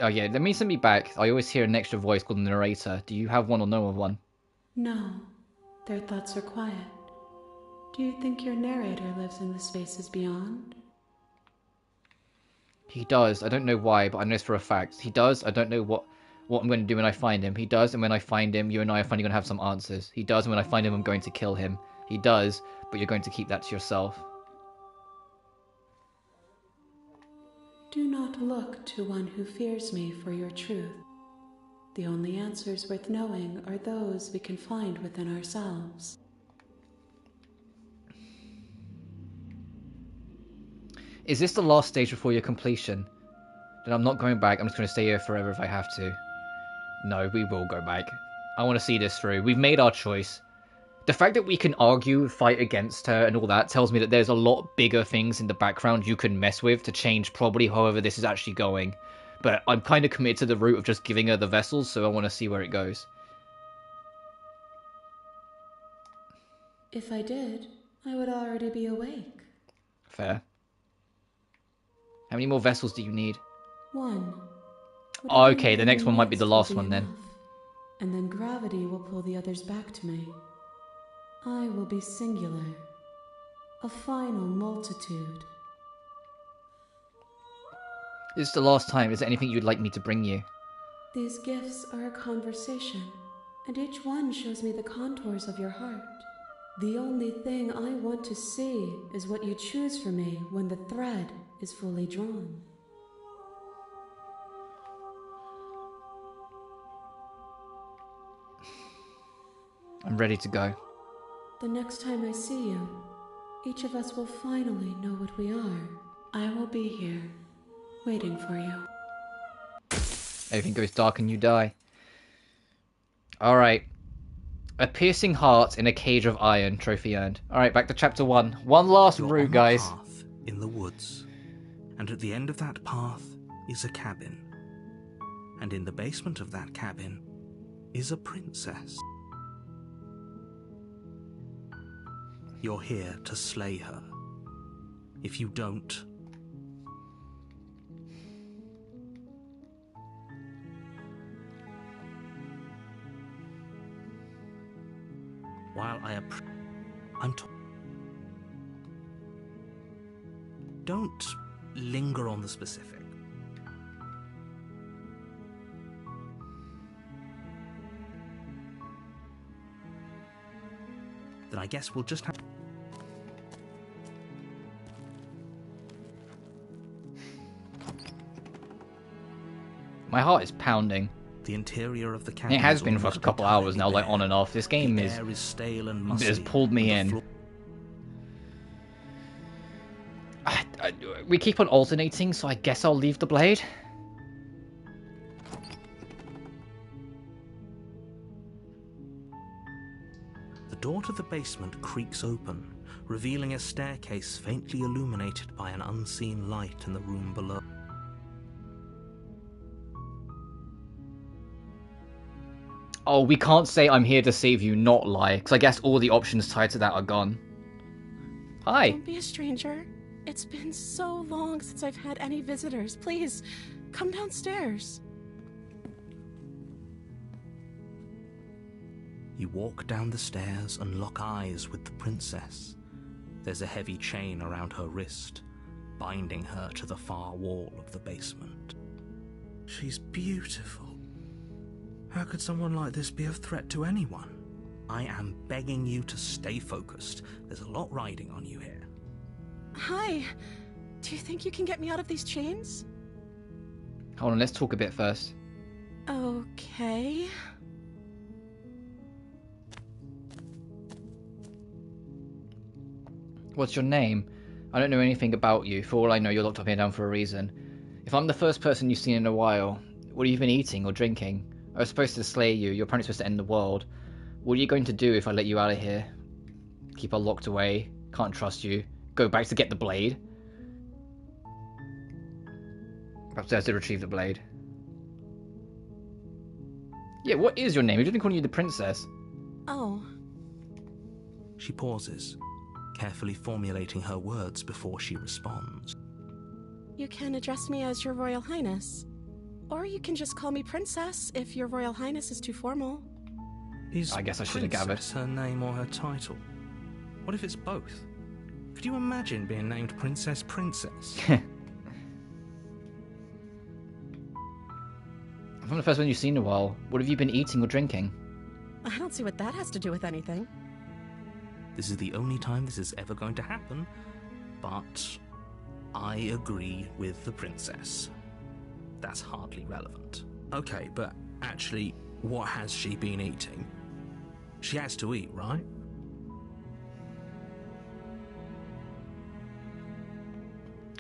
Oh yeah, let me send me back. I always hear an extra voice called the narrator. Do you have one or know of one? No, their thoughts are quiet. Do you think your narrator lives in the spaces beyond? He does. I don't know why, but I know this for a fact. He does. I don't know what I'm going to do when I find him. He does, and when I find him, you and I are finally going to have some answers. He does, and when I find him, I'm going to kill him. He does, but you're going to keep that to yourself. Do not look to one who fears me for your truth. The only answers worth knowing are those we can find within ourselves. Is this the last stage before your completion? Then I'm not going back. I'm just going to stay here forever if I have to. No, we will go back. I want to see this through. We've made our choice. The fact that we can argue, fight against her and all that tells me that there's a lot bigger things in the background you can mess with to change probably however this is actually going. But I'm kind of committed to the route of just giving her the vessels, so I want to see where it goes. If I did, I would already be awake. Fair. How many more vessels do you need? One. Oh, okay, the next one might be the last one then. And then gravity will pull the others back to me. I will be singular. A final multitude. This is the last time. Is there anything you'd like me to bring you? These gifts are a conversation, and each one shows me the contours of your heart. The only thing I want to see is what you choose for me when the thread is fully drawn. I'm ready to go. The next time I see you, each of us will finally know what we are. I will be here, waiting for you. Everything goes dark and you die. Alright. A piercing heart in a cage of iron. Trophy earned. Alright, back to chapter 1. One last You're route, on guys. a path in the woods, and at the end of that path is a cabin. And in the basement of that cabin is a princess. You're here to slay her. If you don't, while don't linger on the specific. Then I guess we'll just have... My heart is pounding. The interior of the cabin. It has is been for a almost couple hours now, entirely like bare. on and off. This game The is air is stale and musty, has pulled me and the in. floor- We keep on alternating, so I guess I'll leave the blade. door to the basement creaks open, revealing a staircase faintly illuminated by an unseen light in the room below. Oh, we can't say I'm here to save you, not lie, because I guess all the options tied to that are gone. Hi. Don't be a stranger. It's been so long since I've had any visitors. Please, come downstairs. You walk down the stairs and lock eyes with the princess. There's a heavy chain around her wrist, binding her to the far wall of the basement. She's beautiful. How could someone like this be a threat to anyone? I am begging you to stay focused. There's a lot riding on you here. Hi. Do you think you can get me out of these chains? Hold on, let's talk a bit first. Okay. What's your name? I don't know anything about you. For all I know, you're locked up here down for a reason. If I'm the first person you've seen in a while, what have you been eating or drinking? I was supposed to slay you. You're apparently supposed to end the world. What are you going to do if I let you out of here? Keep her locked away? Can't trust you. Go back to get the blade? Perhaps I have to retrieve the blade. Yeah, what is your name? We've been calling you the princess. Oh. She pauses, carefully formulating her words before she responds. You can address me as Your Royal Highness. Or you can just call me Princess if Your Royal Highness is too formal. I guess I should have gathered. Is her name or her title? What if it's both? Could you imagine being named Princess? I'm the first one you've seen in a while. What have you been eating or drinking? I don't see what that has to do with anything. This is the only time this is ever going to happen, but I agree with the princess. That's hardly relevant. Okay, but actually, what has she been eating? She has to eat, right?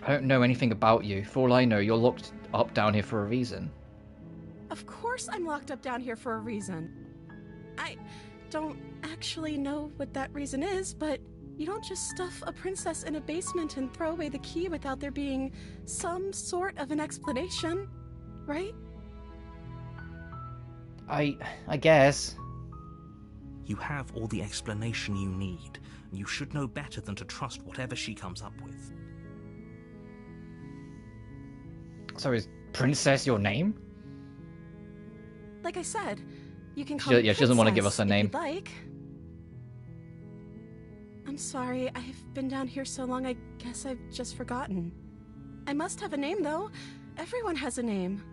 I don't know anything about you. For all I know, you're locked up down here for a reason. Of course I'm locked up down here for a reason. I don't actually know what that reason is, but you don't just stuff a princess in a basement and throw away the key without there being some sort of an explanation, right? I guess. You have all the explanation you need, and you should know better than to trust whatever she comes up with. So is Princess your name? Like I said, you can call me Yeah, she doesn't want to give us Princess her if name. you'd like. I'm sorry, I've been down here so long I guess I've just forgotten. I must have a name, though. Everyone has a name.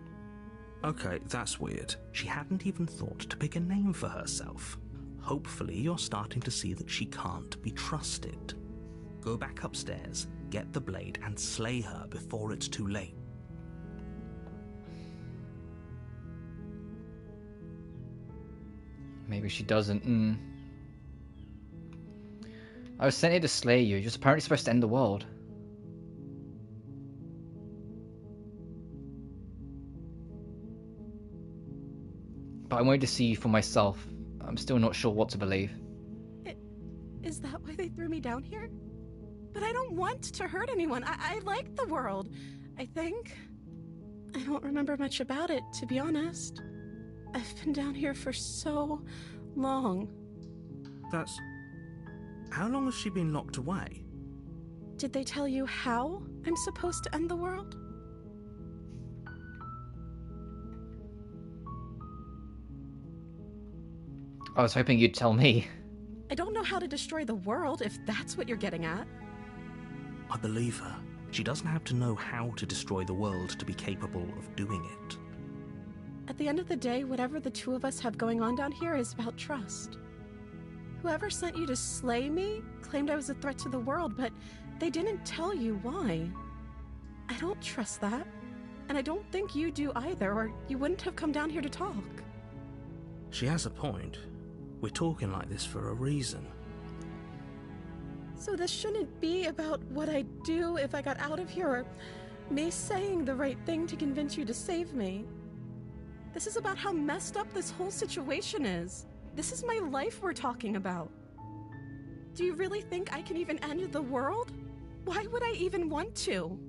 Okay, that's weird. She hadn't even thought to pick a name for herself. Hopefully you're starting to see that she can't be trusted. Go back upstairs, get the blade, and slay her before it's too late. Maybe she doesn't. I was sent here to slay you. You're apparently supposed to end the world. But I wanted to see you for myself. I'm still not sure what to believe. Is that why they threw me down here? But I don't want to hurt anyone. I like the world, I think. I don't remember much about it, to be honest. I've been down here for so long. That's... How long has she been locked away? Did they tell you how I'm supposed to end the world? I was hoping you'd tell me. I don't know how to destroy the world, if that's what you're getting at. I believe her. She doesn't have to know how to destroy the world to be capable of doing it. At the end of the day, whatever the two of us have going on down here is about trust. Whoever sent you to slay me claimed I was a threat to the world, but they didn't tell you why. I don't trust that, and I don't think you do either, or you wouldn't have come down here to talk. She has a point. We're talking like this for a reason. So this shouldn't be about what I'd do if I got out of here, or me saying the right thing to convince you to save me. This is about how messed up this whole situation is. This is my life we're talking about. Do you really think I can even end the world? Why would I even want to?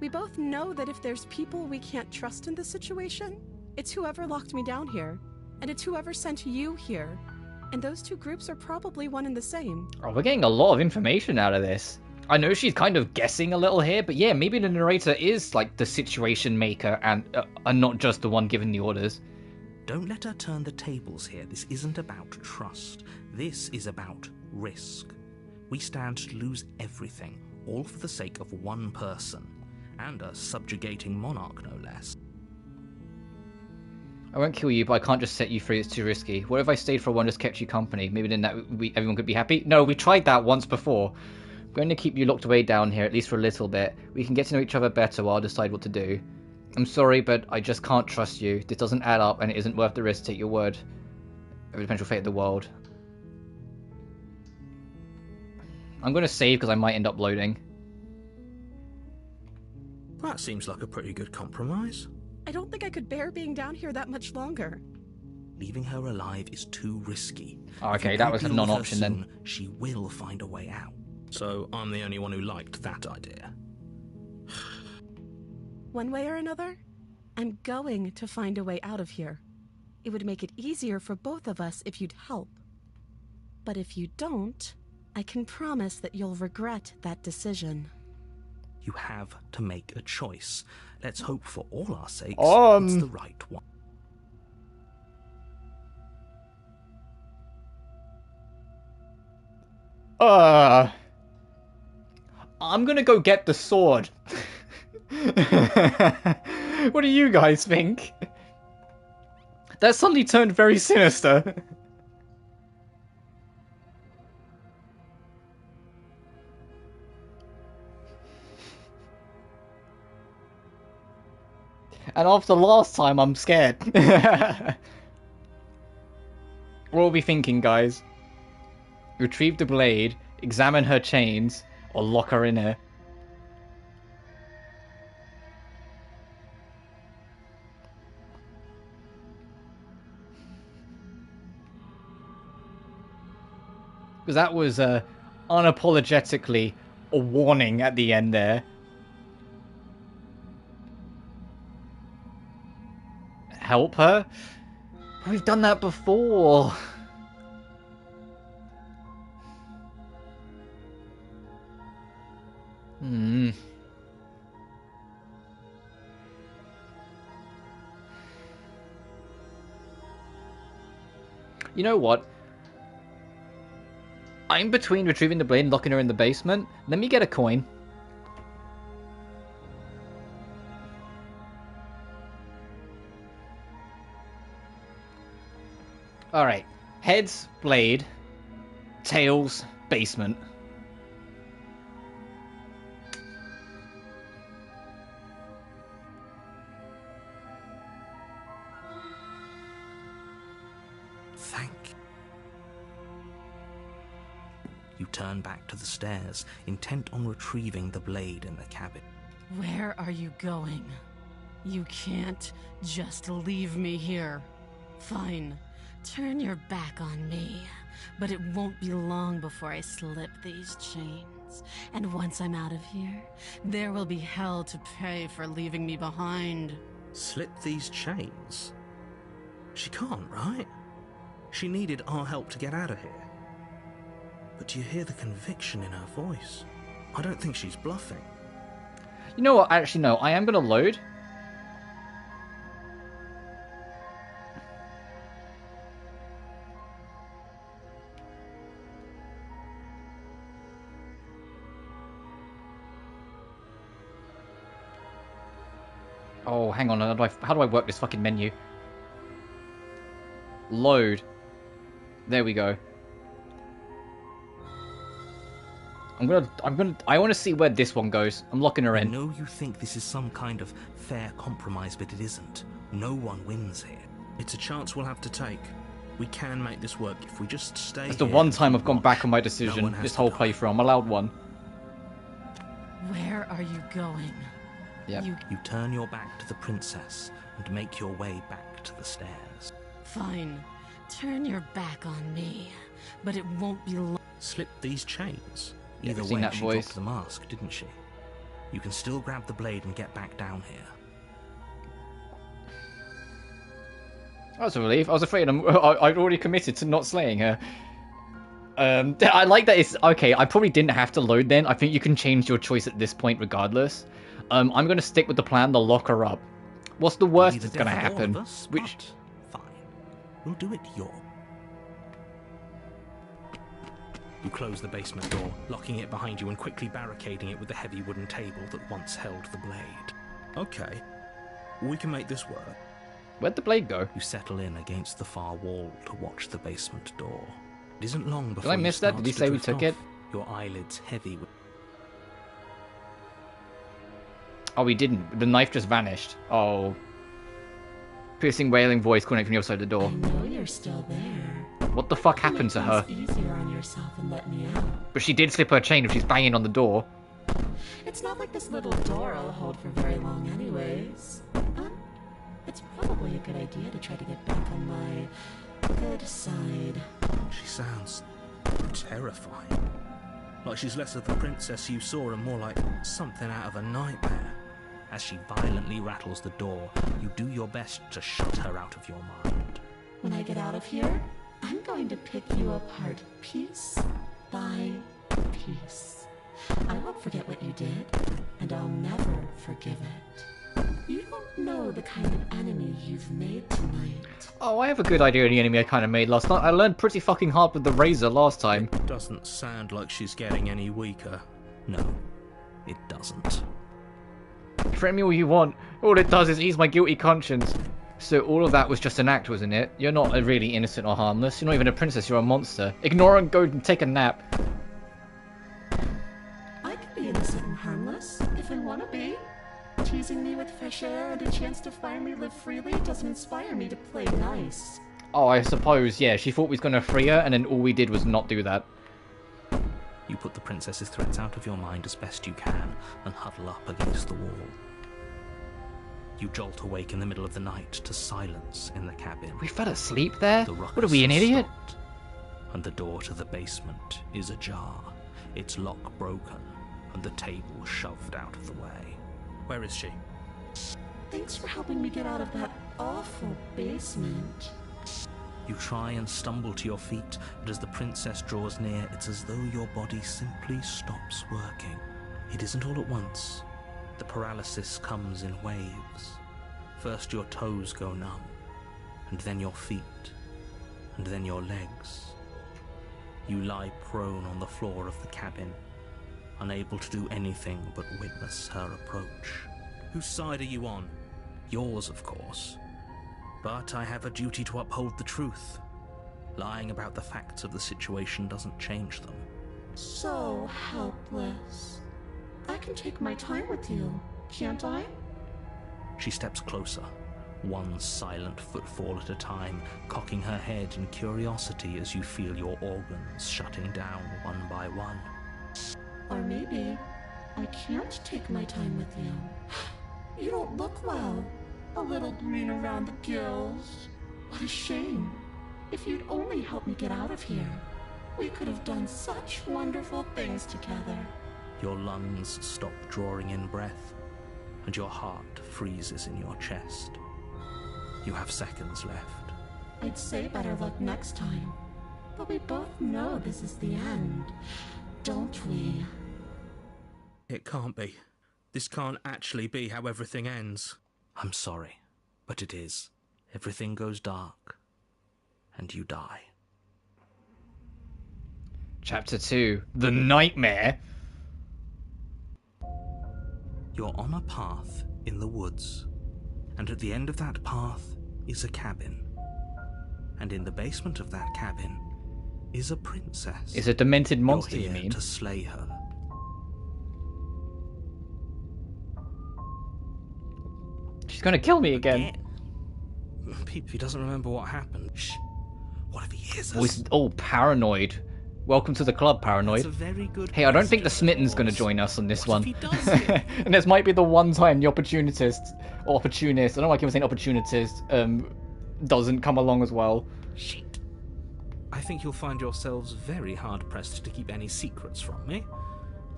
We both know that if there's people we can't trust in this situation, it's whoever locked me down here, and it's whoever sent you here. And those two groups are probably one and the same. Oh, we're getting a lot of information out of this. I know she's kind of guessing a little here, but yeah, maybe the narrator is like the situation maker and not just the one giving the orders. Don't let her turn the tables here. This isn't about trust. This is about risk. We stand to lose everything, all for the sake of one person, and a subjugating monarch, no less. I won't kill you, but I can't just set you free. It's too risky. What if I stayed for a while and just kept you company? Maybe then everyone could be happy? No, we tried that once before. I'm going to keep you locked away down here, at least for a little bit. We can get to know each other better while I decide what to do. I'm sorry, but I just can't trust you. This doesn't add up, and it isn't worth the risk to take your word of the potential fate of the world. I'm going to save because I might end up loading. That seems like a pretty good compromise. I don't think I could bear being down here that much longer. Leaving her alive is too risky. Oh, okay, that was a non-option then. She will find a way out. So I'm the only one who liked that idea. One way or another, I'm going to find a way out of here. It would make it easier for both of us if you'd help. But if you don't, I can promise that you'll regret that decision. You have to make a choice. Let's hope for all our sakes it's the right one. I'm gonna go get the sword. What do you guys think? That suddenly turned very sinister. And after last time, I'm scared. What are we thinking, guys? Retrieve the blade, examine her chains, or lock her in here? Because that was unapologetically a warning at the end there. Help her? We've done that before. You know what? I'm between retrieving the blade and locking her in the basement. Let me get a coin. Alright. Heads, blade. Tails, basement. Thank you. You turn back to the stairs, intent on retrieving the blade in the cabin. Where are you going? You can't just leave me here. Fine. Turn your back on me, but it won't be long before I slip these chains. And once I'm out of here, there will be hell to pay for leaving me behind. Slip these chains? She can't, right? She needed our help to get out of here. But do you hear the conviction in her voice? I don't think she's bluffing. You know what? Actually, no. I am going to load. Oh, hang on. How do I work this fucking menu? Load. There we go. I want to see where this one goes. I'm locking her in. I know you think this is some kind of fair compromise, but it isn't. No one wins here. It's a chance we'll have to take. We can make this work if we just stay. That's the one time I've gone back on my decision. This whole playthrough. I'm allowed one. Where are you going? Yep. You turn your back to the princess and make your way back to the stairs. Fine. Turn your back on me, but it won't be long. slipped these chains. Yeah, Either we've seen way, that she voice. dropped the mask, didn't she? You can still grab the blade and get back down here. That was a relief. I was afraid I'd already committed to not slaying her. I like that it's... Okay, I probably didn't have to load then. I think you can change your choice at this point regardless. I'm going to stick with the plan to lock her up. What's the worst that's going to happen? Which... Fine. We'll do it your... You close the basement door, locking it behind you and quickly barricading it with the heavy wooden table that once held the blade. Okay. We can make this work. Where'd the blade go? You settle in against the far wall to watch the basement door. It isn't long before Did I miss that? Did he say we took it? Your eyelids heavy with... Oh, we didn't. The knife just vanished. Oh. Piercing, wailing voice calling from the other side of the door. I know you're still there. What the fuck happened to her? Easier on yourself and let me out. But she did slip her chain if she's banging on the door. It's not like this little door will hold for very long anyways. It's probably a good idea to try to get back on my good side. She sounds terrifying. Like she's less of the princess you saw and more like something out of a nightmare. As she violently rattles the door, you do your best to shut her out of your mind. When I get out of here, I'm going to pick you apart piece by piece. I won't forget what you did, and I'll never forgive it. You don't know the kind of enemy you've made tonight. Oh, I have a good idea of the enemy I kind of made last night. I learned pretty fucking hard with the razor last time. It doesn't sound like she's getting any weaker. No, it doesn't. Threaten me all you want. All it does is ease my guilty conscience. So all of that was just an act, wasn't it? You're not really innocent or harmless. You're not even a princess, you're a monster. Ignore and go and take a nap. I could be innocent and harmless, if I want to be. Teasing me with fresh air and a chance to finally live freely doesn't inspire me to play nice. Oh, I suppose, yeah. She thought we was going to free her, and then all we did was not do that. You put the princess's threats out of your mind as best you can and huddle up against the wall. You jolt awake in the middle of the night to silence in the cabin. We fell asleep there? The What are we, an idiot? stopped, and the door to the basement is ajar, its lock broken, and the table shoved out of the way. Where is she? Thanks for helping me get out of that awful basement. You try and stumble to your feet, but as the princess draws near, it's as though your body simply stops working. It isn't all at once. The paralysis comes in waves. First your toes go numb, and then your feet, and then your legs. You lie prone on the floor of the cabin, unable to do anything but witness her approach. Whose side are you on? Yours, of course. But I have a duty to uphold the truth. Lying about the facts of the situation doesn't change them. So helpless. I can take my time with you, can't I? She steps closer, one silent footfall at a time, cocking her head in curiosity as you feel your organs shutting down one by one. Or maybe I can't take my time with you. You don't look well. A little green around the gills. What a shame. If you'd only helped me get out of here, we could have done such wonderful things together. Your lungs stop drawing in breath, and your heart freezes in your chest. You have seconds left. I'd say better luck next time. But we both know this is the end, don't we? It can't be. This can't actually be how everything ends. I'm sorry, but it is. Everything goes dark, and you die. Chapter 2. The Nightmare. You're on a path in the woods, and at the end of that path is a cabin. And in the basement of that cabin is a princess. Is a demented monster, You're you here mean? to slay her. She's gonna kill me again. If he doesn't remember what happened. Shh. What if he hears us? Oh, he's all paranoid. Welcome to the club, paranoid. That's a very good Hey, I don't think the question, Smitten's of going to course. join us on this What one. if he does it? And this might be the one time the opportunist, I don't like him saying opportunist, doesn't come along as well. Shit. I think you'll find yourselves very hard-pressed to keep any secrets from me.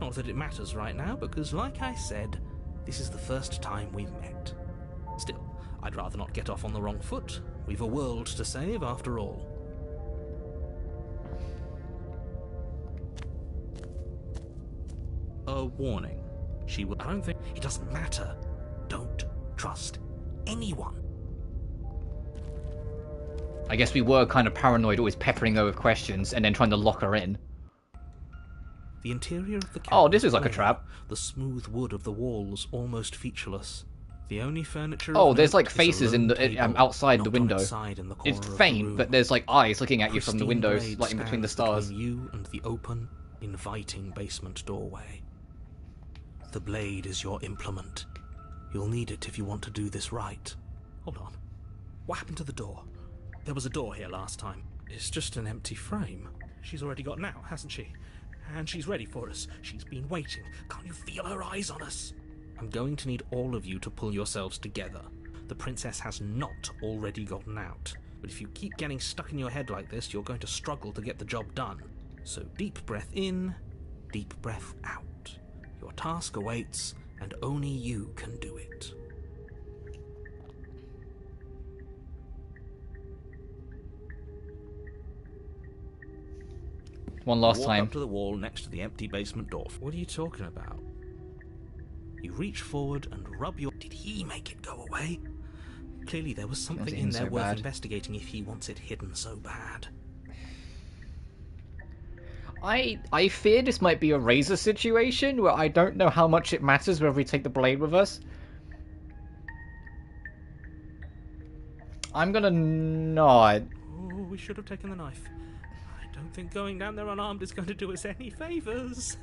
Not that it matters right now, because like I said, this is the first time we've met. Still, I'd rather not get off on the wrong foot. We've a world to save, after all. A warning. She will... I don't think... It doesn't matter. Don't trust anyone. I guess we were kind of paranoid, always peppering her with questions and then trying to lock her in. The interior of the cabin, oh, this is like a trap. The smooth wood of the walls almost featureless. The only furniture. Oh, there's like faces in the outside the window. In the it's faint, but there's like eyes looking at you from the windows, like in between the stars. You and the open, inviting basement doorway. The blade is your implement. You'll need it if you want to do this right. Hold on. What happened to the door? There was a door here last time. It's just an empty frame. She's already got out, hasn't she? And she's ready for us. She's been waiting. Can't you feel her eyes on us? I'm going to need all of you to pull yourselves together. The princess has not already gotten out. But if you keep getting stuck in your head like this, you're going to struggle to get the job done. So deep breath in, deep breath out. Your task awaits, and only you can do it. One last Walk time. up to the wall next to the empty basement door. What are you talking about? You reach forward and rub your... Did he make it go away? Clearly there was something in there worth investigating if he wants it hidden so bad. I fear this might be a Razor situation where I don't know how much it matters whether we take the blade with us. I'm gonna nod. Oh, we should have taken the knife. I don't think going down there unarmed is going to do us any favours.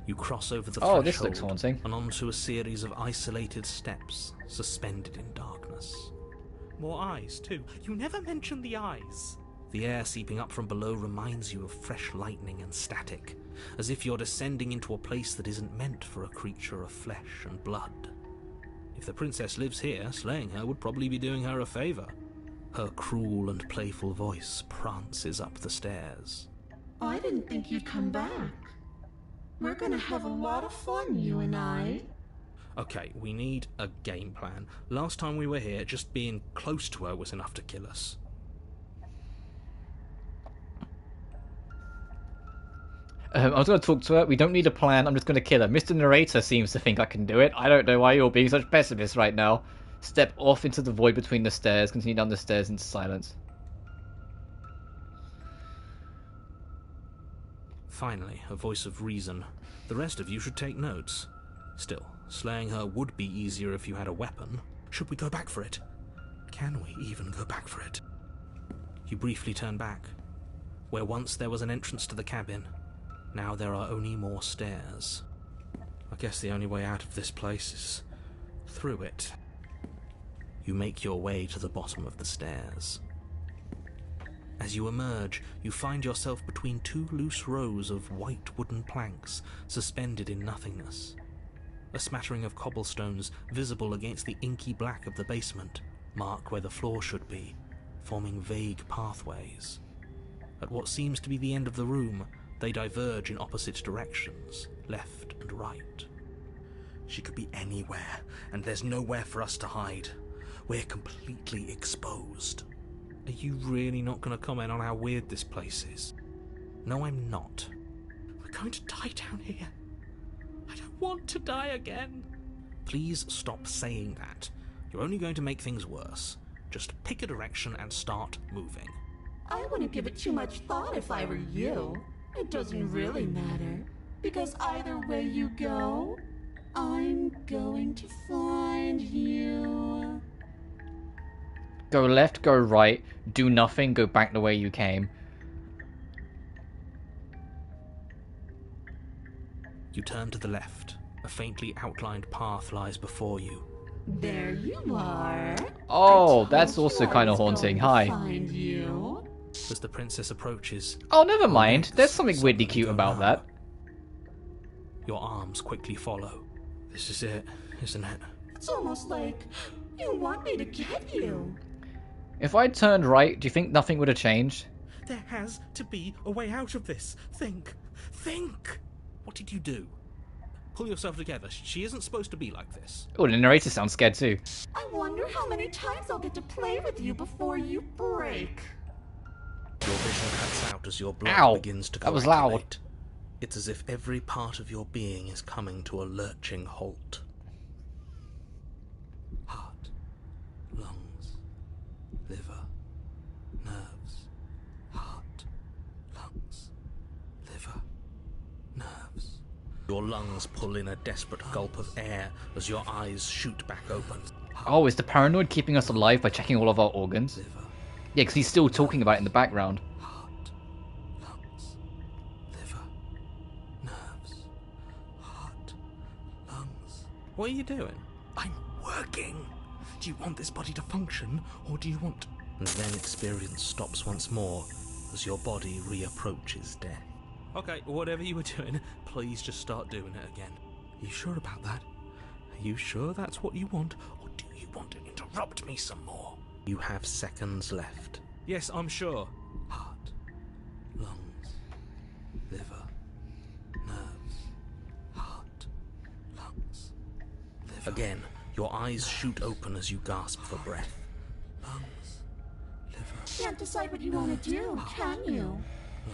You cross over the threshold this looks haunting. and onto a series of isolated steps, suspended in darkness. More eyes, too. You never mention the eyes. The air seeping up from below reminds you of fresh lightning and static, as if you're descending into a place that isn't meant for a creature of flesh and blood. If the princess lives here, slaying her would probably be doing her a favour. Her cruel and playful voice prances up the stairs. I didn't think you'd come back. We're gonna have a lot of fun, you and I. Okay, we need a game plan. Last time we were here, just being close to her was enough to kill us. I was going to talk to her. We don't need a plan. I'm just going to kill her. Mr. Narrator seems to think I can do it. I don't know why you're being such pessimists right now. Step off into the void between the stairs. Continue down the stairs into silence. Finally, a voice of reason. The rest of you should take notes. Still, slaying her would be easier if you had a weapon. Should we go back for it? Can we even go back for it? You briefly turn back. Where once there was an entrance to the cabin, now there are only more stairs. I guess the only way out of this place is through it. You make your way to the bottom of the stairs. As you emerge, you find yourself between two loose rows of white wooden planks suspended in nothingness. A smattering of cobblestones visible against the inky black of the basement mark where the floor should be, forming vague pathways. At what seems to be the end of the room, they diverge in opposite directions, left and right. She could be anywhere, and there's nowhere for us to hide. We're completely exposed. Are you really not going to comment on how weird this place is? No, I'm not. We're going to die down here. I don't want to die again. Please stop saying that. You're only going to make things worse. Just pick a direction and start moving. I wouldn't give it too much thought if I were you. It doesn't really matter, because either way you go, I'm going to find you. Go left, go right, do nothing, go back the way you came. You turn to the left. A faintly outlined path lies before you. There you are. Oh, that's also kind of haunting. Hi. Find you. As the princess approaches... Oh, never mind. There's something weirdly cute about that. Your arms quickly follow. This is it, isn't it? It's almost like you want me to get you. If I turned right, do you think nothing would have changed? There has to be a way out of this. Think. Think! What did you do? Pull yourself together. She isn't supposed to be like this. Oh, the narrator sounds scared too. I wonder how many times I'll get to play with you before you break. Your vision cuts out as your blood Ow, begins to that was loud. coagulate. It's as if every part of your being is coming to a lurching halt. Heart, lungs, liver, nerves. Heart, lungs, liver, nerves. Your lungs pull in a desperate gulp of air as your eyes shoot back open. Oh, is the paranoid keeping us alive by checking all of our organs? Liver, Yeah, because he's still talking about it in the background. heart, lungs, liver, nerves. Heart, lungs. What are you doing? I'm working. Do you want this body to function, or do you want... And then experience stops once more as your body reapproaches death. Okay, whatever you were doing, please just start doing it again. You sure about that? Are you sure that's what you want, or do you want to interrupt me some more? You have seconds left. Yes, I'm sure. Heart, lungs, liver, nerves. Heart, lungs, liver. Again, your eyes shoot open as you gasp for breath. Lungs, liver. Can't decide what you want to do, can you?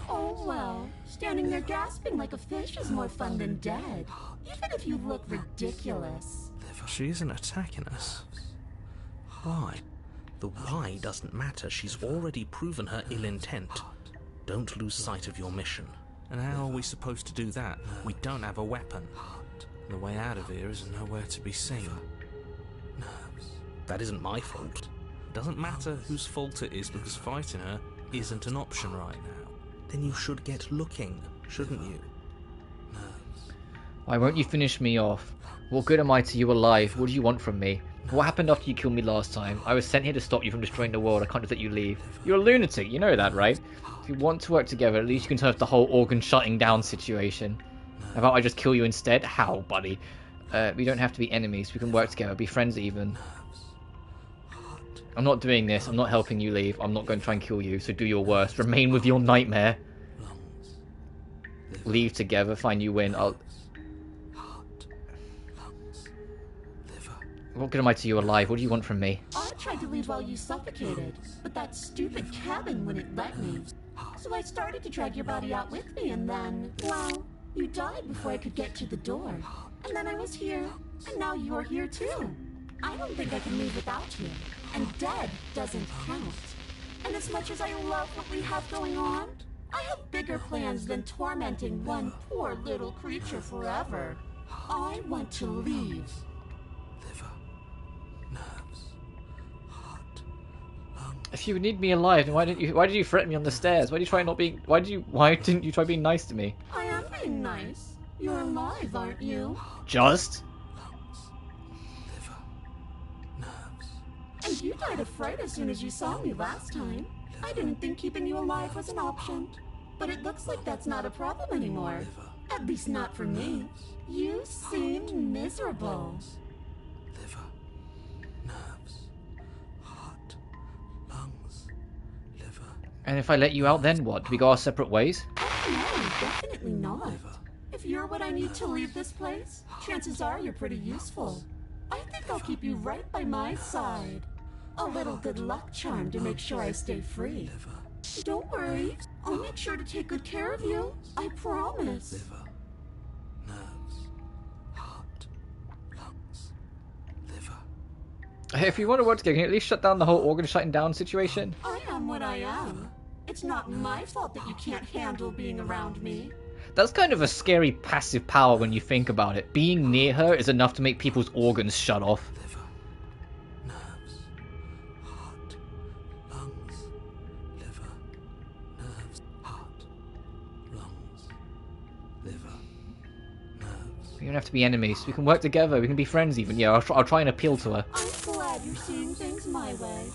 Oh well, standing there gasping like a fish is more fun than dead. Even if you look ridiculous. She isn't attacking us. Why? The why doesn't matter. She's already proven her ill intent. Don't lose sight of your mission. And how are we supposed to do that? We don't have a weapon. The way out of here is nowhere to be seen. That isn't my fault. It doesn't matter whose fault it is because fighting her isn't an option right now. Then you should get looking, shouldn't you? Why won't you finish me off? What good am I to you alive? What do you want from me? What happened after you killed me last time? I was sent here to stop you from destroying the world. I can't just let you leave. You're a lunatic, you know that, right? If you want to work together, at least you can turn off the whole organ shutting down situation. How about I just kill you instead? How, buddy? We don't have to be enemies. We can work together, be friends even. I'm not doing this. I'm not helping you leave. I'm not going to try and kill you, so do your worst. Remain with your nightmare. Leave together, fine, you win. What good am I to you alive? What do you want from me? I tried to leave while you suffocated, but that stupid cabin wouldn't let me. So I started to drag your body out with me, and then, well, you died before I could get to the door. And then I was here, and now you're here too. I don't think I can leave without you, and dead doesn't count. And as much as I love what we have going on, I have bigger plans than tormenting one poor little creature forever. I want to leave. If you need me alive, then why did you threaten me on the stairs? Why didn't you try being nice to me? I am being nice. You're alive, aren't you? Just? And you died of fright as soon as you saw me last time. I didn't think keeping you alive was an option. But it looks like that's not a problem anymore. At least not for me. You seem miserable. And if I let you out, then what? Do we go our separate ways? No, definitely not. If you're what I need to leave this place, chances are you're pretty useful. I think I'll keep you right by my side. A little good luck charm to make sure I stay free. Don't worry, I'll make sure to take good care of you. I promise. Hey, if you want to work together, can you at least shut down the whole organ shutting down situation? I am what I am. It's not my fault that you can't handle being around me. That's kind of a scary passive power when you think about it. Being near her is enough to make people's organs shut off. We don't have to be enemies. We can work together. We can be friends even. Yeah, I'll try and appeal to her. I'm glad you're seeing things my way.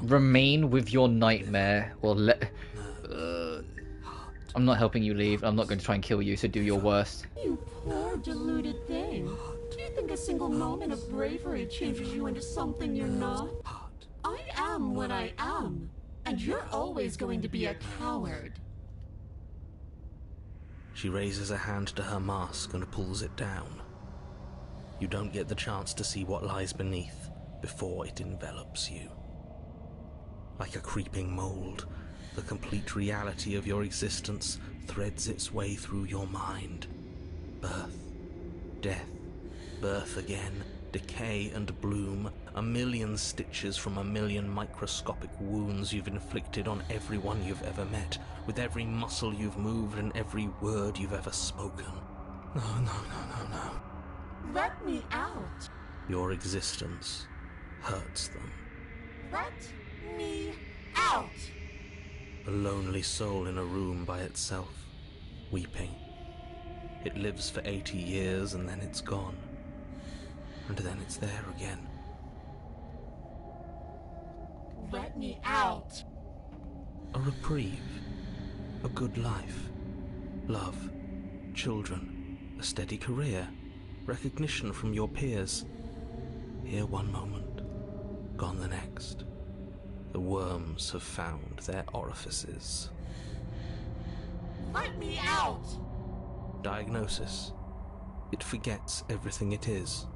Remain with your nightmare, or let... I'm not helping you leave. I'm not going to try and kill you, so do your worst. You poor deluded thing. Do you think a single moment of bravery changes you into something you're not? I am what I am, and you're always going to be a coward. She raises a hand to her mask and pulls it down. You don't get the chance to see what lies beneath before it envelops you. Like a creeping mold, the complete reality of your existence threads its way through your mind. Birth, death, birth again, decay and bloom, a million stitches from a million microscopic wounds you've inflicted on everyone you've ever met, with every muscle you've moved and every word you've ever spoken. No. Let me out. Your existence hurts them. Let me out. A lonely soul in a room by itself, weeping. It lives for 80 years and then it's gone. And then it's there again. Let me out. A reprieve. A good life. Love. Children. A steady career. Recognition from your peers. Here one moment. Gone the next. The worms have found their orifices. Let me out. Diagnosis. It forgets everything it is.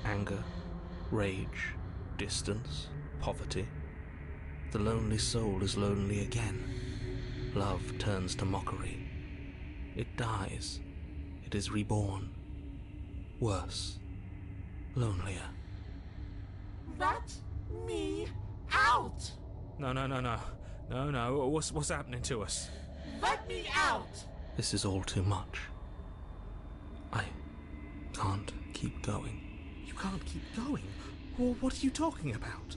Anger, rage, distance, poverty. The lonely soul is lonely again. Love turns to mockery. It dies. It is reborn. Worse. Lonelier. Let me out. No. What's happening to us? Let me out. This is all too much. I can't keep going. You can't keep going? Well, what are you talking about?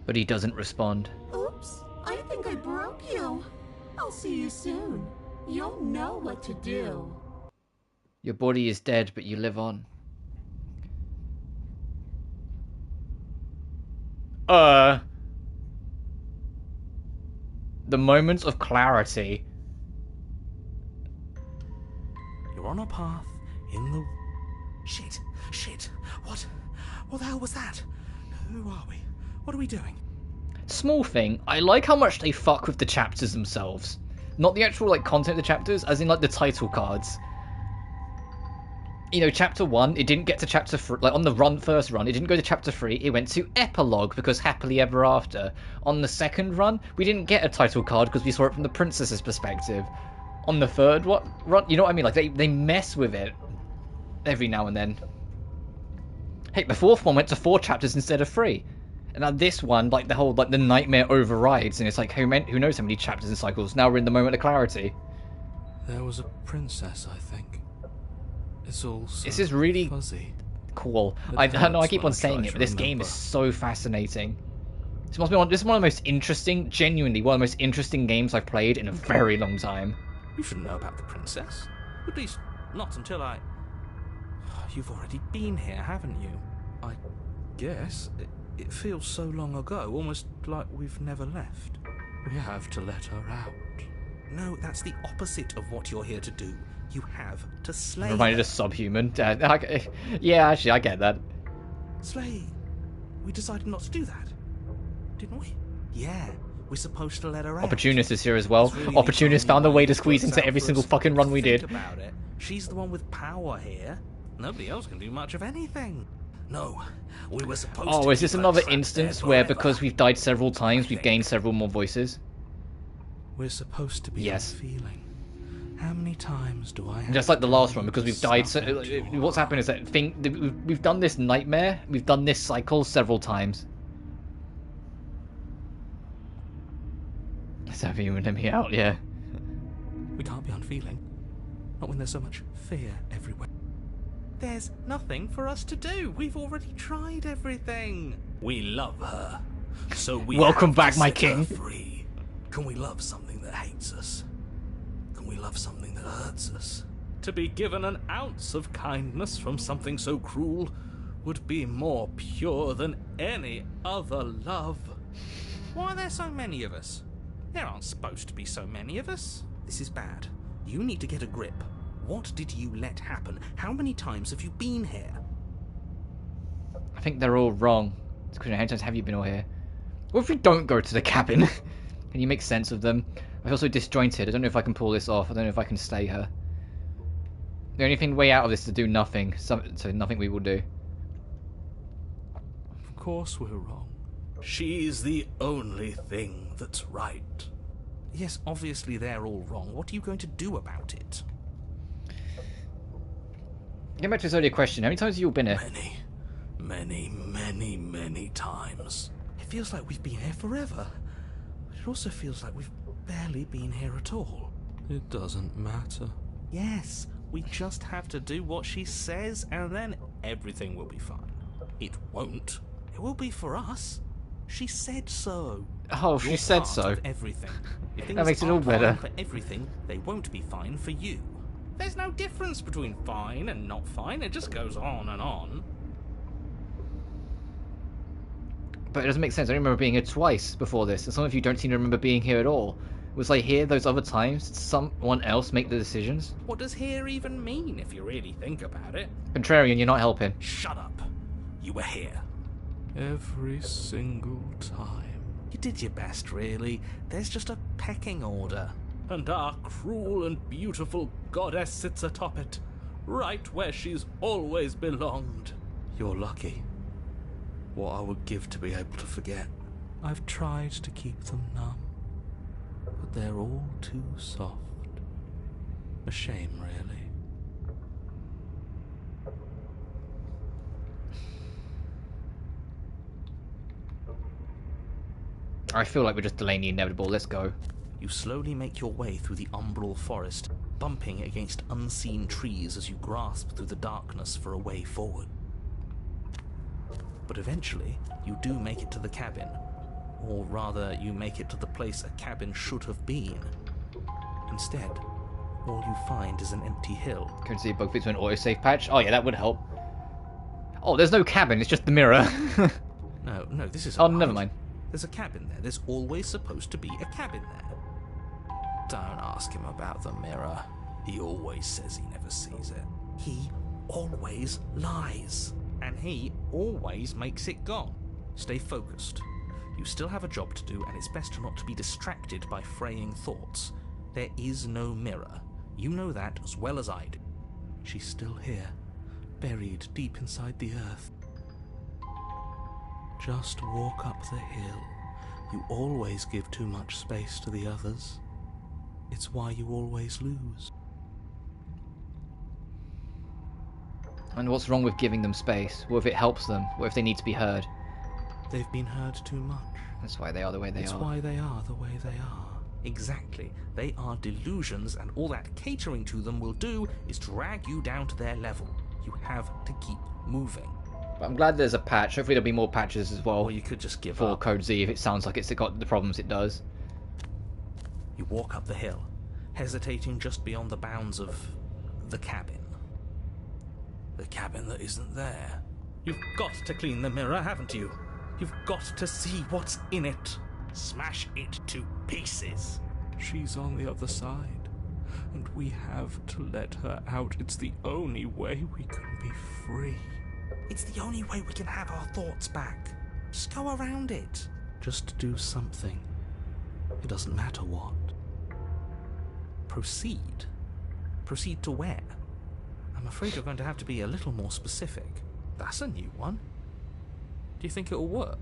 But he doesn't respond. Oops, I think I broke you. I'll see you soon. You'll know what to do. Your body is dead, but you live on. The moments of clarity. You're on a path in the... Shit! What the hell was that? Who are we? What are we doing? Small thing, I like how much they fuck with the chapters themselves. Not the actual, like, content of the chapters, as in, like, the title cards. You know, chapter 1, it didn't get to chapter 3, like, on the first run, it didn't go to chapter 3, it went to epilogue, because happily ever after. On the second run, we didn't get a title card, because we saw it from the princess's perspective. On the third run, you know what I mean? Like, they mess with it every now and then. Heck, the fourth one went to 4 chapters instead of 3. And now this one, like, the whole, like, the nightmare overrides, and it's like, who knows how many chapters and cycles? Now we're in the moment of clarity. There was a princess, I think. It's all so this is really fuzzy. Cool. I know I keep on saying it, but this game is so fascinating. This is one of the most interesting, genuinely one of the most interesting games I've played in a very long time. You shouldn't know about the princess. At least, not until I... You've already been here, haven't you? I guess. It feels so long ago, almost like we've never left. We have to let her out. No, that's the opposite of what you're here to do. You have to slay her. Reminded of subhuman. Yeah, actually, I get that. Slay? We decided not to do that, didn't we? Yeah, we're supposed to let her out. Opportunist is here as well. Really Opportunist found a way to squeeze into every single fucking run we did. About it. She's the one with power here. Nobody else can do much of anything. No, we were supposed to. Oh, is this another instance where because we've died several times, we've gained several more voices? We're supposed to be feeling. How many times do I have? Just like the last one, because we've died. What's happened is that we've done this nightmare, we've done this cycle several times. Let's have you and me out, yeah. We can't be unfeeling. Not when there's so much fear everywhere. There's nothing for us to do. We've already tried everything. We love her. So we welcome back, my king. Free. Can we love something that hates us? Can we love something that hurts us? To be given an ounce of kindness from something so cruel would be more pure than any other love. Why are there so many of us? There aren't supposed to be so many of us. This is bad. You need to get a grip. What did you let happen? How many times have you been here? I think they're all wrong. It's a question, how many times have you been all here? What if we don't go to the cabin? Can you make sense of them? I feel so disjointed. I don't know if I can pull this off. I don't know if I can stay her. The only thing way out of this is to do nothing. So nothing we will do. Of course we're wrong. She's the only thing that's right. Yes, obviously they're all wrong. What are you going to do about it? Getting back to this earlier question, how many times have you all been here? Many times. It feels like we've been here forever. But it also feels like we've barely been here at all. It doesn't matter. Yes, we just have to do what she says and then everything will be fine. It won't. It will be for us. She said so. Oh, she said so. Of everything. If That makes it all better. For everything, they won't be fine for you. There's no difference between fine and not fine. It just goes on and on. But it doesn't make sense. I don't remember being here twice before this, and some of you don't seem to remember being here at all. Was I here those other times? Did someone else make the decisions? What does here even mean if you really think about it? Contrarian, you're not helping. Shut up. You were here. Every single time. You did your best, really. There's just a pecking order. And our cruel and beautiful goddess sits atop it, right where she's always belonged. You're lucky. What I would give to be able to forget. I've tried to keep them numb, but they're all too soft. A shame, really. I feel like we're just delaying the inevitable. Let's go. You slowly make your way through the umbral forest, bumping against unseen trees as you grasp through the darkness for a way forward. But eventually, you do make it to the cabin. Or rather, you make it to the place a cabin should have been. Instead, all you find is an empty hill. Can see bug fix to an autosave patch? Oh yeah, that would help. Oh, there's no cabin, it's just the mirror. No, this is Oh, never mind. There's a cabin there. There's always supposed to be a cabin there. Don't ask him about the mirror. He always says he never sees it. He always lies. And he always makes it gone. Stay focused. You still have a job to do, and it's best not to be distracted by fraying thoughts. There is no mirror. You know that as well as I do. She's still here, buried deep inside the earth. Just walk up the hill. You always give too much space to the others. It's why you always lose. And what's wrong with giving them space? What if it helps them? What if they need to be heard? They've been heard too much. That's why they are the way they That's are. why they are the way they are. Exactly. They are delusions, and all that catering to them will do is drag you down to their level. You have to keep moving. But I'm glad there's a patch. Hopefully there'll be more patches as well. Or you could just give for up. Code Z if it sounds like it's got the problems it does. You walk up the hill, hesitating just beyond the bounds of the cabin. The cabin that isn't there. You've got to clean the mirror, haven't you? You've got to see what's in it. Smash it to pieces. She's on the other side, and we have to let her out. It's the only way we can be free. It's the only way we can have our thoughts back. Just go around it. Just do something. It doesn't matter what. Proceed. Proceed to where? I'm afraid you're going to have to be a little more specific. That's a new one. Do you think it'll work?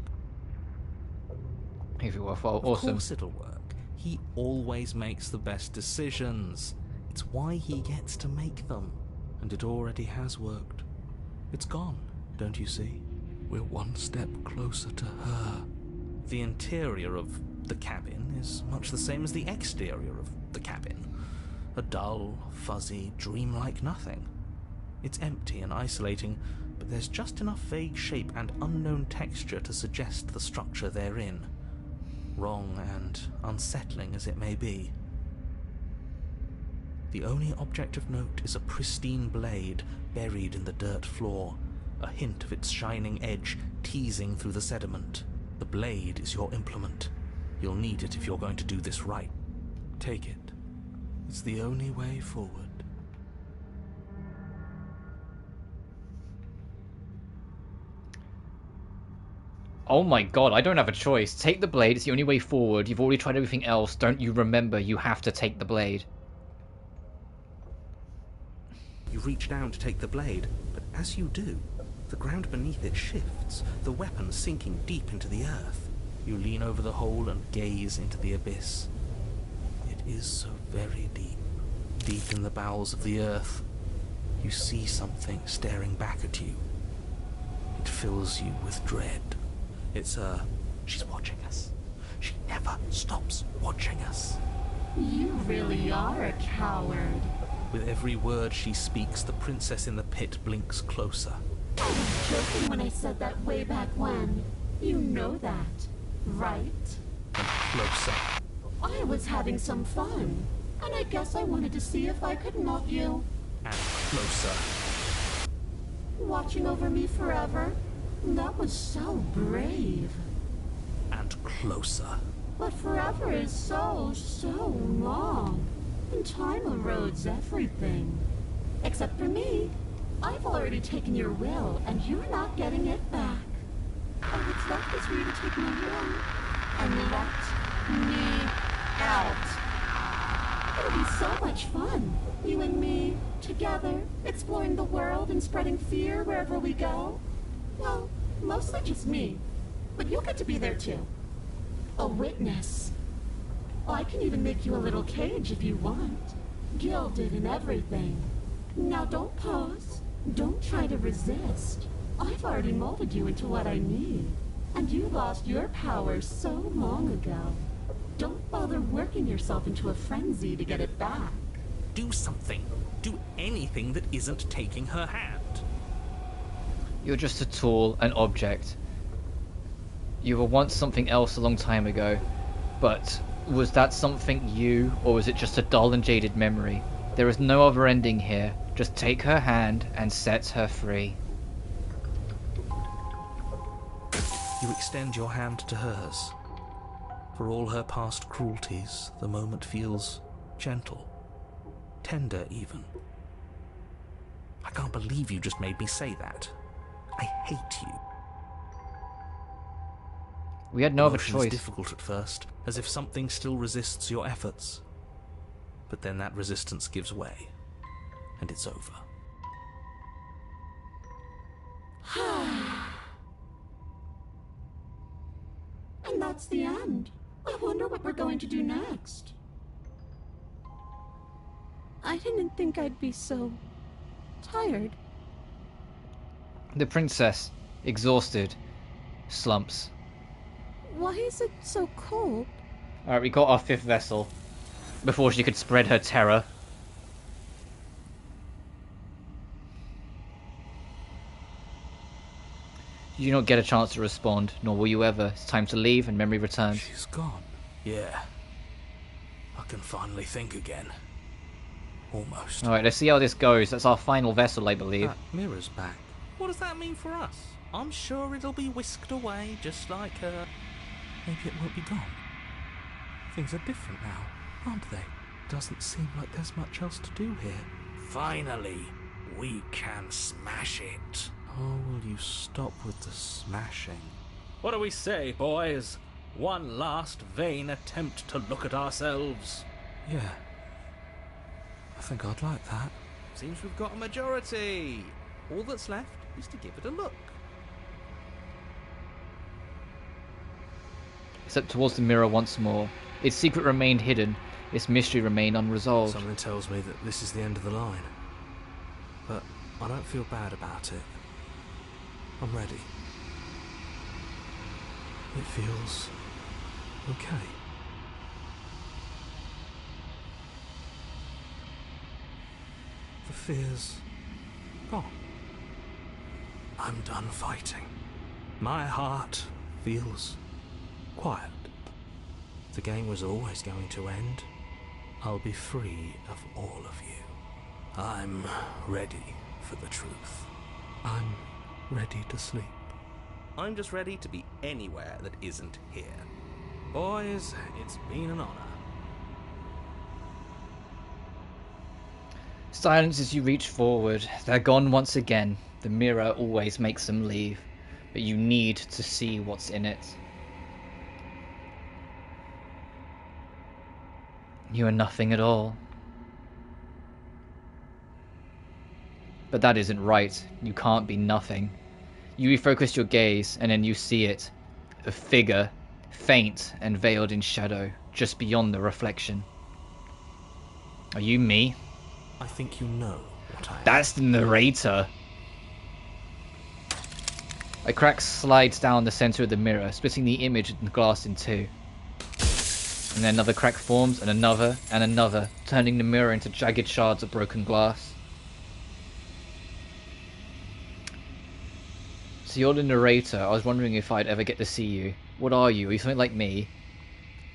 If it were awesome. Of course it'll work. He always makes the best decisions. It's why he gets to make them. And it already has worked. It's gone, don't you see? We're one step closer to her. The interior of the cabin is much the same as the exterior of the cabin. A dull, fuzzy, dreamlike nothing. It's empty and isolating, but there's just enough vague shape and unknown texture to suggest the structure they're in. Wrong and unsettling as it may be. The only object of note is a pristine blade buried in the dirt floor, a hint of its shining edge teasing through the sediment. The blade is your implement. You'll need it if you're going to do this right. Take it. It's the only way forward. Oh my god, I don't have a choice. Take the blade, it's the only way forward. You've already tried everything else. Don't you remember you have to take the blade? You reach down to take the blade, but as you do, the ground beneath it shifts, the weapon sinking deep into the earth. You lean over the hole and gaze into the abyss. It is so very deep, deep in the bowels of the earth. You see something staring back at you. It fills you with dread. It's she's watching us. She never stops watching us. You really are a coward. With every word she speaks, the princess in the pit blinks closer. I was joking when I said that way back when. You know that, right? And closer. I was having some fun, and I guess I wanted to see if I could knock you. And closer. Watching over me forever? That was so brave. And closer. But forever is so long. And time erodes everything. Except for me. I've already taken your will, and you're not getting it back. All that's left is for you to take my will and let me out. It'll be so much fun. You and me, together, exploring the world and spreading fear wherever we go. Well, mostly just me. But you'll get to be there too. A witness. I can even make you a little cage if you want. Gilded and everything. Now don't pause. Don't try to resist. I've already molded you into what I need. And you lost your power so long ago. Don't bother working yourself into a frenzy to get it back. Do something. Do anything that isn't taking her hand. You're just a tool, an object. You were once something else a long time ago, but was that something you, or was it just a dull and jaded memory? There is no other ending here. Just take her hand and set her free. You extend your hand to hers. For all her past cruelties, the moment feels gentle. Tender, even. I can't believe you just made me say that. I hate you. We had no other Emotion is choice. difficult at first, as if something still resists your efforts. But then that resistance gives way, and it's over. And that's the end. I wonder what we're going to do next. I didn't think I'd be so tired. The princess, exhausted, slumps. Why is it so cold? Alright, we got our 5th vessel before she could spread her terror. You do not get a chance to respond, nor will you ever. It's time to leave and memory returns. She's gone. Yeah. I can finally think again. Almost. Alright, let's see how this goes. That's our final vessel, I believe. That mirror's back. What does that mean for us? I'm sure it'll be whisked away, just like her. Maybe it won't be gone. Things are different now, aren't they? Doesn't seem like there's much else to do here. Finally, we can smash it. Oh, will you stop with the smashing? What do we say, boys? One last vain attempt to look at ourselves. Yeah. I think I'd like that. Seems we've got a majority. All that's left is to give it a look. Step towards the mirror once more. Its secret remained hidden. Its mystery remained unresolved. Something tells me that this is the end of the line. But I don't feel bad about it. I'm ready. It feels okay. The fear's gone. I'm done fighting. My heart feels quiet. The game was always going to end. I'll be free of all of you. I'm ready for the truth. I'm ready to sleep. I'm just ready to be anywhere that isn't here. Boys, it's been an honor. Silence as you reach forward. They're gone once again. The mirror always makes them leave, but you need to see what's in it. You are nothing at all. But that isn't right. You can't be nothing. You refocus your gaze, and then you see it. A figure, faint and veiled in shadow, just beyond the reflection. Are you me? I think you know what I am. That's the narrator. A crack slides down the center of the mirror, splitting the image and glass in two. And then another crack forms, and another, turning the mirror into jagged shards of broken glass. So you're the narrator. I was wondering if I'd ever get to see you. What are you? Are you something like me?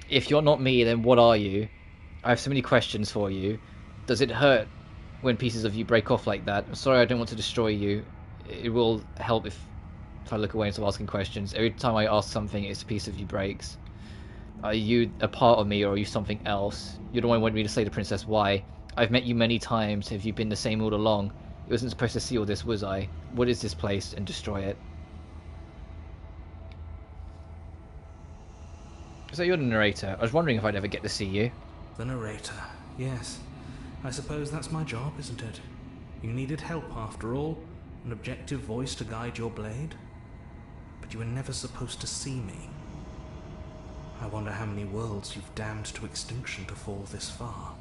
If you're not me, then what are you? I have so many questions for you. Does it hurt when pieces of you break off like that? I'm sorry, I don't want to destroy you. It will help if I look away and stop asking questions. Every time I ask something, it's a piece of you breaks. Are you a part of me, or are you something else? You're the one who wanted me to say to Princess why. I've met you many times. Have you been the same all along? I wasn't supposed to see all this, was I? What is this place? And destroy it. So you're the narrator. I was wondering if I'd ever get to see you. The narrator, yes. I suppose that's my job, isn't it? You needed help, after all. An objective voice to guide your blade. But you were never supposed to see me. I wonder how many worlds you've damned to extinction to fall this far.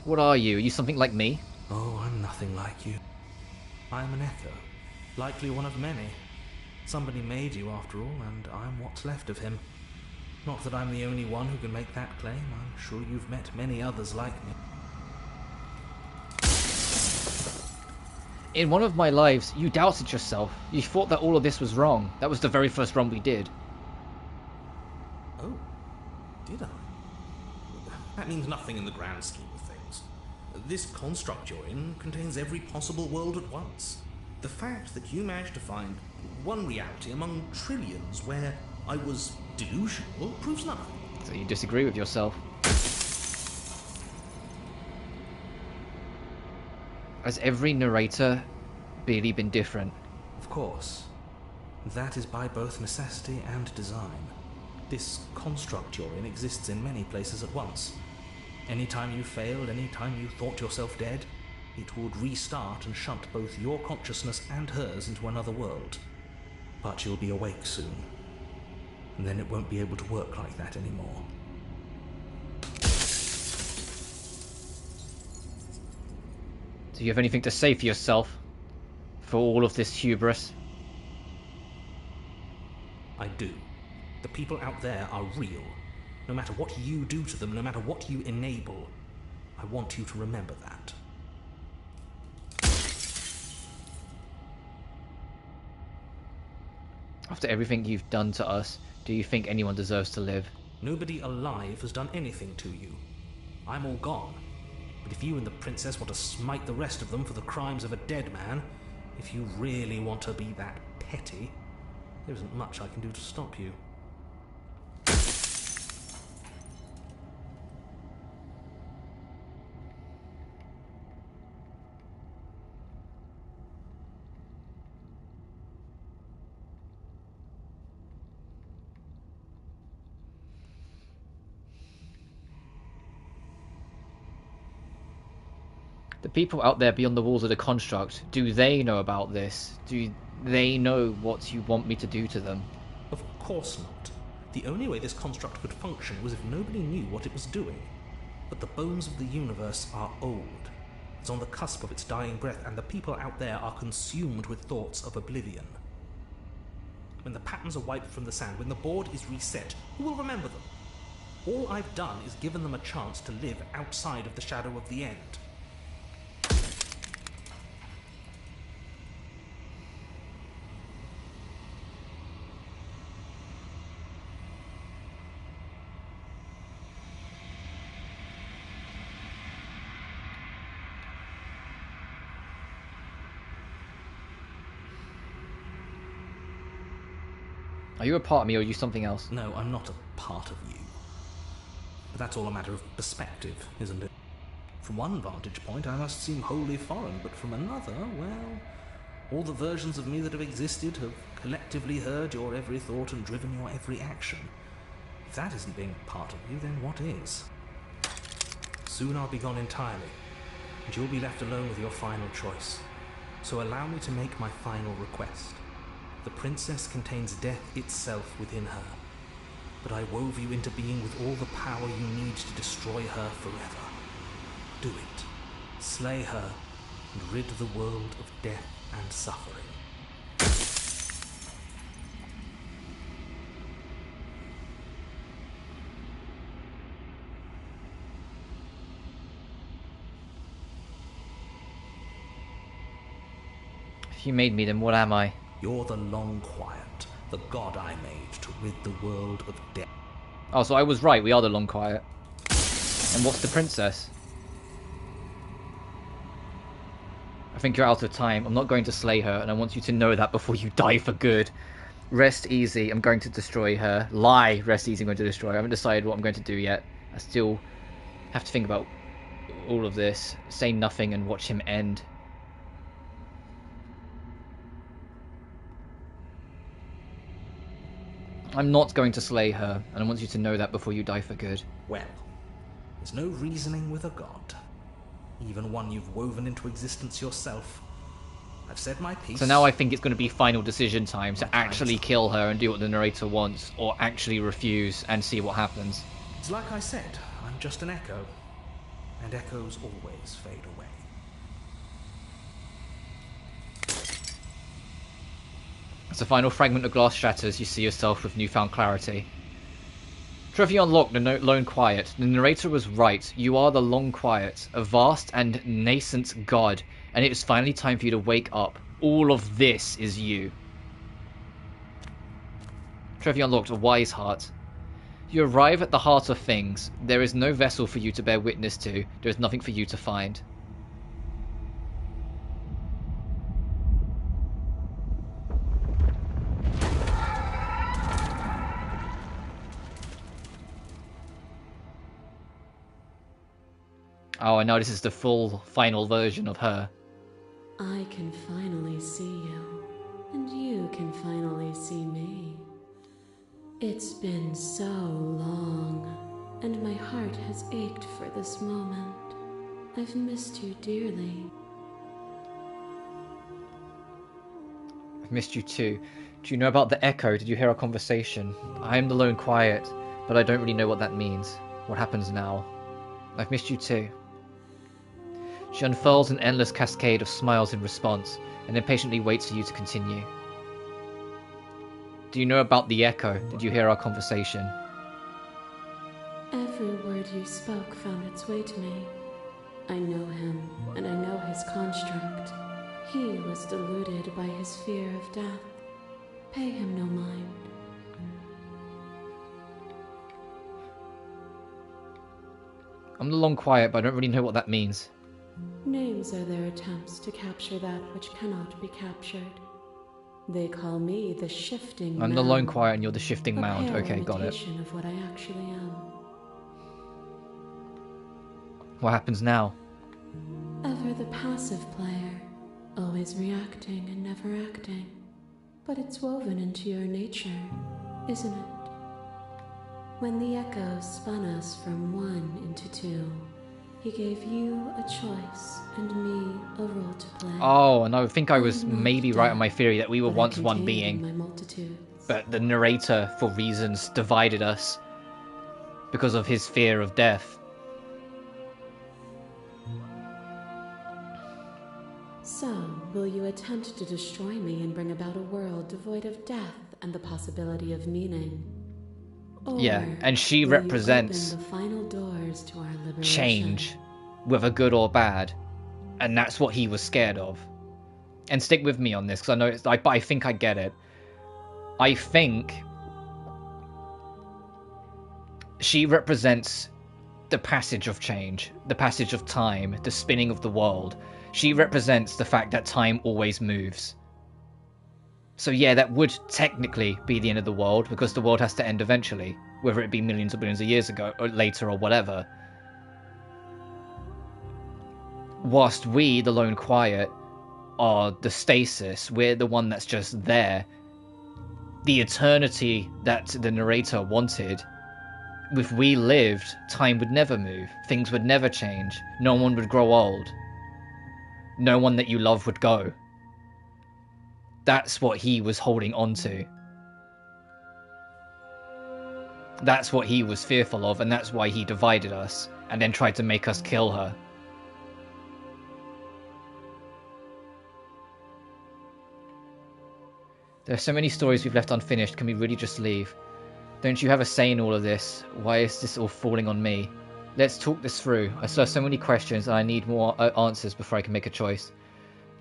What are you? Are you something like me? Oh, I'm nothing like you. I'm an echo. Likely one of many. Somebody made you, after all, and I'm what's left of him. Not that I'm the only one who can make that claim. I'm sure you've met many others like me. In one of my lives, you doubted yourself. You thought that all of this was wrong. That was the very first run we did. Oh, did I? That means nothing in the grand scheme of things. This construct you're in contains every possible world at once. The fact that you managed to find one reality among trillions where I was delusional proves nothing. So you disagree with yourself. Has every narrator really been different? Of course. That is by both necessity and design. This construct you're in exists in many places at once. Anytime you failed, anytime you thought yourself dead, it would restart and shunt both your consciousness and hers into another world. But you'll be awake soon. And then it won't be able to work like that anymore. Do you have anything to say for yourself? For all of this hubris? I do. The people out there are real. No matter what you do to them, no matter what you enable, I want you to remember that. After everything you've done to us, do you think anyone deserves to live? Nobody alive has done anything to you. I'm all gone. But if you and the princess want to smite the rest of them for the crimes of a dead man, if you really want to be that petty, there isn't much I can do to stop you. The people out there beyond the walls of the construct, do they know about this? Do they know what you want me to do to them? Of course not. The only way this construct could function was if nobody knew what it was doing. But the bones of the universe are old. It's on the cusp of its dying breath, and the people out there are consumed with thoughts of oblivion. When the patterns are wiped from the sand, when the board is reset, who will remember them? All I've done is given them a chance to live outside of the shadow of the end. Are you a part of me or are you something else? No, I'm not a part of you. But that's all a matter of perspective, isn't it? From one vantage point, I must seem wholly foreign, but from another, well, all the versions of me that have existed have collectively heard your every thought and driven your every action. If that isn't being part of you, then what is? Soon I'll be gone entirely, and you'll be left alone with your final choice. So allow me to make my final request. The princess contains death itself within her, but I wove you into being with all the power you need to destroy her forever. Do it. Slay her, and rid the world of death and suffering. If you made me, then what am I? You're the Long Quiet, the god I made to rid the world of death. Oh, so I was right, we are the Long Quiet. And what's the princess? I think you're out of time. I'm not going to slay her, and I want you to know that before you die for good. Rest easy, I'm going to destroy her. Lie, rest easy, I'm going to destroy her. I haven't decided what I'm going to do yet. I still have to think about all of this. Say nothing and watch him end. I'm not going to slay her, and I want you to know that before you die for good. Well, there's no reasoning with a god. Even one you've woven into existence yourself. I've said my piece. So now I think it's going to be final decision time to actually kill her and do what the narrator wants, or actually refuse and see what happens. It's like I said, I'm just an echo. And echoes always fade away. As the final fragment of glass shatters, you see yourself with newfound clarity. Trophy unlocked, the Lone Quiet. The narrator was right. You are the Long Quiet, a vast and nascent god, and it is finally time for you to wake up. All of this is you. Trophy unlocked, a Wise Heart. You arrive at the heart of things. There is no vessel for you to bear witness to. There is nothing for you to find. Oh, and now this is the full, final version of her. I can finally see you, and you can finally see me. It's been so long, and my heart has ached for this moment. I've missed you dearly. I've missed you too. Do you know about the echo? Did you hear our conversation? I am the Lone Quiet, but I don't really know what that means. What happens now? I've missed you too. She unfurls an endless cascade of smiles in response, and impatiently waits for you to continue. Do you know about the echo? Did you hear our conversation? Every word you spoke found its way to me. I know him, and I know his construct. He was deluded by his fear of death. Pay him no mind. I'm the Long Quiet, but I don't really know what that means. Names are their attempts to capture that which cannot be captured. They call me the Shifting Mound. I'm the Lone Quiet and you're the Shifting Mound. Okay, got it. Of what I actually am. What happens now? Ever the passive player, always reacting and never acting. But it's woven into your nature, isn't it? When the echo spun us from one into two, he gave you a choice and me a role to play. Oh, and I think I was maybe right on my theory that we were once one being. But the narrator, for reasons, divided us because of his fear of death. So, will you attempt to destroy me and bring about a world devoid of death and the possibility of meaning? Or yeah, and she represents the final doors to our liberation? Change, whether good or bad, and that's what he was scared of. And stick with me on this, because I know I think I get it. I think she represents the passage of change, the passage of time, the spinning of the world. She represents the fact that time always moves. So yeah, that would technically be the end of the world, because the world has to end eventually, whether it be millions or billions of years ago, or later, or whatever. Whilst we, the Lone Quiet, are the stasis, we're the one that's just there. The eternity that the narrator wanted, if we lived, time would never move, things would never change, no one would grow old, no one that you love would go. That's what he was holding on to. That's what he was fearful of, and that's why he divided us, and then tried to make us kill her. There are so many stories we've left unfinished, can we really just leave? Don't you have a say in all of this? Why is this all falling on me? Let's talk this through. I still have so many questions, and I need more answers before I can make a choice.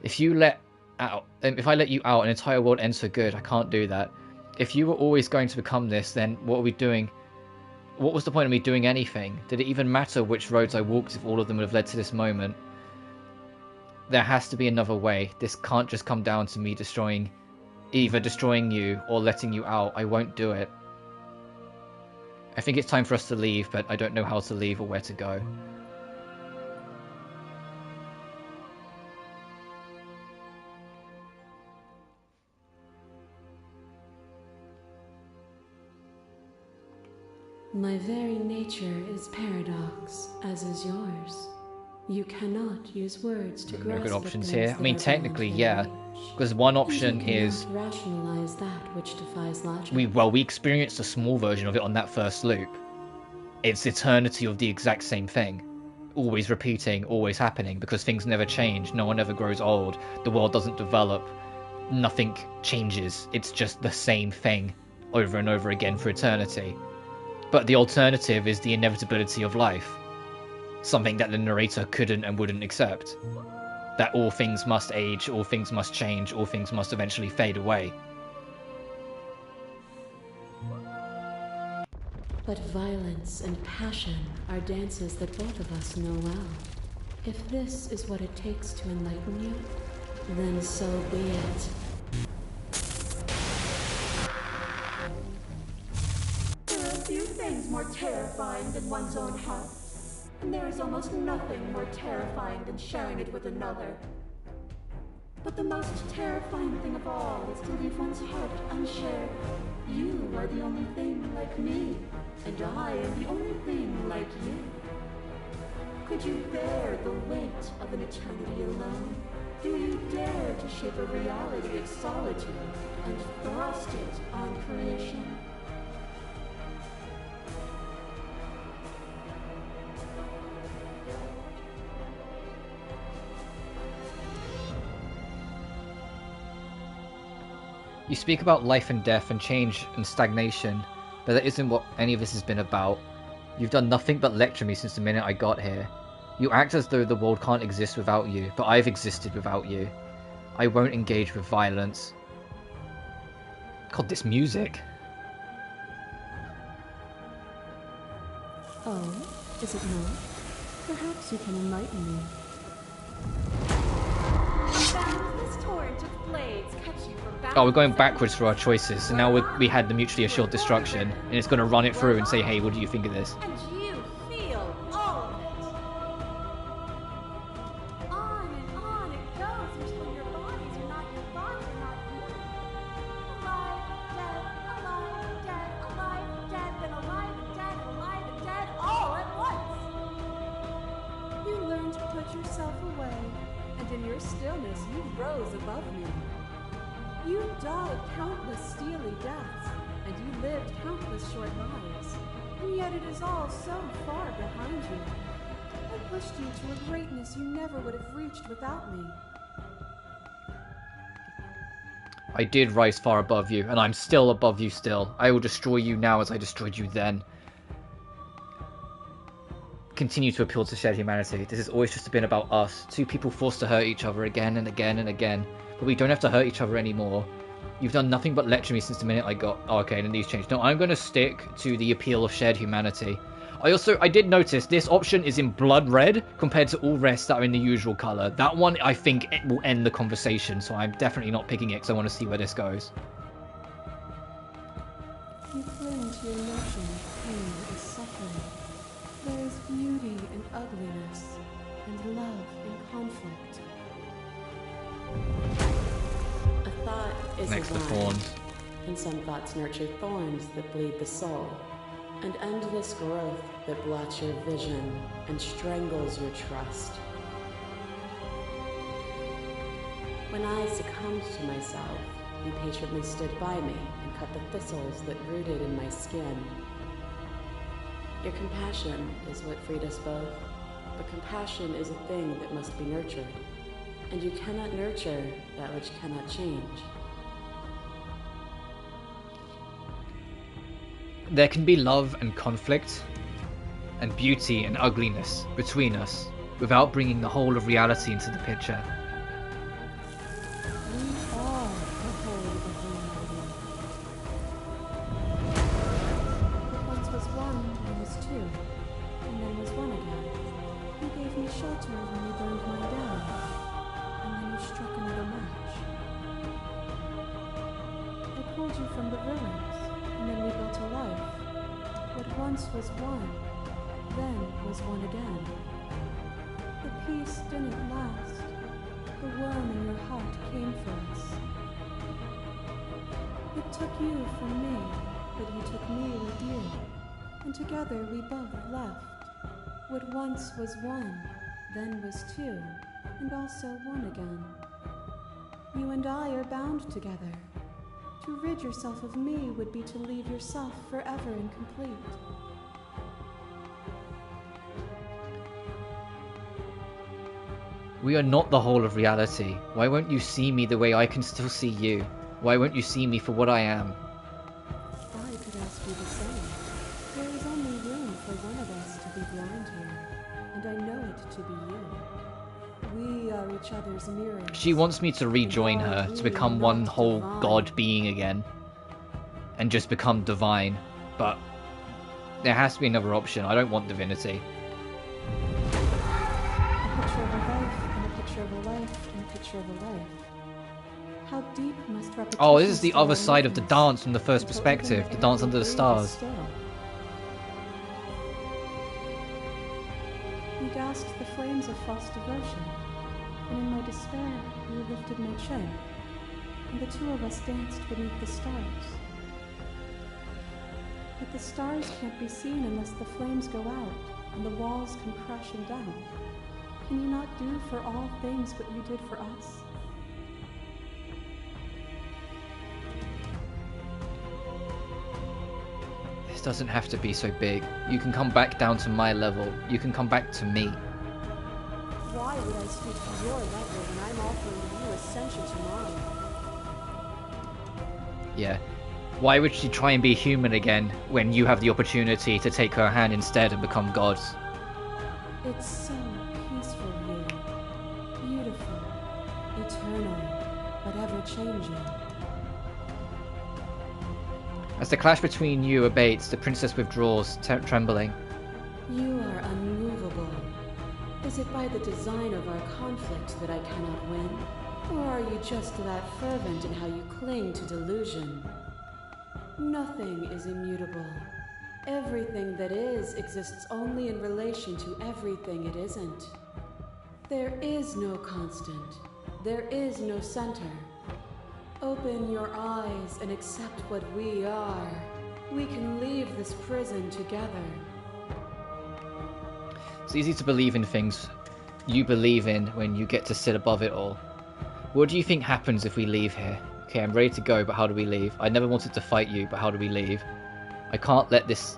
If I let you out, an entire world ends for good. I can't do that. If you were always going to become this, then what are we doing? What was the point of me doing anything? Did it even matter which roads I walked if all of them would have led to this moment? There has to be another way. This can't just come down to me either destroying you or letting you out. I won't do it. I think it's time for us to leave, but I don't know how to leave or where to go. My very nature is paradox, as is yours. You cannot use words to grasp no good at options things here. I mean, that are technically, beyond yeah. their reach. Because one And option you is... cannot rationalize that which defies logic. we experienced a small version of it on that first loop. It's eternity of the exact same thing. Always repeating, always happening, because things never change, no one ever grows old, the world doesn't develop, nothing changes, it's just the same thing over and over again for eternity. But the alternative is the inevitability of life. Something that the narrator couldn't and wouldn't accept. That all things must age, all things must change, all things must eventually fade away. But violence and passion are dances that both of us know well. If this is what it takes to enlighten you, then so be it. There are few things more terrifying than one's own heart, and there is almost nothing more terrifying than sharing it with another. But the most terrifying thing of all is to leave one's heart unshared. You are the only thing like me, and I am the only thing like you. Could you bear the weight of an eternity alone? Do you dare to shape a reality of solitude and thrust it on creation? You speak about life and death and change and stagnation, but that isn't what any of this has been about. You've done nothing but lecture me since the minute I got here. You act as though the world can't exist without you, but I've existed without you. I won't engage with violence. God, this music. Oh, is it not? Perhaps you can enlighten me. Boundless torrent of blades cut you from Oh, we're going backwards for our choices, so now we had the mutually assured destruction, and it's going to run it through and say, hey, what do you think of this? And you feel all of it. On and on it goes until your bodies are not your thoughts, are not you. Alive, dead, alive, dead, then alive and dead, all at once. You learned to put yourself away, and in your stillness you rose above me. You died countless steely deaths, and you lived countless short lives, and yet it is all so far behind you. I pushed you to a greatness you never would have reached without me. I did rise far above you, and I'm still above you still. I will destroy you now as I destroyed you then. Continue to appeal to shared humanity. This has always just been about us. Two people forced to hurt each other again and again and again. But we don't have to hurt each other anymore. You've done nothing but lecture me since the minute I got... Oh, okay, then these changed. No, I'm going to stick to the appeal of shared humanity. I did notice this option is in blood red compared to all rest that are in the usual color. That one, I think, it will end the conversation, so I'm definitely not picking it because I want to see where this goes. You cling to your notion of pain and suffering. There is beauty in ugliness, and love in conflict. A thought is Next a to vine, thorns. and some thoughts nurture thorns that bleed the soul, and endless growth that blots your vision and strangles your trust. When I succumbed to myself, you patiently stood by me and cut the thistles that rooted in my skin. Your compassion is what freed us both, but compassion is a thing that must be nurtured, and you cannot nurture that which cannot change. There can be love and conflict, and beauty and ugliness between us, without bringing the whole of reality into the picture. We are the whole of reality. What once was one, then was two, and then was one again. You gave me shelter when you burned mine down, and then you struck another match. I pulled you from the ruins, and then we built a life. What once was one, then was one again. The peace didn't last. The worm in your heart came for us. It took you from me, but you took me with you. And together we both left. What once was one, then was two, and also one again. You and I are bound together. To rid yourself of me would be to leave yourself forever incomplete. We are not the whole of reality. Why won't you see me the way I can still see you? Why won't you see me for what I am? I could ask you the same. There is only room for one of us to be blind here, and I know it to be you. We are each other's mirrors. She wants me to rejoin her, to become one whole god being again. And just become divine. But there has to be another option. I don't want divinity. A picture of a life, and a picture of a life, and a picture of a life. How deep must repetition Oh, this is the store other side of the weakness dance from the first until perspective. even The the dance air under the we breathe is stars. still? You doused the flames of false devotion, and in my despair, you lifted my chain, and the two of us danced beneath the stars. But the stars can't be seen unless the flames go out, and the walls come crashing down. Can you not do for all things what you did for us? This doesn't have to be so big. You can come back down to my level. You can come back to me. Why would I speak to your level when I'm offering you ascension tomorrow? Yeah. Why would she try and be human again when you have the opportunity to take her hand instead and become gods? It's so peaceful here. Beautiful. Eternal. But ever-changing. As the clash between you abates, the princess withdraws, trembling. You are unmovable. Is it by the design of our conflict that I cannot win? Or are you just that fervent in how you cling to delusion? Nothing is immutable. Everything that is exists only in relation to everything it isn't. There is no constant. There is no center. Open your eyes and accept what we are. We can leave this prison together. It's easy to believe in things you believe in when you get to sit above it all. What do you think happens if we leave here? Okay, I'm ready to go, but how do we leave? I never wanted to fight you, but how do we leave? I can't let this...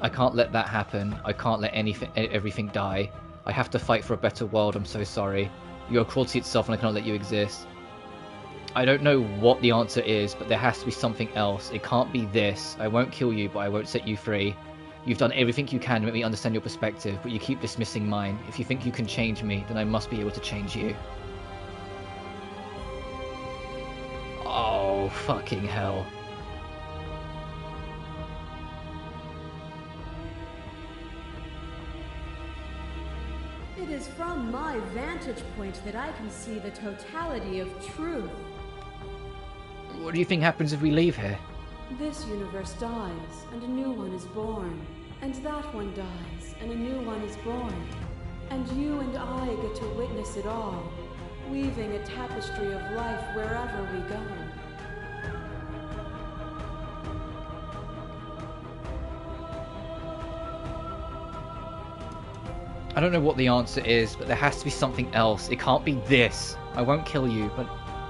I can't let that happen. I can't let everything die. I have to fight for a better world, I'm so sorry. You're cruelty itself and I cannot let you exist. I don't know what the answer is, but there has to be something else. It can't be this. I won't kill you, but I won't set you free. You've done everything you can to make me understand your perspective, but you keep dismissing mine. If you think you can change me, then I must be able to change you. Oh, fucking hell. It is from my vantage point that I can see the totality of truth. What do you think happens if we leave here? This universe dies, and a new one is born. And that one dies, and a new one is born. And you and I get to witness it all, weaving a tapestry of life wherever we go. I don't know what the answer is, but there has to be something else. It can't be this. I won't kill you, but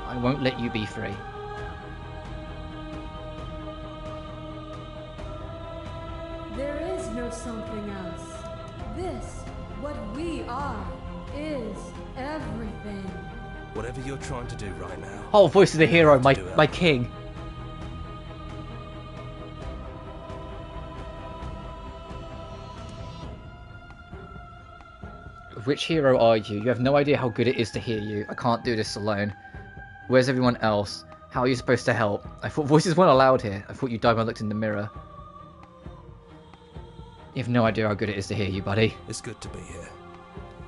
I won't let you be free. There is no something else. This, what we are, is everything. Whatever you're trying to do right now. Oh, voice of the hero, my king. Which hero are you? You have no idea how good it is to hear you. I can't do this alone. Where's everyone else? How are you supposed to help? I thought voices weren't allowed here. I thought you died when I looked in the mirror. You have no idea how good it is to hear you, buddy. It's good to be here.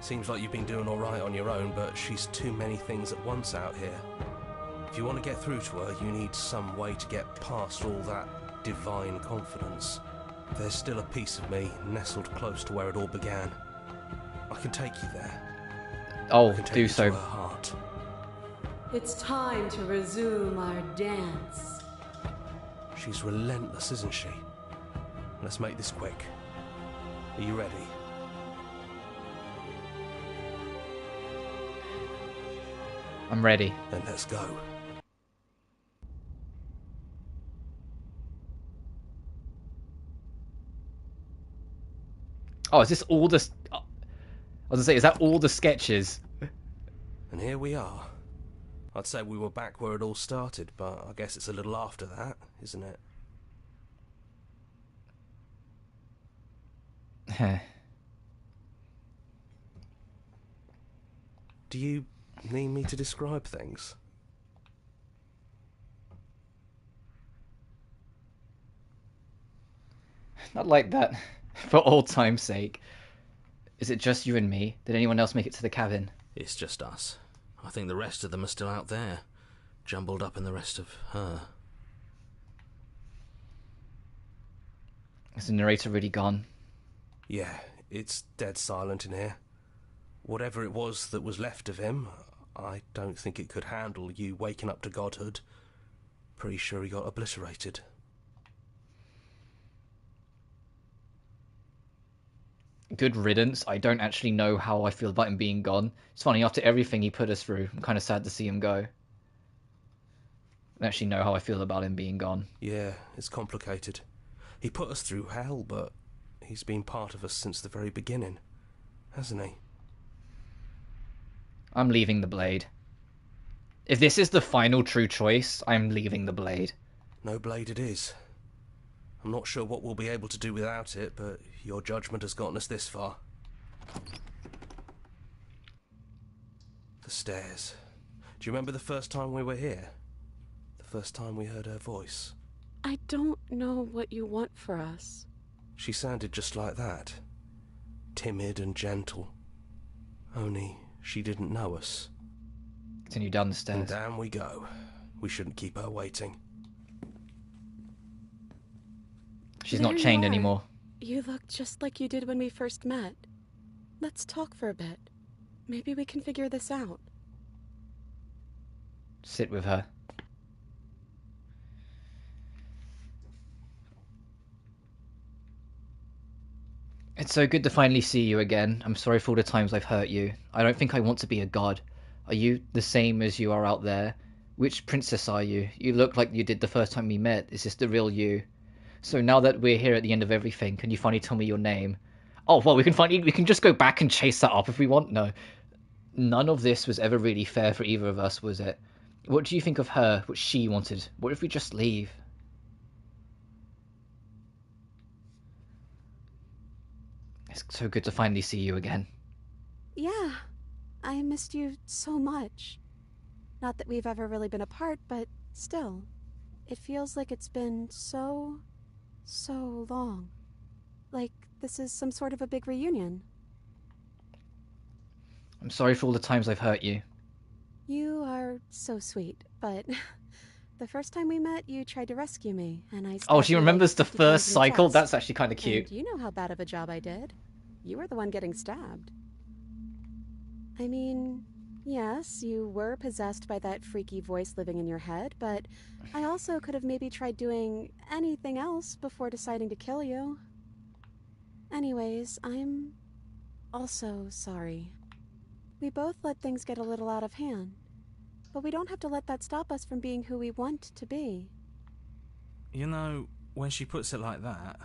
Seems like you've been doing alright on your own, but she's too many things at once out here. If you want to get through to her, you need some way to get past all that divine confidence. There's still a piece of me nestled close to where it all began. I can take you there. Oh, I can take do you so. to her heart. It's time to resume our dance. She's relentless, isn't she? Let's make this quick. Are you ready? I'm ready. Then let's go. Oh, is this all the... I was gonna say, is that all the sketches? And here we are. I'd say we were back where it all started, but I guess it's a little after that, isn't it? Do you need me to describe things? Not like that. For old time's sake. Is it just you and me? Did anyone else make it to the cabin? It's just us. I think the rest of them are still out there, jumbled up in the rest of her. Is the narrator really gone? Yeah, it's dead silent in here. Whatever it was that was left of him, I don't think it could handle you waking up to godhood. Pretty sure he got obliterated. Good riddance. I don't actually know how I feel about him being gone. It's funny, after everything he put us through, I'm kind of sad to see him go. I don't actually know how I feel about him being gone. Yeah, it's complicated. He put us through hell, but he's been part of us since the very beginning, hasn't he? I'm leaving the blade. If this is the final true choice, I'm leaving the blade. No blade it is. I'm not sure what we'll be able to do without it, but your judgment has gotten us this far. The stairs. Do you remember the first time we were here? The first time we heard her voice? I don't know what you want for us. She sounded just like that. Timid and gentle. Only she didn't know us. Continue down the stairs. And down we go. We shouldn't keep her waiting. She's There not you chained are. anymore. You look just like you did when we first met. Let's talk for a bit. Maybe we can figure this out. Sit with her. It's so good to finally see you again. I'm sorry for all the times I've hurt you. I don't think I want to be a god. Are you the same as you are out there? Which princess are you? You look like you did the first time we met. Is this the real you? So now that we're here at the end of everything, can you finally tell me your name? Oh, well, we can just go back and chase that up if we want. No. None of this was ever really fair for either of us, was it? What do you think of her, what she wanted? What if we just leave? It's so good to finally see you again. Yeah, I missed you so much. Not that we've ever really been apart, but still. It feels like it's been so long. Like this is some sort of a big reunion. I'm sorry for all the times I've hurt you. You are so sweet, but the first time we met, you tried to rescue me, and I Oh, stabbed she you like remembers the 50 first times in the cycle? chest. That's actually kind of cute. And you know how bad of a job I did. You were the one getting stabbed. I mean, yes, you were possessed by that freaky voice living in your head, but I also could have maybe tried doing anything else before deciding to kill you. Anyways, I'm also sorry. We both let things get a little out of hand, but we don't have to let that stop us from being who we want to be. You know, when she puts it like that...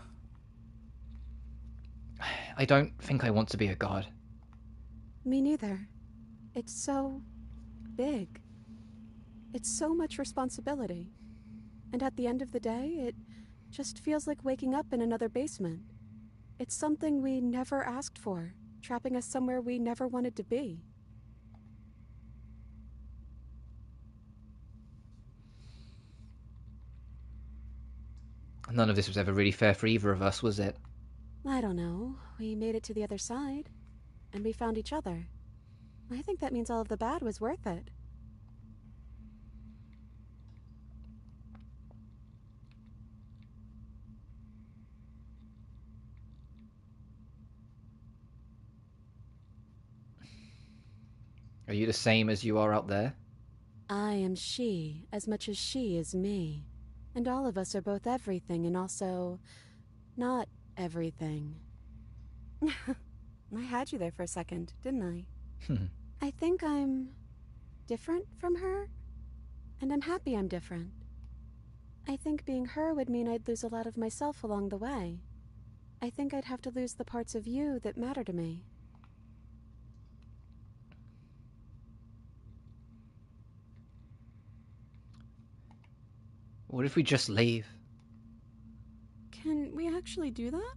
I don't think I want to be a god. Me neither. It's so big. It's so much responsibility. And at the end of the day, it just feels like waking up in another basement. It's something we never asked for, trapping us somewhere we never wanted to be. None of this was ever really fair for either of us, was it? I don't know. We made it to the other side, and we found each other. I think that means all of the bad was worth it. Are you the same as you are out there? I am she as much as she is me. And all of us are both everything and also not everything. I had you there for a second, didn't I? I think I'm different from her, and I'm happy I'm different. I think being her would mean I'd lose a lot of myself along the way. I think I'd have to lose the parts of you that matter to me. What if we just leave? Can we actually do that?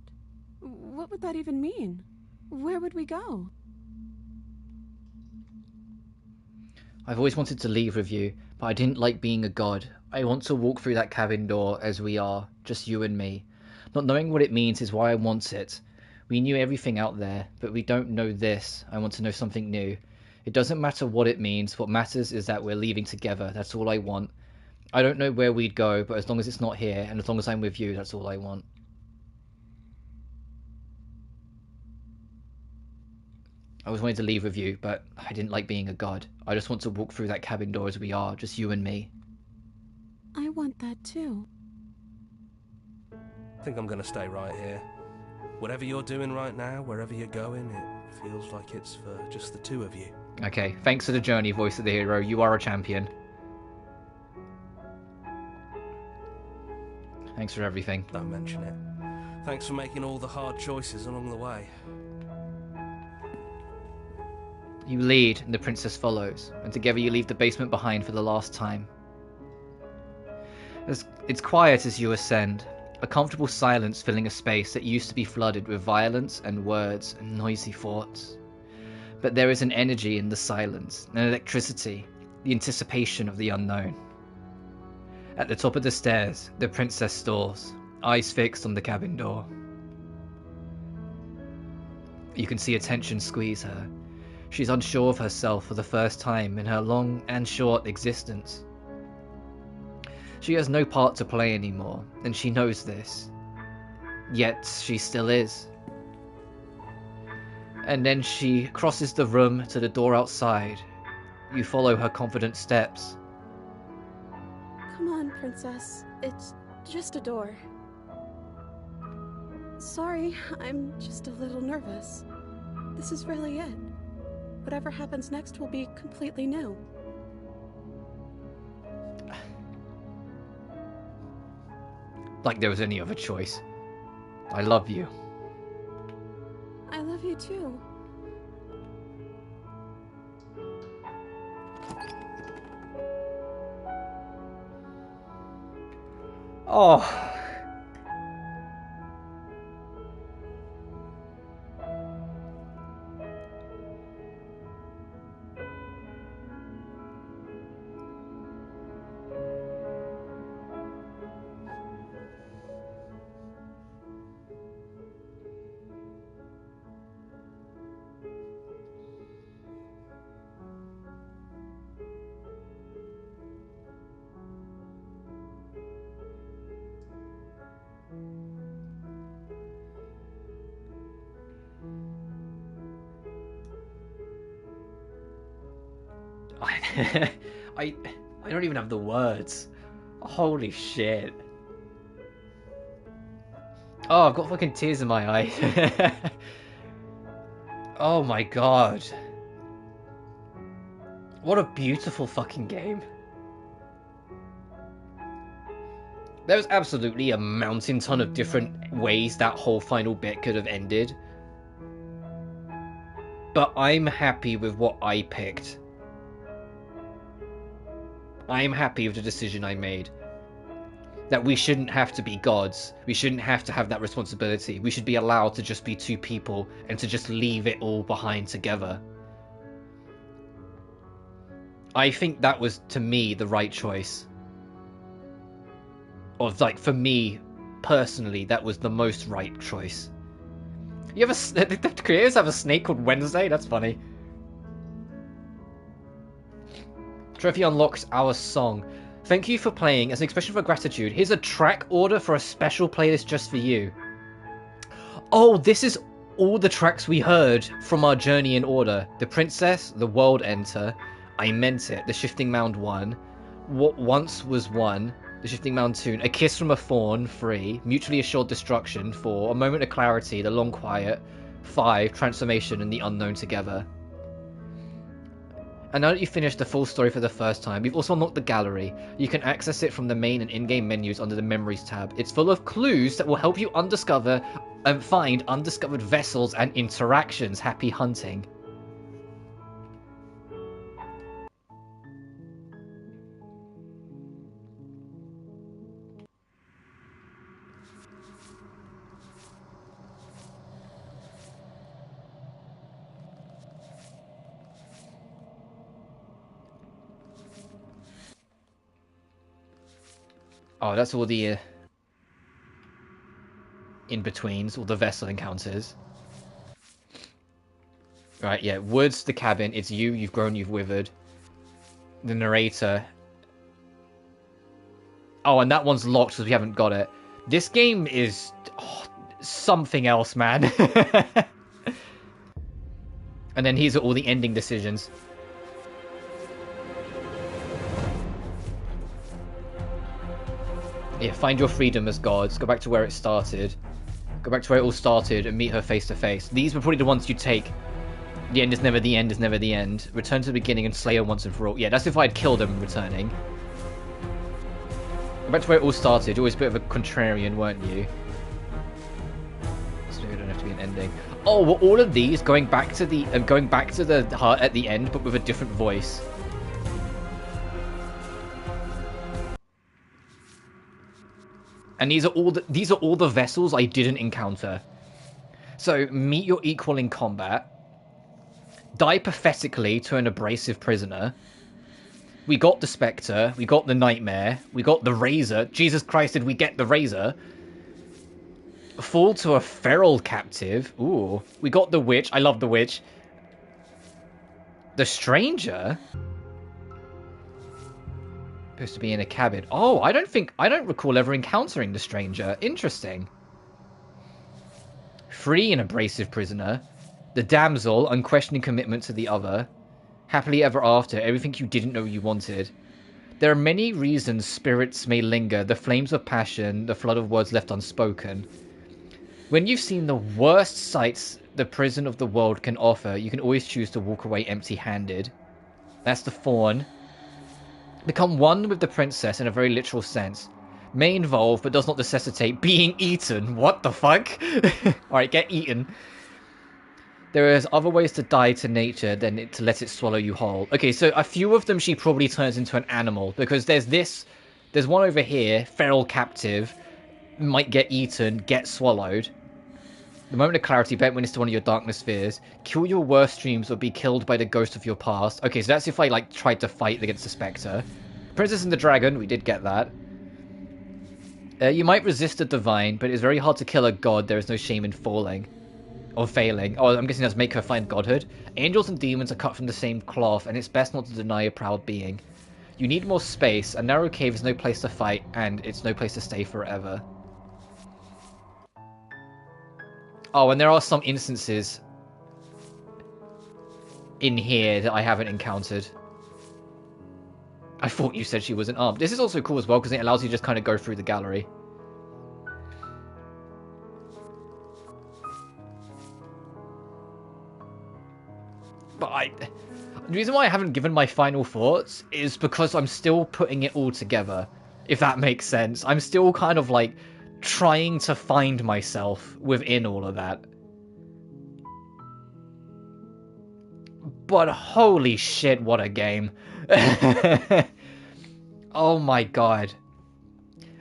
What would that even mean? Where would we go? I've always wanted to leave with you, but I didn't like being a god. I want to walk through that cabin door as we are, just you and me. Not knowing what it means is why I want it. We knew everything out there, but we don't know this. I want to know something new. It doesn't matter what it means. What matters is that we're leaving together. That's all I want. I don't know where we'd go, but as long as it's not here, and as long as I'm with you, that's all I want. I always wanted to leave with you, but I didn't like being a god. I just want to walk through that cabin door as we are, just you and me. I want that too. I think I'm gonna stay right here. Whatever you're doing right now, wherever you're going, it feels like it's for just the two of you. Okay, thanks for the journey, voice of the hero. You are a champion. Thanks for everything. Don't mention it. Thanks for making all the hard choices along the way. You lead, and the princess follows, and together you leave the basement behind for the last time. It's quiet as you ascend, a comfortable silence filling a space that used to be flooded with violence and words and noisy thoughts. But there is an energy in the silence, an electricity, the anticipation of the unknown. At the top of the stairs, the princess stalls, eyes fixed on the cabin door. You can see a tension squeeze her. She's unsure of herself for the first time in her long and short existence. She has no part to play anymore, and she knows this. Yet she still is. And then she crosses the room to the door outside. You follow her confident steps. Come on, princess. It's just a door. Sorry, I'm just a little nervous. This is really it. Whatever happens next will be completely new. Like there was any other choice. I love you. I love you too. Oh. I don't even have the words. Holy shit. Oh, I've got fucking tears in my eyes. Oh my god. What a beautiful fucking game. There was absolutely a mountain ton of different ways that whole final bit could have ended. But I'm happy with what I picked. I'm happy with the decision I made. That we shouldn't have to be gods. We shouldn't have to have that responsibility. We should be allowed to just be two people and to just leave it all behind together. I think that was, to me, the right choice. Or, like, for me, personally, that was the most right choice. You have a... The creators have a snake called Wednesday? That's funny. Trophy unlocks our song. Thank you for playing. As an expression of gratitude, here's a track order for a special playlist just for you. Oh, this is all the tracks we heard from our journey in order. The Princess, The World Enter, I Meant It, The Shifting Mound 1, What Once Was 1, The Shifting Mound 2, A Kiss from a Fawn 3, Mutually Assured Destruction 4, A Moment of Clarity, The Long Quiet 5, Transformation and The Unknown Together. And now that you've finished the full story for the first time, you've also unlocked the gallery. You can access it from the main and in-game menus under the Memories tab. It's full of clues that will help you find undiscovered vessels and interactions. Happy hunting. Oh, that's all the in-betweens, all the vessel encounters. Right, yeah, Woods, the cabin, it's you, you've grown, you've withered. The narrator. Oh, and that one's locked because we haven't got it. This game is something else, man. And then here's all the ending decisions. Yeah, find your freedom as gods. Go back to where it started. Go back to where it all started and meet her face to face. These were probably the ones you take. The end is never the end is never the end. Return to the beginning and slay her once and for all. Yeah, that's if I'd killed him returning. Go back to where it all started. You're always a bit of a contrarian, weren't you? So it don't have to be an ending. Oh, were all of these going back to the heart at the end, but with a different voice? And these are all the vessels I didn't encounter. So meet your equal in combat. Die pathetically to an abrasive prisoner. We got the Spectre. We got the Nightmare. We got the Razor. Jesus Christ, did we get the Razor? Fall to a feral captive. Ooh. We got the Witch. I love the Witch. The Stranger? Supposed to be in a cabin. Oh, I don't recall ever encountering the Stranger. Interesting. Free an abrasive prisoner. The damsel, unquestioning commitment to the other. Happily ever after, everything you didn't know you wanted. There are many reasons spirits may linger, the flames of passion, the flood of words left unspoken. When you've seen the worst sights the prison of the world can offer, you can always choose to walk away empty-handed. That's the Fawn. Become one with the princess in a very literal sense. May involve, but does not necessitate, being eaten. What the fuck? Alright, get eaten. There is other ways to die to nature than to let it swallow you whole. Okay, so a few of them she probably turns into an animal. Because there's one over here, feral captive, might get eaten, get swallowed. The moment of clarity, bet witness to one of your darkness fears. Kill your worst dreams or be killed by the ghost of your past. Okay, so that's if I, like, tried to fight against the Spectre. Princess and the Dragon, we did get that. You might resist the divine, but it's very hard to kill a god. There is no shame in falling. Or failing. Oh, I'm guessing that's make her find godhood. Angels and demons are cut from the same cloth, and it's best not to deny a proud being. You need more space. A narrow cave is no place to fight, and it's no place to stay forever. Oh, and there are some instances in here that I haven't encountered. I thought you said she wasn't armed. This is also cool as well because it allows you to just kind of go through the gallery. But the reason why I haven't given my final thoughts is because I'm still putting it all together, if that makes sense. I'm still kind of like trying to find myself within all of that. But holy shit, what a game. Oh my god.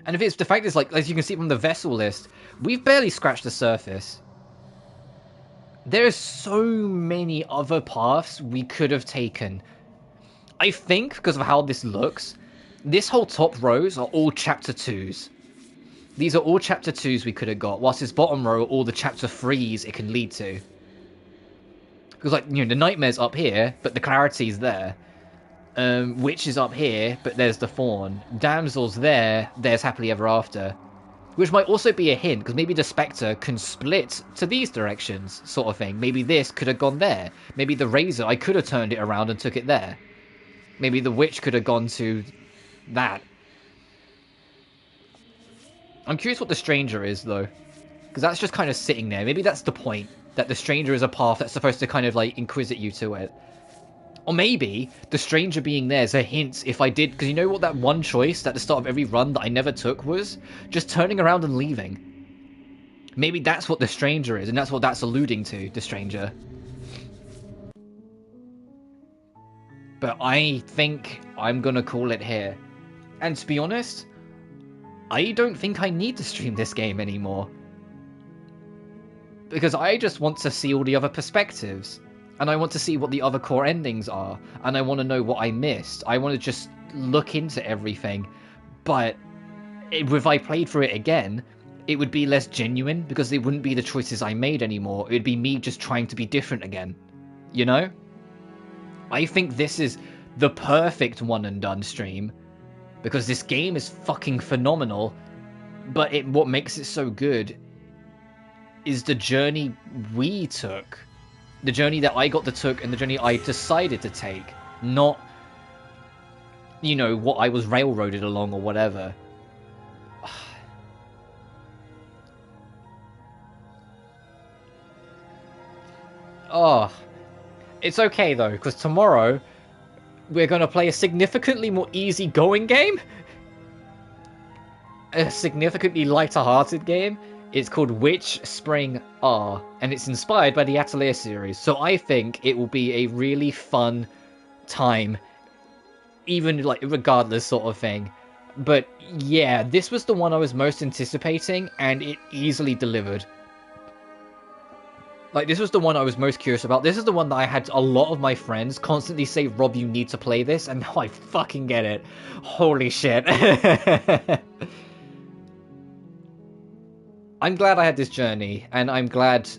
And if it's the fact is, like, as you can see from the vessel list, we've barely scratched the surface. There's so many other paths we could have taken. I think, because of how this looks, this whole top rows are all chapter 2s. These are all chapter 2s we could have got, whilst this bottom row are all the chapter 3s it can lead to. Because, like, you know, the nightmare's up here, but the clarity's there. Witch is up here, but there's the fawn. Damsel's there, there's happily ever after. Which might also be a hint, because maybe the Spectre can split to these directions, sort of thing. Maybe this could have gone there. Maybe the Razor, I could have turned it around and took it there. Maybe the Witch could have gone to that. I'm curious what the Stranger is, though. Because that's just kind of sitting there. Maybe that's the point, that the Stranger is a path that's supposed to kind of, like, inquisit you to it. Or maybe the Stranger being there is a hint if I did, because you know what that one choice at the start of every run that I never took was? Just turning around and leaving. Maybe that's what the Stranger is, and that's what that's alluding to, the Stranger. But I think I'm gonna call it here. And to be honest, I don't think I need to stream this game anymore. Because I just want to see all the other perspectives. And I want to see what the other core endings are. And I want to know what I missed. I want to just look into everything. But if I played through it again, it would be less genuine. Because it wouldn't be the choices I made anymore. It would be me just trying to be different again. You know? I think this is the perfect one and done stream. Because this game is fucking phenomenal. But what makes it so good is the journey we took. The journey that I got to took and the journey I decided to take. Not, you know, what I was railroaded along or whatever. Oh. It's okay, though, because tomorrow we're going to play a significantly more easy-going game. A significantly lighter-hearted game. It's called Witch Spring R, and it's inspired by the Atelier series, so I think it will be a really fun time, even, like, regardless sort of thing. But, yeah, this was the one I was most anticipating, and it easily delivered. Like, this was the one I was most curious about. This is the one that I had a lot of my friends constantly say, Rob, you need to play this, and now I fucking get it. Holy shit. I'm glad I had this journey, and I'm glad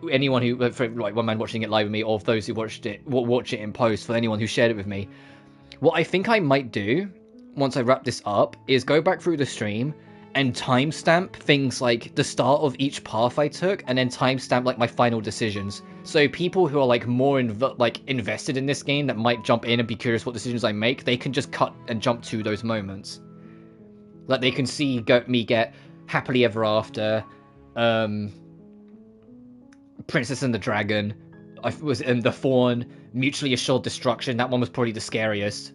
anyone who, for, like, one man watching it live with me, or those who watch it in post, for anyone who shared it with me. What I think I might do, once I wrap this up, is go back through the stream and timestamp things like the start of each path I took, and then timestamp, like, my final decisions. So people who are, like, more invested in this game that might jump in and be curious what decisions I make, they can just cut and jump to those moments. Like, they can see me get Happily Ever After, Princess and the Dragon, the Fawn, Mutually Assured Destruction, that one was probably the scariest,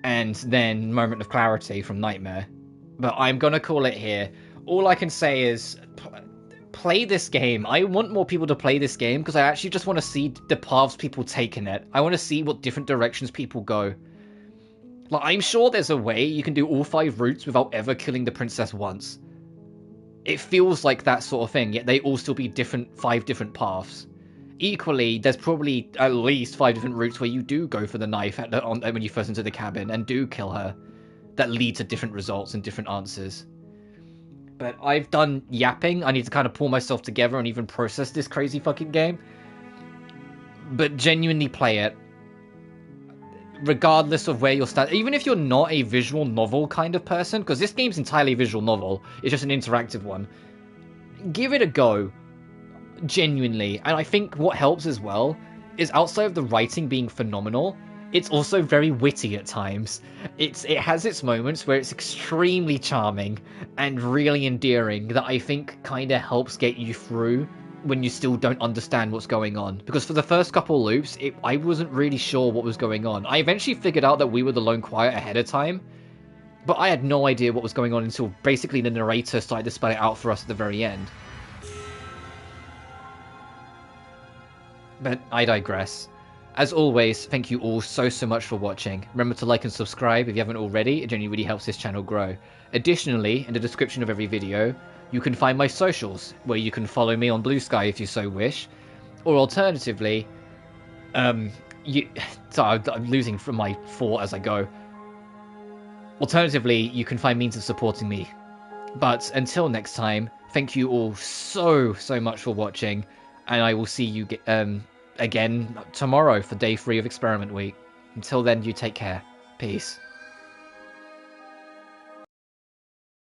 and then Moment of Clarity from Nightmare. But I'm gonna call it here. All I can say is, play this game. I want more people to play this game, because I actually just want to see the paths people take in it. I want to see what different directions people go. Like, I'm sure there's a way you can do all 5 routes without ever killing the princess once. It feels like that sort of thing, yet they all still be 5 different paths. Equally, there's probably at least 5 different routes where you do go for the knife when you first enter the cabin and do kill her, that lead to different results and different answers. But I've done yapping. I need to kind of pull myself together and even process this crazy fucking game. But genuinely play it. Regardless of where you're standing, even if you're not a visual novel kind of person, because this game's entirely visual novel, it's just an interactive one, give it a go, genuinely. And I think what helps as well is, outside of the writing being phenomenal, it's also very witty at times. It has its moments where it's extremely charming and really endearing that I think kind of helps get you through when you still don't understand what's going on. Because for the first couple loops, I wasn't really sure what was going on. I eventually figured out that we were the lone quiet ahead of time, but I had no idea what was going on until basically the narrator started to spell it out for us at the very end. But I digress. As always, thank you all so much for watching. Remember to like and subscribe if you haven't already, it genuinely really helps this channel grow. Additionally, in the description of every video, you can find my socials, where you can follow me on BlueSky if you so wish. Or alternatively, sorry, I'm losing from my thought as I go. Alternatively, you can find means of supporting me. But until next time, thank you all so much for watching, and I will see you again tomorrow for day 3 of Experiment Week. Until then, you take care. Peace.